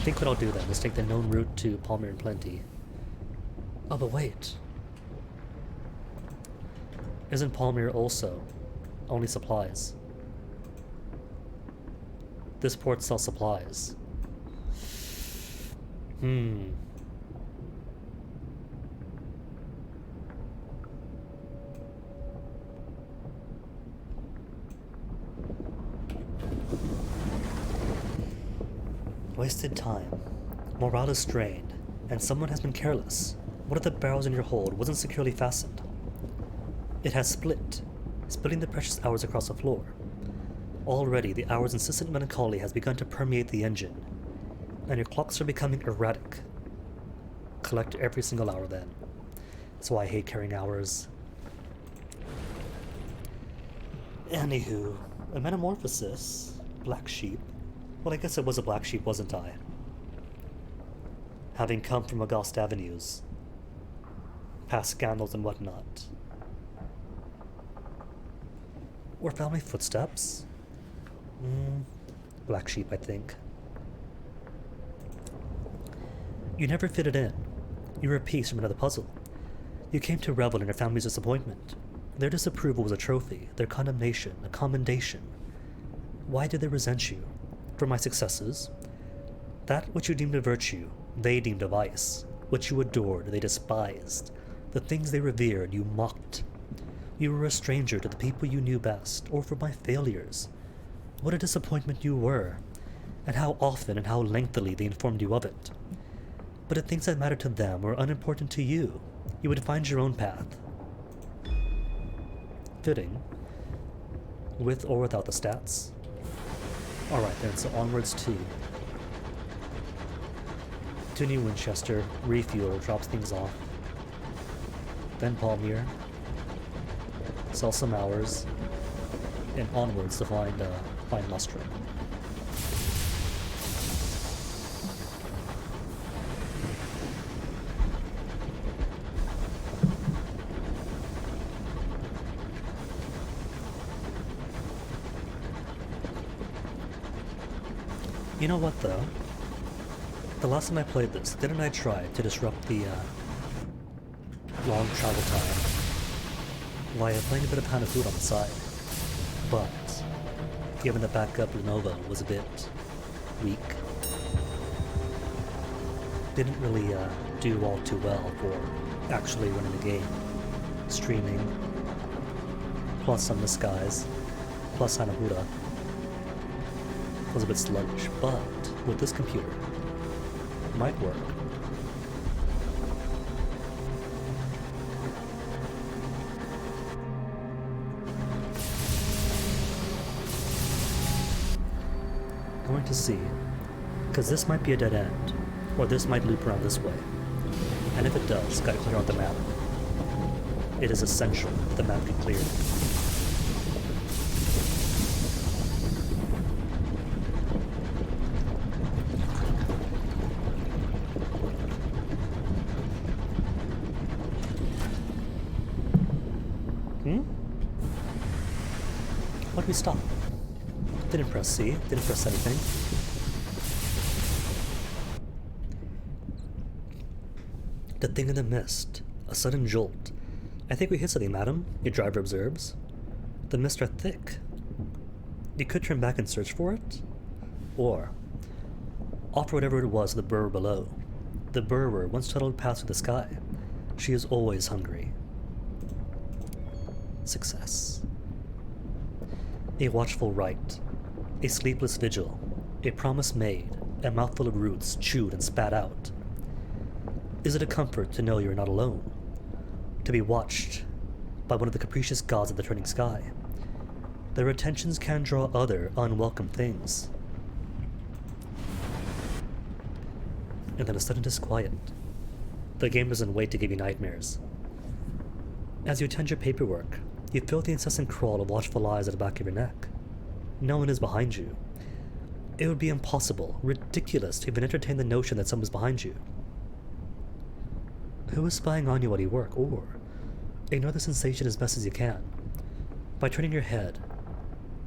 think what I'll do then is take the known route to Palmer and Plenty. Oh, but wait. Isn't Palmer also only supplies? This port sells supplies. Wasted time. Morale is strained, and someone has been careless. One of the barrels in your hold wasn't securely fastened. It has split, splitting the precious hours across the floor. Already, the hour's insistent melancholy has begun to permeate the engine, and your clocks are becoming erratic. Collect every single hour then. That's why I hate carrying hours. Anywho, a metamorphosis. Black sheep. Well, I guess it was a black sheep, wasn't I? Having come from august avenues, past scandals and whatnot. Or family footsteps? Black sheep, I think. You never fitted in. You were a piece from another puzzle. You came to revel in your family's disappointment. Their disapproval was a trophy, their condemnation, a commendation. Why did they resent you? For my successes? That which you deemed a virtue, they deemed a vice. What you adored, they despised. The things they revered, you mocked. You were a stranger to the people you knew best, or for my failures. What a disappointment you were, and how often and how lengthily they informed you of it. But the things that mattered to them were unimportant to you. You would find your own path. Fitting. With or without the stats. Alright then, so onwards to New Winchester, refuel, drops things off. Then Palmyre. Sell some hours. And onwards to find Lustrum. You know what though? The last time I played this, didn't I try to disrupt the long travel time via playing a bit of Hanafood on the side? But given the backup Lenovo was a bit weak, didn't really do all too well for actually running the game. Streaming, plus some Skies, plus Hanahuda was a bit sluggish, but with this computer, it might work. Going to see, because this might be a dead end, or this might loop around this way. And if it does, gotta clear out the map. It is essential that the map be cleared. Why did we stop? Didn't press C, didn't press anything. The thing in the mist. A sudden jolt. I think we hit something, madam, your driver observes. The mists are thick. You could turn back and search for it. Or offer whatever it was to the burrower below. The burrower once tuttled past through the sky. She is always hungry. Success. A watchful rite. A sleepless vigil. A promise made. A mouthful of roots chewed and spat out. Is it a comfort to know you are not alone? To be watched by one of the capricious gods of the turning sky? Their attentions can draw other unwelcome things. And then a sudden disquiet. The game doesn't wait to give you nightmares. As you attend your paperwork, you feel the incessant crawl of watchful eyes at the back of your neck. No one is behind you. It would be impossible, ridiculous to even entertain the notion that someone is behind you. Who is spying on you while you work? Or ignore the sensation as best as you can. By turning your head,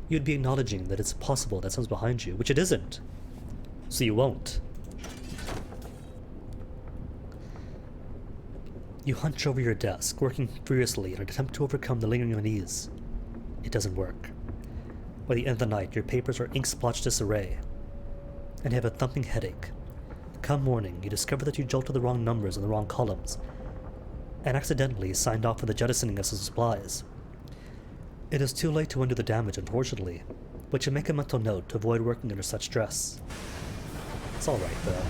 you'd be acknowledging that it's possible that someone's behind you, which it isn't. So you won't. You hunch over your desk, working furiously in an attempt to overcome the lingering unease. It doesn't work. By the end of the night, your papers are ink-splotched disarray, and you have a thumping headache. Come morning, you discover that you jolted the wrong numbers in the wrong columns, and accidentally signed off for the jettisoning of some supplies. It is too late to undo the damage, unfortunately, but you make a mental note to avoid working under such stress. It's alright, though.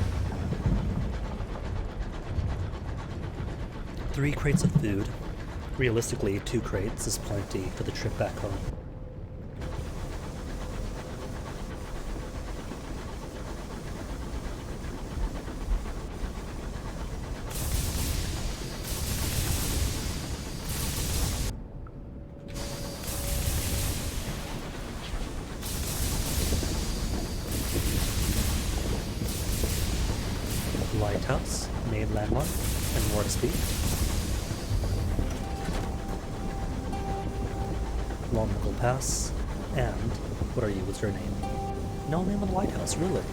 3 crates of food. Realistically, 2 crates is plenty for the trip back home. Lighthouse, main landmark, and more to speak. Long Knuckle Pass, and what are you? What's your name? No name on the lighthouse, really?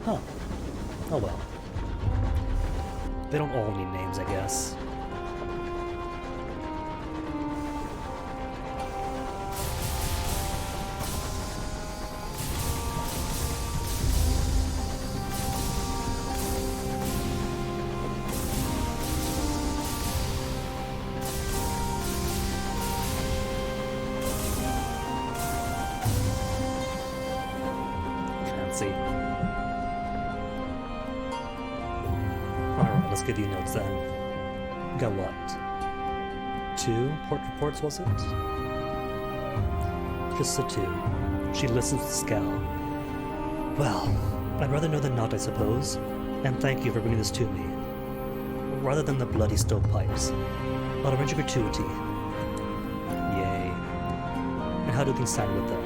Huh. Oh well. They don't all need names, I guess. Alright, let's give you notes then. You got what? 2 port reports, was it? Just the 2. She listens with a scowl. Well, I'd rather know than not, I suppose. And thank you for bringing this to me. Rather than the bloody stovepipes. I'll arrange a gratuity. Yay. And how do things stand with them?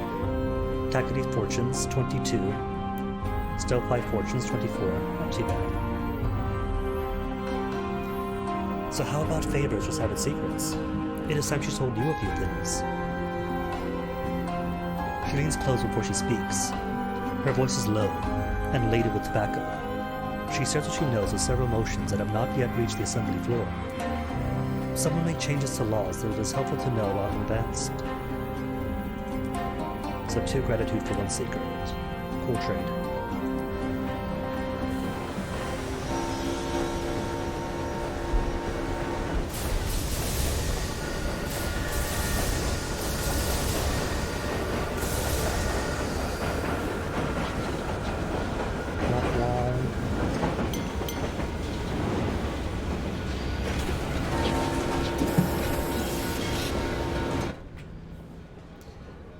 Tackety fortunes, 22. Stovepipe fortunes, 24. Not too bad. So how about favors or savage secrets? It is time she told you a few things. She leans close before she speaks. Her voice is low and laden with tobacco. She says what she knows of several motions that have not yet reached the assembly floor. Some will make changes to laws that it is helpful to know while advanced. So 2 gratitude for 1 secret. Cool trade.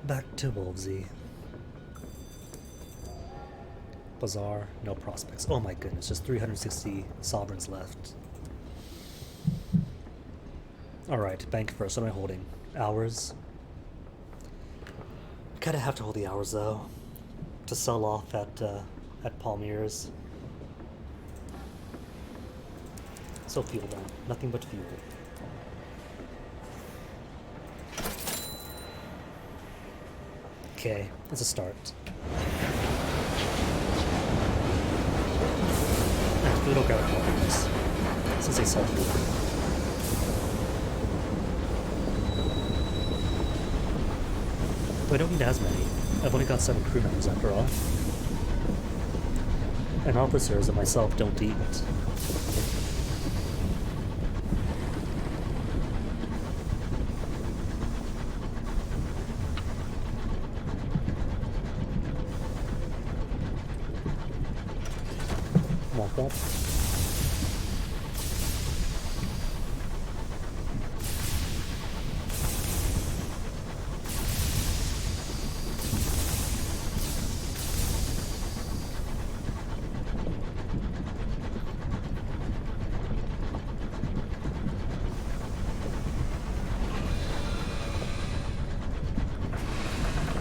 Back to Wolvesy. Bazaar, no prospects. Oh my goodness, just 360 sovereigns left. Alright, bank first. What am I holding? Hours? Kinda have to hold the hours though. To sell off at Palmyre's. So fuel then. Nothing but fuel. Okay, it's a start. And food will grab a couple of these, since they sell food. But I don't need as many. I've only got 7 crew members after all. And officers and myself don't eat. Womp womp.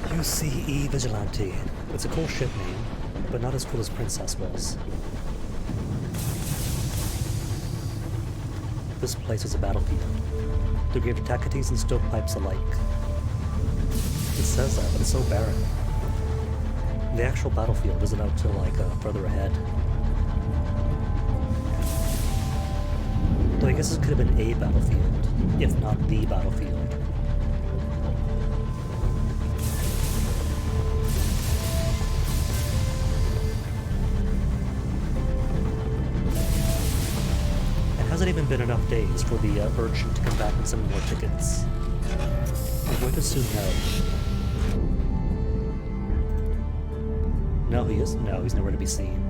UCE Vigilante. It's a cool ship name, but not as cool as Princess was. This place is a battlefield. The grave tacities and stovepipes alike. It says that, but it's so barren. The actual battlefield isn't out till further ahead. Though I guess it could have been a battlefield, if not the battlefield. Hasn't even been enough days for the urchin to come back and send me more tickets. I'm going to assume no. No, he is. No, he's nowhere to be seen.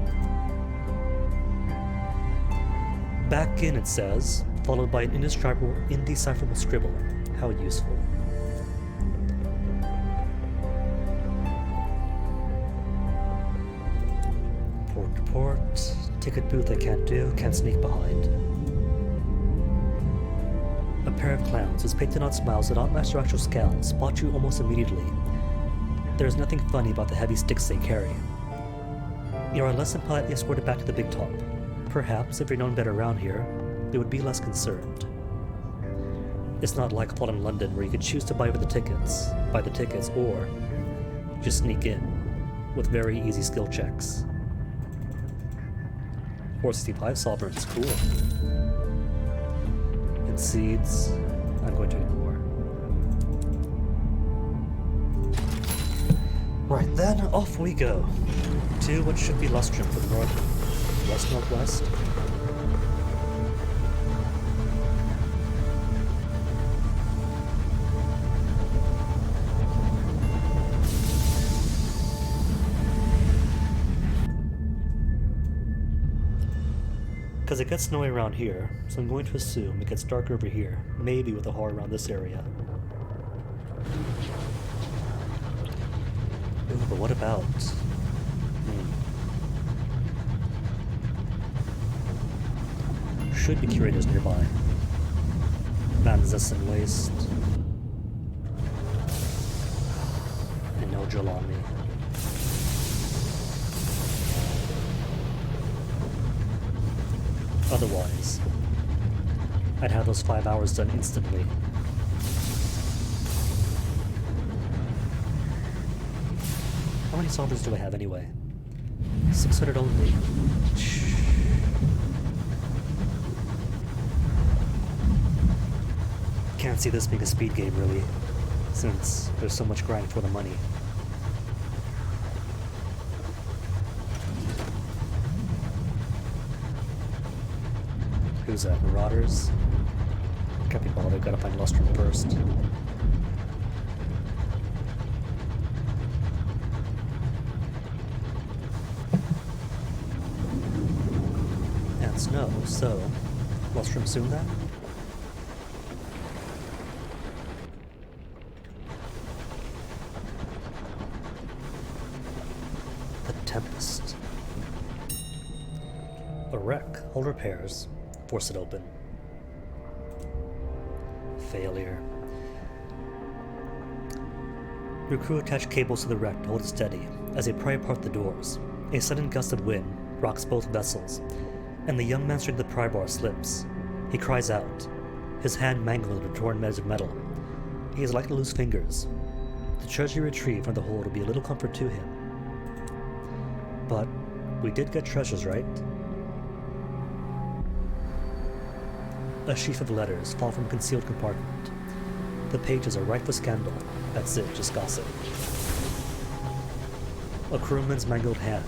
Back in, it says, followed by an indecipherable scribble. How useful. Port to port. Ticket booth I can't do. Can't sneak behind. A pair of clowns whose patriotic smiles do not match their actual scowls spot you almost immediately. There is nothing funny about the heavy sticks they carry. You are less than politely escorted back to the big top. Perhaps, if you're known better around here, they would be less concerned. It's not like a plot in London where you could choose to buy the tickets, or just sneak in, with very easy skill checks. 465 sovereigns, cool. Seeds, I'm going to ignore. Right then, off we go to what should be Lustrum for the west-northwest. Because it gets snowy around here, so I'm going to assume it gets darker over here, maybe with a horror around this area. Ooh, but what about... Should be curators nearby. Manzas and waste. And no Jill on me. Otherwise, I'd have those 5 hours done instantly. How many sovereigns do I have anyway? 600 only. Can't see this being a speed game really, since there's so much grind for the money. Who's that? Marauders? Can't be bothered, gotta find Lustrum first. And snow, so Lustrum soon then? The Tempest. A wreck. Hold repairs. Force it open. Failure. Your crew attach cables to the wreck to hold it steady as they pry apart the doors. A sudden gust of wind rocks both vessels, and the young man straight to the pry bar slips. He cries out, his hand mangled in a torn edge of metal. He is likely to lose fingers. The treasure retrieved from the hold will be a little comfort to him. But we did get treasures, right? A sheaf of letters fall from a concealed compartment. The pages are rife with scandal. That's it, just gossip. A crewman's mangled hand,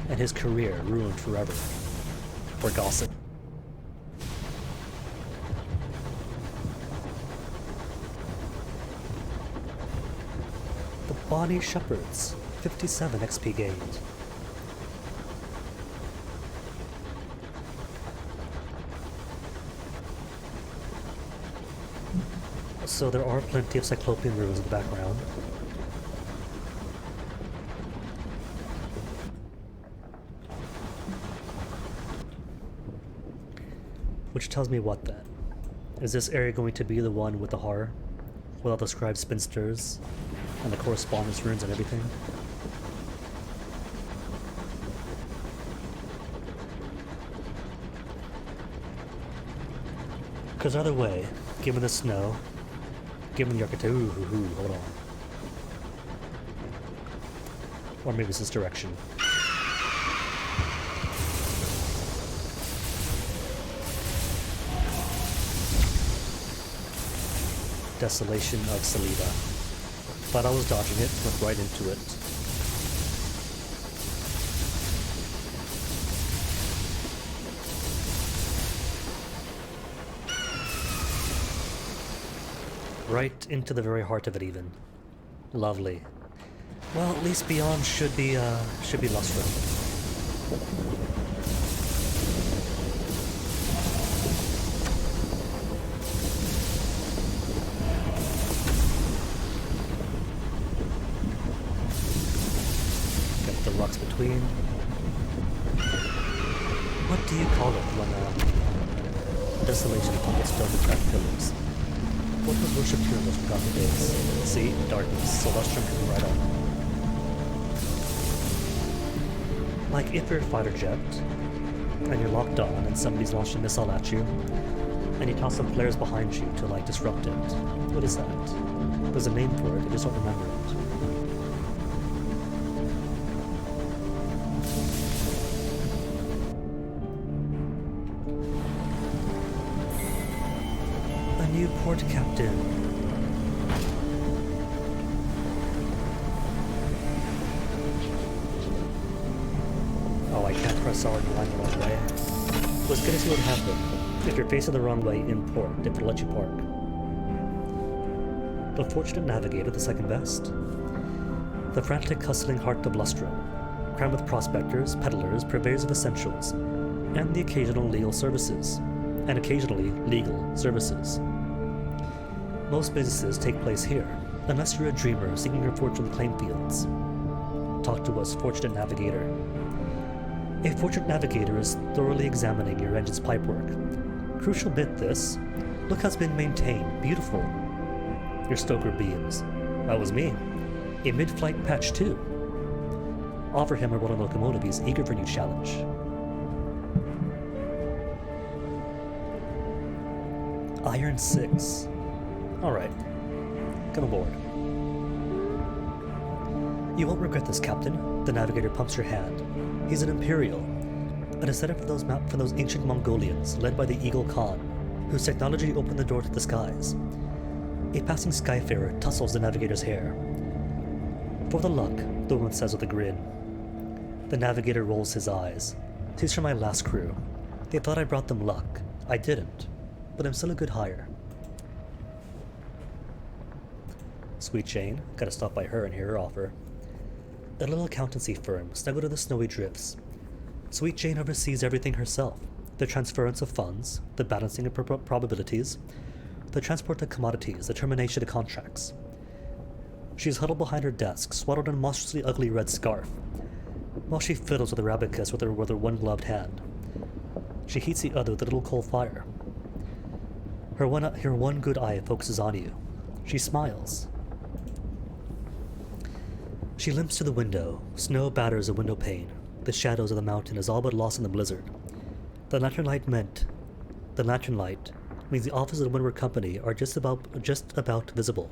and his career ruined forever. For gossip. The Bonnie Shepherds, 57 XP gained. So there are plenty of Cyclopean ruins in the background. Which tells me what then? Is this area going to be the one with the horror? With all the scribe spinsters and the correspondence runes and everything? Because either way, given the snow, given the architect, hold on. Or maybe it's this direction. Desolation of Salida. Thought I was dodging it, went right into it. Right into the very heart of it even. Lovely. Well, at least beyond should be Lustrum. Got the rocks between. What do you call it when desolation of people stone and cracked pillars? What was worshipped here in those forgotten days? See? Darkness. So Lustrum can be right on. Like if you're a fighter jet, and you're locked on, and somebody's launched a missile at you, and you toss some flares behind you to, like, disrupt it. What is that? There's a name for it, I just don't remember it. A new port captain. Oh, I can't press R and line the wrong way. Was gonna see what happened if you're facing the wrong way in port, if it'll let you park. The fortunate navigator, the second best. The frantic, hustling heart of Lustrum, crammed with prospectors, peddlers, purveyors of essentials, and the occasional legal services, and occasionally legal services. Most businesses take place here, unless you're a dreamer seeking your fortune in the claim fields. Talk to us, fortunate navigator. A fortunate navigator is thoroughly examining your engine's pipework. Crucial bit this. Look how's been maintained. Beautiful. Your stoker beams. That was me. A mid-flight patch too. Offer him a rolling locomotive. He's eager for a new challenge. Iron 6. Alright. Come aboard. You won't regret this, Captain. The navigator pumps your hand. He's an Imperial, a descendant from those ancient Mongolians led by the Eagle Khan, whose technology opened the door to the skies. A passing skyfarer tussles the navigator's hair. For the luck, the woman says with a grin. The navigator rolls his eyes. These are my last crew. They thought I brought them luck. I didn't, but I'm still a good hire. Sweet Jane, gotta stop by her and hear her offer. A little accountancy firm snuggled in the snowy drifts. Sweet Jane oversees everything herself. The transference of funds, the balancing of probabilities, the transport of commodities, the termination of contracts. She is huddled behind her desk, swaddled in a monstrously ugly red scarf, while she fiddles with her abacus with her one-gloved hand. She heats the other with a little coal fire. Her one good eye focuses on you. She smiles. She limps to the window. Snow batters the window pane. The shadows of the mountain is all but lost in the blizzard. The lantern light means the offices of the Windward Company are just about visible.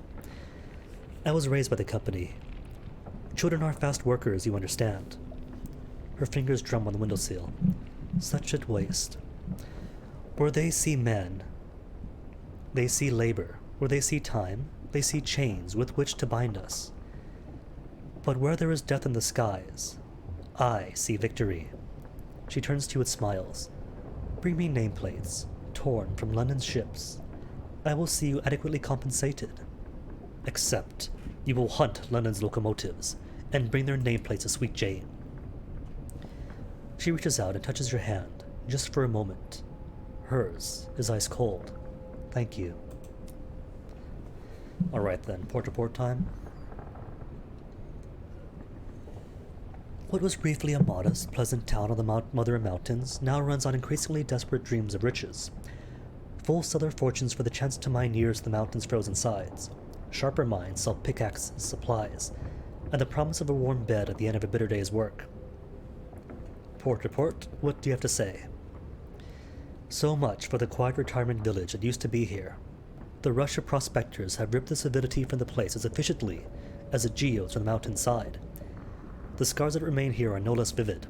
I was raised by the company. Children are fast workers, you understand. Her fingers drum on the windowsill. Such a waste. Where they see men, they see labor. Where they see time, they see chains with which to bind us. But where there is death in the skies, I see victory. She turns to you and smiles. Bring me nameplates, torn from London's ships. I will see you adequately compensated. Except you will hunt London's locomotives and bring their nameplates to Sweet Jane. She reaches out and touches your hand, just for a moment. Hers is ice cold. Thank you. Alright then, port-to-port time. What was briefly a modest, pleasant town on the Mother Mountains now runs on increasingly desperate dreams of riches. Full stellar fortunes for the chance to mine nearest the mountain's frozen sides. Sharper minds sell pickaxes, supplies, and the promise of a warm bed at the end of a bitter day's work. Port-to-port, what do you have to say? So much for the quiet retirement village that used to be here. The rush of prospectors have ripped the civility from the place as efficiently as the geodes from the mountainside. The scars that remain here are no less vivid.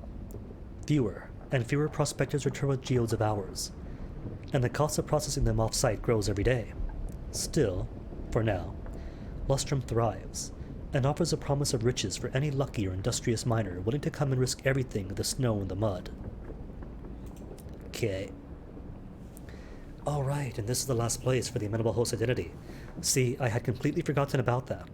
Fewer and fewer prospectors return with geodes of ours, and the cost of processing them off-site grows every day. Still, for now, Lustrum thrives, and offers a promise of riches for any lucky or industrious miner willing to come and risk everything, the snow and the mud. Okay. Alright, and this is the last place for the amenable host identity. See, I had completely forgotten about that.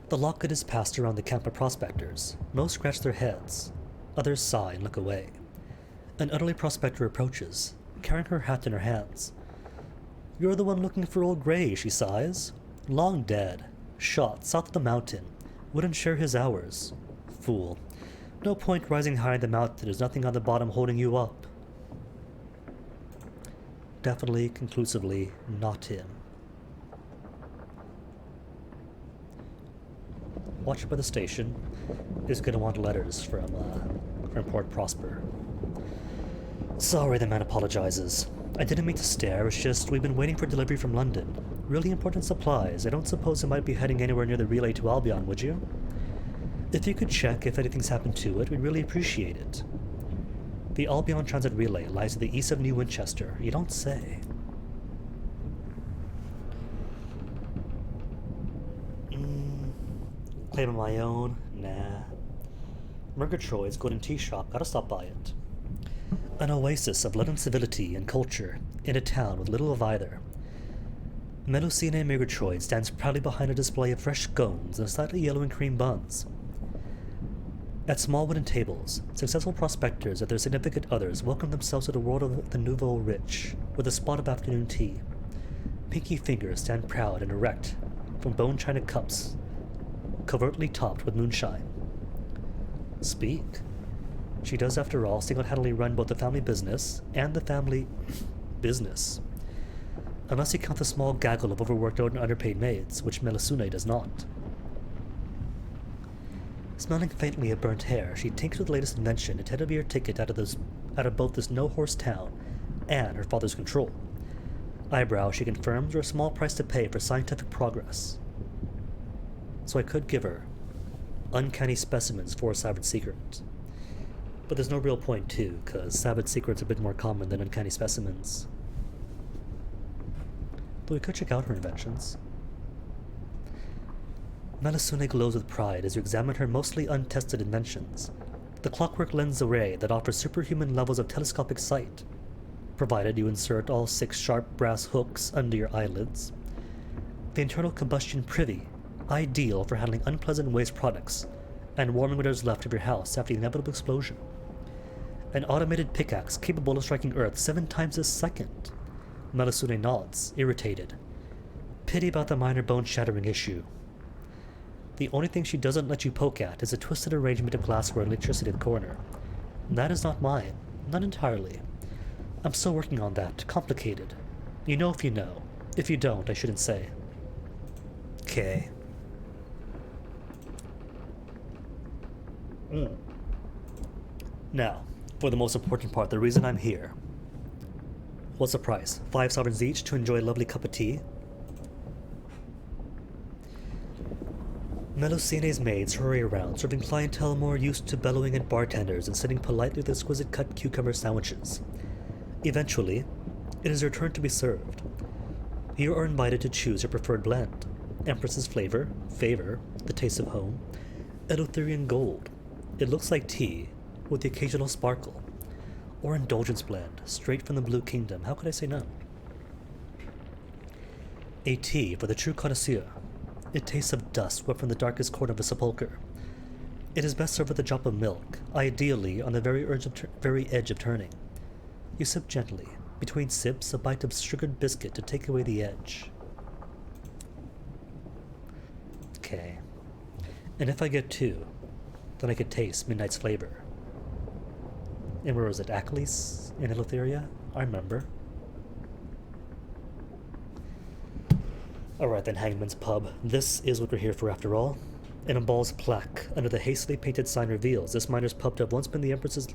The locket is passed around the camp of prospectors. Most scratch their heads. Others sigh and look away. An elderly prospector approaches, carrying her hat in her hands. You're the one looking for old Gray, she sighs. Long dead. Shot south of the mountain. Wouldn't share his hours. Fool. No point rising high in the mountain. There's nothing on the bottom holding you up. Definitely, conclusively, not him. Watcher by the station is going to want letters from Port Prosper. Sorry, the man apologizes. I didn't mean to stare, it's just we've been waiting for delivery from London. Really important supplies. I don't suppose it might be heading anywhere near the relay to Albion, would you? If you could check if anything's happened to it, we'd really appreciate it. The Albion Transit Relay lies to the east of New Winchester. You don't say. Claim of my own? Nah. Murgatroyd's Golden Tea Shop, gotta stop by it. An oasis of London civility and culture in a town with little of either. Melusine Murgatroyd stands proudly behind a display of fresh scones and slightly yellow and cream buns. At small wooden tables, successful prospectors and their significant others welcome themselves to the world of the nouveau rich with a spot of afternoon tea. Pinky fingers stand proud and erect from bone china cups covertly topped with moonshine. Speak. She does, after all, single-handedly run both the family business and the family business. Unless you count the small gaggle of overworked and underpaid maids, which Melusine does not. Smelling faintly of burnt hair, she tinkers with the latest invention intended to be her ticket out of both this no-horse town and her father's control. Eyebrow, she confirms, are a small price to pay for scientific progress. So I could give her uncanny specimens for a Savage Secret. But there's no real point too, because Savage Secrets are a bit more common than uncanny specimens. Though we could check out her inventions. Melusine glows with pride as you examine her mostly untested inventions. The clockwork lens array that offers superhuman levels of telescopic sight, provided you insert all 6 sharp brass hooks under your eyelids. The internal combustion privy, ideal for handling unpleasant waste products and warming whatever's left of your house after the inevitable explosion. An automated pickaxe capable of striking Earth 7 times a second. Melusine nods, irritated. Pity about the minor bone-shattering issue. The only thing she doesn't let you poke at is a twisted arrangement of glassware and electricity at the corner. That is not mine. Not entirely. I'm still working on that. Complicated. You know if you know. If you don't, I shouldn't say. Okay. Now, for the most important part, the reason I'm here. What's the price? 5 sovereigns each to enjoy a lovely cup of tea? Melusine's maids hurry around, serving clientele more used to bellowing at bartenders and sitting politely with exquisite cut cucumber sandwiches. Eventually, it is your turn to be served. You are invited to choose your preferred blend. Empress's flavor, the taste of home, Eleutherian gold. It looks like tea, with the occasional sparkle. Or indulgence blend, straight from the Blue Kingdom. How could I say no? A tea for the true connoisseur. It tastes of dust swept from the darkest corner of a sepulchre. It is best served with a drop of milk, ideally on the very edge of turning. You sip gently. Between sips, a bite of sugared biscuit to take away the edge. Okay. And if I get 2, then I could taste midnight's flavor. And where was it? Achilles in Eleutheria? I remember. Alright then, Hangman's Pub. This is what we're here for after all. An embossed plaque under the hastily painted sign reveals this miner's pub to have once been the Empress's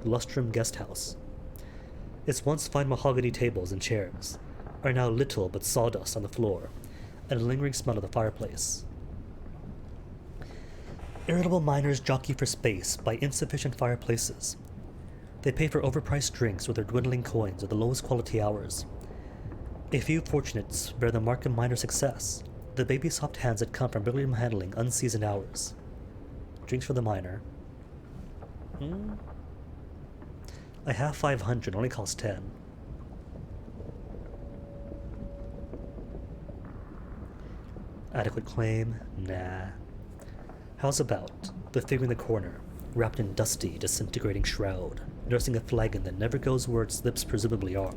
lustrum guest house. Its once fine mahogany tables and chairs are now little but sawdust on the floor, and a lingering smell of the fireplace. Irritable miners jockey for space by insufficient fireplaces. They pay for overpriced drinks with their dwindling coins or the lowest quality hours. A few fortunates bear the mark of minor success, the baby soft hands that come from beryllium handling unseasoned hours. Drinks for the miner. I have 500, only costs 10. Adequate claim? Nah. How's about the figure in the corner, wrapped in dusty, disintegrating shroud, nursing a flagon that never goes where its lips presumably are?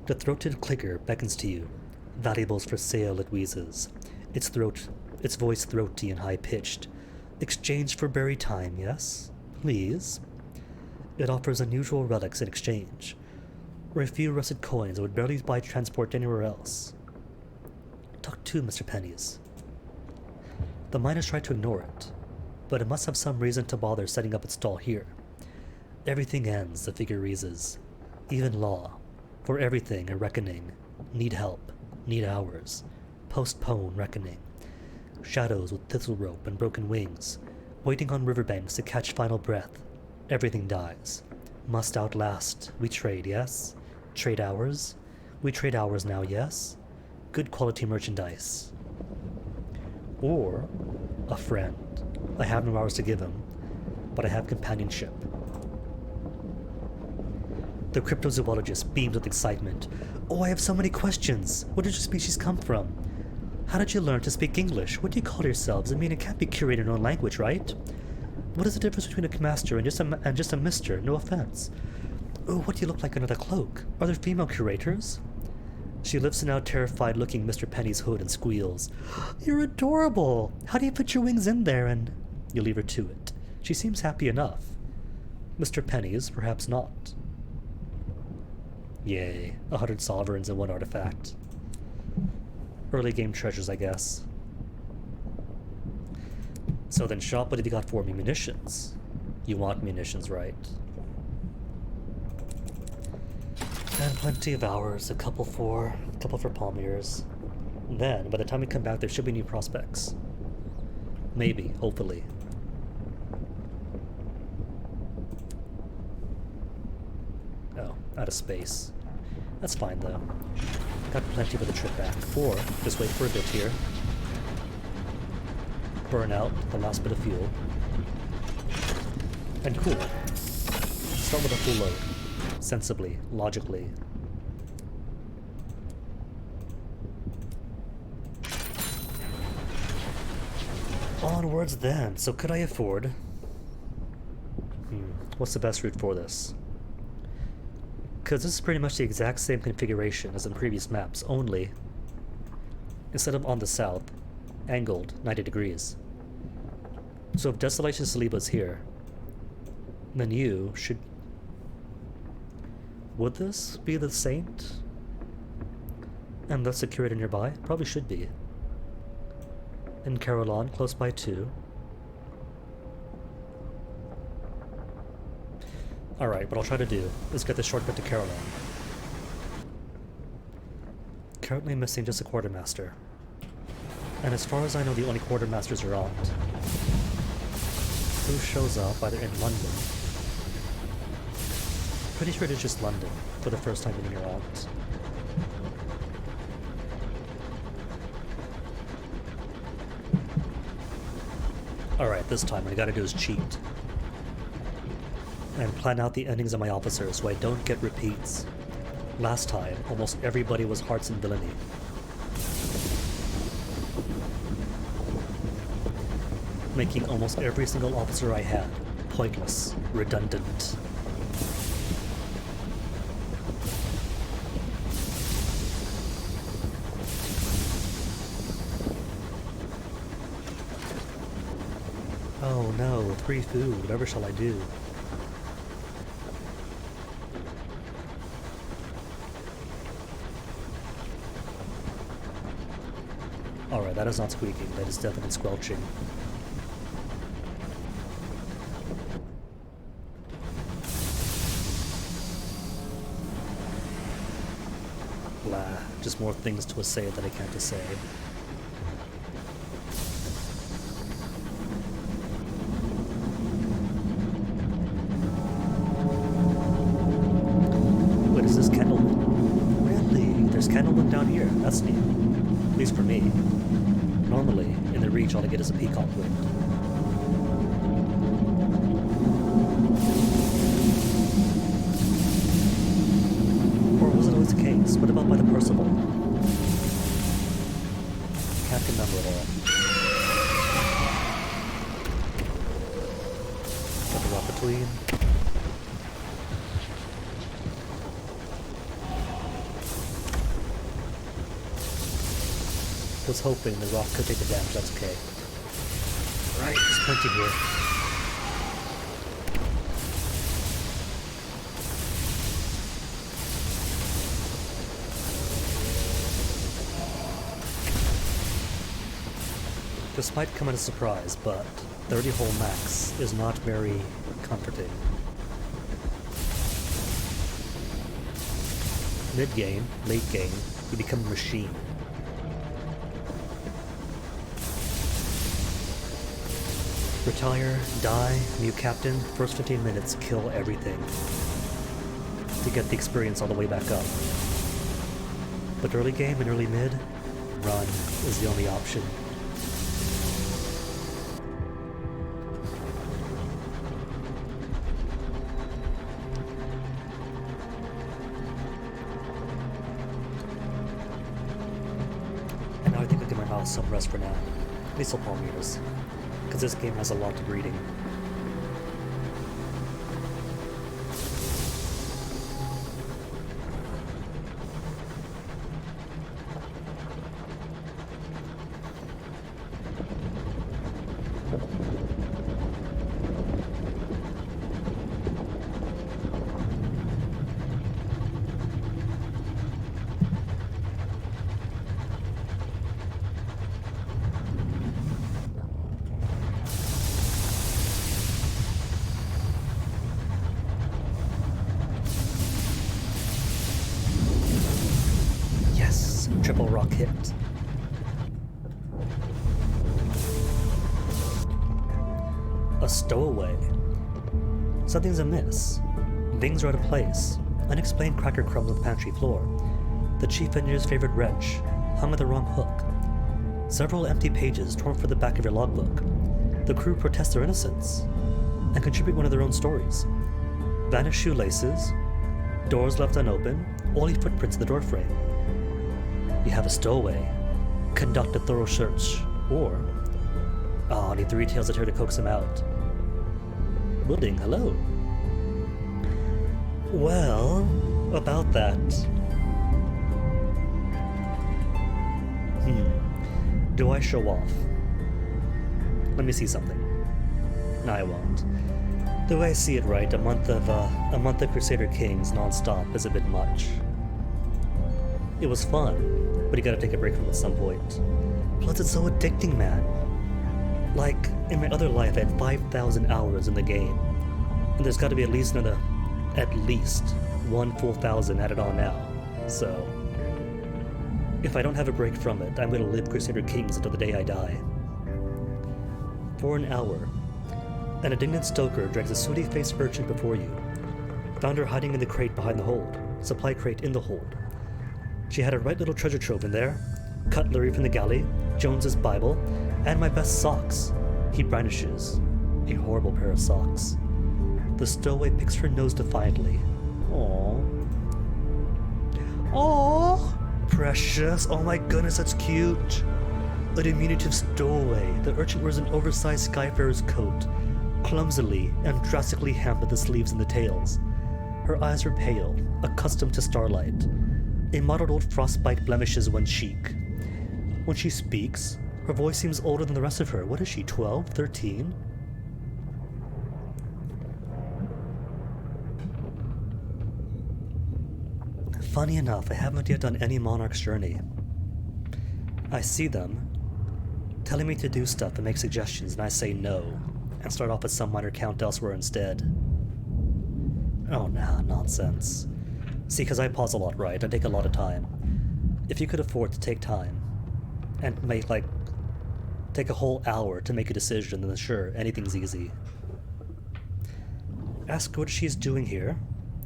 The throated clicker beckons to you. Valuables for sale, it wheezes. Its voice throaty and high-pitched. Exchange for berry time, yes? Please? It offers unusual relics in exchange, or a few rusted coins that would barely buy transport anywhere else. Talk to Mr. Pennies. The miners try to ignore it, but it must have some reason to bother setting up its stall here. Everything ends, the figure wheezes. Even law. For everything a reckoning. Need help. Need hours. Postpone reckoning. Shadows with thistle rope and broken wings, waiting on riverbanks to catch final breath. Everything dies. Must outlast. We trade, yes? Trade hours? We trade hours now, yes? Good quality merchandise. Or a friend. I have no hours to give him, but I have companionship. The cryptozoologist beams with excitement. Oh, I have so many questions. Where did your species come from? How did you learn to speak English? What do you call yourselves? I mean, it can't be curated in your own language, right? What is the difference between a master and just a mister? No offense. Oh, what do you look like under the cloak? Are there female curators? She lifts an now terrified-looking Mr. Penny's hood and squeals. You're adorable! How do you put your wings in there? And you leave her to it. She seems happy enough. Mr. Penny's, perhaps not. Yay, 100 sovereigns and 1 artifact. Early game treasures, I guess. So then, shop, what have you got for me? Munitions. You want munitions, right? And plenty of hours, a couple for Palmiers. Then, by the time we come back, there should be new prospects. Maybe, hopefully. Oh, out of space. That's fine, though. Got plenty for the trip back. Or, just wait for a bit here. Burn out the last bit of fuel. And cool. Start with a full load. Sensibly, logically. Onwards then. So could I afford... What's the best route for this? Because this is pretty much the exact same configuration as in previous maps, only instead of on the south, angled 90 degrees. So if Desolation Saliba is here, then you should... Would this be the Saint? And thus a curator nearby? Probably should be. And Carolon, close by too. Alright, what I'll try to do is get the shortcut to Caroline. Currently missing just a quartermaster. And as far as I know, the only quartermasters are aunt. Who shows up either in London? Pretty sure it is just London for the first time in your aunt. Alright, this time what I gotta do is cheat. And plan out the endings of my officers so I don't get repeats. Last time, almost everybody was hearts and villainy. Making almost every single officer I had pointless, redundant. Oh no, 3 food, whatever shall I do? Alright, that is not squeaking, that is definitely squelching. Blah, just more things to assay that I can't assay. What is this Candlewood? Really? There's Candlewood down here, that's neat. At least for me. Normally, in the Reach, all I get is a peacock wind. Or was it always the case? What about by the Percival? Can't remember it all. Got the rock between. Was hoping the rock could take the damage, that's okay. Right, there's plenty here. This might come as a surprise, but 30 hull max is not very comforting. Mid-game, late game, you become a machine. Retire, die, new captain, first 15 minutes, kill everything. To get the experience all the way back up. But early game and early mid, run is the only option. And now I think I'll give my mouse some rest for now. At least till Palmeiras. Because this game has a lot of reading. Triple rock hit. A stowaway. Something's amiss. Things are out of place. Unexplained cracker crumbs on the pantry floor. The chief engineer's favorite wrench, hung on the wrong hook. Several empty pages torn from the back of your logbook. The crew protest their innocence and contribute one of their own stories. Vanished shoelaces, doors left unopened, only footprints in the doorframe. You have a stowaway. Conduct a thorough search. Or, I need 3 tails of here to coax him out. Wooding, hello. Well, about that. Do I show off? Let me see something. No, I won't. The way I see it, right, a month of Crusader Kings non-stop is a bit much. It was fun. But you gotta take a break from it at some point. Plus, it's so addicting, man. Like, in my other life, I had 5,000 hours in the game. And there's gotta be at least another at least one full 1,000 added on now, so if I don't have a break from it, I'm gonna live Crusader Kings until the day I die. For an hour, an indignant stoker drags a sooty-faced urchin before you. Found her hiding in the crate behind the hold, supply crate in the hold. She had a right little treasure trove in there, cutlery from the galley, Jones's Bible, and my best socks. He brandishes a horrible pair of socks. The stowaway picks her nose defiantly. Aww. Aww! Precious! Oh my goodness, that's cute! A diminutive stowaway, the urchin wears an oversized Skyfarer's coat, clumsily and drastically hemmed at the sleeves and the tails. Her eyes are pale, accustomed to starlight. A mottled old frostbite blemishes one cheek. When she speaks, her voice seems older than the rest of her. What is she, 12, 13? Funny enough, I haven't yet done any Monarch's journey. I see them, telling me to do stuff and make suggestions, and I say no, and start off with some minor count elsewhere instead. Oh nah, nonsense. See, because I pause a lot, right? I take a lot of time. If you could afford to take time, and make, take a whole hour to make a decision, then sure, anything's easy. Ask what she's doing here.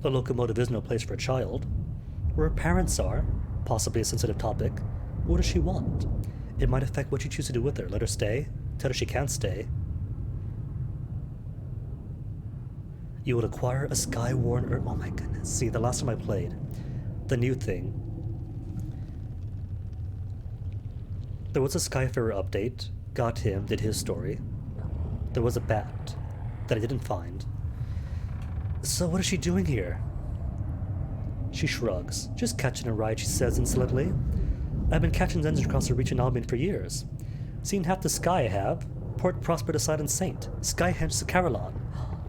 A locomotive is no place for a child. Where her parents are, possibly a sensitive topic. What does she want? It might affect what you choose to do with her. Let her stay? Tell her she can't stay. You will acquire a Skyworn Earth. Oh my goodness. See, the last time I played, the new thing, there was a Skyfarer update. Got him, did his story. There was a bat that I didn't find. So what is she doing here? She shrugs. Just catching a ride, she says insolently. I've been catching Zens across the reach in Albion for years. Seen half the sky, I have. Port Prosper to Silent Saint. Skyhenge to Carillon.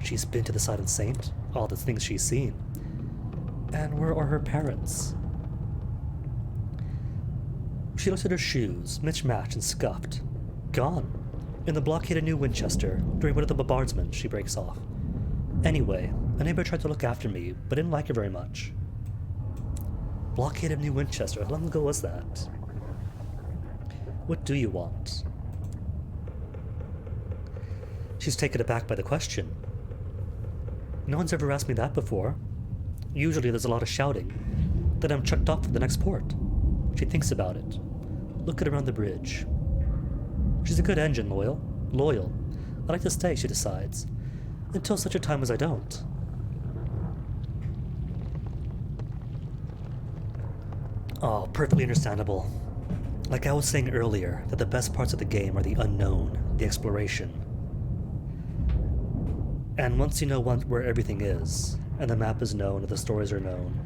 She's been to the Silent Saint. All the things she's seen. And where are her parents? She looks at her shoes, mismatched and scuffed. Gone. In the blockade of New Winchester, during one of the bombardments, she breaks off. Anyway, a neighbor tried to look after me, but didn't like her very much. Blockade of New Winchester, how long ago was that? What do you want? She's taken aback by the question. No one's ever asked me that before. Usually there's a lot of shouting. Then I'm chucked off to the next port. She thinks about it. Look at her on the bridge. She's a good engine, loyal. I'd like to stay, she decides. Until such a time as I don't. Oh, perfectly understandable. Like I was saying earlier, that the best parts of the game are the unknown, the exploration. And once you know where everything is, and the map is known and the stories are known,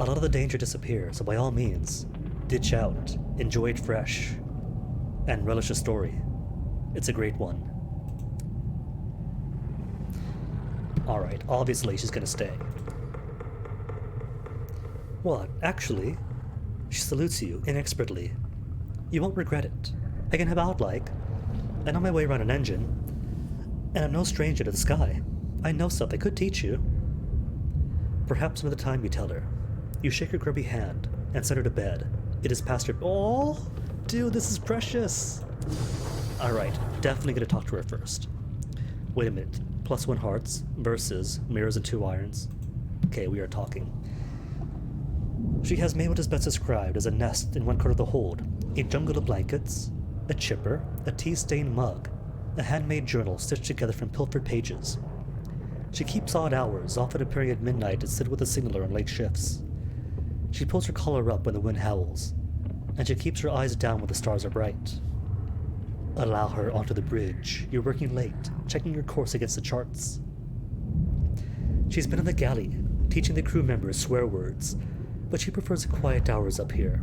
a lot of the danger disappears, so by all means, ditch out, enjoy it fresh, and relish the story. It's a great one. Alright, obviously she's gonna stay. What? Actually, she salutes you inexpertly. You won't regret it. I can help out, like. I know my way around an engine, and I'm no stranger to the sky. I know stuff I could teach you. Perhaps some of the time you tell her. You shake her grubby hand and send her to bed. It is past her. Oh, dude, this is precious. Alright, definitely gonna talk to her first. Wait a minute. +1 hearts versus mirrors and 2 irons. Okay, we are talking. She has made what is best described as a nest in one corner of the hold, a jungle of blankets, a chipper, a tea-stained mug, a handmade journal stitched together from pilfered pages. She keeps odd hours, often appearing at midnight to sit with a signaler on late shifts. She pulls her collar up when the wind howls, and she keeps her eyes down when the stars are bright. Allow her onto the bridge. You're working late, checking your course against the charts. She's been in the galley, teaching the crew members swear words, but she prefers the quiet hours up here,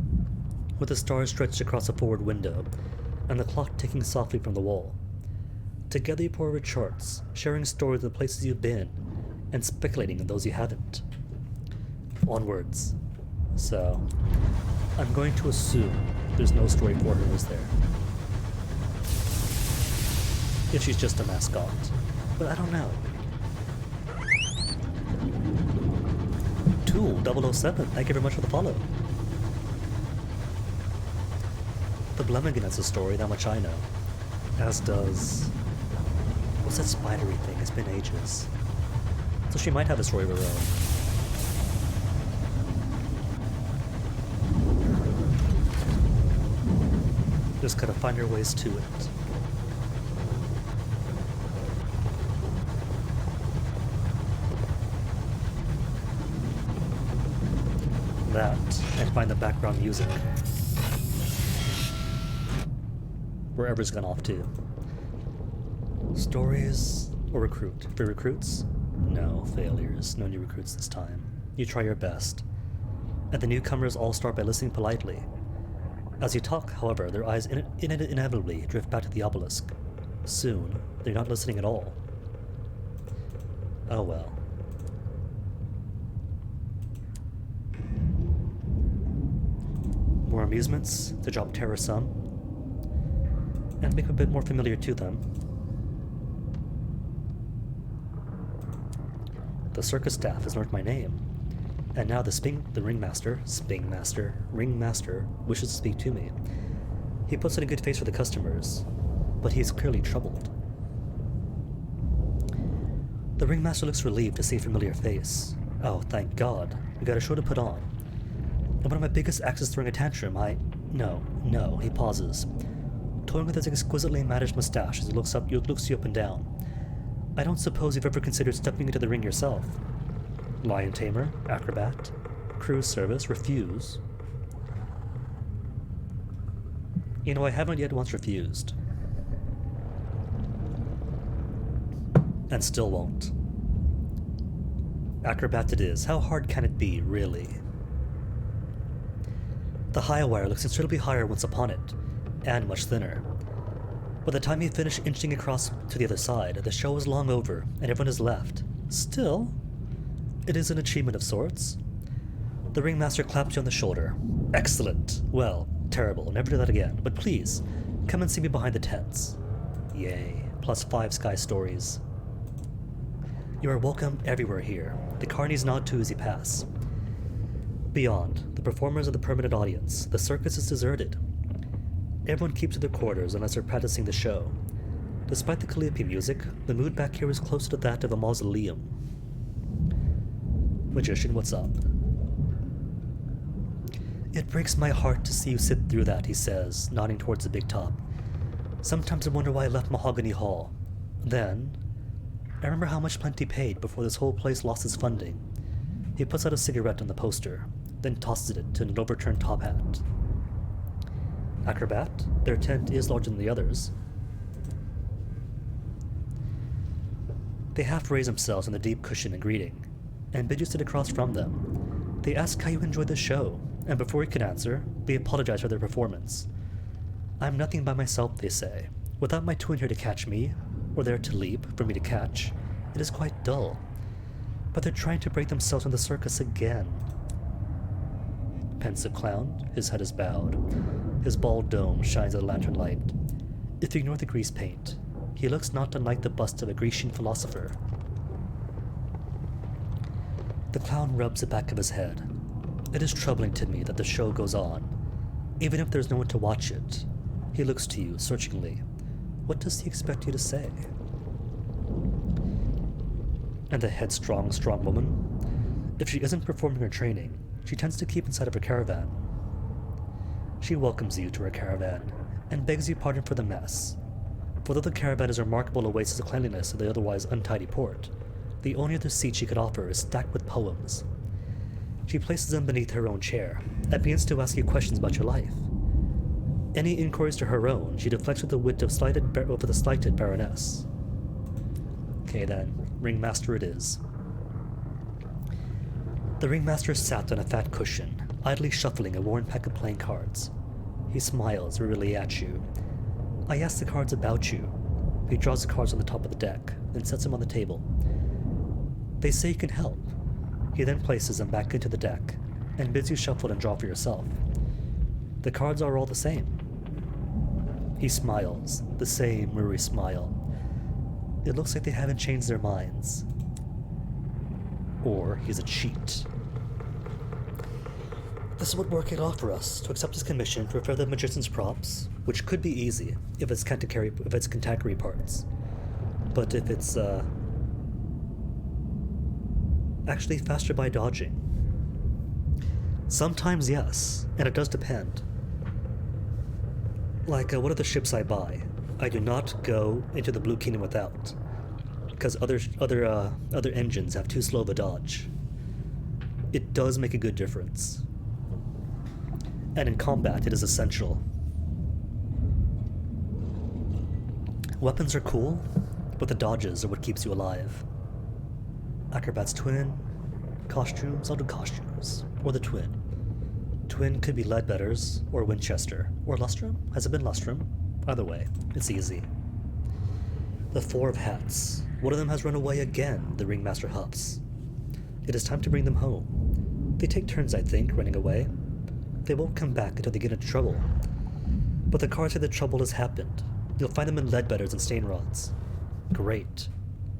with the stars stretched across a forward window, and the clock ticking softly from the wall. Together you pour over charts, sharing stories of the places you've been, and speculating on those you haven't. Onwards. So, I'm going to assume there's no story for her, is there? If she's just a mascot. But I don't know. Tool 007, thank you very much for the follow. The Blemmigan has a story, that much I know. As does... What's that spidery thing? It's been ages. So she might have a story of her own. Just gotta find her ways to it. That, and find the background music. Wherever it's gone off to. Stories or recruit? For recruits? No failures, no new recruits this time. You try your best. And the newcomers all start by listening politely. As you talk, however, their eyes inevitably drift back to the obelisk. Soon, they're not listening at all. Oh well. More amusements to drop terror some, and make a bit more familiar to them. The circus staff has learned my name, and now the ringmaster wishes to speak to me. He puts on a good face for the customers, but he is clearly troubled. The ringmaster looks relieved to see a familiar face. Oh, thank God, we got a show to put on. And one of my biggest acts is throwing a tantrum. No, he pauses, toying with his exquisitely managed mustache as he looks you up and down. I don't suppose you've ever considered stepping into the ring yourself. Lion tamer, acrobat, cruise service, refuse. You know, I haven't yet once refused. And still won't. Acrobat it is. How hard can it be, really? The high wire looks considerably higher once upon it, and much thinner. By the time you finish inching across to the other side, the show is long over, and everyone is left. Still, it is an achievement of sorts. The ringmaster claps you on the shoulder. Excellent. Well, terrible. Never do that again. But please, come and see me behind the tents. Yay. +5 sky stories. You are welcome everywhere here. The carnies nod to as you pass. Beyond, the performers are the permanent audience. The circus is deserted. Everyone keeps to their quarters unless they're practicing the show. Despite the Calliope music, the mood back here is closer to that of a mausoleum. Magician, what's up? It breaks my heart to see you sit through that, he says, nodding towards the big top. Sometimes I wonder why I left Mahogany Hall. Then, I remember how much Plenty paid before this whole place lost its funding. He puts out a cigarette on the poster, then tosses it to an overturned top hat. Acrobat, their tent is larger than the others. They half raise themselves on the deep cushion in greeting, and bid you sit across from them. They ask how you enjoyed the show, and before you can answer, they apologize for their performance. I'm nothing by myself, they say. Without my twin here to catch me, or there to leap for me to catch, it is quite dull. But they're trying to break themselves in the circus again. Pensive clown, his head is bowed. His bald dome shines in the lantern light. If you ignore the grease paint, he looks not unlike the bust of a Grecian philosopher. The clown rubs the back of his head. It is troubling to me that the show goes on, even if there's no one to watch it. He looks to you searchingly. What does he expect you to say? And the headstrong, strong woman? If she isn't performing her training, she tends to keep inside of her caravan. She welcomes you to her caravan, and begs you pardon for the mess. For though the caravan is a remarkable oasis of cleanliness in the otherwise untidy port, the only other seat she could offer is stacked with poems. She places them beneath her own chair, and begins to ask you questions about your life. Any inquiries to her own, she deflects with the wit of the slighted baroness. Okay then, ringmaster it is. The ringmaster sat on a fat cushion, idly shuffling a worn pack of playing cards. He smiles wearily at you. I ask the cards about you. He draws the cards on the top of the deck, then sets them on the table. They say you can help. He then places them back into the deck, and bids you shuffle and draw for yourself. The cards are all the same. He smiles, the same weary smile. It looks like they haven't changed their minds. or he's a cheat. This would work it off for us to accept his commission to repair the magician's props, which could be easy if it's Kentakari parts. But if it's actually faster by dodging. Sometimes yes, and it does depend. Like what are the ships I buy? I do not go into the Blue Kingdom without, because other engines have too slow of a dodge. It does make a good difference. And in combat, it is essential. Weapons are cool, but the dodges are what keeps you alive. Acrobat's twin, costumes, I'll do costumes, or the twin. Twin could be Ledbetter's, or Winchester, or Lustrum. Has it been Lustrum? Either way, it's easy. The Four of Hats. One of them has run away again, the Ringmaster huffs. It is time to bring them home. They take turns, I think, running away. They won't come back until they get into trouble. But the cards say the trouble has happened. You'll find them in Ledbetter's and Stainrod's. Great.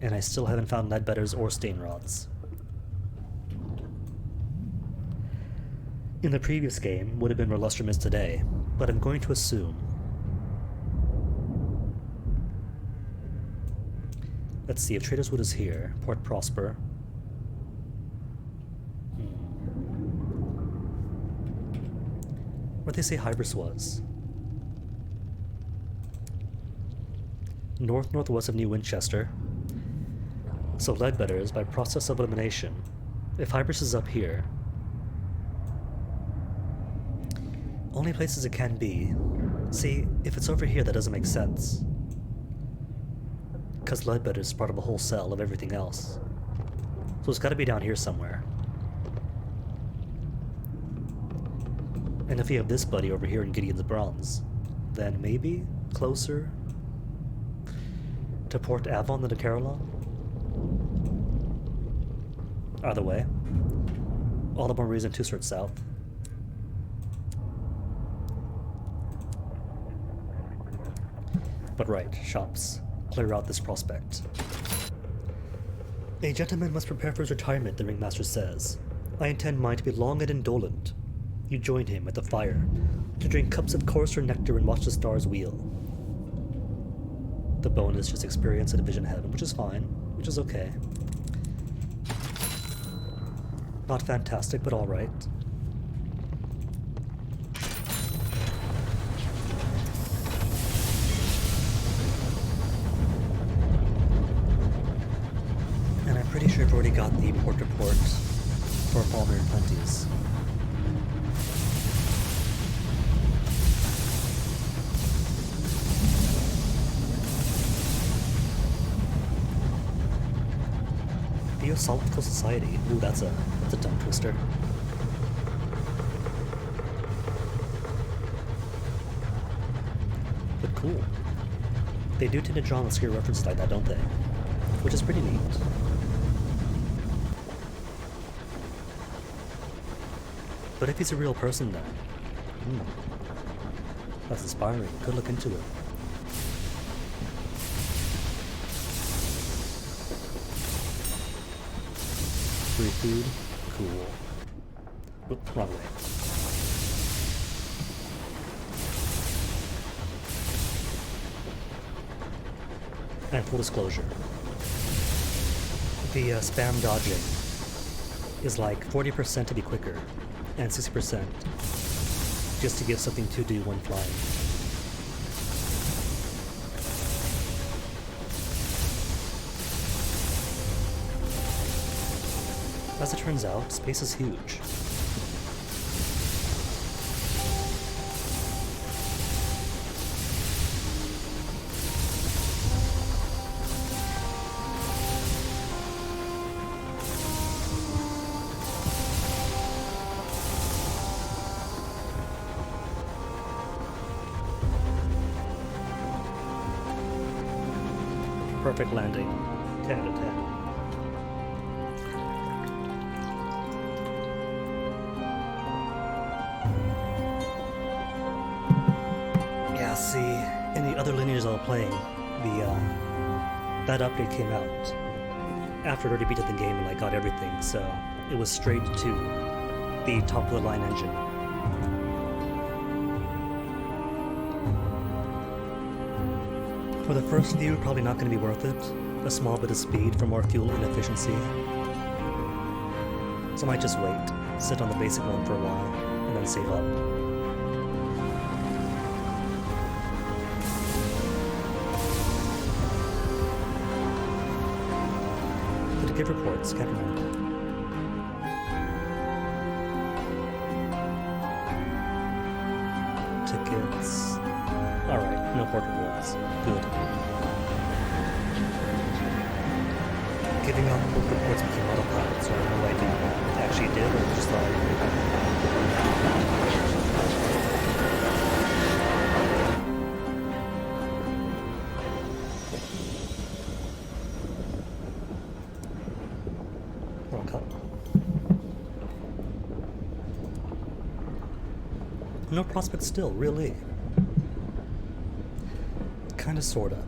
And I still haven't found Ledbetter's or Stainrod's. In the previous game, would have been where Lustrum is today, but I'm going to assume. Let's see if Trader's Wood is here. Port Prosper. Where'd they say Hybris was? Northwest of New Winchester. So Ledbetter's by process of elimination. If Hybris is up here, only places it can be. See, if it's over here, that doesn't make sense. Because Ledbetter's part of a whole cell of everything else. So it's gotta be down here somewhere. And if you have this buddy over here in Gideon's Bronze, then maybe closer to Port Avon than to Carillon? Either way, all the more reason to search south. But right, shops. Clear out this prospect. A gentleman must prepare for his retirement, the Ringmaster says. I intend mine to be long and indolent. You join him at the fire, to drink cups of coarser nectar and watch the stars wheel. The bonus just experience a division heaven, which is fine, which is okay. Not fantastic, but alright. And I'm pretty sure I've already got the port report for Palmer and Plenty's. Theosophical Society. Ooh, that's a tongue twister. But cool. They do tend to draw obscure references like that, don't they? Which is pretty neat. But if he's a real person then, that's inspiring. Could look into it. Free food? Cool. Oop, wrong way. And full disclosure, the spam dodging is like 40% to be quicker, and 60% just to give something to do when flying. As it turns out, space is huge. Perfect landing. 10 out of 10. Yeah, see, in the other lineage I was playing, that update came out. after I'd already beat the game and I got everything, so it was straight to the top of the line engine. For the first few, probably not going to be worth it. A small bit of speed for more fuel inefficiency. So I might just wait, sit on the basic one for a while, and then save up. Did it give reports? Can't remember. Tickets. Alright, no port rewards. Good. Giving out port reports became autopilot, so I have no idea if it actually did or just thought. Wrong cut. No prospect still, really. Kinda sorta.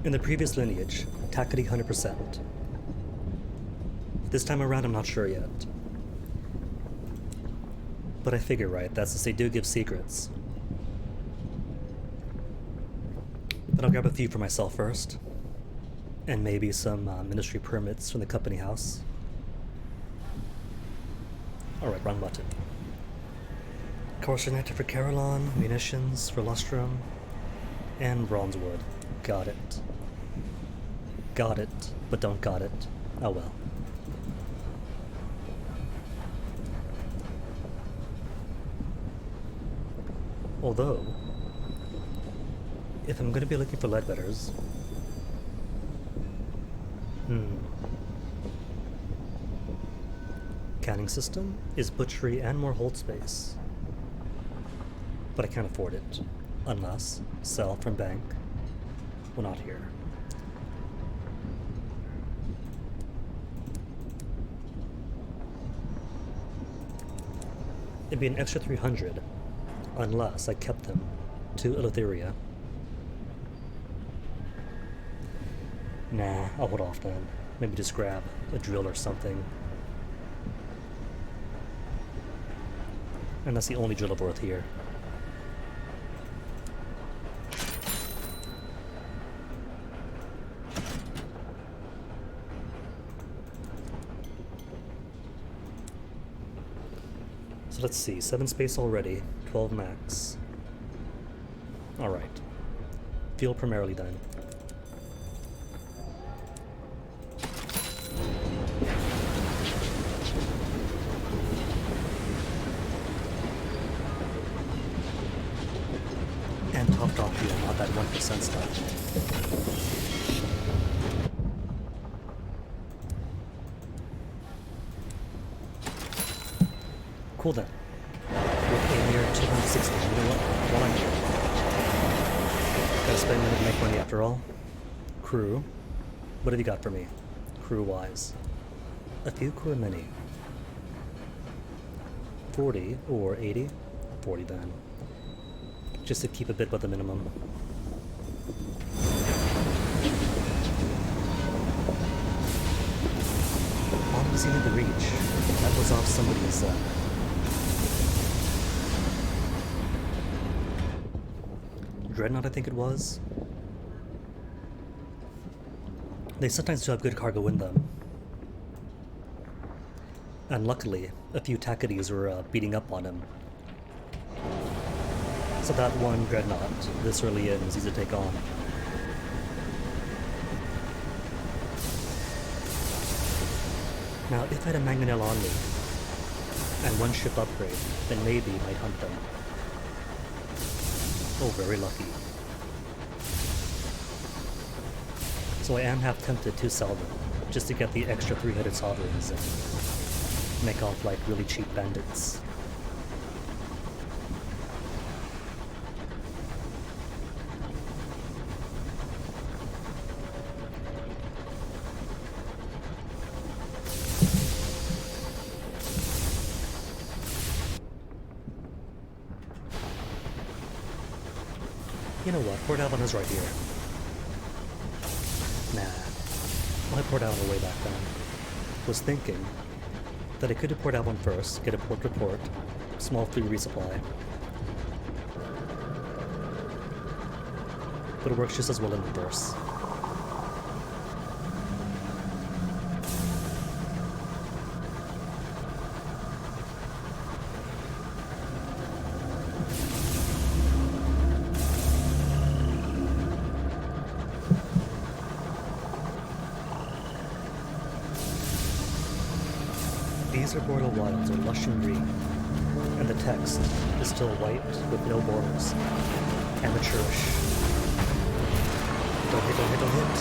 In the previous lineage, Takati 100%. This time around, I'm not sure yet. But I figure, right, that's since they do give secrets. But I'll grab a few for myself first. And maybe some ministry permits from the company house. Alright, wrong button. Course connected for Carillon, munitions for Lustrum, and Bronzewood. Got it. Got it, but don't got it. Oh well. Although, if I'm going to be looking for Leadbetters, canning system is butchery and more hold space, but I can't afford it, unless sell from bank. Well, not here. It'd be an extra 300. Unless I kept them to Eleutheria. Nah, I'll hold off then. Maybe just grab a drill or something. And that's the only drill of worth here. So let's see, 7 space already, 12 max. Alright. Fuel primarily then. And topped off fuel, not that 1% stuff. Cool then. With a mere 260, you know what? While I'm here. Gotta spend a minute to make money after all. Crew. What have you got for me? Crew-wise. A few crew mini. 40 or 80? 40 then. Just to keep a bit above the minimum. What was he in the reach? That was off somebody's Dreadnought, I think it was. They sometimes do have good cargo in them. And luckily, a few Takadis were beating up on him. So that one Dreadnought, this early in, was easy to take on. Now, if I had a Mangonel on me, and one ship upgrade, then maybe I might hunt them. Oh, very lucky. So I am half tempted to sell them, just to get the extra 300 sovereigns and make off like really cheap bandits. You know what, Port Avalon is right here. Nah, my Port port out on the way back then. Was thinking that I could have poured out one first, get a port to port, small free resupply. But it works just as well in reverse. These arboreal wilds are lush and green, and the text is still white with no borders. Amateurish. Don't hit, don't hit, don't hit.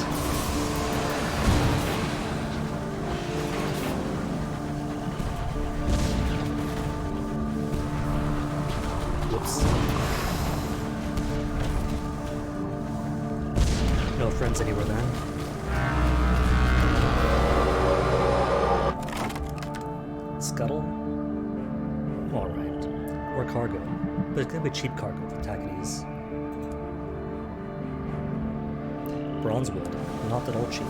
Whoops. No friends anywhere then. Scuttle? Alright. Or cargo. But it's gonna be cheap cargo for Tackities. Bronzewood. Not at all cheap.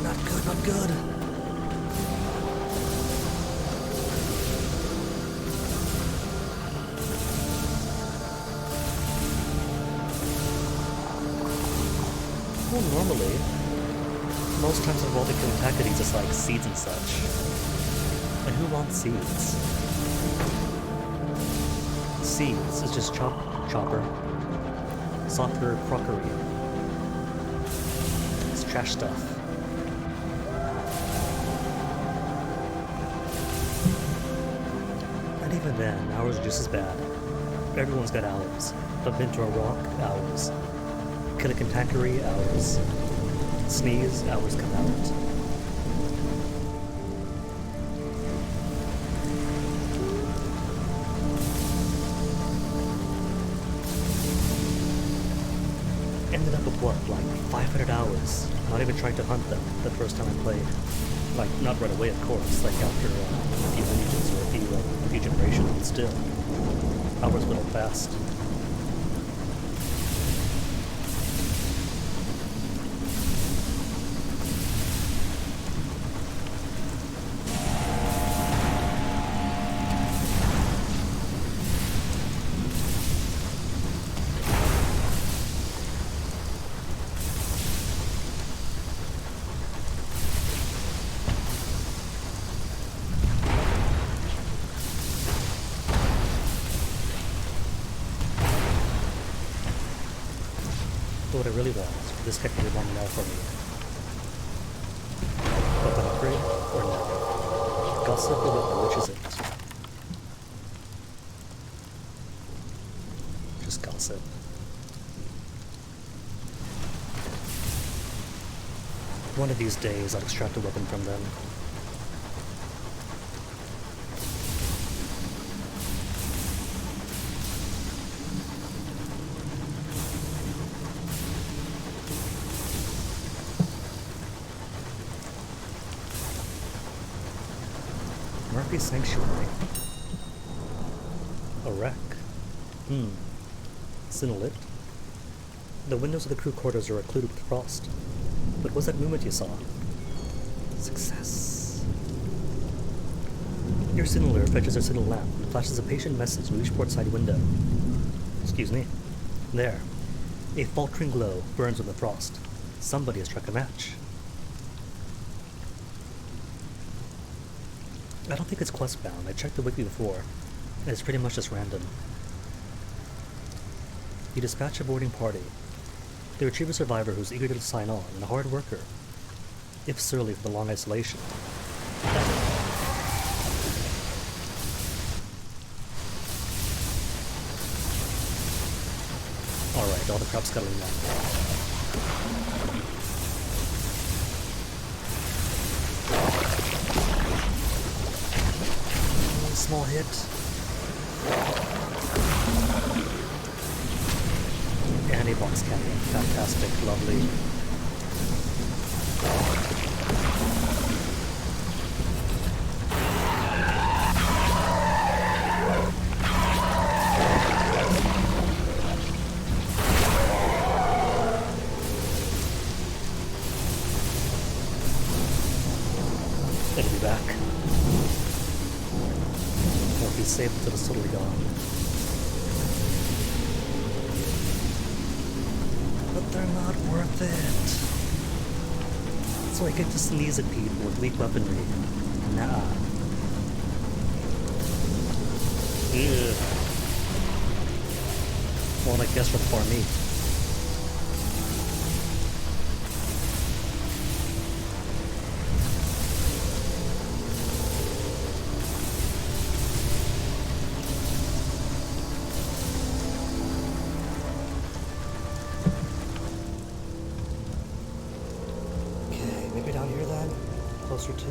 Not good, not good. Well, normally, most times involving Tackities is like seeds and such. And who wants seeds? Seeds is just chopper. Software crockery. It's trash stuff. And even then, ours are just as bad. Everyone's got owls. Bump into a rock, owls. Kill a Kentucky, owls. Sneeze, owls come out. Ended up with what, like 500 hours? Not even trying to hunt them the first time I played. Like, not right away, of course, like after a few lineages or a few generations, but still. Hours went up fast. What I really want is for this guy to be one now for me. Weapon upgrade or no? Gossip or weapon, which is it? Just gossip. One of these days I'll extract a weapon from them. Murphy's Sanctuary. A wreck. Sinnolit. The windows of the crew quarters are occluded with frost. But what's that movement you saw? Success. Your signaler fetches a signal lamp and flashes a patient message through each port side window. Excuse me. There. A faltering glow burns in the frost. Somebody has struck a match. I don't think it's quest bound. I checked the wiki before, and it's pretty much just random. You dispatch a boarding party. They retrieve a survivor who's eager to sign on and a hard worker, if surly for the long isolation. Alright, all the crap scuttling now. Small hit. And a box cannon. Fantastic, lovely. It'll be back. Won't be safe until it's totally gone. But they're not worth it. So I get to sneeze at people with weak weaponry. Nah. Ugh. More like guess for me. Okay, maybe down here then? Closer to?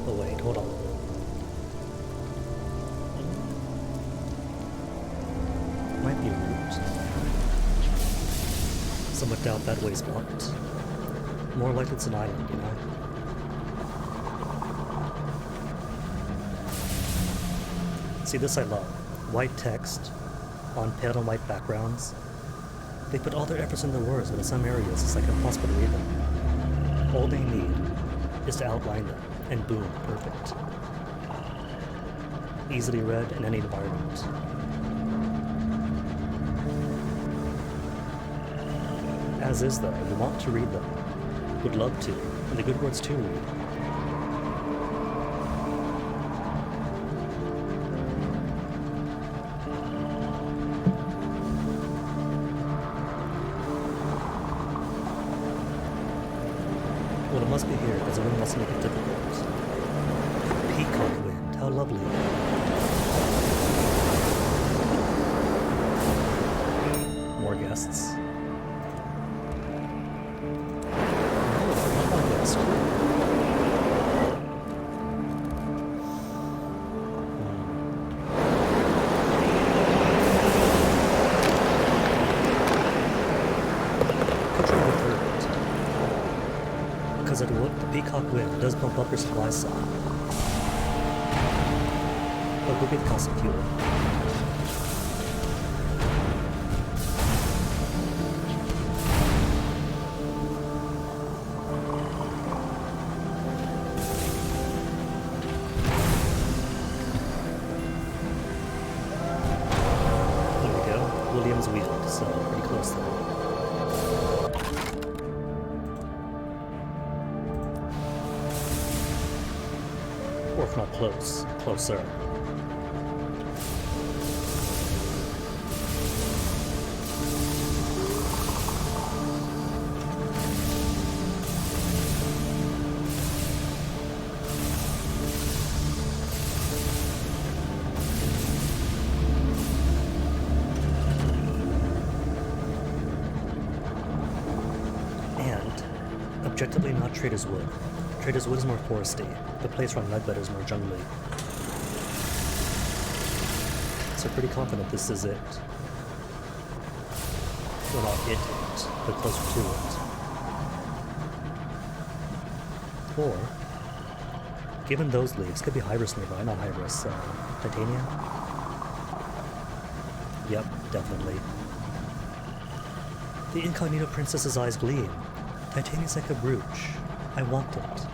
Oh wait, hold on. Might be a route. Somewhat doubt that way's blocked. More likely it's an island, you know? See, this I love. White text on pale and white backgrounds. They put all their efforts into words, but in some areas it's like impossible to read them. All they need is to outline them, and boom, perfect. Easily read in any environment. As is though, you want to read them. Would love to, and the good words to read. Well, it must be here, because the wind must make it difficult. Peacock wind, how lovely. More guests. One more guest. Because the peacock wind does bump up your supply some. But go get cost of fuel. There we go. Williams Wheel, so pretty close there. Or if not close, closer. And, objectively not Trader's Wood. Trader's Wood is more foresty. The place around Ledbetter is more jungly. So pretty confident this is it. Well, not it, but closer to it. Or, given those leaves, could be Hybris nearby, not Hybris, Titania? Yep, definitely. The incognito princess's eyes gleam. Titania's like a brooch. I want it.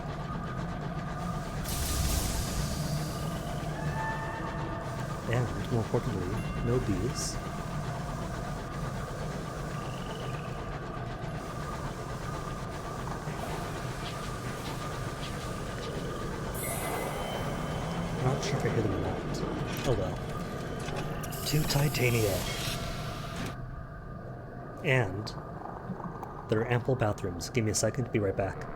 And, more importantly, no bees. Not sure if I hear them or not. Oh well. To Titania. And there are ample bathrooms. Give me a second, be right back.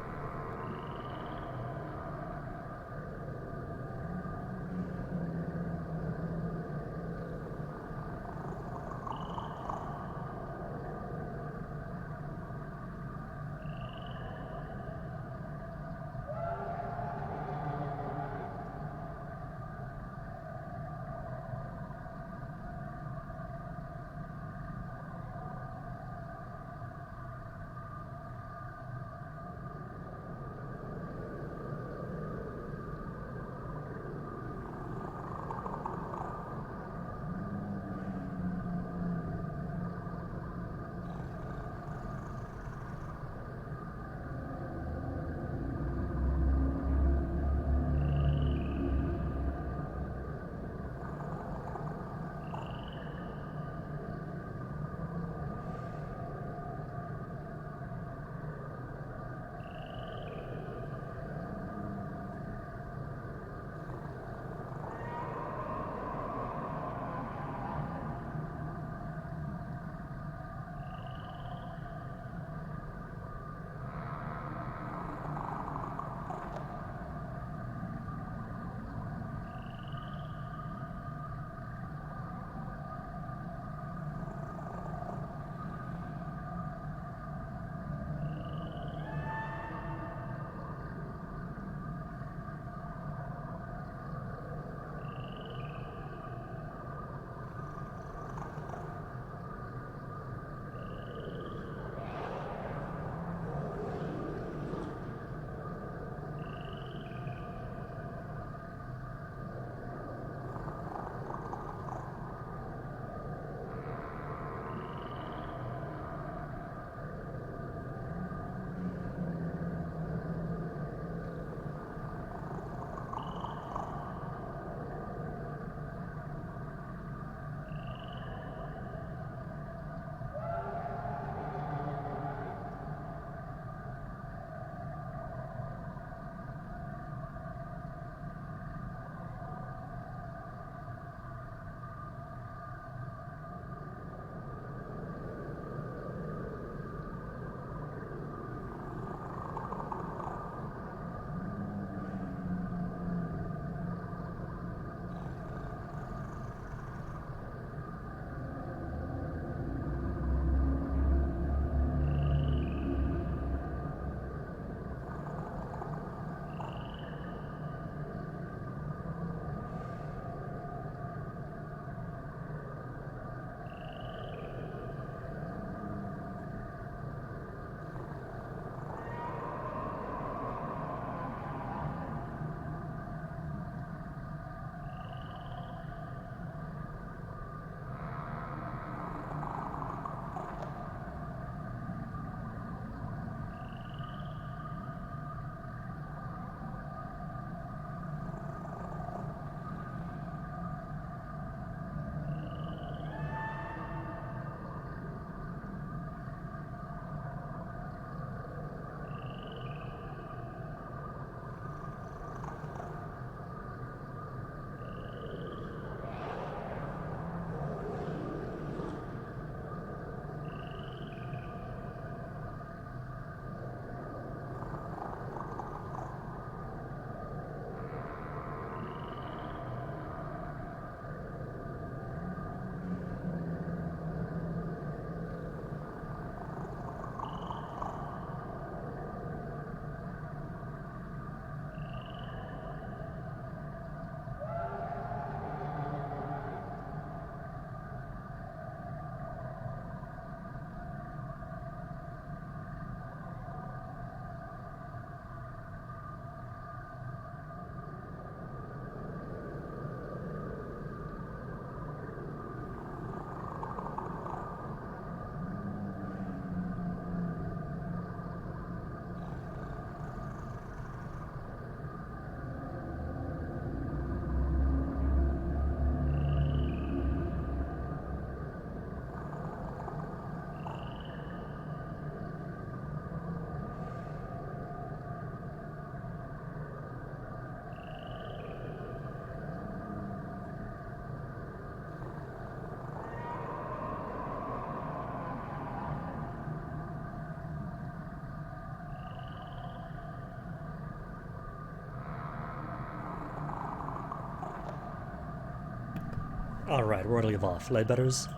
Alright, where do I leave off? Leadbetters?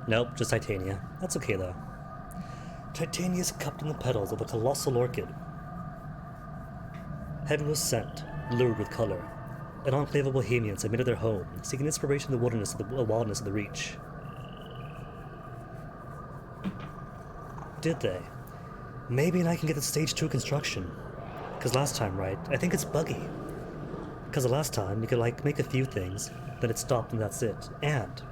Nope, just Titania. That's okay though. Titania is cupped in the petals of a colossal orchid. Heaven was sent, lured with color. An enclave of Bohemians had made it their home, seeking inspiration in the wilderness of the Reach. Did they? Maybe I can get the stage 2 construction. Cause last time, right, I think it's buggy. Cause the last time, you could make a few things, then it stopped and that's it. And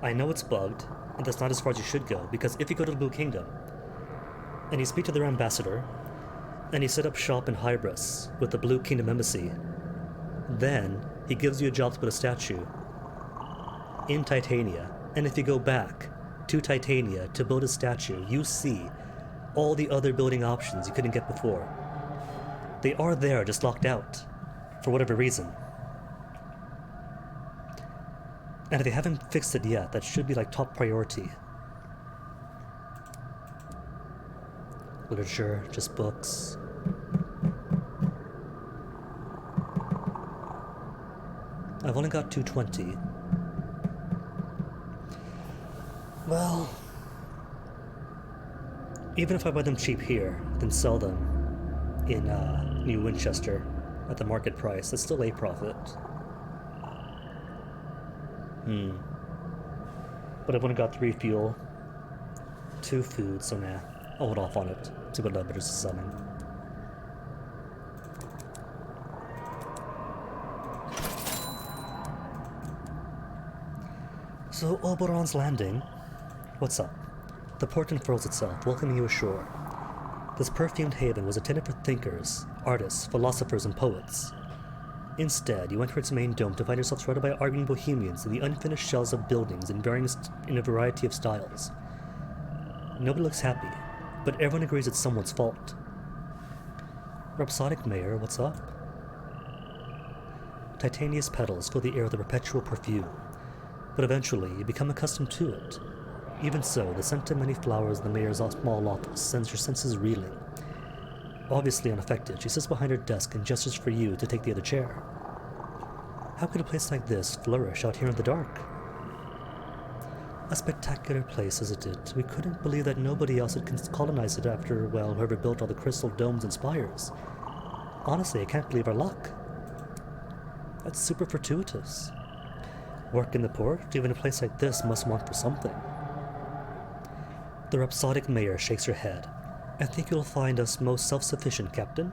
I know it's bugged, and that's not as far as you should go, because if you go to the Blue Kingdom, and you speak to their ambassador, and you set up shop in Hybris with the Blue Kingdom Embassy, then he gives you a job to put a statue in Titania, and if you go back to Titania to build a statue, you see all the other building options you couldn't get before. They are there, just locked out, for whatever reason. And if they haven't fixed it yet, that should be top priority. Literature, just books. I've only got 220. Well, even if I buy them cheap here, then sell them in New Winchester at the market price, that's still a profit. But I've only got 3 fuel, 2 food, so nah, I'll hold off on it. See what Leadbetters is selling. So, Oberon's Landing. What's up? The port unfurls itself, welcoming you ashore. This perfumed haven was intended for thinkers, artists, philosophers, and poets. Instead, you enter its main dome to find yourself surrounded by arguing bohemians in the unfinished shells of buildings in a variety of styles. Nobody looks happy, but everyone agrees it's someone's fault. Rhapsodic Mayor, what's up? Titania's petals fill the air with a perpetual perfume, but eventually you become accustomed to it. Even so, the scent of many flowers in the mayor's small office sends your senses reeling. Obviously unaffected, she sits behind her desk and gestures for you to take the other chair. How could a place like this flourish out here in the dark? A spectacular place, isn't it? We couldn't believe that nobody else had colonized it after, well, whoever built all the crystal domes and spires. Honestly, I can't believe our luck. That's super fortuitous. Work in the port, even a place like this must want for something. The rhapsodic mayor shakes her head. I think you'll find us most self-sufficient, Captain.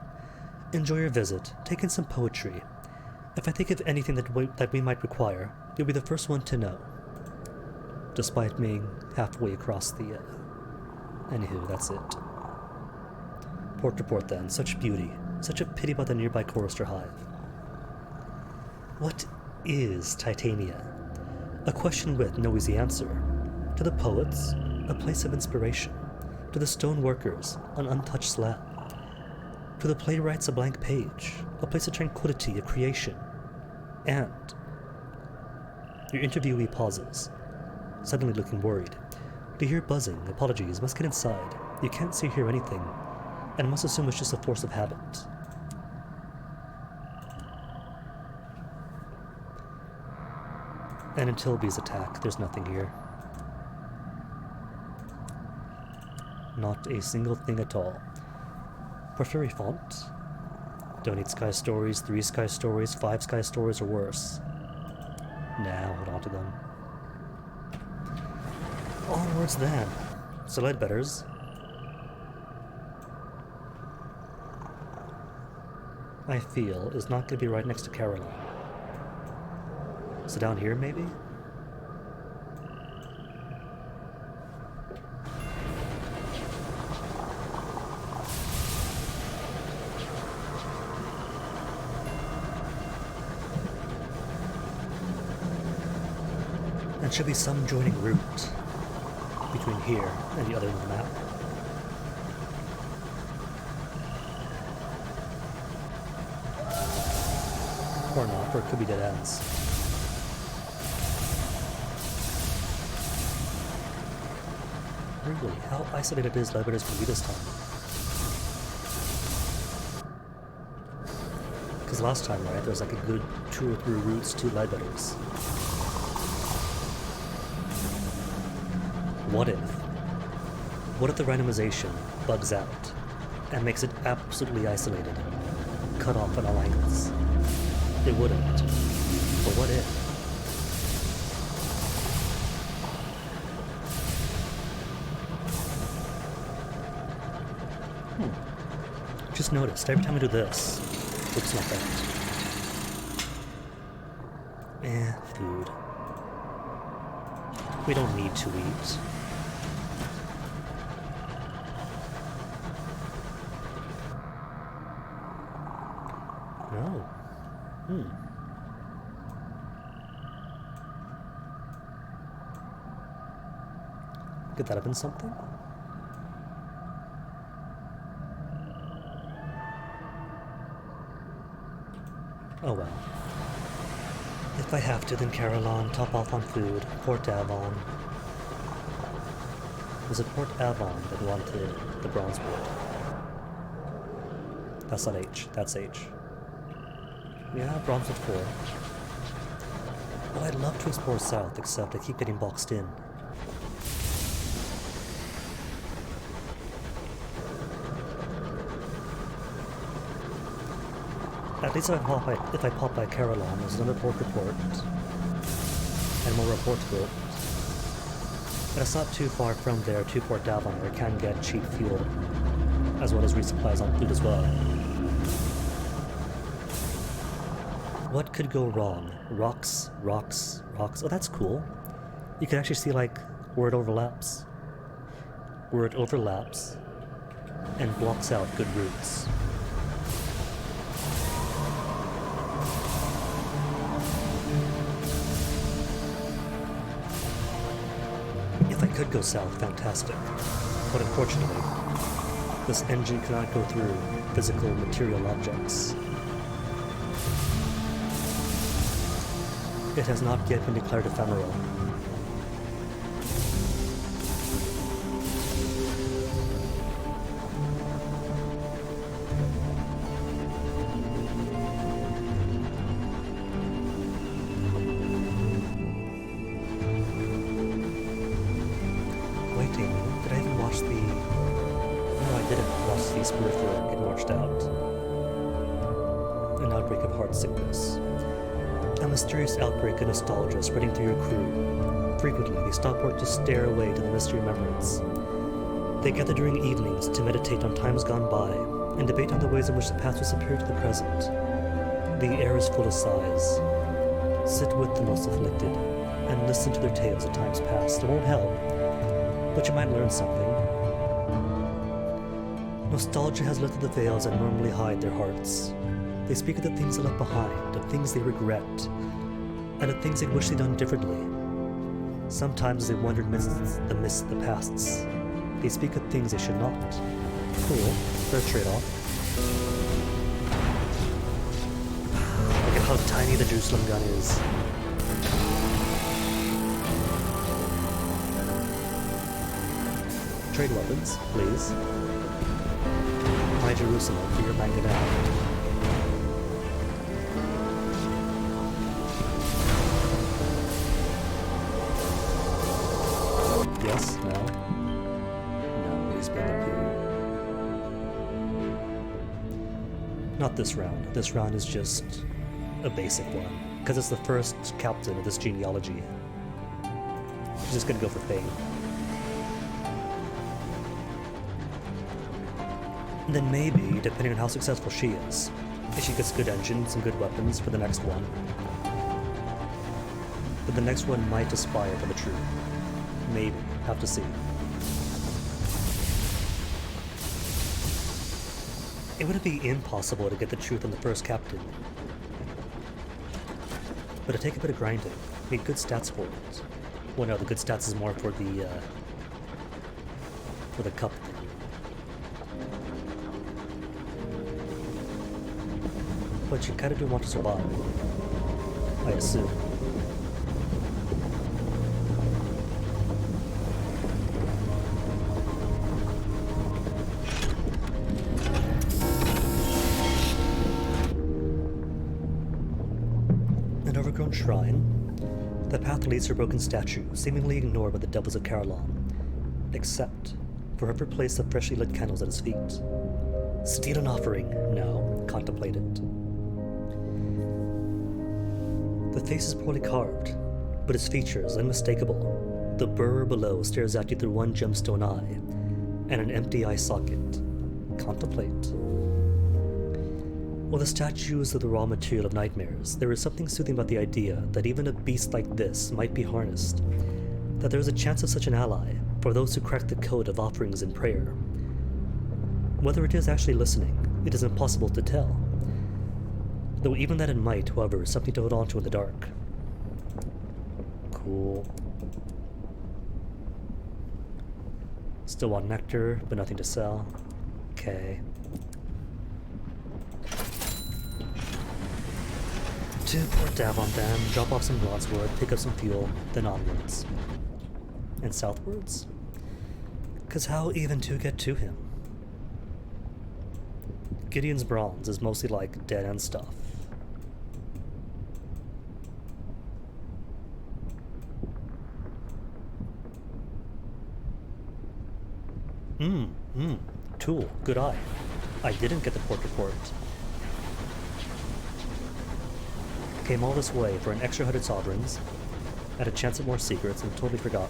Enjoy your visit. Take in some poetry. If I think of anything that we might require, you'll be the first one to know. Despite being halfway across the... Anywho, that's it. Port to port then. Such beauty. Such a pity about the nearby chorister hive. What is Titania? A question with no easy answer. To the poets, a place of inspiration. To the stone workers, an untouched slab. To the playwrights, a blank page, a place of tranquility, a creation. And your interviewee pauses, suddenly looking worried. You hear buzzing. Apologies, must get inside. You can't see or hear anything, and must assume it's just a force of habit. And until bees attack, there's nothing here. Not a single thing at all. Porphyry font. Don't need sky stories, 3 sky stories, 5 sky stories, or worse. Nah, hold on to them. Onwards then. So Leadbetters. I feel is not going to be right next to Caroline. So down here, maybe? And should be some joining route between here and the other end of the map. Or not, or it could be dead ends. Really, how isolated is Leadbetters going to be this time? Because last time, right, there was like a good 2 or 3 routes to Leadbetters. What if? What if the randomization bugs out and makes it absolutely isolated, cut off at all angles? It wouldn't. But what if? Just noticed, every time I do this, oops, not that. Food. We don't need to eat. No. Could that have been something? Oh well. If I have to, then Caroline, top off on food. Port Avon. Was it Port Avon that wanted the bronze wood? That's not H, that's H. Yeah, bronze wood 4. Well, I'd love to explore south, except I keep getting boxed in. At least if I pop by Caroline, there's another port report, and more reports built. And it's not too far from there to Port Avon, where I can get cheap fuel, as well as resupplies on food as well. What could go wrong? Rocks, rocks, rocks. Oh, that's cool. You can actually see, like, where it overlaps. Where it overlaps and blocks out good routes. If I could go south, fantastic. But unfortunately, this engine cannot go through physical material objects. It has not yet been declared ephemeral. Outbreak of nostalgia spreading through your crew. Frequently, they stop work to stare away to the mystery remembrance. They gather during evenings to meditate on times gone by and debate on the ways in which the past was superior to the present. The air is full of sighs. Sit with the most afflicted and listen to their tales of times past. It won't help, but you might learn something. Nostalgia has lifted the veils that normally hide their hearts. They speak of the things they left behind, of things they regret, and of things they wish they'd done differently. Sometimes they wonder amidst the pasts. They speak of things they should not. Cool. Fair trade-off. Look at how tiny the Jerusalem gun is. Trade weapons, please. My Jerusalem for your mangonel. Yes? No? No, he's been a poo. Not this round. This round is just a basic one, because it's the first captain of this genealogy. She's just gonna go for fame. And then maybe, depending on how successful she is, if she gets good engines and good weapons for the next one. But the next one might aspire for the truth. Maybe. Have to see. It wouldn't be impossible to get the truth on the first captain. But it'd take a bit of grinding. Need good stats for it. Well, no, the good stats is more for the cup thing. But you kinda do want to survive, I assume. An overgrown shrine. The path leads to a broken statue, seemingly ignored by the devils of Caroline. Except for every place of freshly lit candles at his feet. Steal an offering? No, contemplate it. The face is poorly carved, but its features unmistakable. The burr below stares at you through one gemstone eye, and an empty eye socket. Contemplate. While the statue is the raw material of nightmares, there is something soothing about the idea that even a beast like this might be harnessed, that there is a chance of such an ally for those who crack the code of offerings and prayer. Whether it is actually listening, it is impossible to tell. Though even that it might, however, is something to hold on to in the dark. Cool. Still want nectar, but nothing to sell. Okay. To Port Davon then, drop off some broadsword, pick up some fuel, then onwards. And southwards? 'Cause how even to get to him? Gideon's bronze is mostly like dead end stuff. Tool, good eye. I didn't get the port report. Came all this way for an extra 100 sovereigns, had a chance at more secrets, and totally forgot.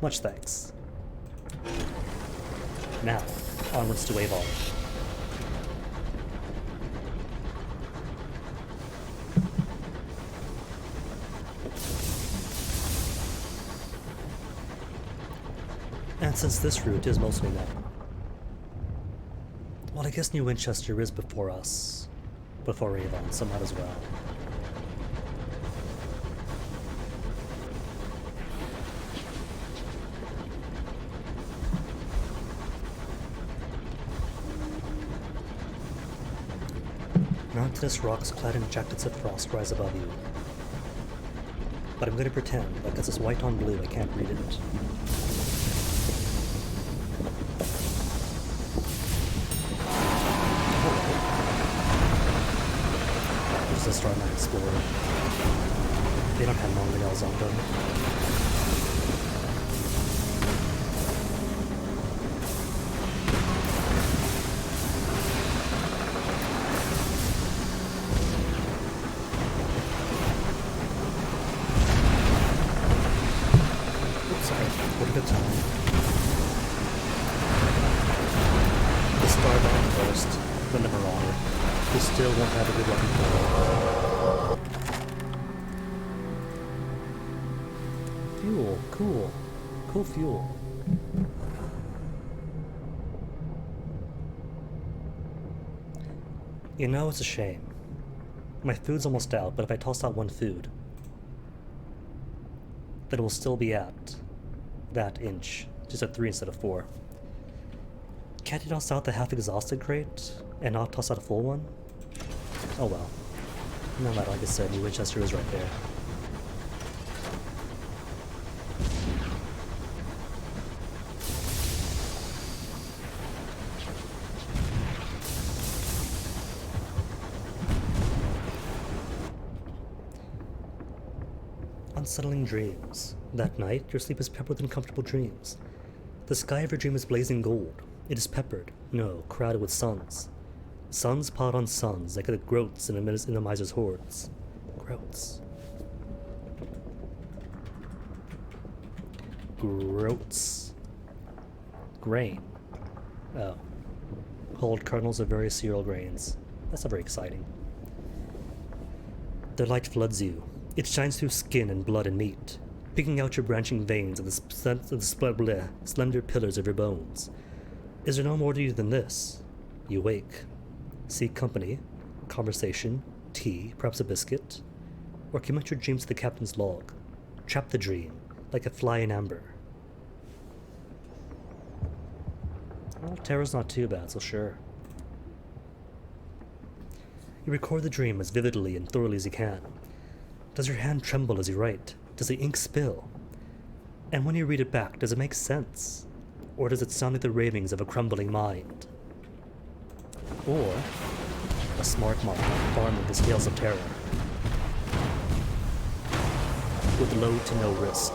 Much thanks. Now, onwards to Avon. And since this route is mostly known, well, I guess New Winchester is before us. Before Avon, so might as well. Mountainous rocks clad in jackets of frost rise above you. But I'm going to pretend, because it's white on blue, I can't read it. There's a Starman Explorer. They don't have mangonels on them. Still won't have a good lucky for fuel, cool. Cool fuel. You know, it's a shame. My food's almost out, but if I toss out one food, then it will still be at that inch, just at 3 instead of 4. Can't you toss out the half-exhausted crate and not toss out a full one? Oh well. No matter, like I said, New Winchester is right there. Unsettling dreams. That night, your sleep is peppered with uncomfortable dreams. The sky of your dream is blazing gold. It is peppered, no, crowded with suns. Suns piled on suns, like the groats in the miser's hordes. Groats. Groats. Grain. Oh. Hulled kernels of various cereal grains. That's not very exciting. Their light floods you. It shines through skin and blood and meat, picking out your branching veins and the slender pillars of your bones. Is there no more to you than this? You wake. Seek company, conversation, tea, perhaps a biscuit, or commit your dreams to the captain's log. Trap the dream, like a fly in amber. Well, terror's not too bad, so sure. You record the dream as vividly and thoroughly as you can. Does your hand tremble as you write? Does the ink spill? And when you read it back, does it make sense? Or does it sound like the ravings of a crumbling mind? Or a smart mark on farming the scales of terror. With low to no risk.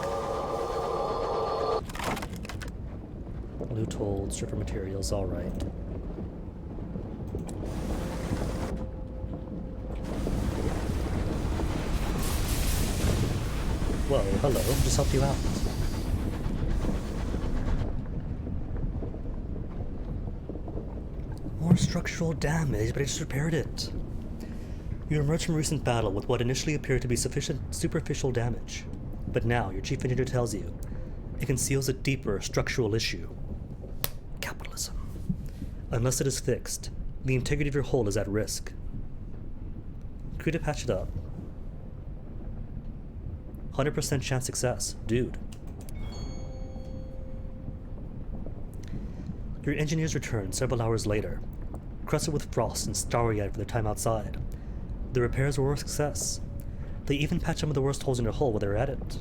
Blue told, stripper materials, alright. Whoa, hello, just helped you out. More structural damage, but I just repaired it. You emerged from a recent battle with what initially appeared to be sufficient superficial damage, but now your chief engineer tells you it conceals a deeper structural issue. Capitalism. Unless it is fixed, the integrity of your hull is at risk. Could you patch it up? 100% chance success, dude. Your engineers return several hours later, crusted with frost and starry-eyed for their time outside. The repairs were a success. They even patched some of the worst holes in your hull while they were at it.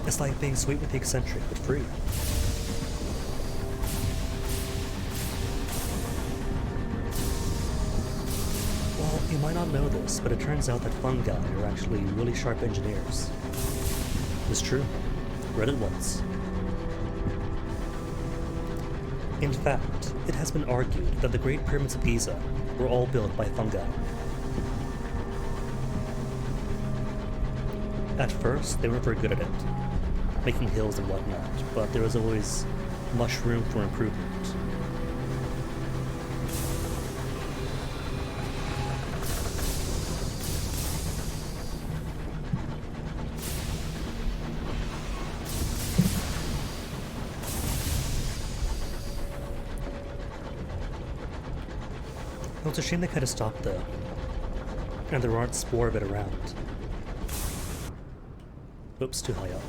It's like being sweet with the eccentric, but free. Well, you might not know this, but it turns out that fungi are actually really sharp engineers. It's true. Read it once. In fact, it has been argued that the Great Pyramids of Giza were all built by fungi. At first, they were very good at it, making hills and whatnot, but there was always much room for improvement. Well, it's a shame they kind of stopped though, and there aren't spore of it around. Oops, too high up.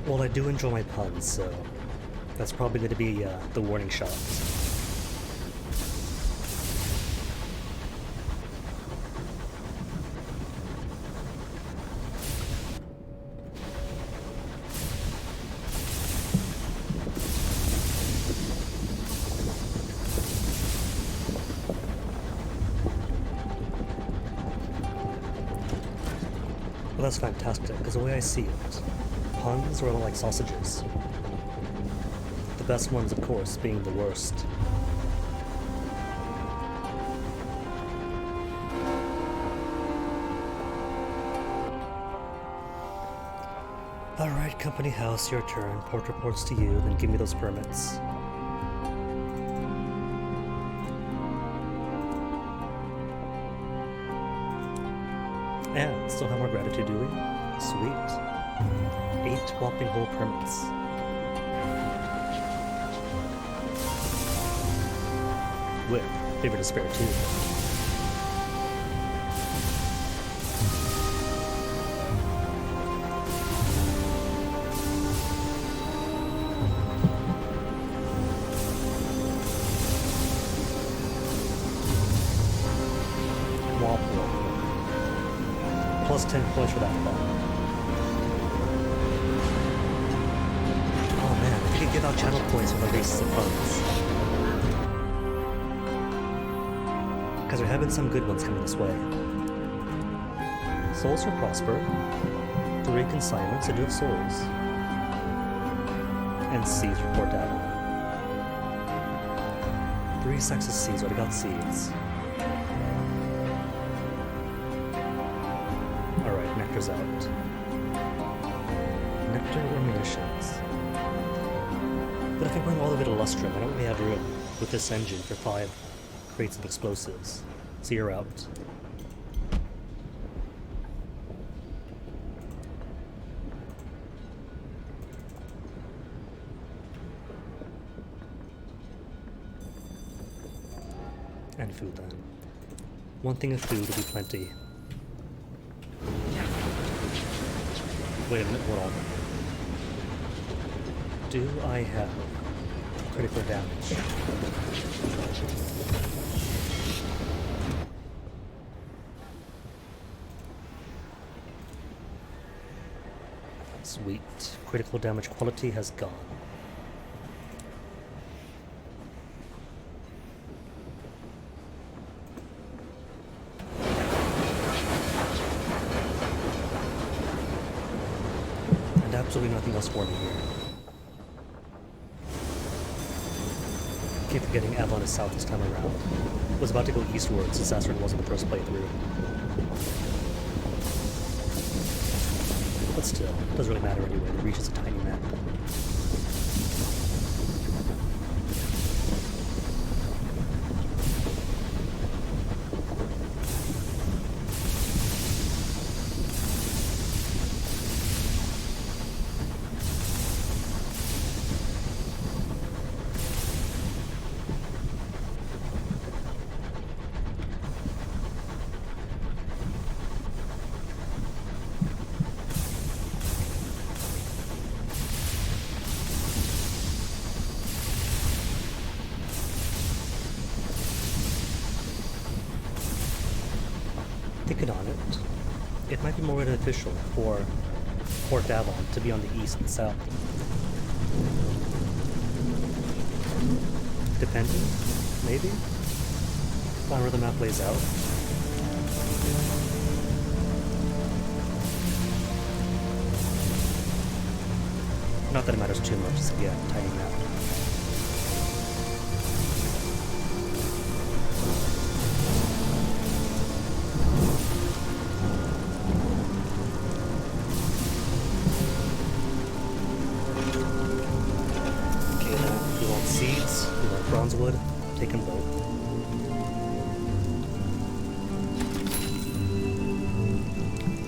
Well, I do enjoy my puns, so that's probably going to be the warning shot. Well, that's fantastic, because the way I see it, puns are like sausages. The best ones, of course, being the worst. Alright, company house, your turn. Port reports to you, then give me those permits. And still have more gratitude, do we? Sweet. 8 whopping whole permits. With favor to spare too. Womp womp. Plus 10 points for that fun. Oh man, if you could give out channel points for the races of funds. Because there have been some good ones coming this way. Souls for Prosper. 3 consignments into souls. And seeds report data. 3 sexes seeds, already got seeds. Alright, nectar's out. Nectar or munitions. But if I'm going all the way to Lustrum, I don't really have room with this engine for 5 crates of explosives. So you're out. And food then. One thing of food will be plenty. Wait a minute, hold on. Do I have critical damage? Sweet. Critical damage quality has gone. And absolutely nothing else for me here. Keep forgetting Avalon is south this time around. Was about to go eastward since Astron wasn't the first playthrough. But still, it doesn't really matter anyway, the reach is a tiny map. Thinking on it, it might be more beneficial for Port Avalon to be on the east and south. Depending, maybe? On where the map lays out. Not that it matters too much, so yeah, tiny map. Seeds, we want bronzewood, take them both.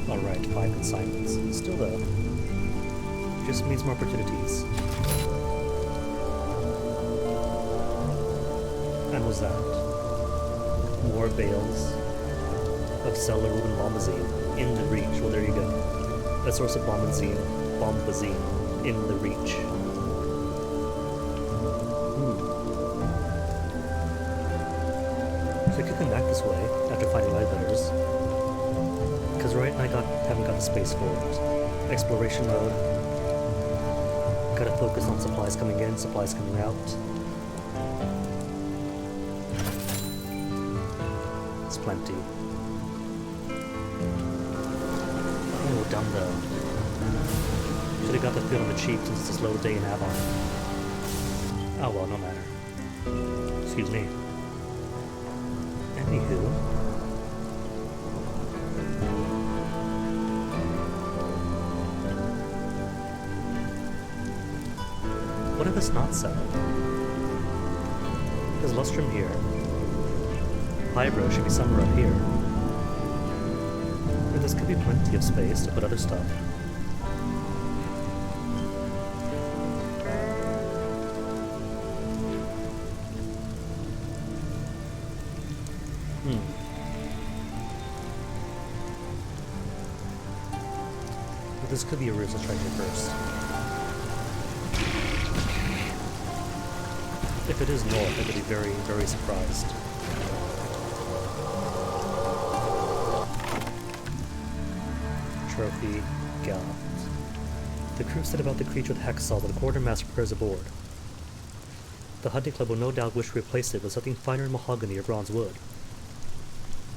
Alright, 5 consignments. Still though, just means more opportunities. And was that? More bales of cellular and bombazine in the reach. Well, there you go. A source of bombazine in the reach. So I could come back this way after finding light letters. Because right I haven't got the space for it. Exploration mode. Gotta focus on supplies coming in, supplies coming out. It's plenty. Oh, dumb though. Should've got the field on the cheap since it's a slow day in Avalon. Oh well, no matter. Excuse me. Anywho. What if it's not so? There's Lustrum here. Hybro should be somewhere up here. But this could be plenty of space to put other stuff. But this could be a route to try to get first. If it is north, I could be very, very surprised. Trophy, Gallant. The crew set about the creature with Hexal that the quartermaster prepares aboard. The hunting club will no doubt wish to replace it with something finer in mahogany or bronze wood.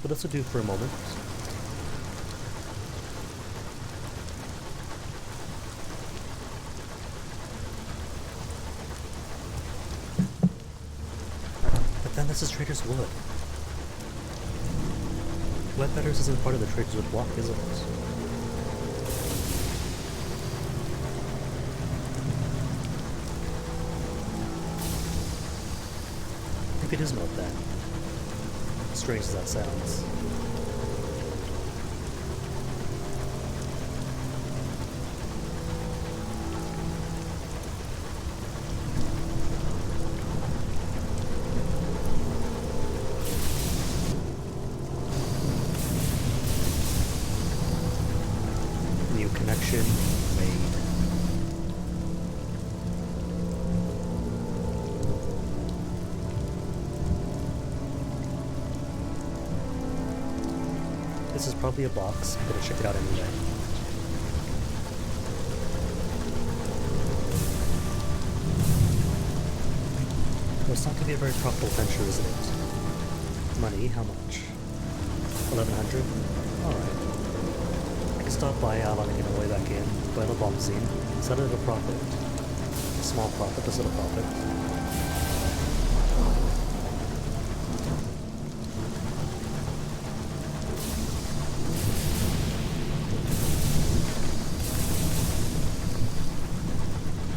But this will do for a moment. But then this is Trader's Wood. Wet Betters isn't part of the Trader's Wood block, is it? Maybe it is not that. Strange as that sounds. New canal. Connection made. This is probably a box, but I'll check it out anyway. Well, it's not going to be a very profitable venture, isn't it? Money, how much? 1100? Alright. I can stop by Alan and get my way back in, buy the bomb scene, sell it at a profit. A small profit, but still a profit.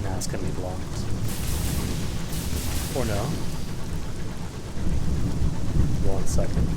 Nah, it's gonna be blocked. Or no. 1 second.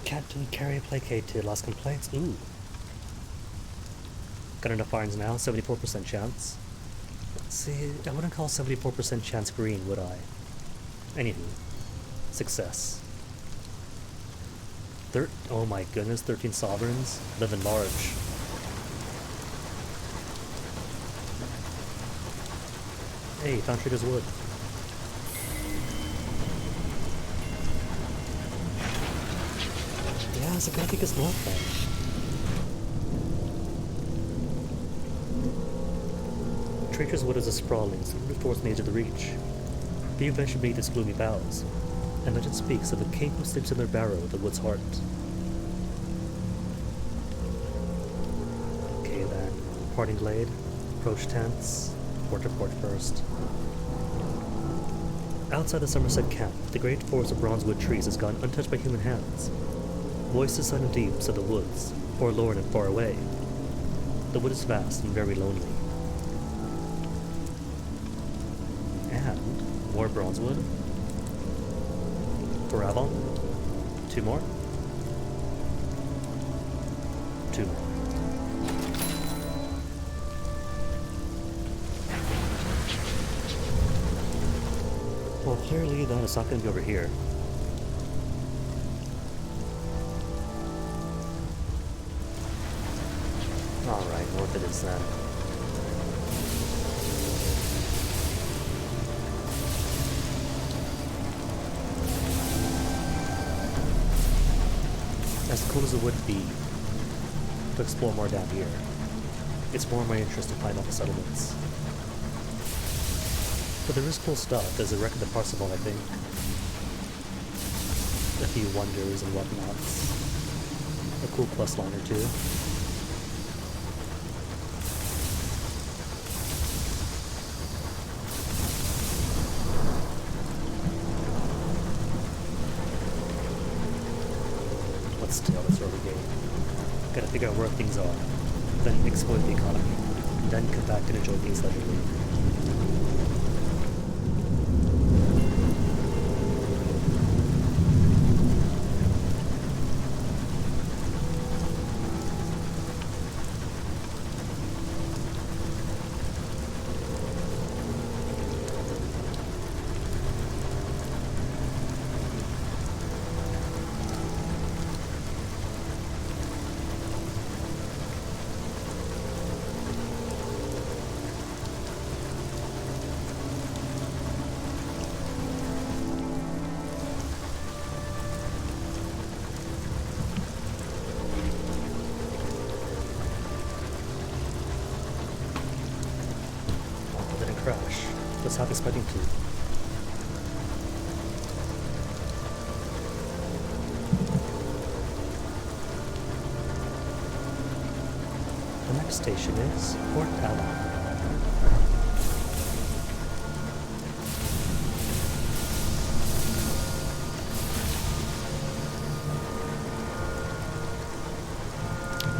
Captain Carey placated. Last complaints? Ooh. Got enough irons now. 74% chance. See, I wouldn't call 74% chance green, would I? Anywho. Success. Oh my goodness, 13 sovereigns. Living large. Hey, found Trader's Wood. Yeah, it's a gonna take us north then. Trader's Wood is a sprawling, secluded forest on the edge of the Reach. Few venture beneath its gloomy boughs, and legend speaks of a king who sleeps in their barrow at the wood's heart. Okay then, parting glade, approach tents, port to port first. Outside the Somerset camp, the great forest of bronzewood trees has gone untouched by human hands. Voices silent deeps of the woods, forlorn and far away. The wood is vast and very lonely. And more bronzewood. For Avon. 2 more. 2 more. Well, clearly then it's not going to be over here. Alright, north it is then. As cool as it would be to explore more down here, it's more my interest to find out the settlements. But there is cool stuff. There's a wreck of the Parsival, I think. A few wonders and whatnots. A cool quest line or two. But still, it's early game. Gotta figure out where things are, then exploit the economy, then come back and enjoy things leisurely. Crash. Let's have this fighting too. The next station is Port Allen.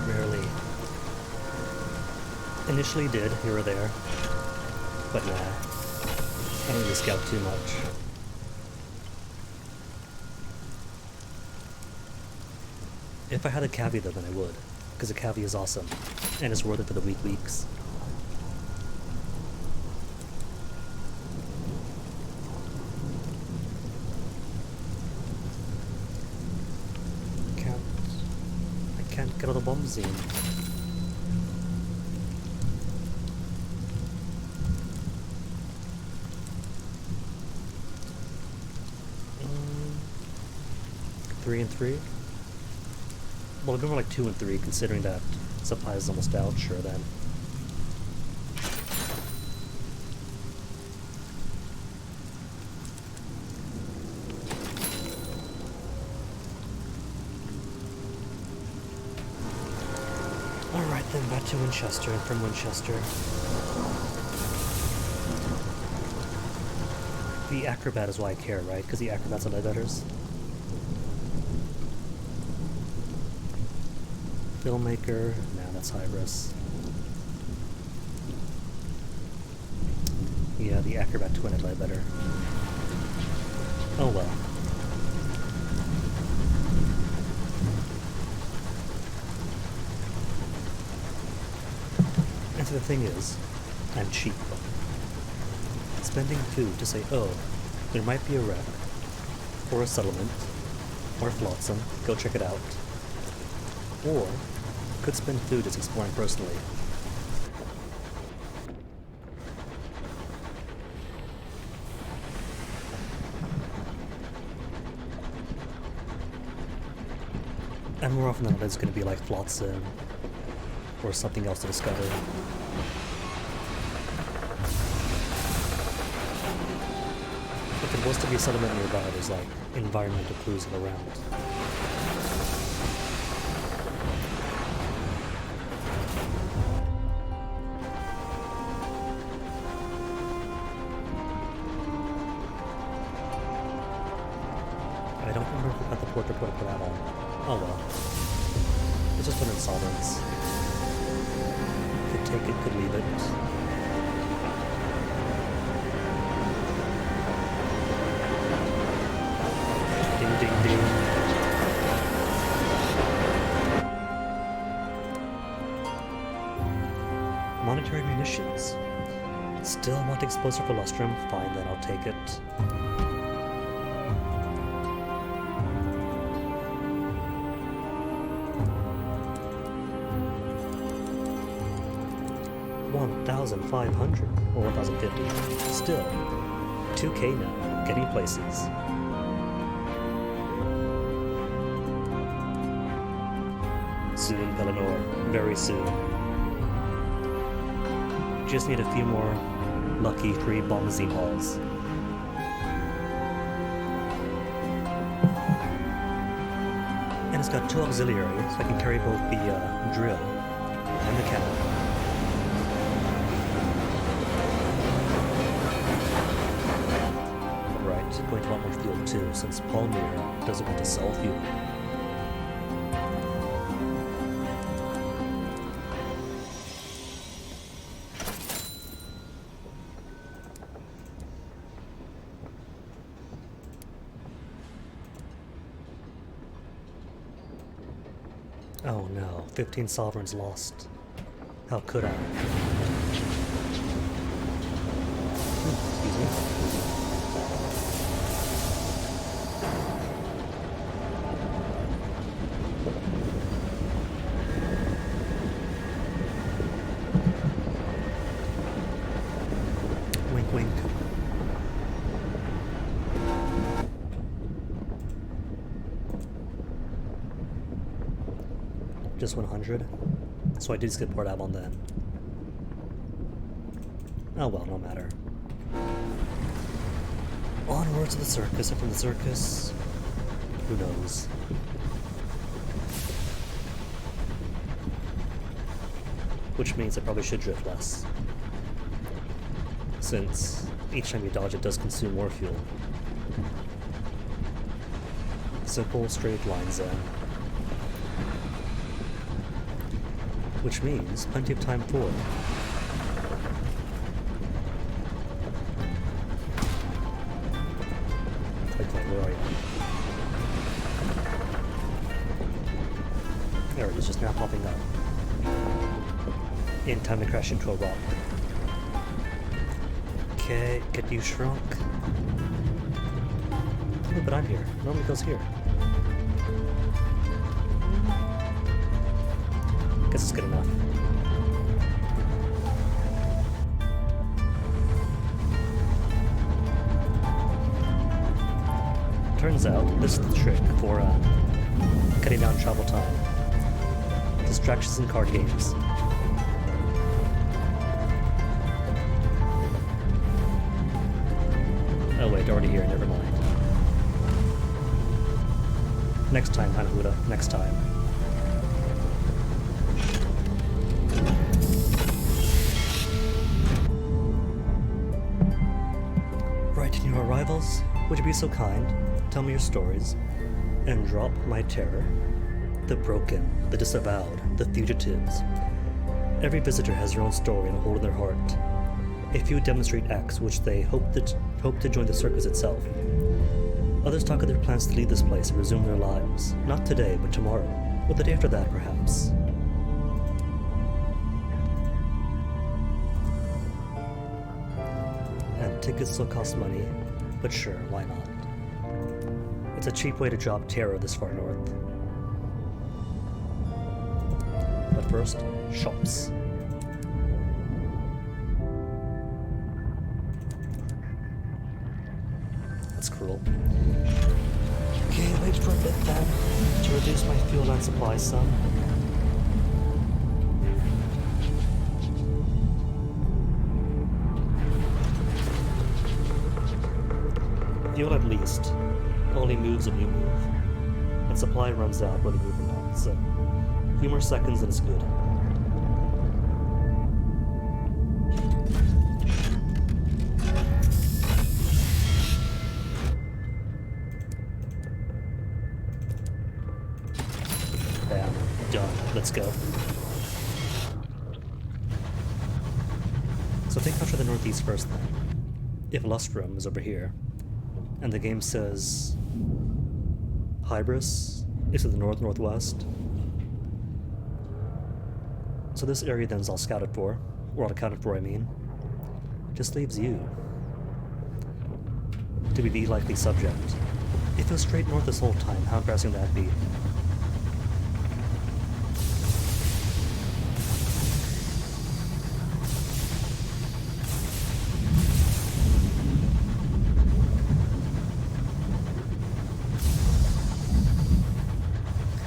Rarely. Initially did, here or there. But nah, I don't really scout too much. If I had a cavi though, then I would, because a cavi is awesome, and it's worth it for the weak weeks. I can't get all the bombs in. Three and three? Well, I'll go for like 2 and 3, considering that supply is almost out. Sure, then. Alright then, back to Winchester, and from Winchester. The Acrobat is why I care, right? Because the Acrobat's are letters. Filmmaker, nah, that's Hybris. Yeah, the Acrobat Twin I'd like better. Oh well. And so the thing is, I'm cheap. Spending food to say, oh, there might be a wreck, or a settlement, or flotsam, go check it out. Or, could spend food as exploring personally. And more often than not, it's going to be like flotsam, or something else to discover. If it was to be a settlement nearby, there's like environmental clues all around. I don't remember if we got the portrait to put that on. Oh well. It's just an insolvents. Could take it, could leave it. Ding ding ding. Monetary munitions. Still want explosive colostrum? Fine, then I'll take it. $1,500 or 1,050. Still, 2K now, getting places. Soon, Eleanor, very soon. Just need a few more lucky free bombazine hauls. And it's got 2 auxiliaries, so I can carry both the drill and the cannon. Right, going to want more fuel too, since Palmyra doesn't want to sell fuel. Oh no, 15 sovereigns lost. How could I? Excuse me. Wink wink. Just 100, so I did skip Port Avalon then. Oh well, no matter. Onward to the circus, and from the circus, who knows? Which means I probably should drift less, since each time you dodge it does consume more fuel. Simple, straight lines then. Which means plenty of time for where are you? There it is, just now popping up. In time to crash into a rock. Okay, get you shrunk. Oh, but I'm here. Normally goes here. Guess it's good enough. Turns out, this is the trick for cutting down travel time. Distractions in card games. Oh wait, already here, never mind. Next time, Hanahuda, next time. Right, new arrivals, would you be so kind? Tell me your stories, and drop my terror. The broken, the disavowed, the fugitives. Every visitor has their own story and a hole in their heart. A few demonstrate acts which they hope to join the circus itself. Others talk of their plans to leave this place and resume their lives, not today, but tomorrow, or the day after that, perhaps. And tickets still cost money, but sure, why not? It's a cheap way to drop terror this far north. But first, shops. That's cruel. Okay, wait for a bit then, to reduce my fuel and supply some. Fuel at least only moves when you move, and supply runs out whether you move or not, so a few more seconds and it's good. Bam, done, let's go. So think out to the northeast first then. If Lustrum is over here, and the game says Hybris is to the northwest. So this area then is all scouted for, or all accounted for, I mean. Just leaves you to be the likely subject. If it was straight north this whole time, how embarrassing would that be?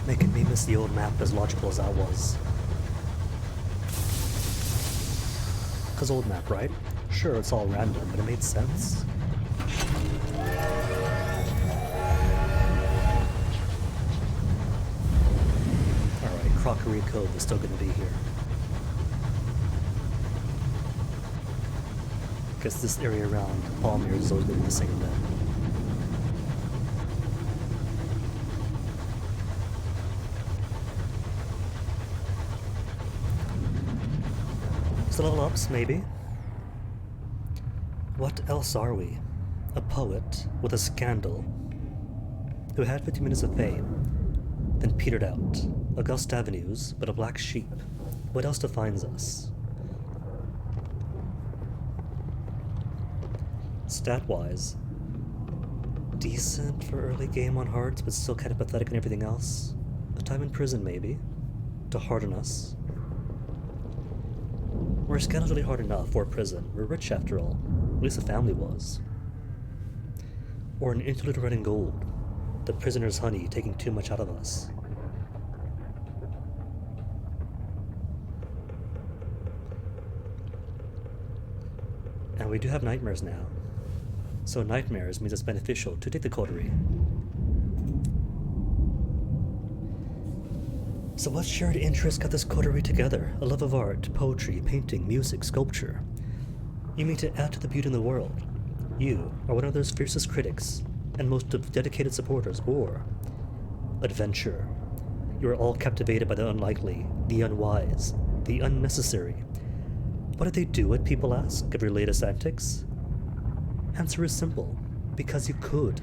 Making me miss the old map as logical as that was. Cause old map, right? Sure, it's all random, but it made sense. Alright, Crockery Cove is still gonna be here. Guess this area around Palmyra is always gonna be the same then. Level ups, maybe. What else are we? A poet with a scandal who had 50 minutes of fame, then petered out. August avenues, but a black sheep. What else defines us? Stat-wise, decent for early game on hearts, but still kind of pathetic and everything else. A time in prison, maybe, to harden us. We're scandal's really hard enough for prison. We're rich after all. At least the family was. Or an interlude red and gold. The prisoner's honey taking too much out of us. And we do have nightmares now. So nightmares means it's beneficial to take the coterie. So what shared interests got this coterie together? A love of art, poetry, painting, music, sculpture. You mean to add to the beauty in the world. You are one of those fiercest critics and most dedicated supporters, or adventure. You are all captivated by the unlikely, the unwise, the unnecessary. Why did they do it, people ask, of your latest antics? Answer is simple. Because you could.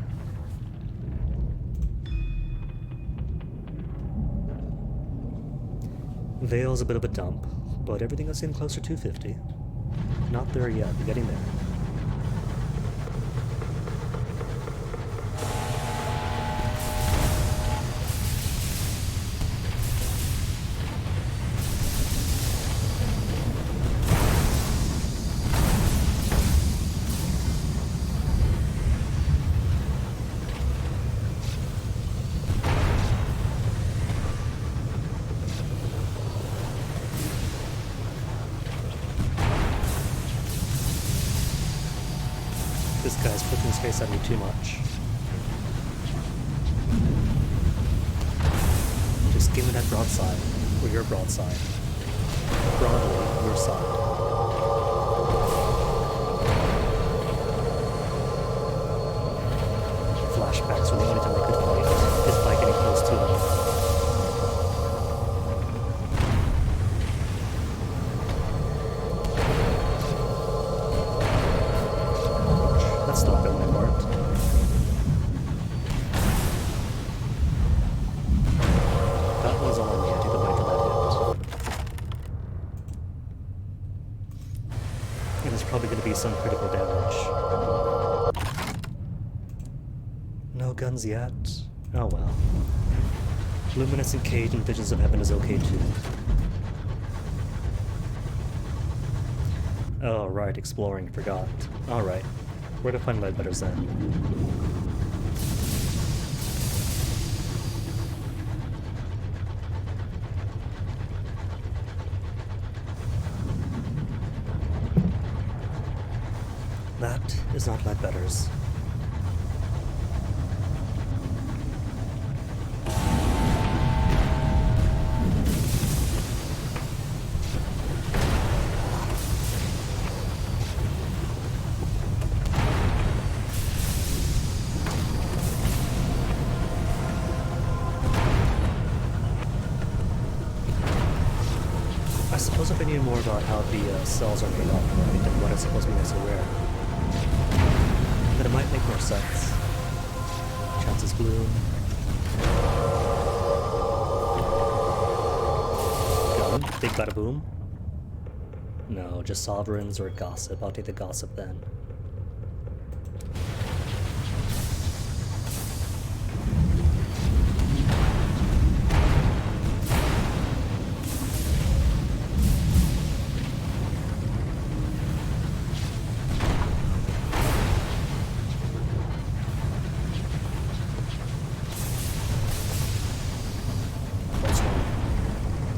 Vale's a bit of a dump, but everything is getting closer to 50. Not there yet, we're getting there. This guy's flipping his face at me too much. Just give me that broadside, or your broadside. Broadly, your side. Flashbacks when the only time I could fight is by getting close to them. Stop it, my part. That was on me. I take the blame for that hit. And there's probably going to be some critical damage. No guns yet? Oh well. Luminescent Cage and Visions of Heaven is okay too. Oh right, exploring, forgot. Alright. Where to find Ledbetter's then? That is not Ledbetter's. I suppose if I knew more about how the cells are made up, right, and what it's supposed to be next to where, then it might make more sense. Chances bloom. Gun. Big bada boom. No, just sovereigns or gossip. I'll take the gossip then.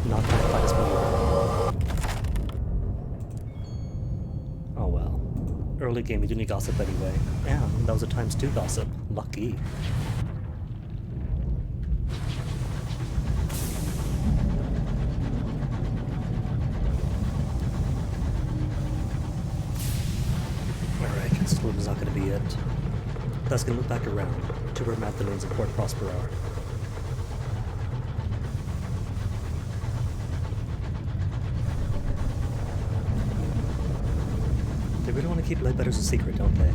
Not gonna fight as believer. Oh well. Early game, you do need gossip anyway. And that was a ×2 gossip. Lucky. Alright, Storm is not gonna be it. That's gonna look back around to where Magdalene's and Port Prosper are. They really want to keep Ledbetter's a secret, don't they?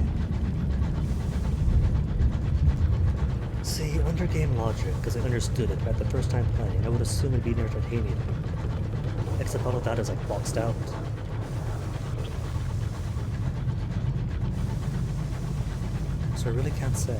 See, under game logic, because I understood it at the first time playing, I would assume it'd be near Titanium. Except all of that is like boxed out. So I really can't say.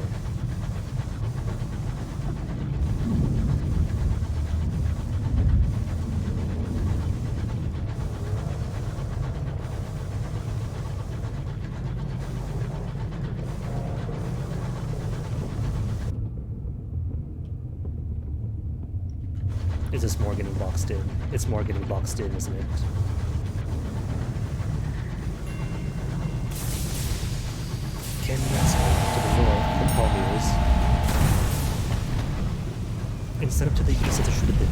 Is this more getting boxed in? It's more getting boxed in, isn't it? Kenyans to the north from Palmiers, instead of to the east as it should have been.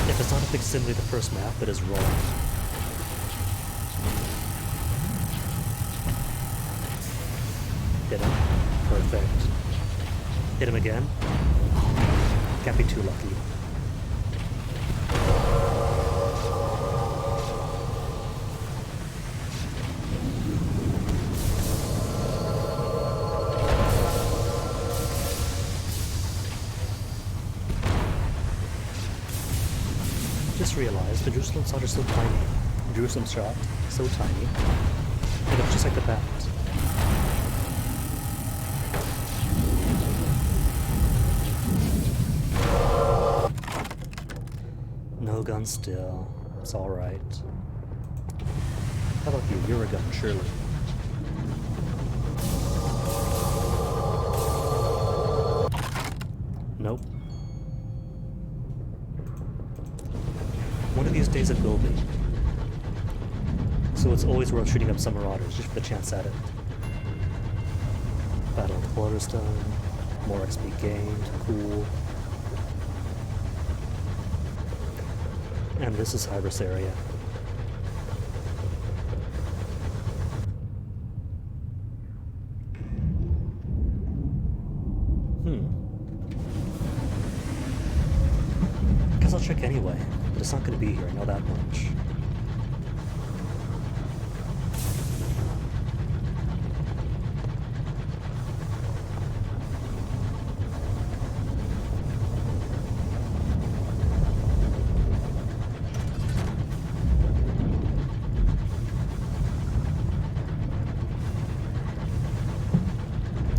If it's not a facsimile of the first map, it is wrong. Hit him. Perfect. Hit him again. Can't be too lucky. just realized the Jerusalem shot are so tiny. Jerusalem shot, so tiny. It looks just like the bat. No gun still. It's alright. How about you? You're a gun, surely. Nope. One of these days it will be. So it's always worth shooting up some marauders, just for the chance at it. Battle of Quarterstone, more XP gained, cool. And this is Hybris area. Guess I'll check anyway, but it's not going to be here, I know that much.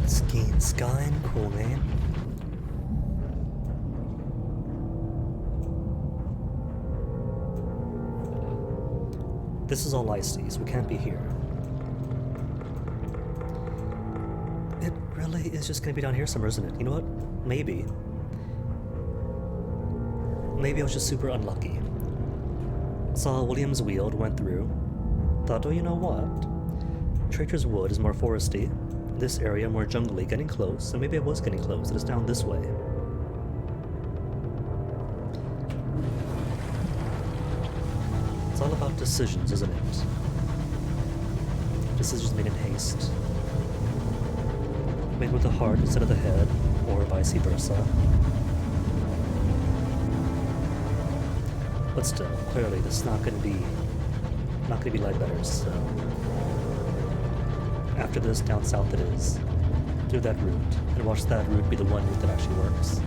Skiing, skying, cool, man. This is all I see, so we can't be here. It really is just gonna be down here somewhere, isn't it? You know what? Maybe. Maybe I was just super unlucky. Saw William's Weald, went through. Thought, oh, you know what? Traitor's Wood is more foresty. This area more jungly, getting close, and maybe I was getting close. It is down this way. It's all about decisions, isn't it? Decisions made in haste. Made with the heart instead of the head, or vice versa. But still, clearly this is not gonna be Ledbetter's, so after this, down south it is. Do that route, and watch that route be the one route that actually works.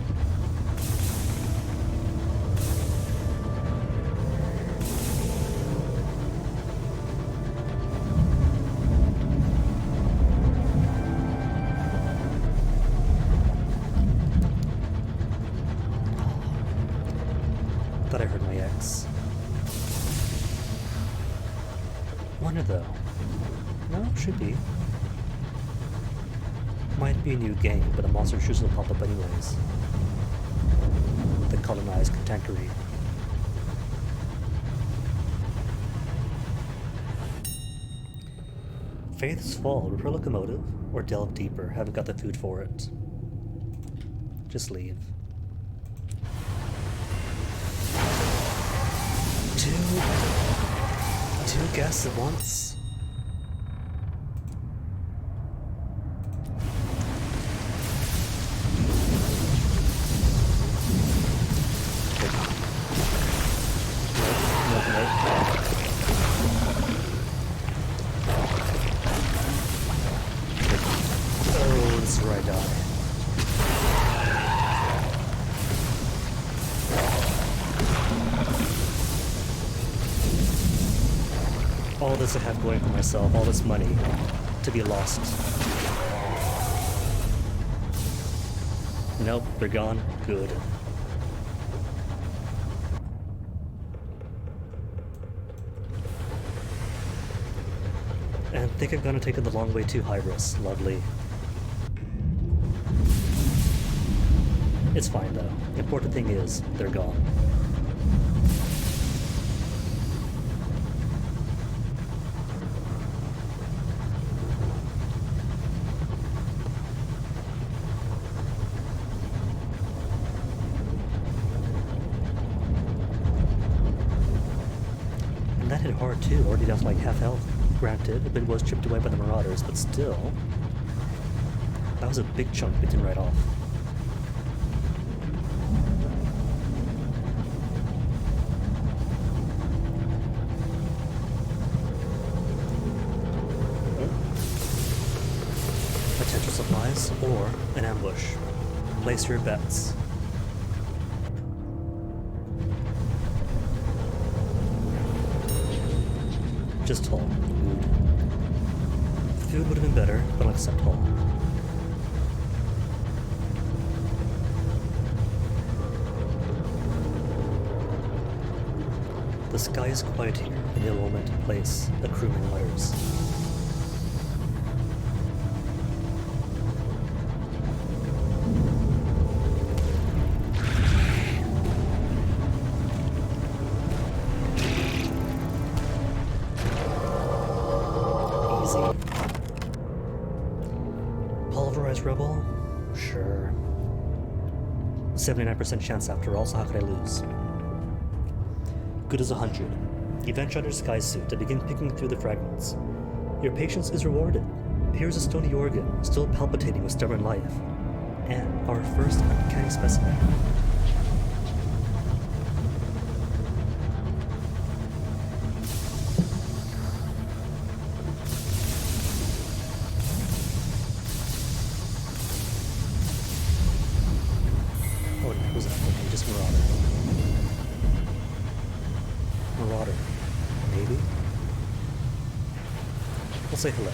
Thought I heard my ex. Wonder though. No, should be. Might be a new game, but the monster shoes will pop up anyways. The colonized contemporary. Faith's Fall, repair locomotive, or delve deeper. Haven't got the food for it. Just leave. Two guests at once? Oh, this is where I die. All this I have going for myself, all this money, to be lost. Nope, they're gone. Good. And I think I'm gonna take it the long way to Hybris. Lovely. It's fine though. The important thing is, they're gone. And that hit hard too, already down to like half health. Granted, a bit was chipped away by the marauders, but still, that was a big chunk bitten right off. Potential supplies or an ambush. Place your bets. Just tall. Mood. Food would have been better, but I'll accept tall. The sky is quiet here, in the romantic place, a crewman mutters. Easy. Pulverized rebel? Sure. 79% chance after all, so how could I lose? Good as 100. You venture under sky suit and begin picking through the fragments. Your patience is rewarded. Here's a stony organ, still palpitating with stubborn life. And our first uncanny specimen. Oh, no, who's that? Okay, just Marauder. Marauder. Maybe? We'll say hello.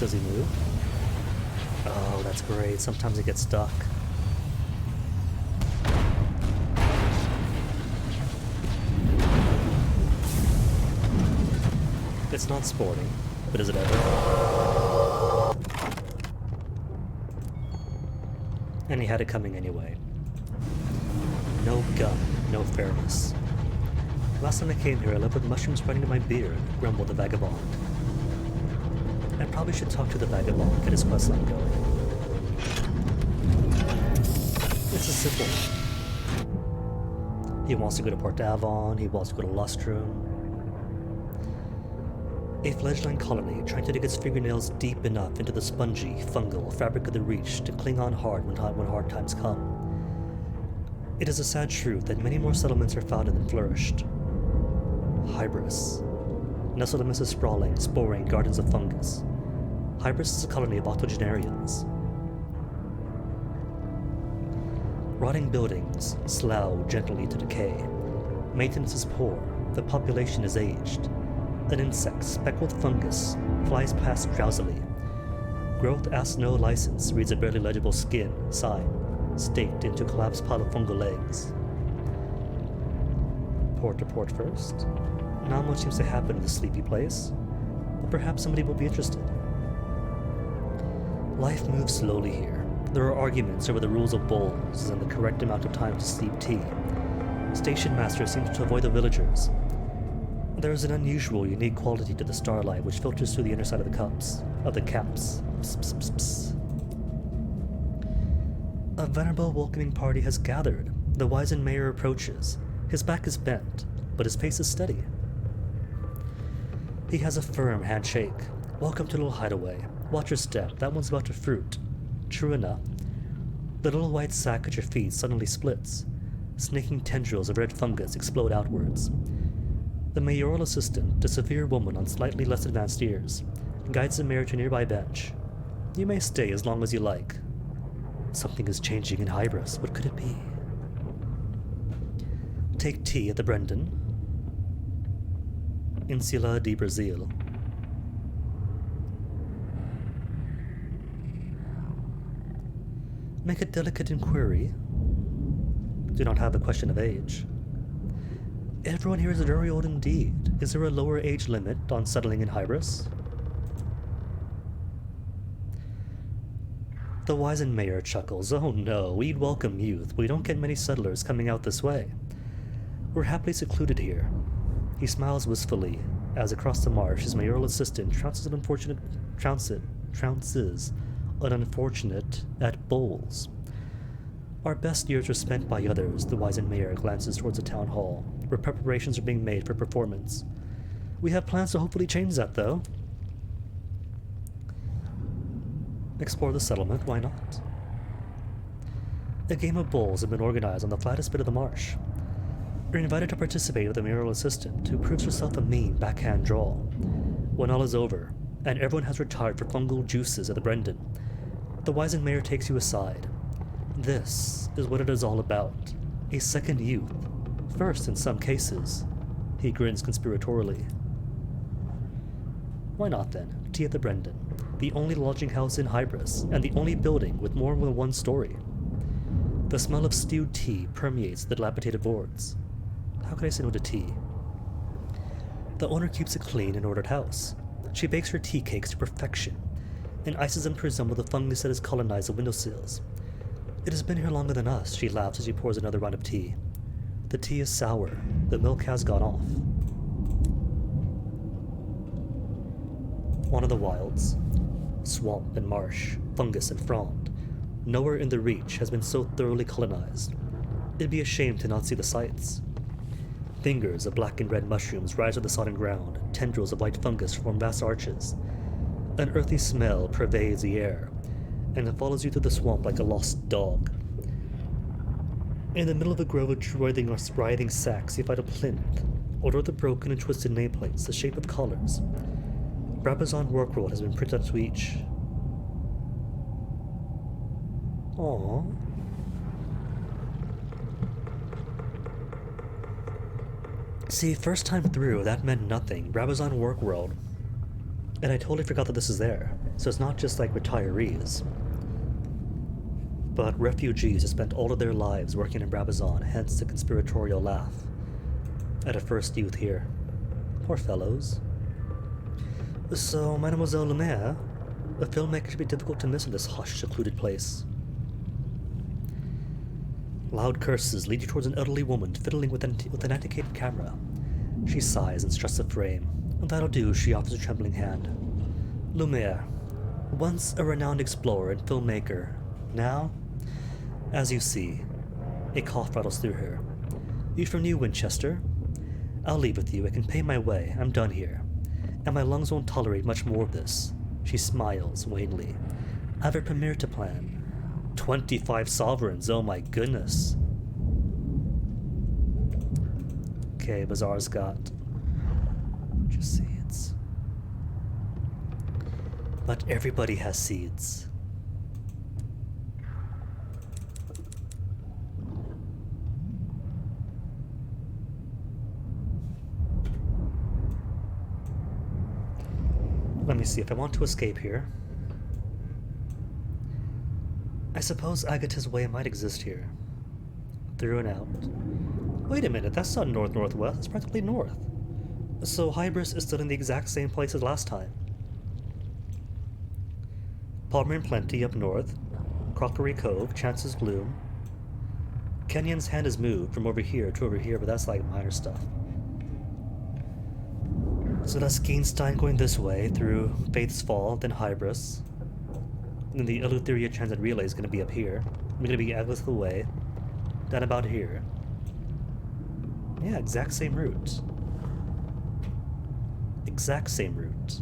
Does he move? Oh, that's great. Sometimes he gets stuck. It's not sporting, but is it ever? And he had it coming anyway. No gun, no fairness. Last time I came here, I lived with mushrooms running to my beard, grumbled the vagabond. I probably should talk to the vagabond, get his questline going. It's a simple one. He wants to go to Port Avon, he wants to go to Lustrum. A fledgling colony trying to dig its fingernails deep enough into the spongy, fungal fabric of the Reach to cling on hard when hard times come. It is a sad truth that many more settlements are founded than flourished. Hybris. Nestled amidst the sprawling, sporing gardens of fungus. Hybris is a colony of octogenarians. Rotting buildings slough gently to decay. Maintenance is poor, the population is aged. An insect, speckled fungus, flies past drowsily. Growth asks no license, reads a barely legible skin, sign, staked into a collapsed pile of fungal legs. Port to port first. Not much seems to happen in this sleepy place, but perhaps somebody will be interested. Life moves slowly here. There are arguments over the rules of bowls and the correct amount of time to steep tea. Station master seems to avoid the villagers. There is an unusual, unique quality to the starlight which filters through the inner side of the caps. Psst, psst, psst, psst. A venerable welcoming party has gathered. The wizened mayor approaches. His back is bent, but his pace is steady. He has a firm handshake. Welcome to Little Hideaway. Watch your step, that one's about to fruit. True enough. The little white sack at your feet suddenly splits. Snaking tendrils of red fungus explode outwards. The mayoral assistant, a severe woman on slightly less advanced years, guides the mayor to a nearby bench. You may stay as long as you like. Something is changing in Hybris. What could it be? Take tea at the Brendan. Insula di Brazil. Make a delicate inquiry. Do not have a question of age. Everyone here is very old indeed. Is there a lower age limit on settling in Hybris? The wizened mayor chuckles. Oh no, we'd welcome youth. We don't get many settlers coming out this way. We're happily secluded here. He smiles wistfully as across the marsh his mayoral assistant trounces an unfortunate at bowls. Our best years are spent by others, the wizened mayor glances towards the town hall, where preparations are being made for performance. We have plans to hopefully change that, though. Explore the settlement, why not? A game of bowls has been organized on the flattest bit of the marsh. You're invited to participate with the mayoral assistant, who proves herself a mean backhand draw. When all is over, and everyone has retired for fungal juices at the Brendan. The wizened mayor takes you aside. This is what it is all about. A second youth. First in some cases. He grins conspiratorially. Why not then? Tea at the Brendan. The only lodging house in Hybris, and the only building with more than one story. The smell of stewed tea permeates the dilapidated boards. How could I say no to tea? The owner keeps a clean and ordered house. She bakes her tea cakes to perfection, and ices them to resemble the fungus that has colonized the windowsills. It has been here longer than us, she laughs as she pours another round of tea. The tea is sour. The milk has gone off. One of the wilds. Swamp and marsh, fungus and frond. Nowhere in the reach has been so thoroughly colonized. It'd be a shame to not see the sights. Fingers of black and red mushrooms rise on the sodden ground, tendrils of white fungus form vast arches. An earthy smell pervades the air, and it follows you through the swamp like a lost dog. In the middle of a grove of writhing sacks, you find a plinth, or the broken and twisted nameplates, the shape of collars. Brabazon workroll has been printed onto each. Aww. See, first time through, that meant nothing. Brabazon Workworld. And I totally forgot that this is there. So it's not just like retirees, but refugees who spent all of their lives working in Brabazon, hence the conspiratorial laugh at a first youth here. Poor fellows. So, Mademoiselle Lumiere, a filmmaker should be difficult to miss in this hushed, secluded place. Loud curses lead you towards an elderly woman fiddling with an antiquated camera. She sighs and struts the frame. That'll do, she offers a trembling hand. Lumiere, once a renowned explorer and filmmaker, now, as you see, a cough rattles through her. You from New Winchester? I'll leave with you, I can pay my way, I'm done here. And my lungs won't tolerate much more of this. She smiles wanly. I have a premiere to plan. 25 sovereigns, oh my goodness. Okay, Bazaar's got just seeds. But everybody has seeds. Let me see, if I want to escape here. I suppose Agatha's Way might exist here. Through and out. Wait a minute, that's not north-northwest, it's practically north. So Hybris is still in the exact same place as last time. Palmer and Plenty up north. Crockery Cove, Chance's Bloom. Kenyon's Hand has moved from over here to over here, but that's like minor stuff. So that's Gainstein going this way through Faith's Fall, then Hybris. And then the Eleutheria Transit Relay is going to be up here. We're going to be Agatha's Way, down about here. Yeah, exact same route. Exact same route.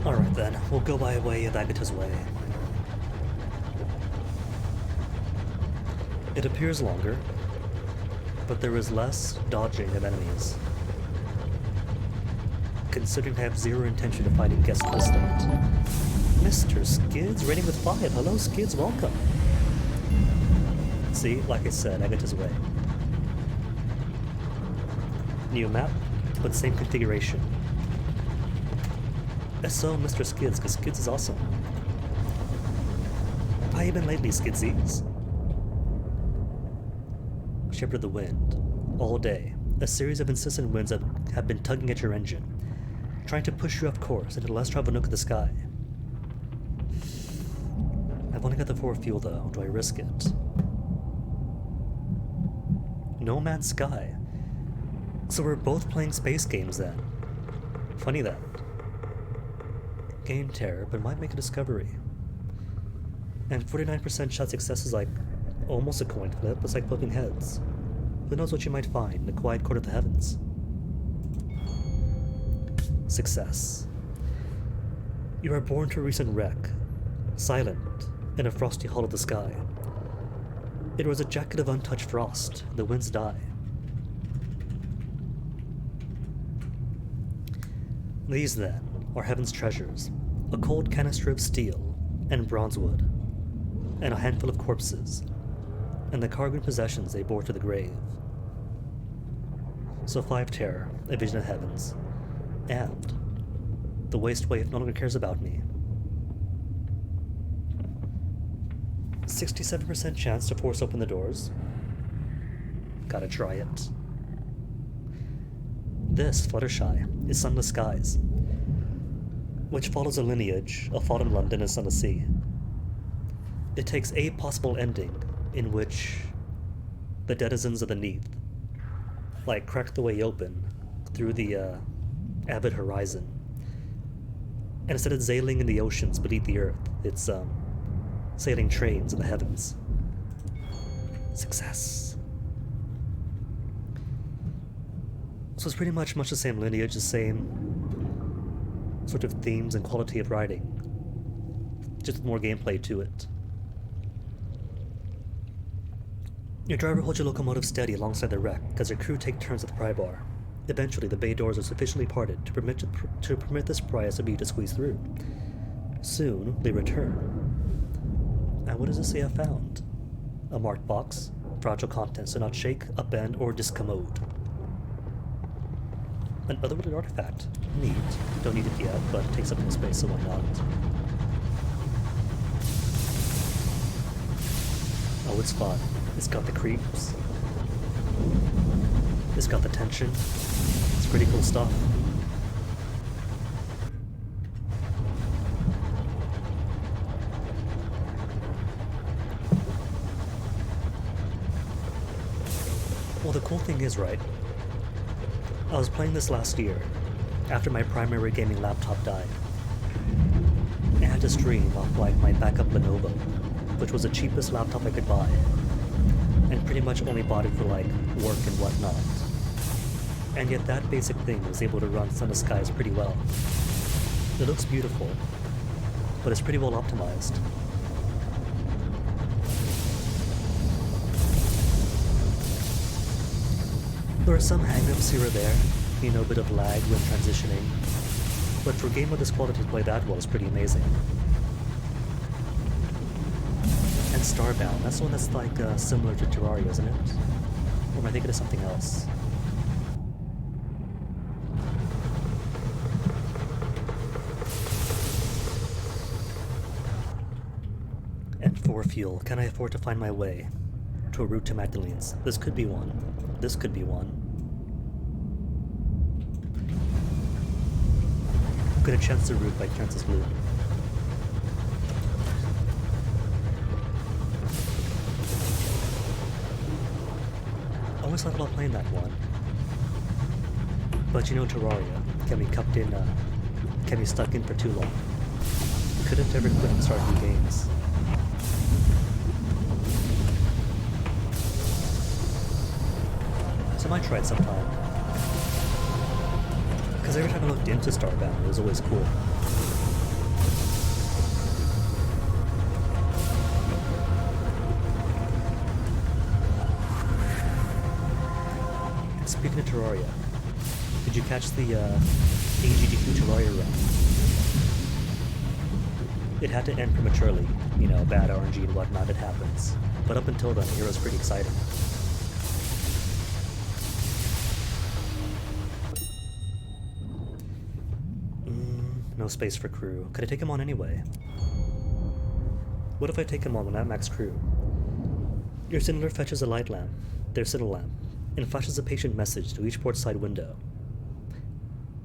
Alright then, we'll go by way of Agatha's Way. It appears longer, but there is less dodging of enemies. Considering I have zero intention of fighting guest president. Mr. Skids, rating with 5. Hello Skids, welcome. See, like I said, Agatha's Way. New map, but same configuration. So, Mr. Skids, because Skids is awesome. How you been lately, Skidsies? Shepherd of the Wind. All day, a series of insistent winds have been tugging at your engine, trying to push you off course into the less traveled nook of the sky. I've only got the 4 fuel though, do I risk it? No Man's Sky. So we're both playing space games then. Funny that. Game terror, but might make a discovery. And 49% shot success is like almost a coin flip, it's like flipping heads. Who knows what you might find in the quiet court of the heavens? Success. You are born to a recent wreck. Silent, in a frosty hollow of the sky. It was a jacket of untouched frost, the winds die. These, then, are heaven's treasures, a cold canister of steel and bronzewood, and a handful of corpses, and the cargo and possessions they bore to the grave. So 5 terror, a vision of heavens, and the waste waif no longer cares about me. 67% chance to force open the doors. Gotta try it. This, Fluttershy, is Sunless Skies, which follows a lineage of fallen London and Sunless Sea. It takes a possible ending in which the denizens of the Neath, like, crack the way open through the avid horizon, and instead of sailing in the oceans beneath the earth, it's sailing trains in the heavens. Success. So it's pretty much the same lineage, the same sort of themes and quality of writing, just with more gameplay to it. Your driver holds your locomotive steady alongside the wreck as your crew take turns at the pry bar. Eventually, the bay doors are sufficiently parted to permit the spry SMB to squeeze through. Soon, they return. And what does it say I found? A marked box. Fragile contents do not shake, upend, or discommode. An otherworldly artifact. Neat. Don't need it yet, but it takes up no space, so why not? Oh, it's fun. It's got the creeps. It's got the tension. It's pretty cool stuff. Well, the cool thing is, right, I was playing this last year, after my primary gaming laptop died. I had to stream off like my backup Lenovo, which was the cheapest laptop I could buy, and pretty much only bought it for like work and whatnot. And yet that basic thing was able to run Sunless Skies pretty well. It looks beautiful, but it's pretty well optimized. There are some hang-ups here or there, you know, a bit of lag when transitioning, but for a game of this quality to play that well is pretty amazing. And Starbound, that's the one that's like similar to Terraria, isn't it? Or am I thinking of something else? And for fuel, can I afford to find my way to a route to Magdalene's? This could be one. This could be one. Could have chanced the route by Chance's Blue. I always thought about playing that one. But you know, Terraria can be can be stuck in for too long. Couldn't ever quit and start new games. So I might try it sometime. Because every time I looked into Starbound, it was always cool. And speaking of Terraria, did you catch the AGDQ Terraria run? It had to end prematurely, you know, bad RNG and whatnot, it happens. But up until then, it was pretty exciting. No space for crew. Could I take him on anyway? What if I take him on when I'm max crew? Your signaler fetches a light lamp, their signal lamp, and flashes a patient message to each port side window.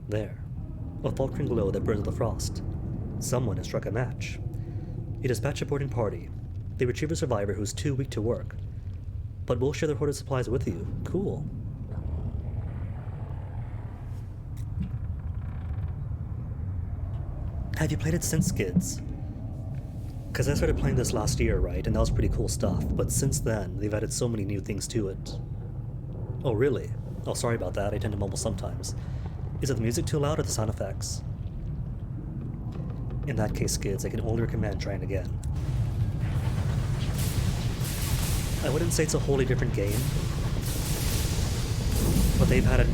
There, a faltering glow that burns the frost. Someone has struck a match. You dispatch a boarding party. They retrieve a survivor who's too weak to work, but will share their hoarded supplies with you. Cool. Have you played it since, kids? Because I started playing this last year, right, and that was pretty cool stuff, but since then, they've added so many new things to it. Oh, really? Oh, sorry about that, I tend to mumble sometimes. Is it the music too loud or the sound effects? In that case, kids, I can only recommend trying again. I wouldn't say it's a wholly different game, but they've had it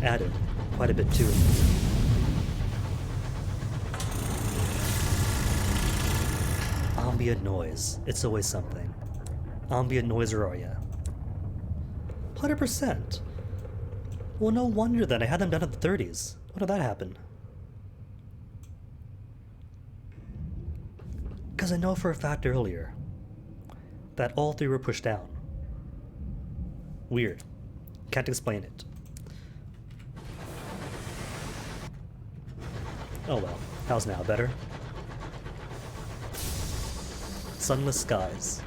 added quite a bit to it. Ambient noise. It's always something. Ambient noise, or are ya? 100%. Well, no wonder then. I had them down at the 30s. When did that happen? Because I know for a fact earlier that all three were pushed down. Weird. Can't explain it. Oh well. How's now? Better? Sunless skies.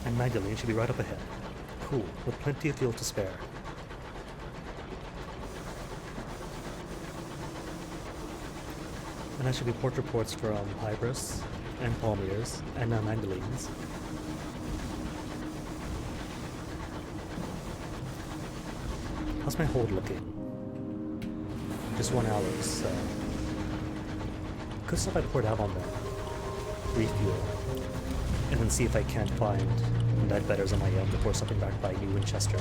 And Magdalene should be right up ahead. Cool, with plenty of fuel to spare. And that should be port reports from Hybris, and Palmiers, and now Magdalene's. How's my hold looking? Just 1 hour, so... Good stuff I poured out on them. Refuel. And then see if I can't find lead betters on my own before something back by New Winchester.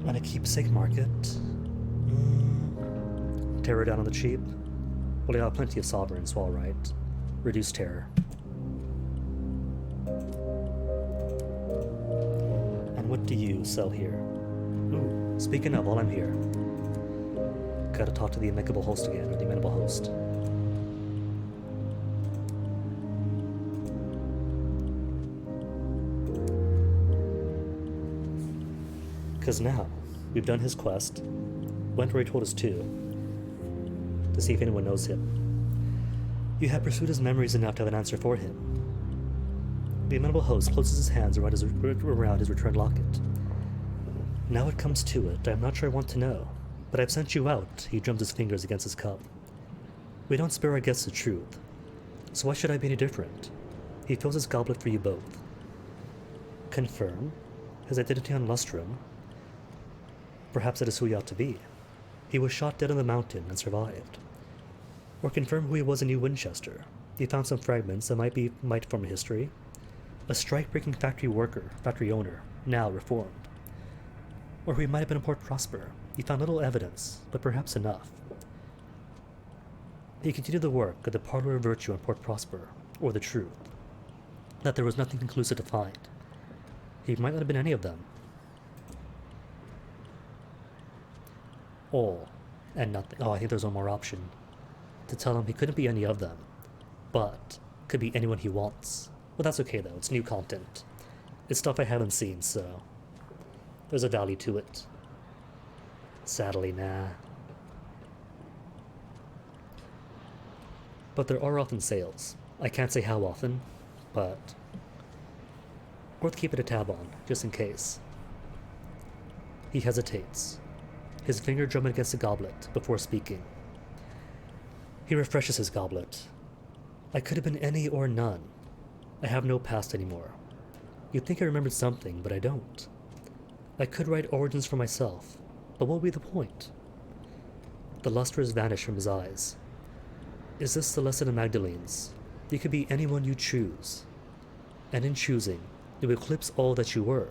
And a keepsake market. Terror down on the cheap. Well, they have plenty of sovereigns, so alright. Reduce terror. And what do you sell here? Ooh, speaking of, while I'm here, gotta talk to the amicable host again, or the amenable host. Because now, we've done his quest, went where he told us to see if anyone knows him. You have pursued his memories enough to have an answer for him. The amenable host closes his hands around his returned locket. Now it comes to it, I'm not sure I want to know. But I've sent you out, he drums his fingers against his cup. We don't spare our guests the truth. So why should I be any different? He fills his goblet for you both. Confirm his identity on Lustrum. Perhaps that is who he ought to be. He was shot dead on the mountain and survived. Or confirm who he was in New Winchester. He found some fragments that might form a history. A strike-breaking factory worker, factory owner, now reformed. Or he might have been in Port Prosper. He found little evidence, but perhaps enough. He continued the work of the Parlor of Virtue on Port Prosper, or the truth. That there was nothing conclusive to find. He might not have been any of them. All and nothing. Oh, I think there's one more option. To tell him he couldn't be any of them, but could be anyone he wants. Well, that's okay though, it's new content. It's stuff I haven't seen, so there's a value to it. Sadly, nah. But there are often sales. I can't say how often, but worth keeping a tab on, just in case. He hesitates, his finger drumming against the goblet before speaking. He refreshes his goblet. I could have been any or none. I have no past anymore. You'd think I remembered something, but I don't. I could write origins for myself, but what would be the point? The luster has vanished from his eyes. Is this the lesson of Magdalene's? You could be anyone you choose, and in choosing, you eclipse all that you were.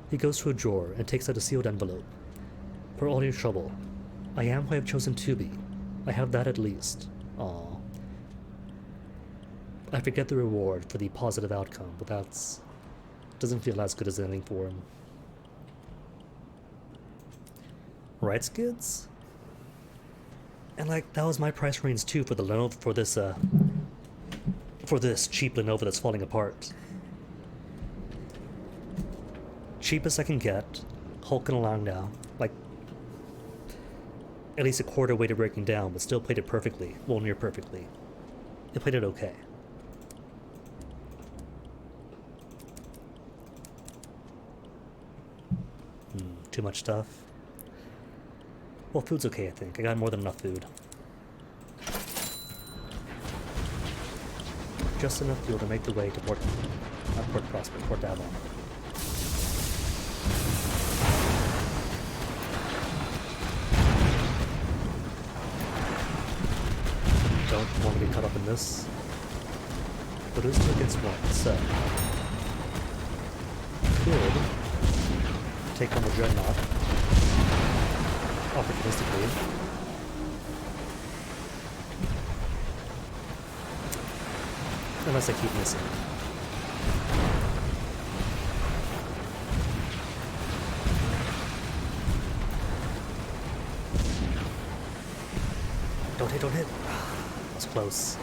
He goes to a drawer and takes out a sealed envelope. For all your trouble, I am who I have chosen to be. I have that at least. Aww. I forget the reward for the positive outcome, but that's... doesn't feel as good as anything for him. Right, skids? And like, that was my price range too for the Lenovo, for this cheap Lenovo that's falling apart. Cheapest I can get, hulking along now, like at least a quarter way to breaking down, but still played it perfectly, well, near perfectly. It played it okay. Too much stuff. Well, food's okay, I think. I got more than enough food. Just enough fuel to make the way to Port not Port Prosper, Port Avon. Don't want to get caught up in this. But it is 2 against 1, so could take on the Dreadnought opportunistically. Unless I keep missing. Don't hit, don't hit. That was close.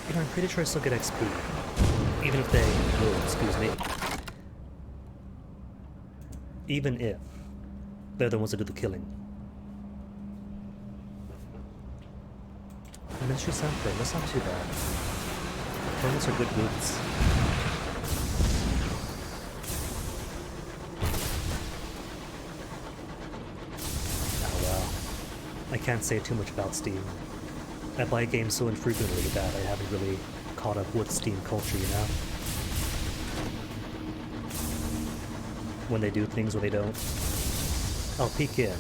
You know, I'm pretty sure I still get XP. Even if they... oh, excuse me. Even if they're the ones that do the killing. Ministry Sampling, that's not too bad. Opponents are good boots. Oh well. I can't say too much about Steam. I buy games so infrequently that I haven't really caught up with Steam culture, you know? When they do things, when they don't. I'll peek in,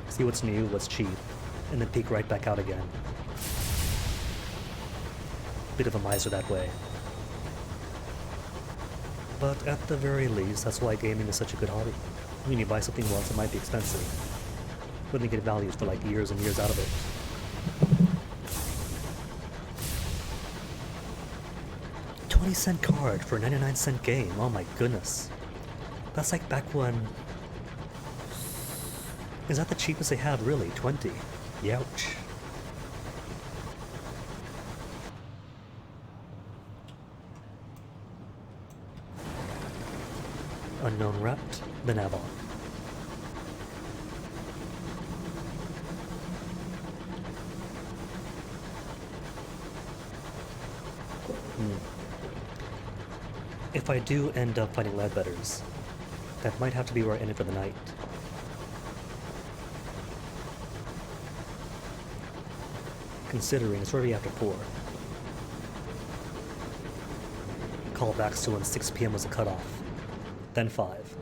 see what's new, what's cheap, and then peek right back out again. Bit of a miser that way. But at the very least, that's why gaming is such a good hobby. When you buy something once, it might be expensive, but then you get values for like years and years out of it. $0.20 card for a 99-cent game, oh my goodness. That's like back when... Is that the cheapest they had, really? 20? Youch. Unknown Rept, then Avon. If I do end up fighting Ledbetters, that might have to be where I end it for the night. Considering it's already after 4. Callbacks to when 6 PM was the cutoff. Then 5.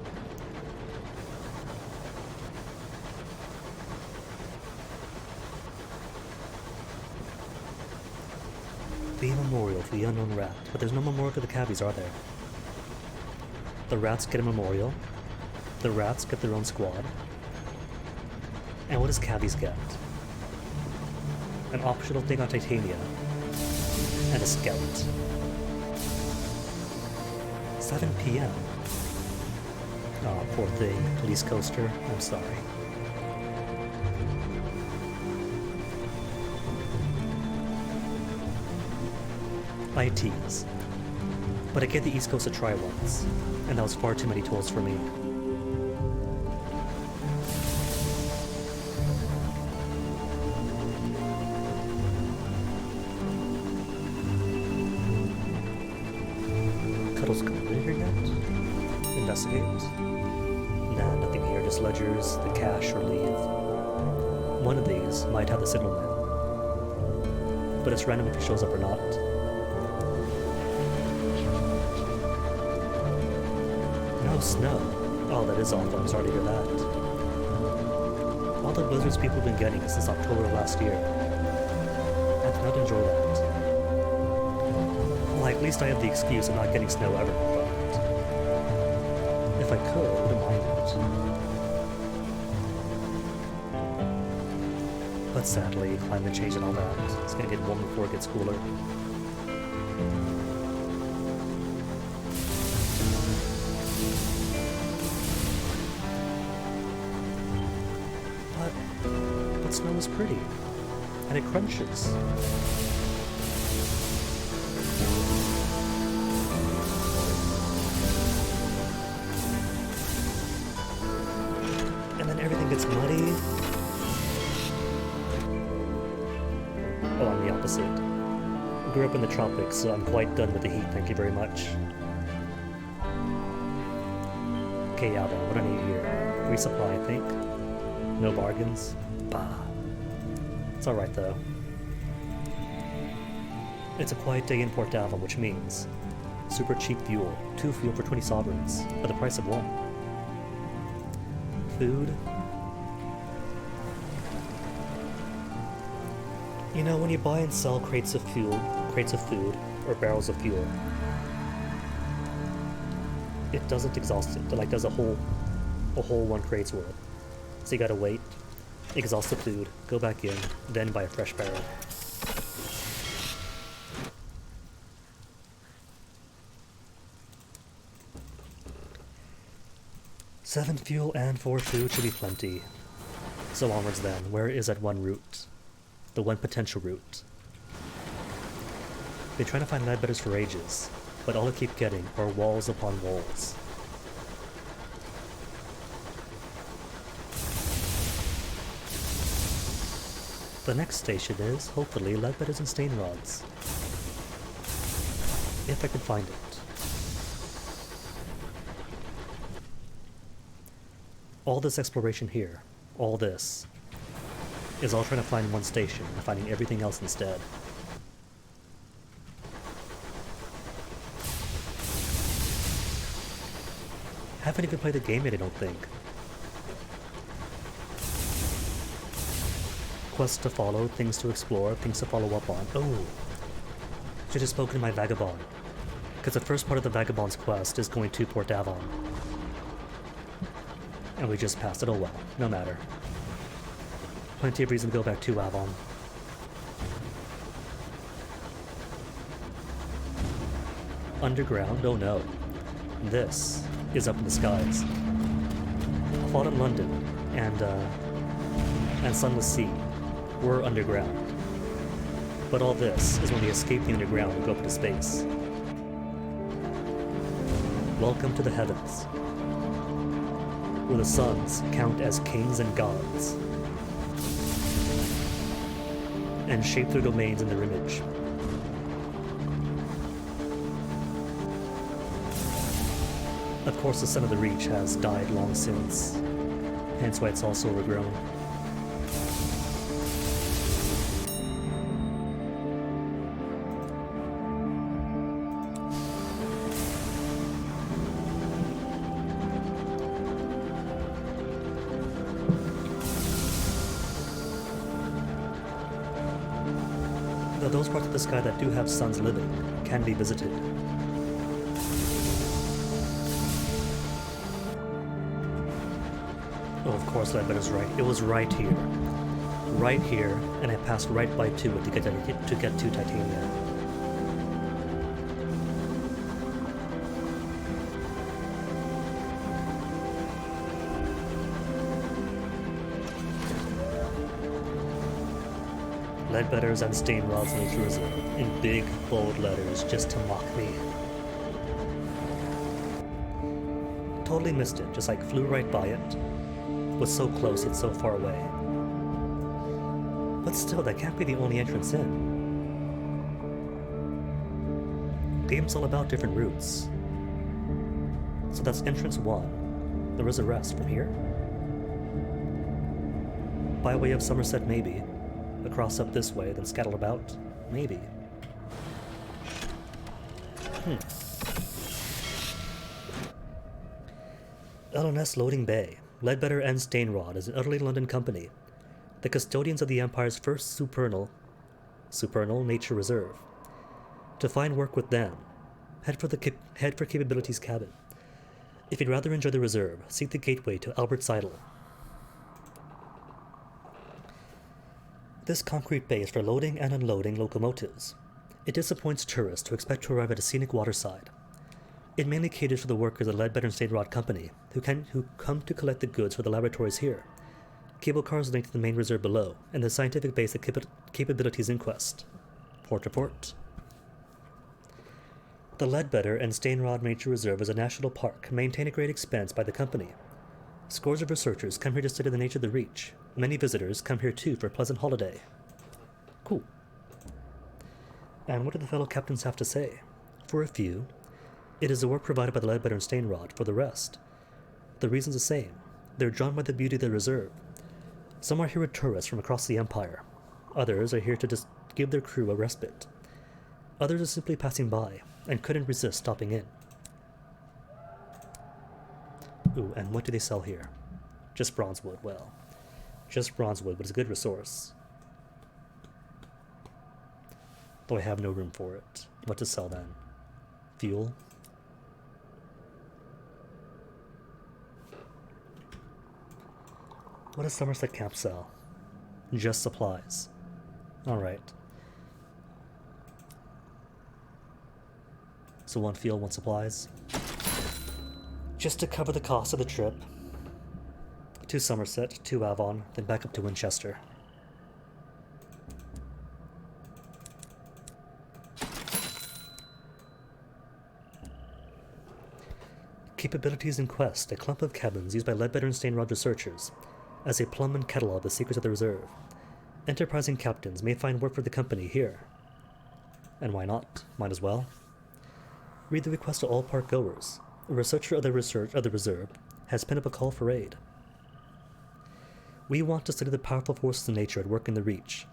The memorial for the unknown rat, but there's no memorial to the cabbies, are there? The rats get a memorial, the rats get their own squad, and what does cabbies get? An optional thing on Titania, and a scout. 7 PM. Oh, poor thing, East Coaster, I'm sorry. I tease. But I gave the East Coast a try once, and that was far too many tools for me. Cuddles completed here yet? Investigate? Nah, nothing here, just ledgers, the cash, or leave. One of these might have the signalman, but it's random if it shows up or not. No snow. Oh, that is awful. I'm sorry to hear that. All the blizzards people have been getting since October of last year. I did not enjoy that. Well, at least I have the excuse of not getting snow ever, but if I could, I wouldn't mind it. But sadly, climate change and all that, it's gonna get warmer before it gets cooler. But snow is pretty, and it crunches. And then everything gets muddy. Oh, I'm the opposite. I grew up in the tropics, so I'm quite done with the heat, thank you very much. Okay, Alba, what do I need here? Resupply, I think. No bargains? Bah. It's alright though. It's a quiet day in Port Avon, which means super cheap fuel. 2 fuel for 20 sovereigns, at the price of 1. Food. You know, when you buy and sell crates of food, or barrels of fuel, it doesn't exhaust it. It like does a whole 1 crate's worth. So you gotta wait, exhaust the food, go back in, then buy a fresh barrel. Seven fuel and 4 food should be plenty. So onwards then, where is that one route? The one potential route. Been trying to find Ledbetters for ages, but all I keep getting are walls upon walls. The next station is, hopefully, Ledbetters and Stainrods. If I can find it. All this exploration here, all this, is all trying to find one station and finding everything else instead. Haven't even played the game yet, I don't think. Quests to follow, things to explore, things to follow up on. Oh! Should have spoken to my Vagabond. Because the first part of the Vagabond's quest is going to Port Avon. And we just passed it, oh well, no matter. Plenty of reason to go back to Avon. Underground? Oh no. This is up in the skies. Fallen London and Sunless Sea were underground. But all this is when they escape the underground and go up into space. Welcome to the heavens, where the suns count as kings and gods, and shape their domains in their image. Of course, the Son of the Reach has died long since, hence why it's also overgrown. Though those parts of the sky that do have suns living can be visited. Oh, of course, Ledbetter's right. It was right here. Right here, and I passed right by to it to get to Titania. Ledbetter's and Stainrod's Nature Reserve in big, bold letters just to mock me. Totally missed it, just like flew right by it. Was so close yet so far away. But still, that can't be the only entrance in. Game's all about different routes. So that's entrance 1. There is a rest from here. By way of Somerset, maybe. Across up this way, then scattered about? Maybe. L&S Loading Bay. Ledbetter and Stainrod is an utterly London company, the custodians of the Empire's first supernal nature reserve. To find work with them, head for Capabilities Cabin. If you'd rather enjoy the reserve, seek the gateway to Albert Seidel. This concrete bay is for loading and unloading locomotives. It disappoints tourists who expect to arrive at a scenic waterside. It mainly caters for the workers of the Ledbetter and Stainrod Company, who come to collect the goods for the laboratories here. Cable cars link to the main reserve below, and the scientific base at Capabilities Inquest. Port to port. The Ledbetter and Stainrod Nature Reserve is a national park, maintained at great expense by the company. Scores of researchers come here to study the nature of the Reach. Many visitors come here too for a pleasant holiday. Cool. And what do the fellow captains have to say? For a few, it is the work provided by the Ledbetter and Stainrod. For the rest, the reason's the same. They're drawn by the beauty of the reserve. Some are here with tourists from across the Empire. Others are here to just give their crew a respite. Others are simply passing by and couldn't resist stopping in. Ooh, and what do they sell here? Just bronzewood. Well, just bronzewood, but it's a good resource. Though I have no room for it. What to sell then? Fuel? What does Somerset Camp sell? Just supplies. Alright. So 1 fuel, 1 supplies. Just to cover the cost of the trip. 2 Somerset, 2 Avon, then back up to Winchester. Capabilities in Quest, a clump of cabins used by Ledbetter and Stainrod researchers as a plumb and catalog the secrets of the reserve. Enterprising captains may find work for the company here. And why not? Might as well. Read the request to all park goers. A researcher of the reserve has pinned up a call for aid. We want to study the powerful forces of nature at work in the Reach,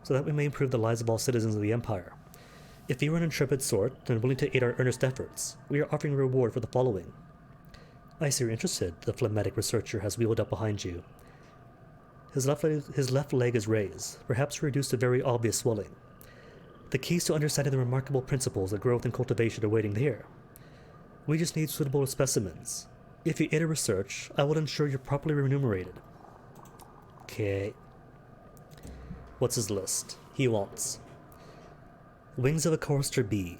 so that we may improve the lives of all citizens of the Empire. If you are an intrepid sort and willing to aid our earnest efforts, we are offering a reward for the following. I see you're interested, the phlegmatic researcher has wheeled up behind you. His left leg is raised, perhaps reduced to very obvious swelling. The keys to understanding the remarkable principles of growth and cultivation are waiting here. We just need suitable specimens. If you aid a research, I will ensure you're properly remunerated. Okay. What's his list? He wants wings of a chorister bee,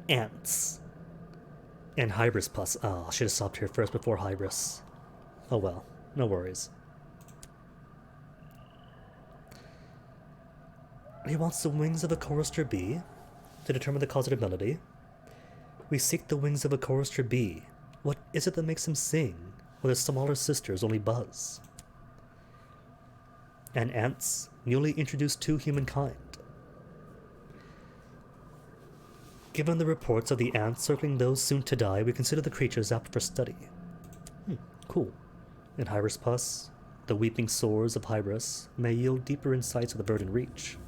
ants, and hybris pus. Oh, I should have stopped here first before hybris. Oh well, no worries. He wants the wings of a chorister bee to determine the causability. We seek the wings of a chorister bee. What is it that makes him sing, while his smaller sisters only buzz? And ants, newly introduced to humankind. Given the reports of the ants circling those soon to die, we consider the creatures apt for study. Cool. In hybris pus, the weeping sores of hybris may yield deeper insights of the verdant reach.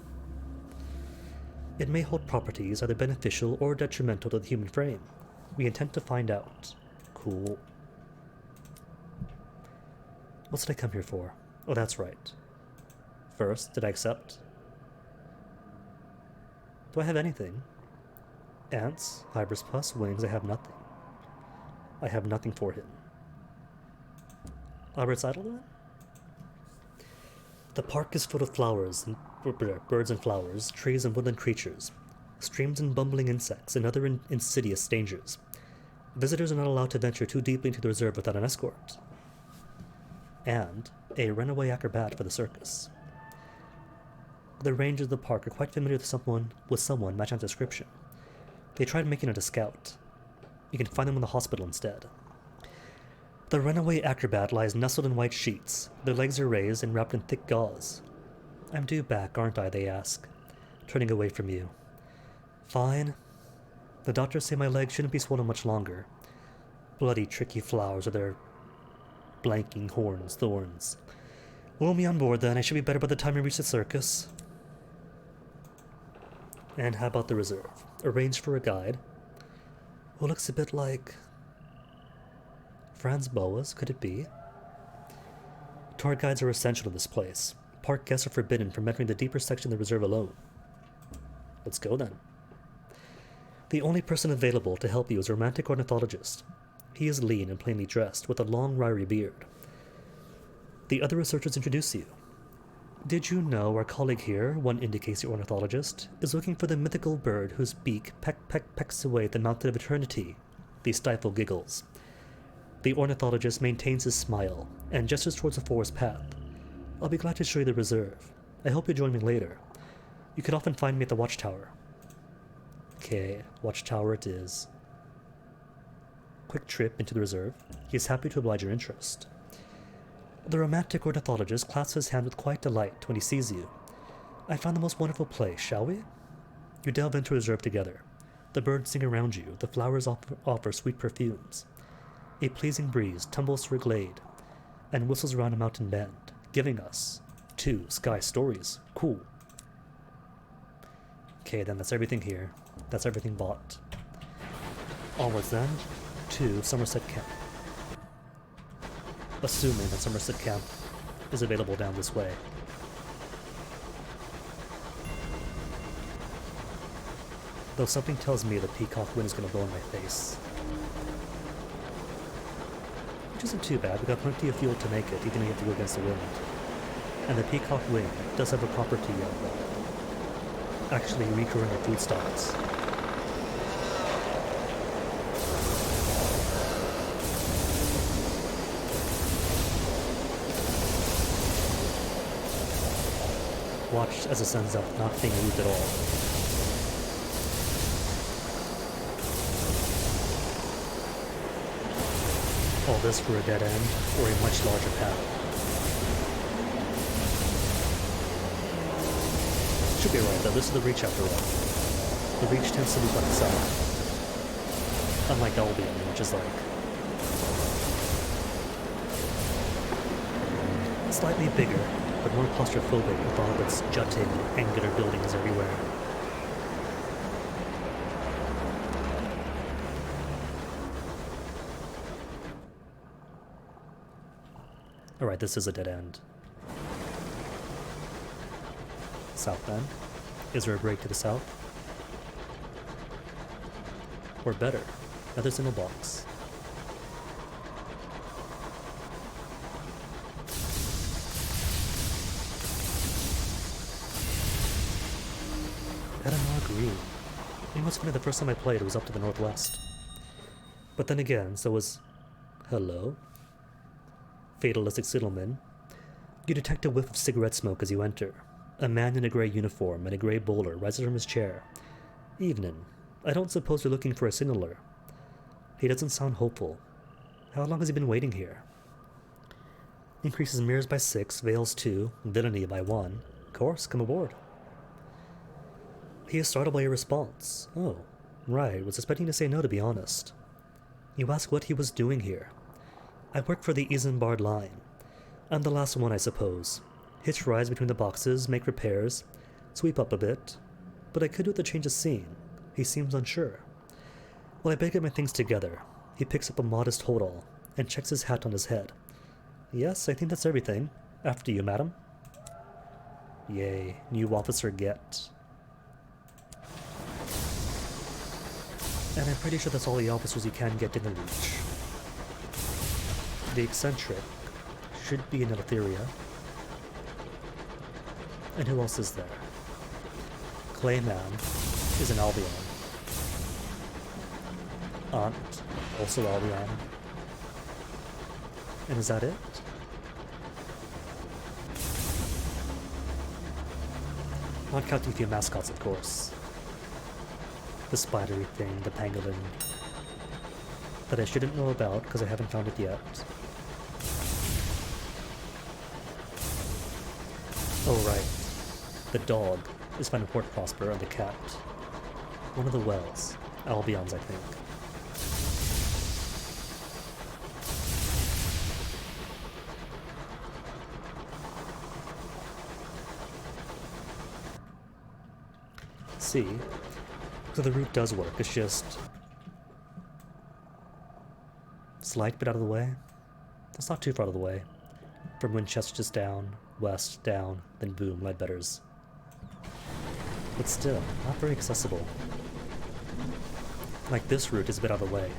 It may hold properties either beneficial or detrimental to the human frame. We intend to find out. Cool. What did I come here for? Oh, that's right. First, did I accept? Do I have anything? Ants, hybris pus, wings, I have nothing. I have nothing for him. Albert's idle then? The park is full of flowers, and birds and flowers, trees and woodland creatures, streams and bumbling insects, and other insidious dangers. Visitors are not allowed to venture too deeply into the reserve without an escort. And a runaway acrobat for the circus. The rangers of the park are quite familiar with someone matching that description. They tried making it a scout. You can find them in the hospital instead. The runaway acrobat lies nestled in white sheets. Their legs are raised and wrapped in thick gauze. I'm due back, aren't I, they ask, turning away from you. Fine. The doctors say my legs shouldn't be swollen much longer. Bloody, tricky flowers with their blanking thorns. Roll me on board then, I should be better by the time we reach the circus. And how about the reserve? Arranged for a guide. Who looks a bit like Franz Boas, could it be? Tour guides are essential to this place. Park guests are forbidden from entering the deeper section of the reserve alone. Let's go then. The only person available to help you is a romantic ornithologist. He is lean and plainly dressed, with a long, wiry beard. The other researchers introduce you. Did you know our colleague here, one indicates the ornithologist, is looking for the mythical bird whose beak pecks away at the mountain of eternity? The stifle giggles. The ornithologist maintains his smile and gestures towards the forest path. I'll be glad to show you the reserve. I hope you'll join me later. You can often find me at the watchtower. Okay, watchtower it is. Quick trip into the reserve. He is happy to oblige your interest. The romantic ornithologist clasps his hand with quiet delight when he sees you. I found the most wonderful place, shall we? You delve into a reserve together. The birds sing around you, the flowers offer sweet perfumes. A pleasing breeze tumbles through a glade and whistles around a mountain bend. giving us 2 sky stories. Cool. Okay, then that's everything here. That's everything bought. Onwards then to Somerset Camp. Assuming that Somerset Camp is available down this way. Though something tells me the Peacock Wind is going to blow in my face. Which isn't too bad, we got plenty of fuel to make it, even if you have to go against the wind. And the Peacock Wind does have a property of actually recurring your food stocks. Watch as it sends up, not being moved at all. All this for a dead end, or a much larger path. Should be right though, this is the Reach after all. The Reach tends to move by itself. Unlike Albion, which is like slightly bigger, but more claustrophobic with all of its jutting, angular buildings everywhere. Alright, this is a dead end. South then. Is there a break to the south? Or better, another single box. Edinburgh Green. You must admit the first time I played it was up to the northwest. But then again, so was... Hello? Fatalistic Siddleman. You detect a whiff of cigarette smoke as you enter. A man in a grey uniform and a grey bowler rises from his chair. Evening. I don't suppose you're looking for a signaler. He doesn't sound hopeful. How long has he been waiting here? Increases mirrors by 6, veils 2, villainy by 1. Of course, come aboard. He is startled by your response. Oh, right, was expecting to say no, to be honest. You ask what he was doing here. I work for the Isambard line. I'm the last one, I suppose. Hitch rides between the boxes, make repairs, sweep up a bit. But I could do with a change of scene. He seems unsure. Well, I better get my things together. He picks up a modest hold-all and checks his hat on his head. Yes, I think that's everything. After you, madam. Yay, new officer get. And I'm pretty sure that's all the officers you can get in the Reach. The eccentric should be in Eleutheria. And who else is there? Clayman is in Albion. Aunt, also Albion. And is that it? Not counting a few mascots, of course. The spidery thing, the pangolin. That I shouldn't know about because I haven't found it yet. Oh right, the dog is found in Port Prosper, and the cat. One of the wells. Albion's, I think. See, so the route does work, it's just slight bit out of the way. It's not too far out of the way. From Winchester just down, west, down, then boom, Ledbetter's. But still, not very accessible. Like this route is a bit out of the way.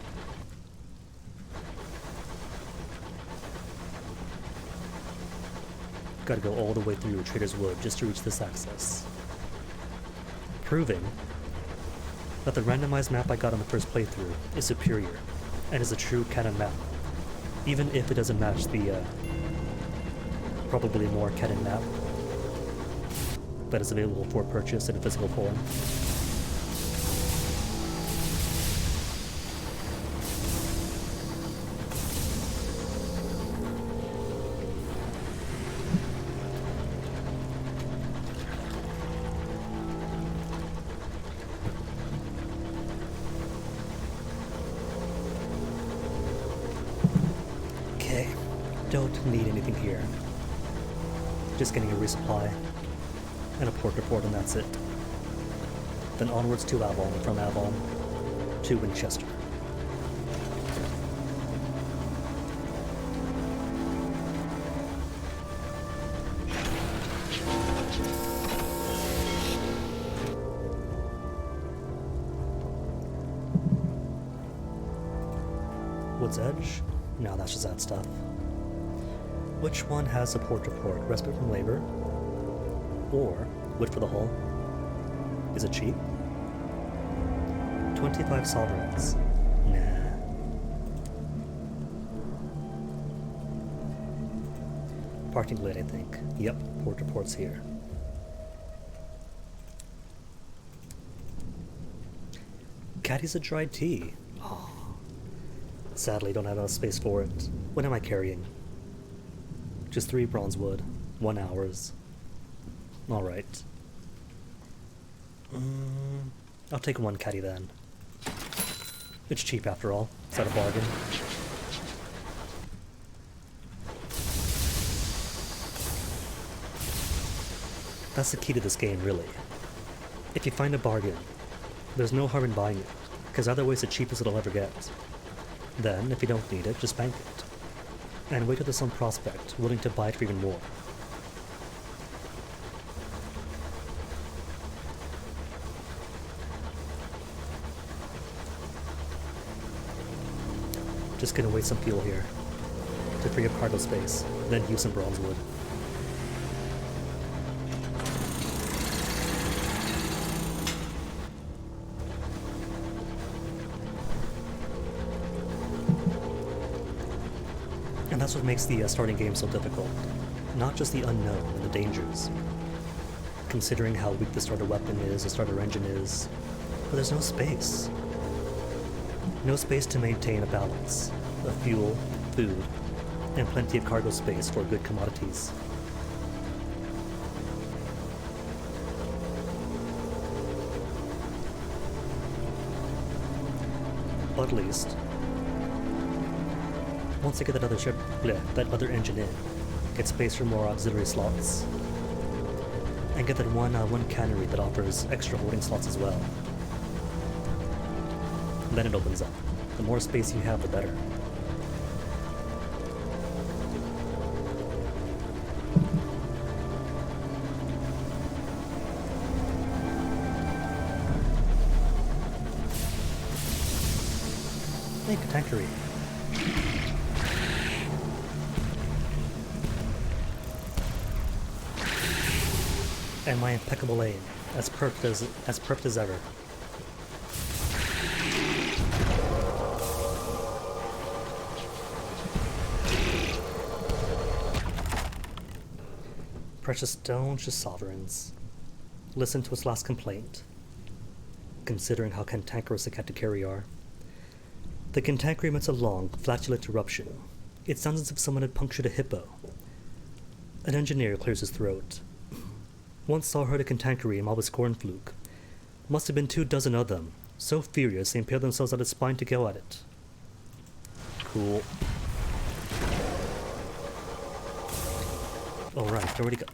Gotta go all the way through Trader's Wood just to reach this access. Proving that the randomized map I got on the first playthrough is superior, and is a true canon map, even if it doesn't match the probably more canon map that is available for purchase in physical form. Okay, don't need anything here. just getting a resupply and a port report, and that's it. Then onwards to Avon, from Avon to Winchester. Wood's Edge? No, that's just that stuff. Which one has support report? Respite from labor? Or wood for the hull? Is it cheap? 25 sovereigns. Nah. Parking lid, I think. Yep, port report's here. Caddy's a dried tea. Oh. Sadly, don't have enough space for it. What am I carrying? Just 3 bronze wood, 1 hours. Alright. I'll take 1 caddy then. It's cheap after all. Is that a bargain? That's the key to this game, really. If you find a bargain, there's no harm in buying it, because either way it's the cheapest it'll ever get. Then, if you don't need it, just bank it. And wait till there's some prospect willing to buy it for even more. Just gonna waste some fuel here to free up cargo space, then use some bronze wood. And that's what makes the starting game so difficult. Not just the unknown and the dangers. Considering how weak the starter weapon is, the starter engine is, but there's no space. No space to maintain a balance of fuel, food, and plenty of cargo space for good commodities. But at least, once I get that other engine in, get space for more auxiliary slots, and get that one cannery that offers extra holding slots as well. Then it opens up. The more space you have, the better. Hey, tankery. And my impeccable aim, as perfect as ever. Precious stones, just sovereigns. Listen to its last complaint, considering how cantankerous the Katakiri are. The cantankerity emits a long, flatulent eruption. It sounds as if someone had punctured a hippo. An engineer clears his throat. Once saw heard a cantankerity in Malbus Cornfluke. Must have been 24 of them, so furious they impaled themselves on its spine to go at it. Cool. Alright, where would he go?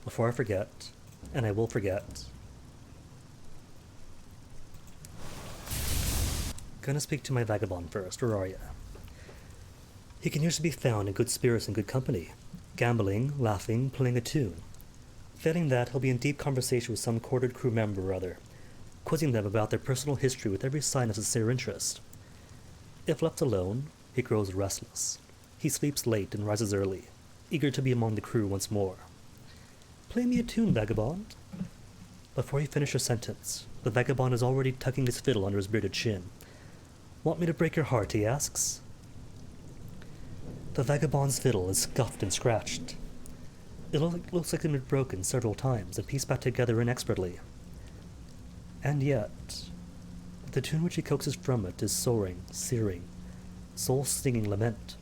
Before I forget, and I will forget. Gonna speak to my vagabond first. Where are ya? He can usually be found in good spirits and good company, gambling, laughing, playing a tune. Failing that, he'll be in deep conversation with some quartered crew member or other, quizzing them about their personal history with every sign of sincere interest. If left alone, he grows restless. He sleeps late and rises early, eager to be among the crew once more. Play me a tune, vagabond. Before he finished her sentence, the vagabond is already tucking his fiddle under his bearded chin. Want me to break your heart, he asks. The vagabond's fiddle is scuffed and scratched. It looks like it had been broken several times and pieced back together inexpertly. And yet, the tune which he coaxes from it is soaring, searing, soul-stinging lament.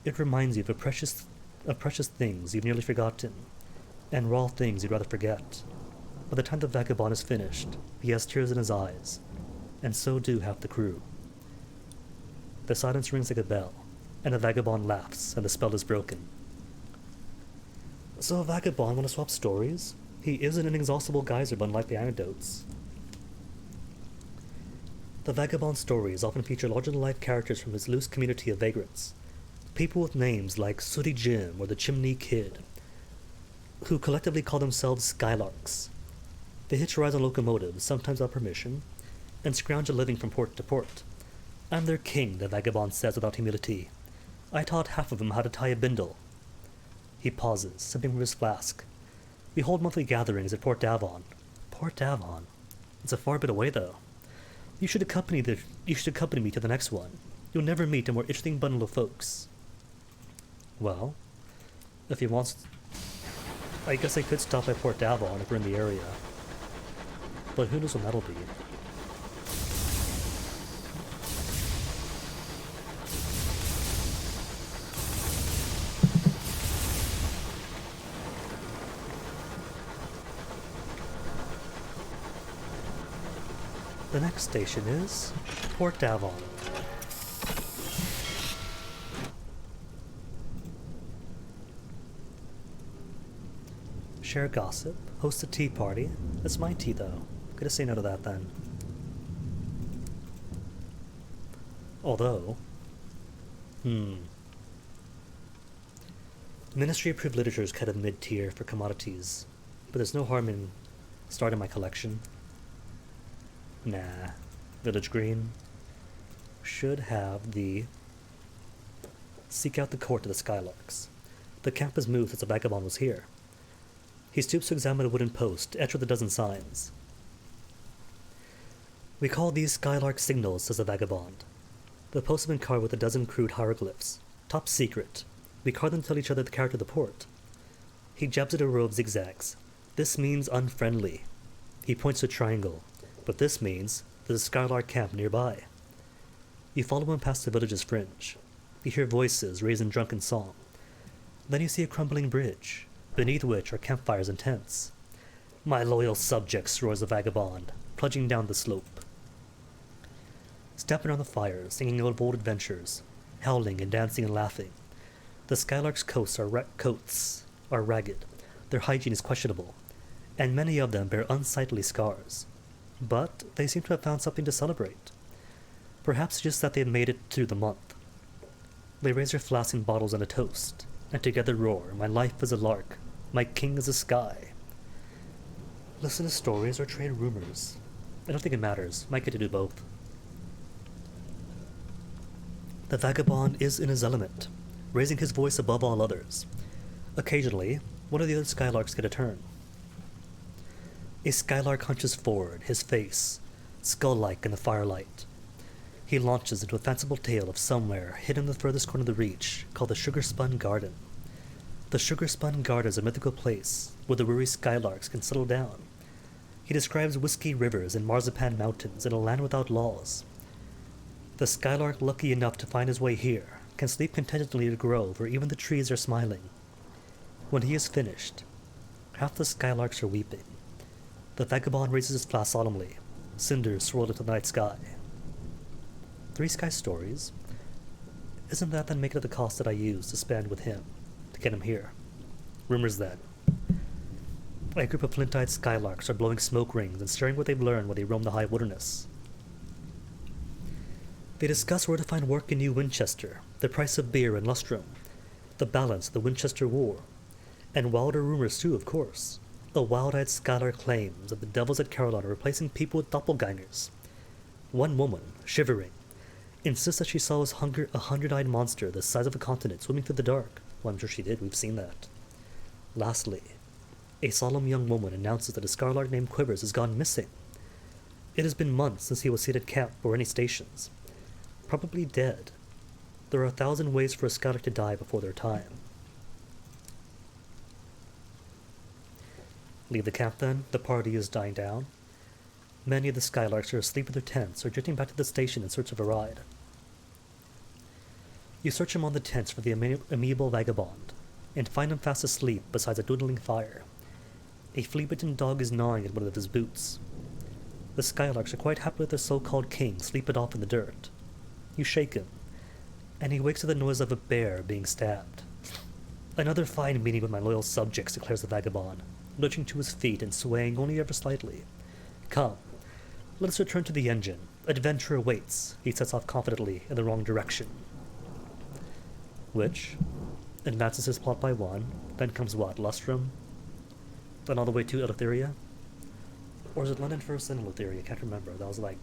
It reminds you of precious things you've nearly forgotten, and raw things you'd rather forget. By the time the vagabond is finished, he has tears in his eyes, and so do half the crew. The silence rings like a bell, and the vagabond laughs, and the spell is broken. So a vagabond want to swap stories? He is an inexhaustible geyser, but unlike the anecdotes. The vagabond stories often feature larger-than-life characters from his loose community of vagrants. People with names like Sooty Jim or the Chimney Kid, who collectively call themselves Skylarks. They hitch rides on locomotives, sometimes without permission, and scrounge a living from port to port. "I'm their king," the vagabond says without humility. "I taught half of them how to tie a bindle." He pauses, sipping from his flask. "We hold monthly gatherings at Port Davon." Port Davon? It's a far bit away, though. You should accompany me to the next one. You'll never meet a more interesting bundle of folks." Well, if he wants... I guess I could stop by Port Davon if we're in the area. But who knows when that'll be. The next station is Port Davon. Share gossip, host a tea party. That's my tea, though. Gotta say no to that, then. Although... Ministry-approved literature is kind of mid-tier for commodities, but there's no harm in starting my collection. Nah. Village Green should have the... Seek out the court of the Skylarks. The camp has moved since the vagabond was here. He stoops to examine a wooden post, etched with a dozen signs. "We call these Skylark signals," says the vagabond. "The posts have been carved with a dozen crude hieroglyphs. Top secret. We carve them to tell each other the character of the port." He jabs at a row of zigzags. "This means unfriendly." He points to a triangle. "But this means there's a Skylark camp nearby." You follow him past the village's fringe. You hear voices raised in drunken song. Then you see a crumbling bridge, beneath which are campfires and tents. "My loyal subjects," roars the vagabond, plunging down the slope. Stepping around the fire, singing of old adventures, howling and dancing and laughing. The Skylarks' coats are ragged, their hygiene is questionable, and many of them bear unsightly scars. But they seem to have found something to celebrate. Perhaps just that they've made it through the month. They raise their flasks and bottles in a toast, and together roar, "My life is a lark, my king is the sky." Listen to stories or trade rumors. I don't think it matters. Might get to do both. The vagabond is in his element, raising his voice above all others. Occasionally, one of the other Skylarks get a turn. A Skylark hunches forward, his face skull-like in the firelight. He launches into a fanciful tale of somewhere hidden in the furthest corner of the reach, called the Sugar-Spun Garden. The Sugar-Spun Garden is a mythical place where the weary Skylarks can settle down. He describes whiskey rivers and marzipan mountains in a land without laws. The Skylark lucky enough to find his way here can sleep contentedly in a grove where even the trees are smiling. When he is finished, half the Skylarks are weeping. The vagabond raises his flask solemnly. Cinders swirl into the night sky. 3 sky stories? Isn't that then make it at the cost that I used to spend with him to get him here? Rumors then. A group of flint-eyed Skylarks are blowing smoke rings and sharing what they've learned while they roam the high wilderness. They discuss where to find work in New Winchester, the price of beer and lustrum, the balance of the Winchester War, and wilder rumors too, of course. A wild-eyed Skylark claims that the devils at Caroline are replacing people with doppelgangers. One woman, shivering, insists that she saw a 100-eyed monster the size of a continent swimming through the dark. Well, I'm sure she did. We've seen that. Lastly, a solemn young woman announces that a Skylark named Quivers has gone missing. It has been months since he was seen at camp or any stations. Probably dead. There are 1,000 ways for a Skylark to die before their time. Leave the camp then. The party is dying down. Many of the Skylarks are asleep in their tents or drifting back to the station in search of a ride. You search among the tents for the amiable vagabond, and find him fast asleep beside a dwindling fire. A flea-bitten dog is gnawing at one of his boots. The Skylarks are quite happy with their so-called king sleeping off in the dirt. You shake him, and he wakes to the noise of a bear being stabbed. Another fine meeting with my loyal subjects, declares the vagabond, lurching to his feet and swaying only ever slightly. Come, let us return to the engine. Adventure awaits. He sets off confidently in the wrong direction. Which advances his plot by one. Then comes what? Lustrum? Then all the way to Eleutheria? Or is it London first and Eleutheria? I can't remember. That was like,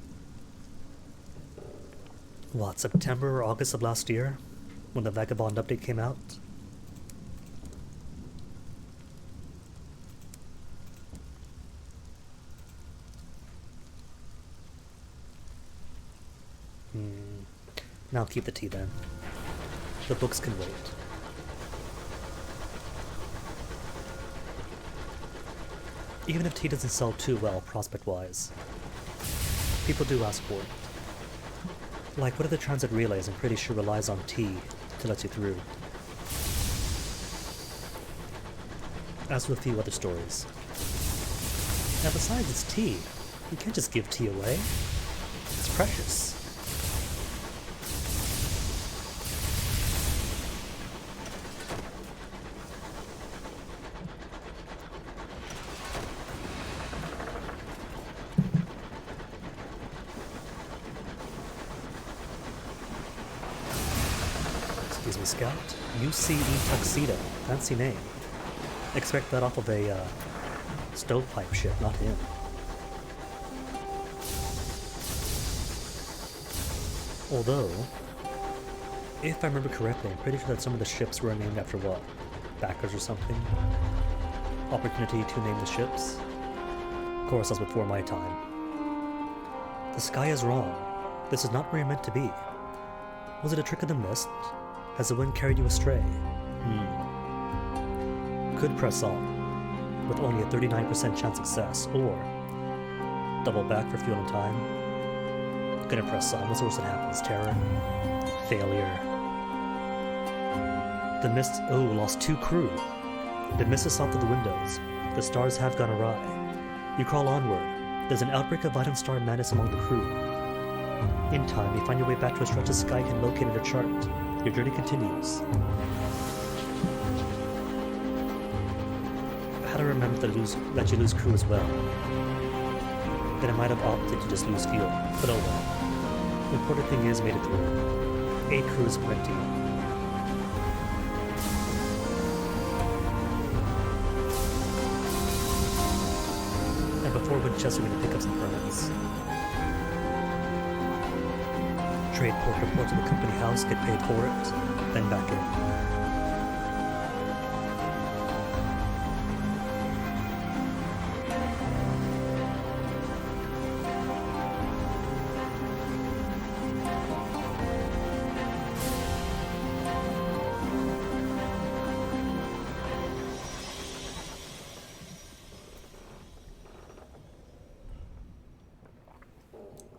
what, September or August of last year? When the Vagabond update came out? Now keep the tea then. The books can wait. Even if tea doesn't sell too well prospect-wise, people do ask for it. Like, what are the transit relays? I'm pretty sure relies on tea to let you through. As with a few other stories. And besides, it's tea. You can't just give tea away. It's precious. Excuse me, Scout. UCE Tuxedo. Fancy name. Expect that off of a stovepipe ship, not him. Although, if I remember correctly, I'm pretty sure that some of the ships were named after what? Backers or something? Opportunity to name the ships? Of course, that's before my time. The sky is wrong. This is not where you're meant to be. Was it a trick of the mist? Has the wind carried you astray? Could press on, with only a 39% chance success, or double back for fuel and time. Gonna press on. What's the worst that happens? Terror? Failure? The mist, lost 2 crew. The mist is south of the windows. The stars have gone awry. You crawl onward. There's an outbreak of Vitamin Star madness among the crew. In time, you find your way back to a stretch of sky you can locate in a chart. Your journey continues. I had to remember that you lose crew as well. Then I might have opted to just lose fuel, but oh well. The important thing is, made it through. 8 crew is plenty. And before Winchester, we're going to pick up some permits. Trade port report to the company house, get paid for it, then back in.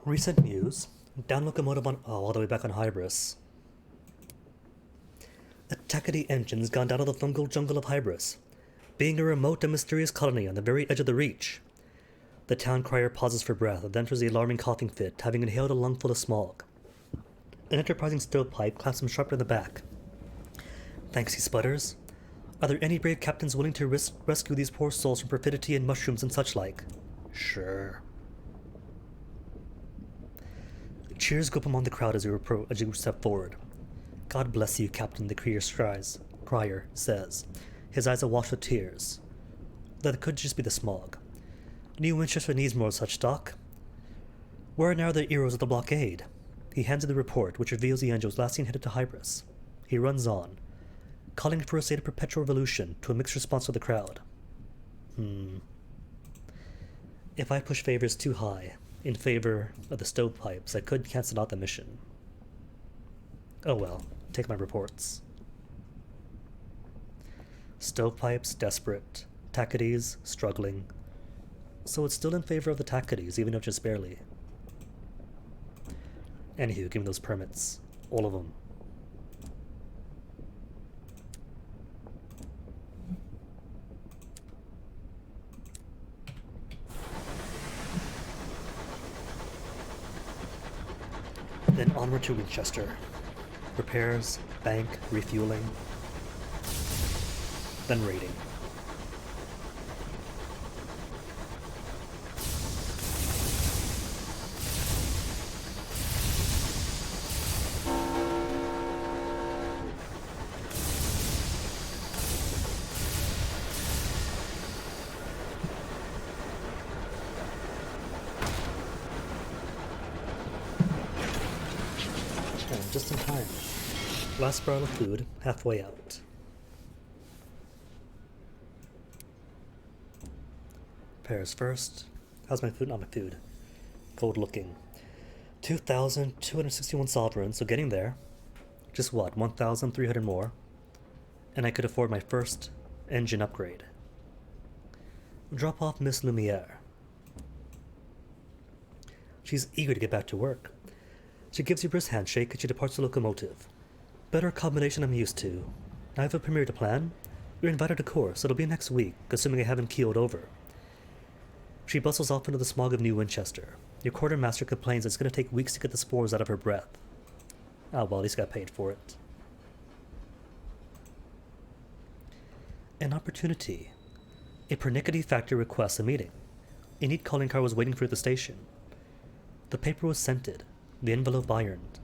Recent news. Down locomotive on all the way back on Hybris. A Takati engine's gone down to the fungal jungle of Hybris, being a remote and mysterious colony on the very edge of the Reach. The town crier pauses for breath, then enters the alarming coughing fit, having inhaled a lungful of smog. An enterprising stovepipe claps him sharply in the back. Thanks, he sputters. Are there any brave captains willing to rescue these poor souls from perfidy and mushrooms and such like? Sure. Cheers go up among the crowd as you step forward. God bless you, Captain, the crier says, his eyes awash with tears. That could just be the smog. New Winchester needs more such stock. Where are now the heroes of the blockade? He hands you the report, which reveals the Angels last seen headed to Hybris. He runs on, calling for a state of perpetual revolution, to a mixed response to the crowd. If I push favors too high, in favor of the stovepipes, I could cancel out the mission. Oh well, take my reports. Stovepipes, desperate. Takates, struggling. So it's still in favor of the Takates, even if just barely. Anywho, give me those permits. All of them. Then onward to Winchester. Repairs, bank, refueling. then raiding. And just in time. Last barrel of food, halfway out. Repairs first. How's my food? Not my food. Cold looking. 2,261 sovereigns, so getting there. Just what, 1,300 more? And I could afford my first engine upgrade. Drop off Miss Lumiere. She's eager to get back to work. She gives you a brisk handshake and she departs the locomotive. Better combination I'm used to. I have a premiere to plan. You're invited to course. It'll be next week, assuming I haven't keeled over. She bustles off into the smog of New Winchester. Your quartermaster complains it's going to take weeks to get the spores out of her breath. Ah, well, at least got paid for it. An opportunity. A pernickety factory requests a meeting. A neat calling card was waiting for you at the station. The paper was scented, the envelope ironed.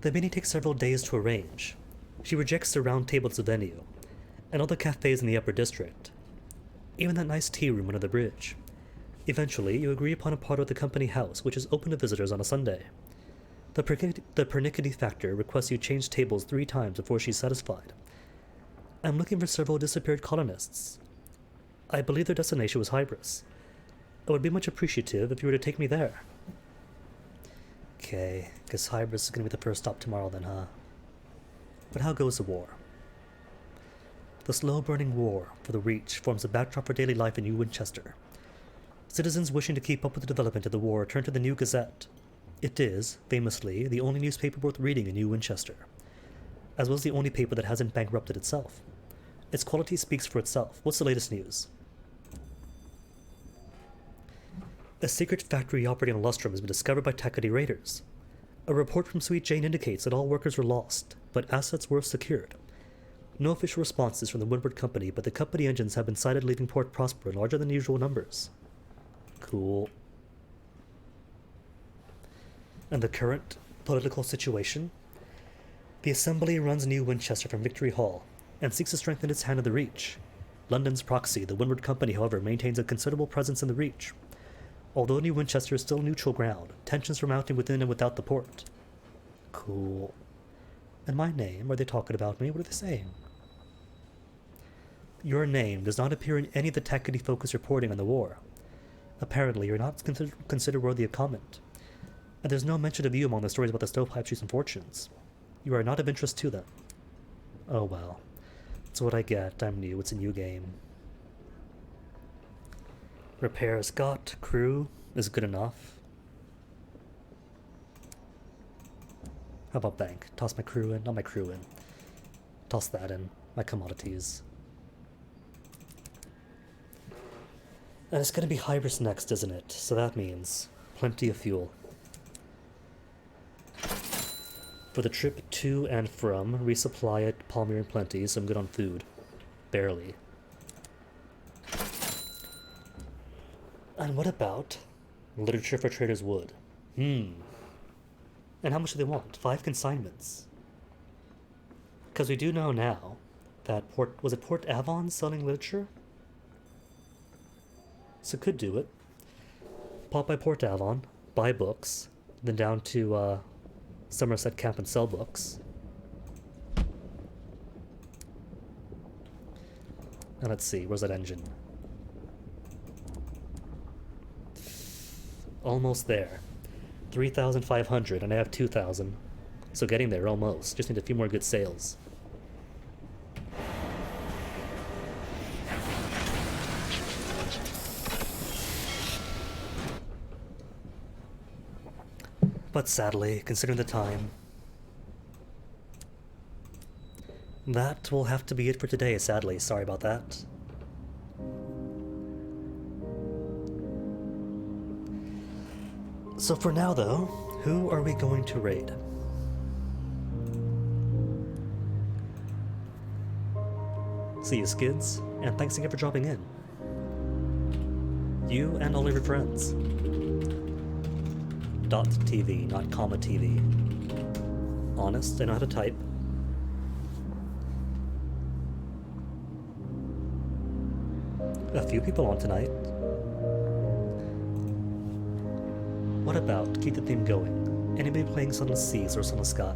The meeting takes several days to arrange. She rejects the round table as a venue, and all the cafes in the upper district. Even that nice tea room under the bridge. Eventually, you agree upon a part of the company house, which is open to visitors on a Sunday. The pernickety factor requests you change tables 3 times before she's satisfied. I'm looking for several disappeared colonists. I believe their destination was Hybris. I would be much appreciative if you were to take me there. Okay, guess Hybris is going to be the first stop tomorrow then, huh? But how goes the war? The slow-burning war for the Reach forms a backdrop for daily life in New Winchester. Citizens wishing to keep up with the development of the war turn to the New Gazette. It is, famously, the only newspaper worth reading in New Winchester, as well as the only paper that hasn't bankrupted itself. Its quality speaks for itself. What's the latest news? A secret factory operating on Lustrum has been discovered by Takati raiders. A report from Sweet Jane indicates that all workers were lost, but assets were secured. No official responses from the Windward Company, but the company engines have been sighted leaving Port Prosper in larger than usual numbers. Cool. And the current political situation? The Assembly runs New Winchester from Victory Hall, and seeks to strengthen its hand in the Reach. London's proxy, the Windward Company, however, maintains a considerable presence in the Reach. Although New Winchester is still neutral ground, tensions are mounting within and without the port. Cool. And my name? Are they talking about me? What are they saying? Your name does not appear in any of the Takati focus reporting on the war. Apparently, you're not considered worthy of comment. And there's no mention of you among the stories about the stovepipe chiefs and fortunes. You are not of interest to them. Oh well. That's what I get. I'm new. It's a new game. Repairs got. Crew is good enough. How about bank? Toss my crew in. Not my crew in. Toss that in. My commodities. And it's gonna be Hybris next, isn't it? So that means plenty of fuel. For the trip to and from, resupply at Palmier and plenty, so I'm good on food. Barely. And what about literature for Trader's Wood? And how much do they want? 5 consignments. Because we do know now that was it Port Avon selling literature? So could do it. Pop by Port Avon, buy books, then down to Somerset Camp and sell books. And let's see, where's that engine? Almost there. 3,500 and I have 2,000. So getting there almost. Just need a few more good sales. But sadly, considering the time, that will have to be it for today, sadly. Sorry about that. So for now, though, who are we going to raid? See you, skids, and thanks again for dropping in. You and all of your friends. .tv, not comma TV. Honest, I know how to type. A few people on tonight. What about keep the theme going? Anybody playing Sun of Seas or Sun of Sky?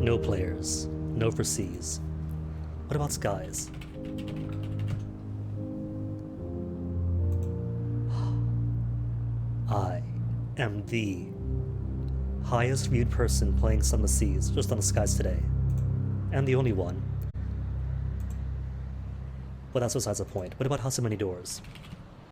No players. No for seas. What about skies? I am the highest viewed person playing Sun of Seas just on the skies today. And the only one. But that's besides the point. What about House of Many Doors?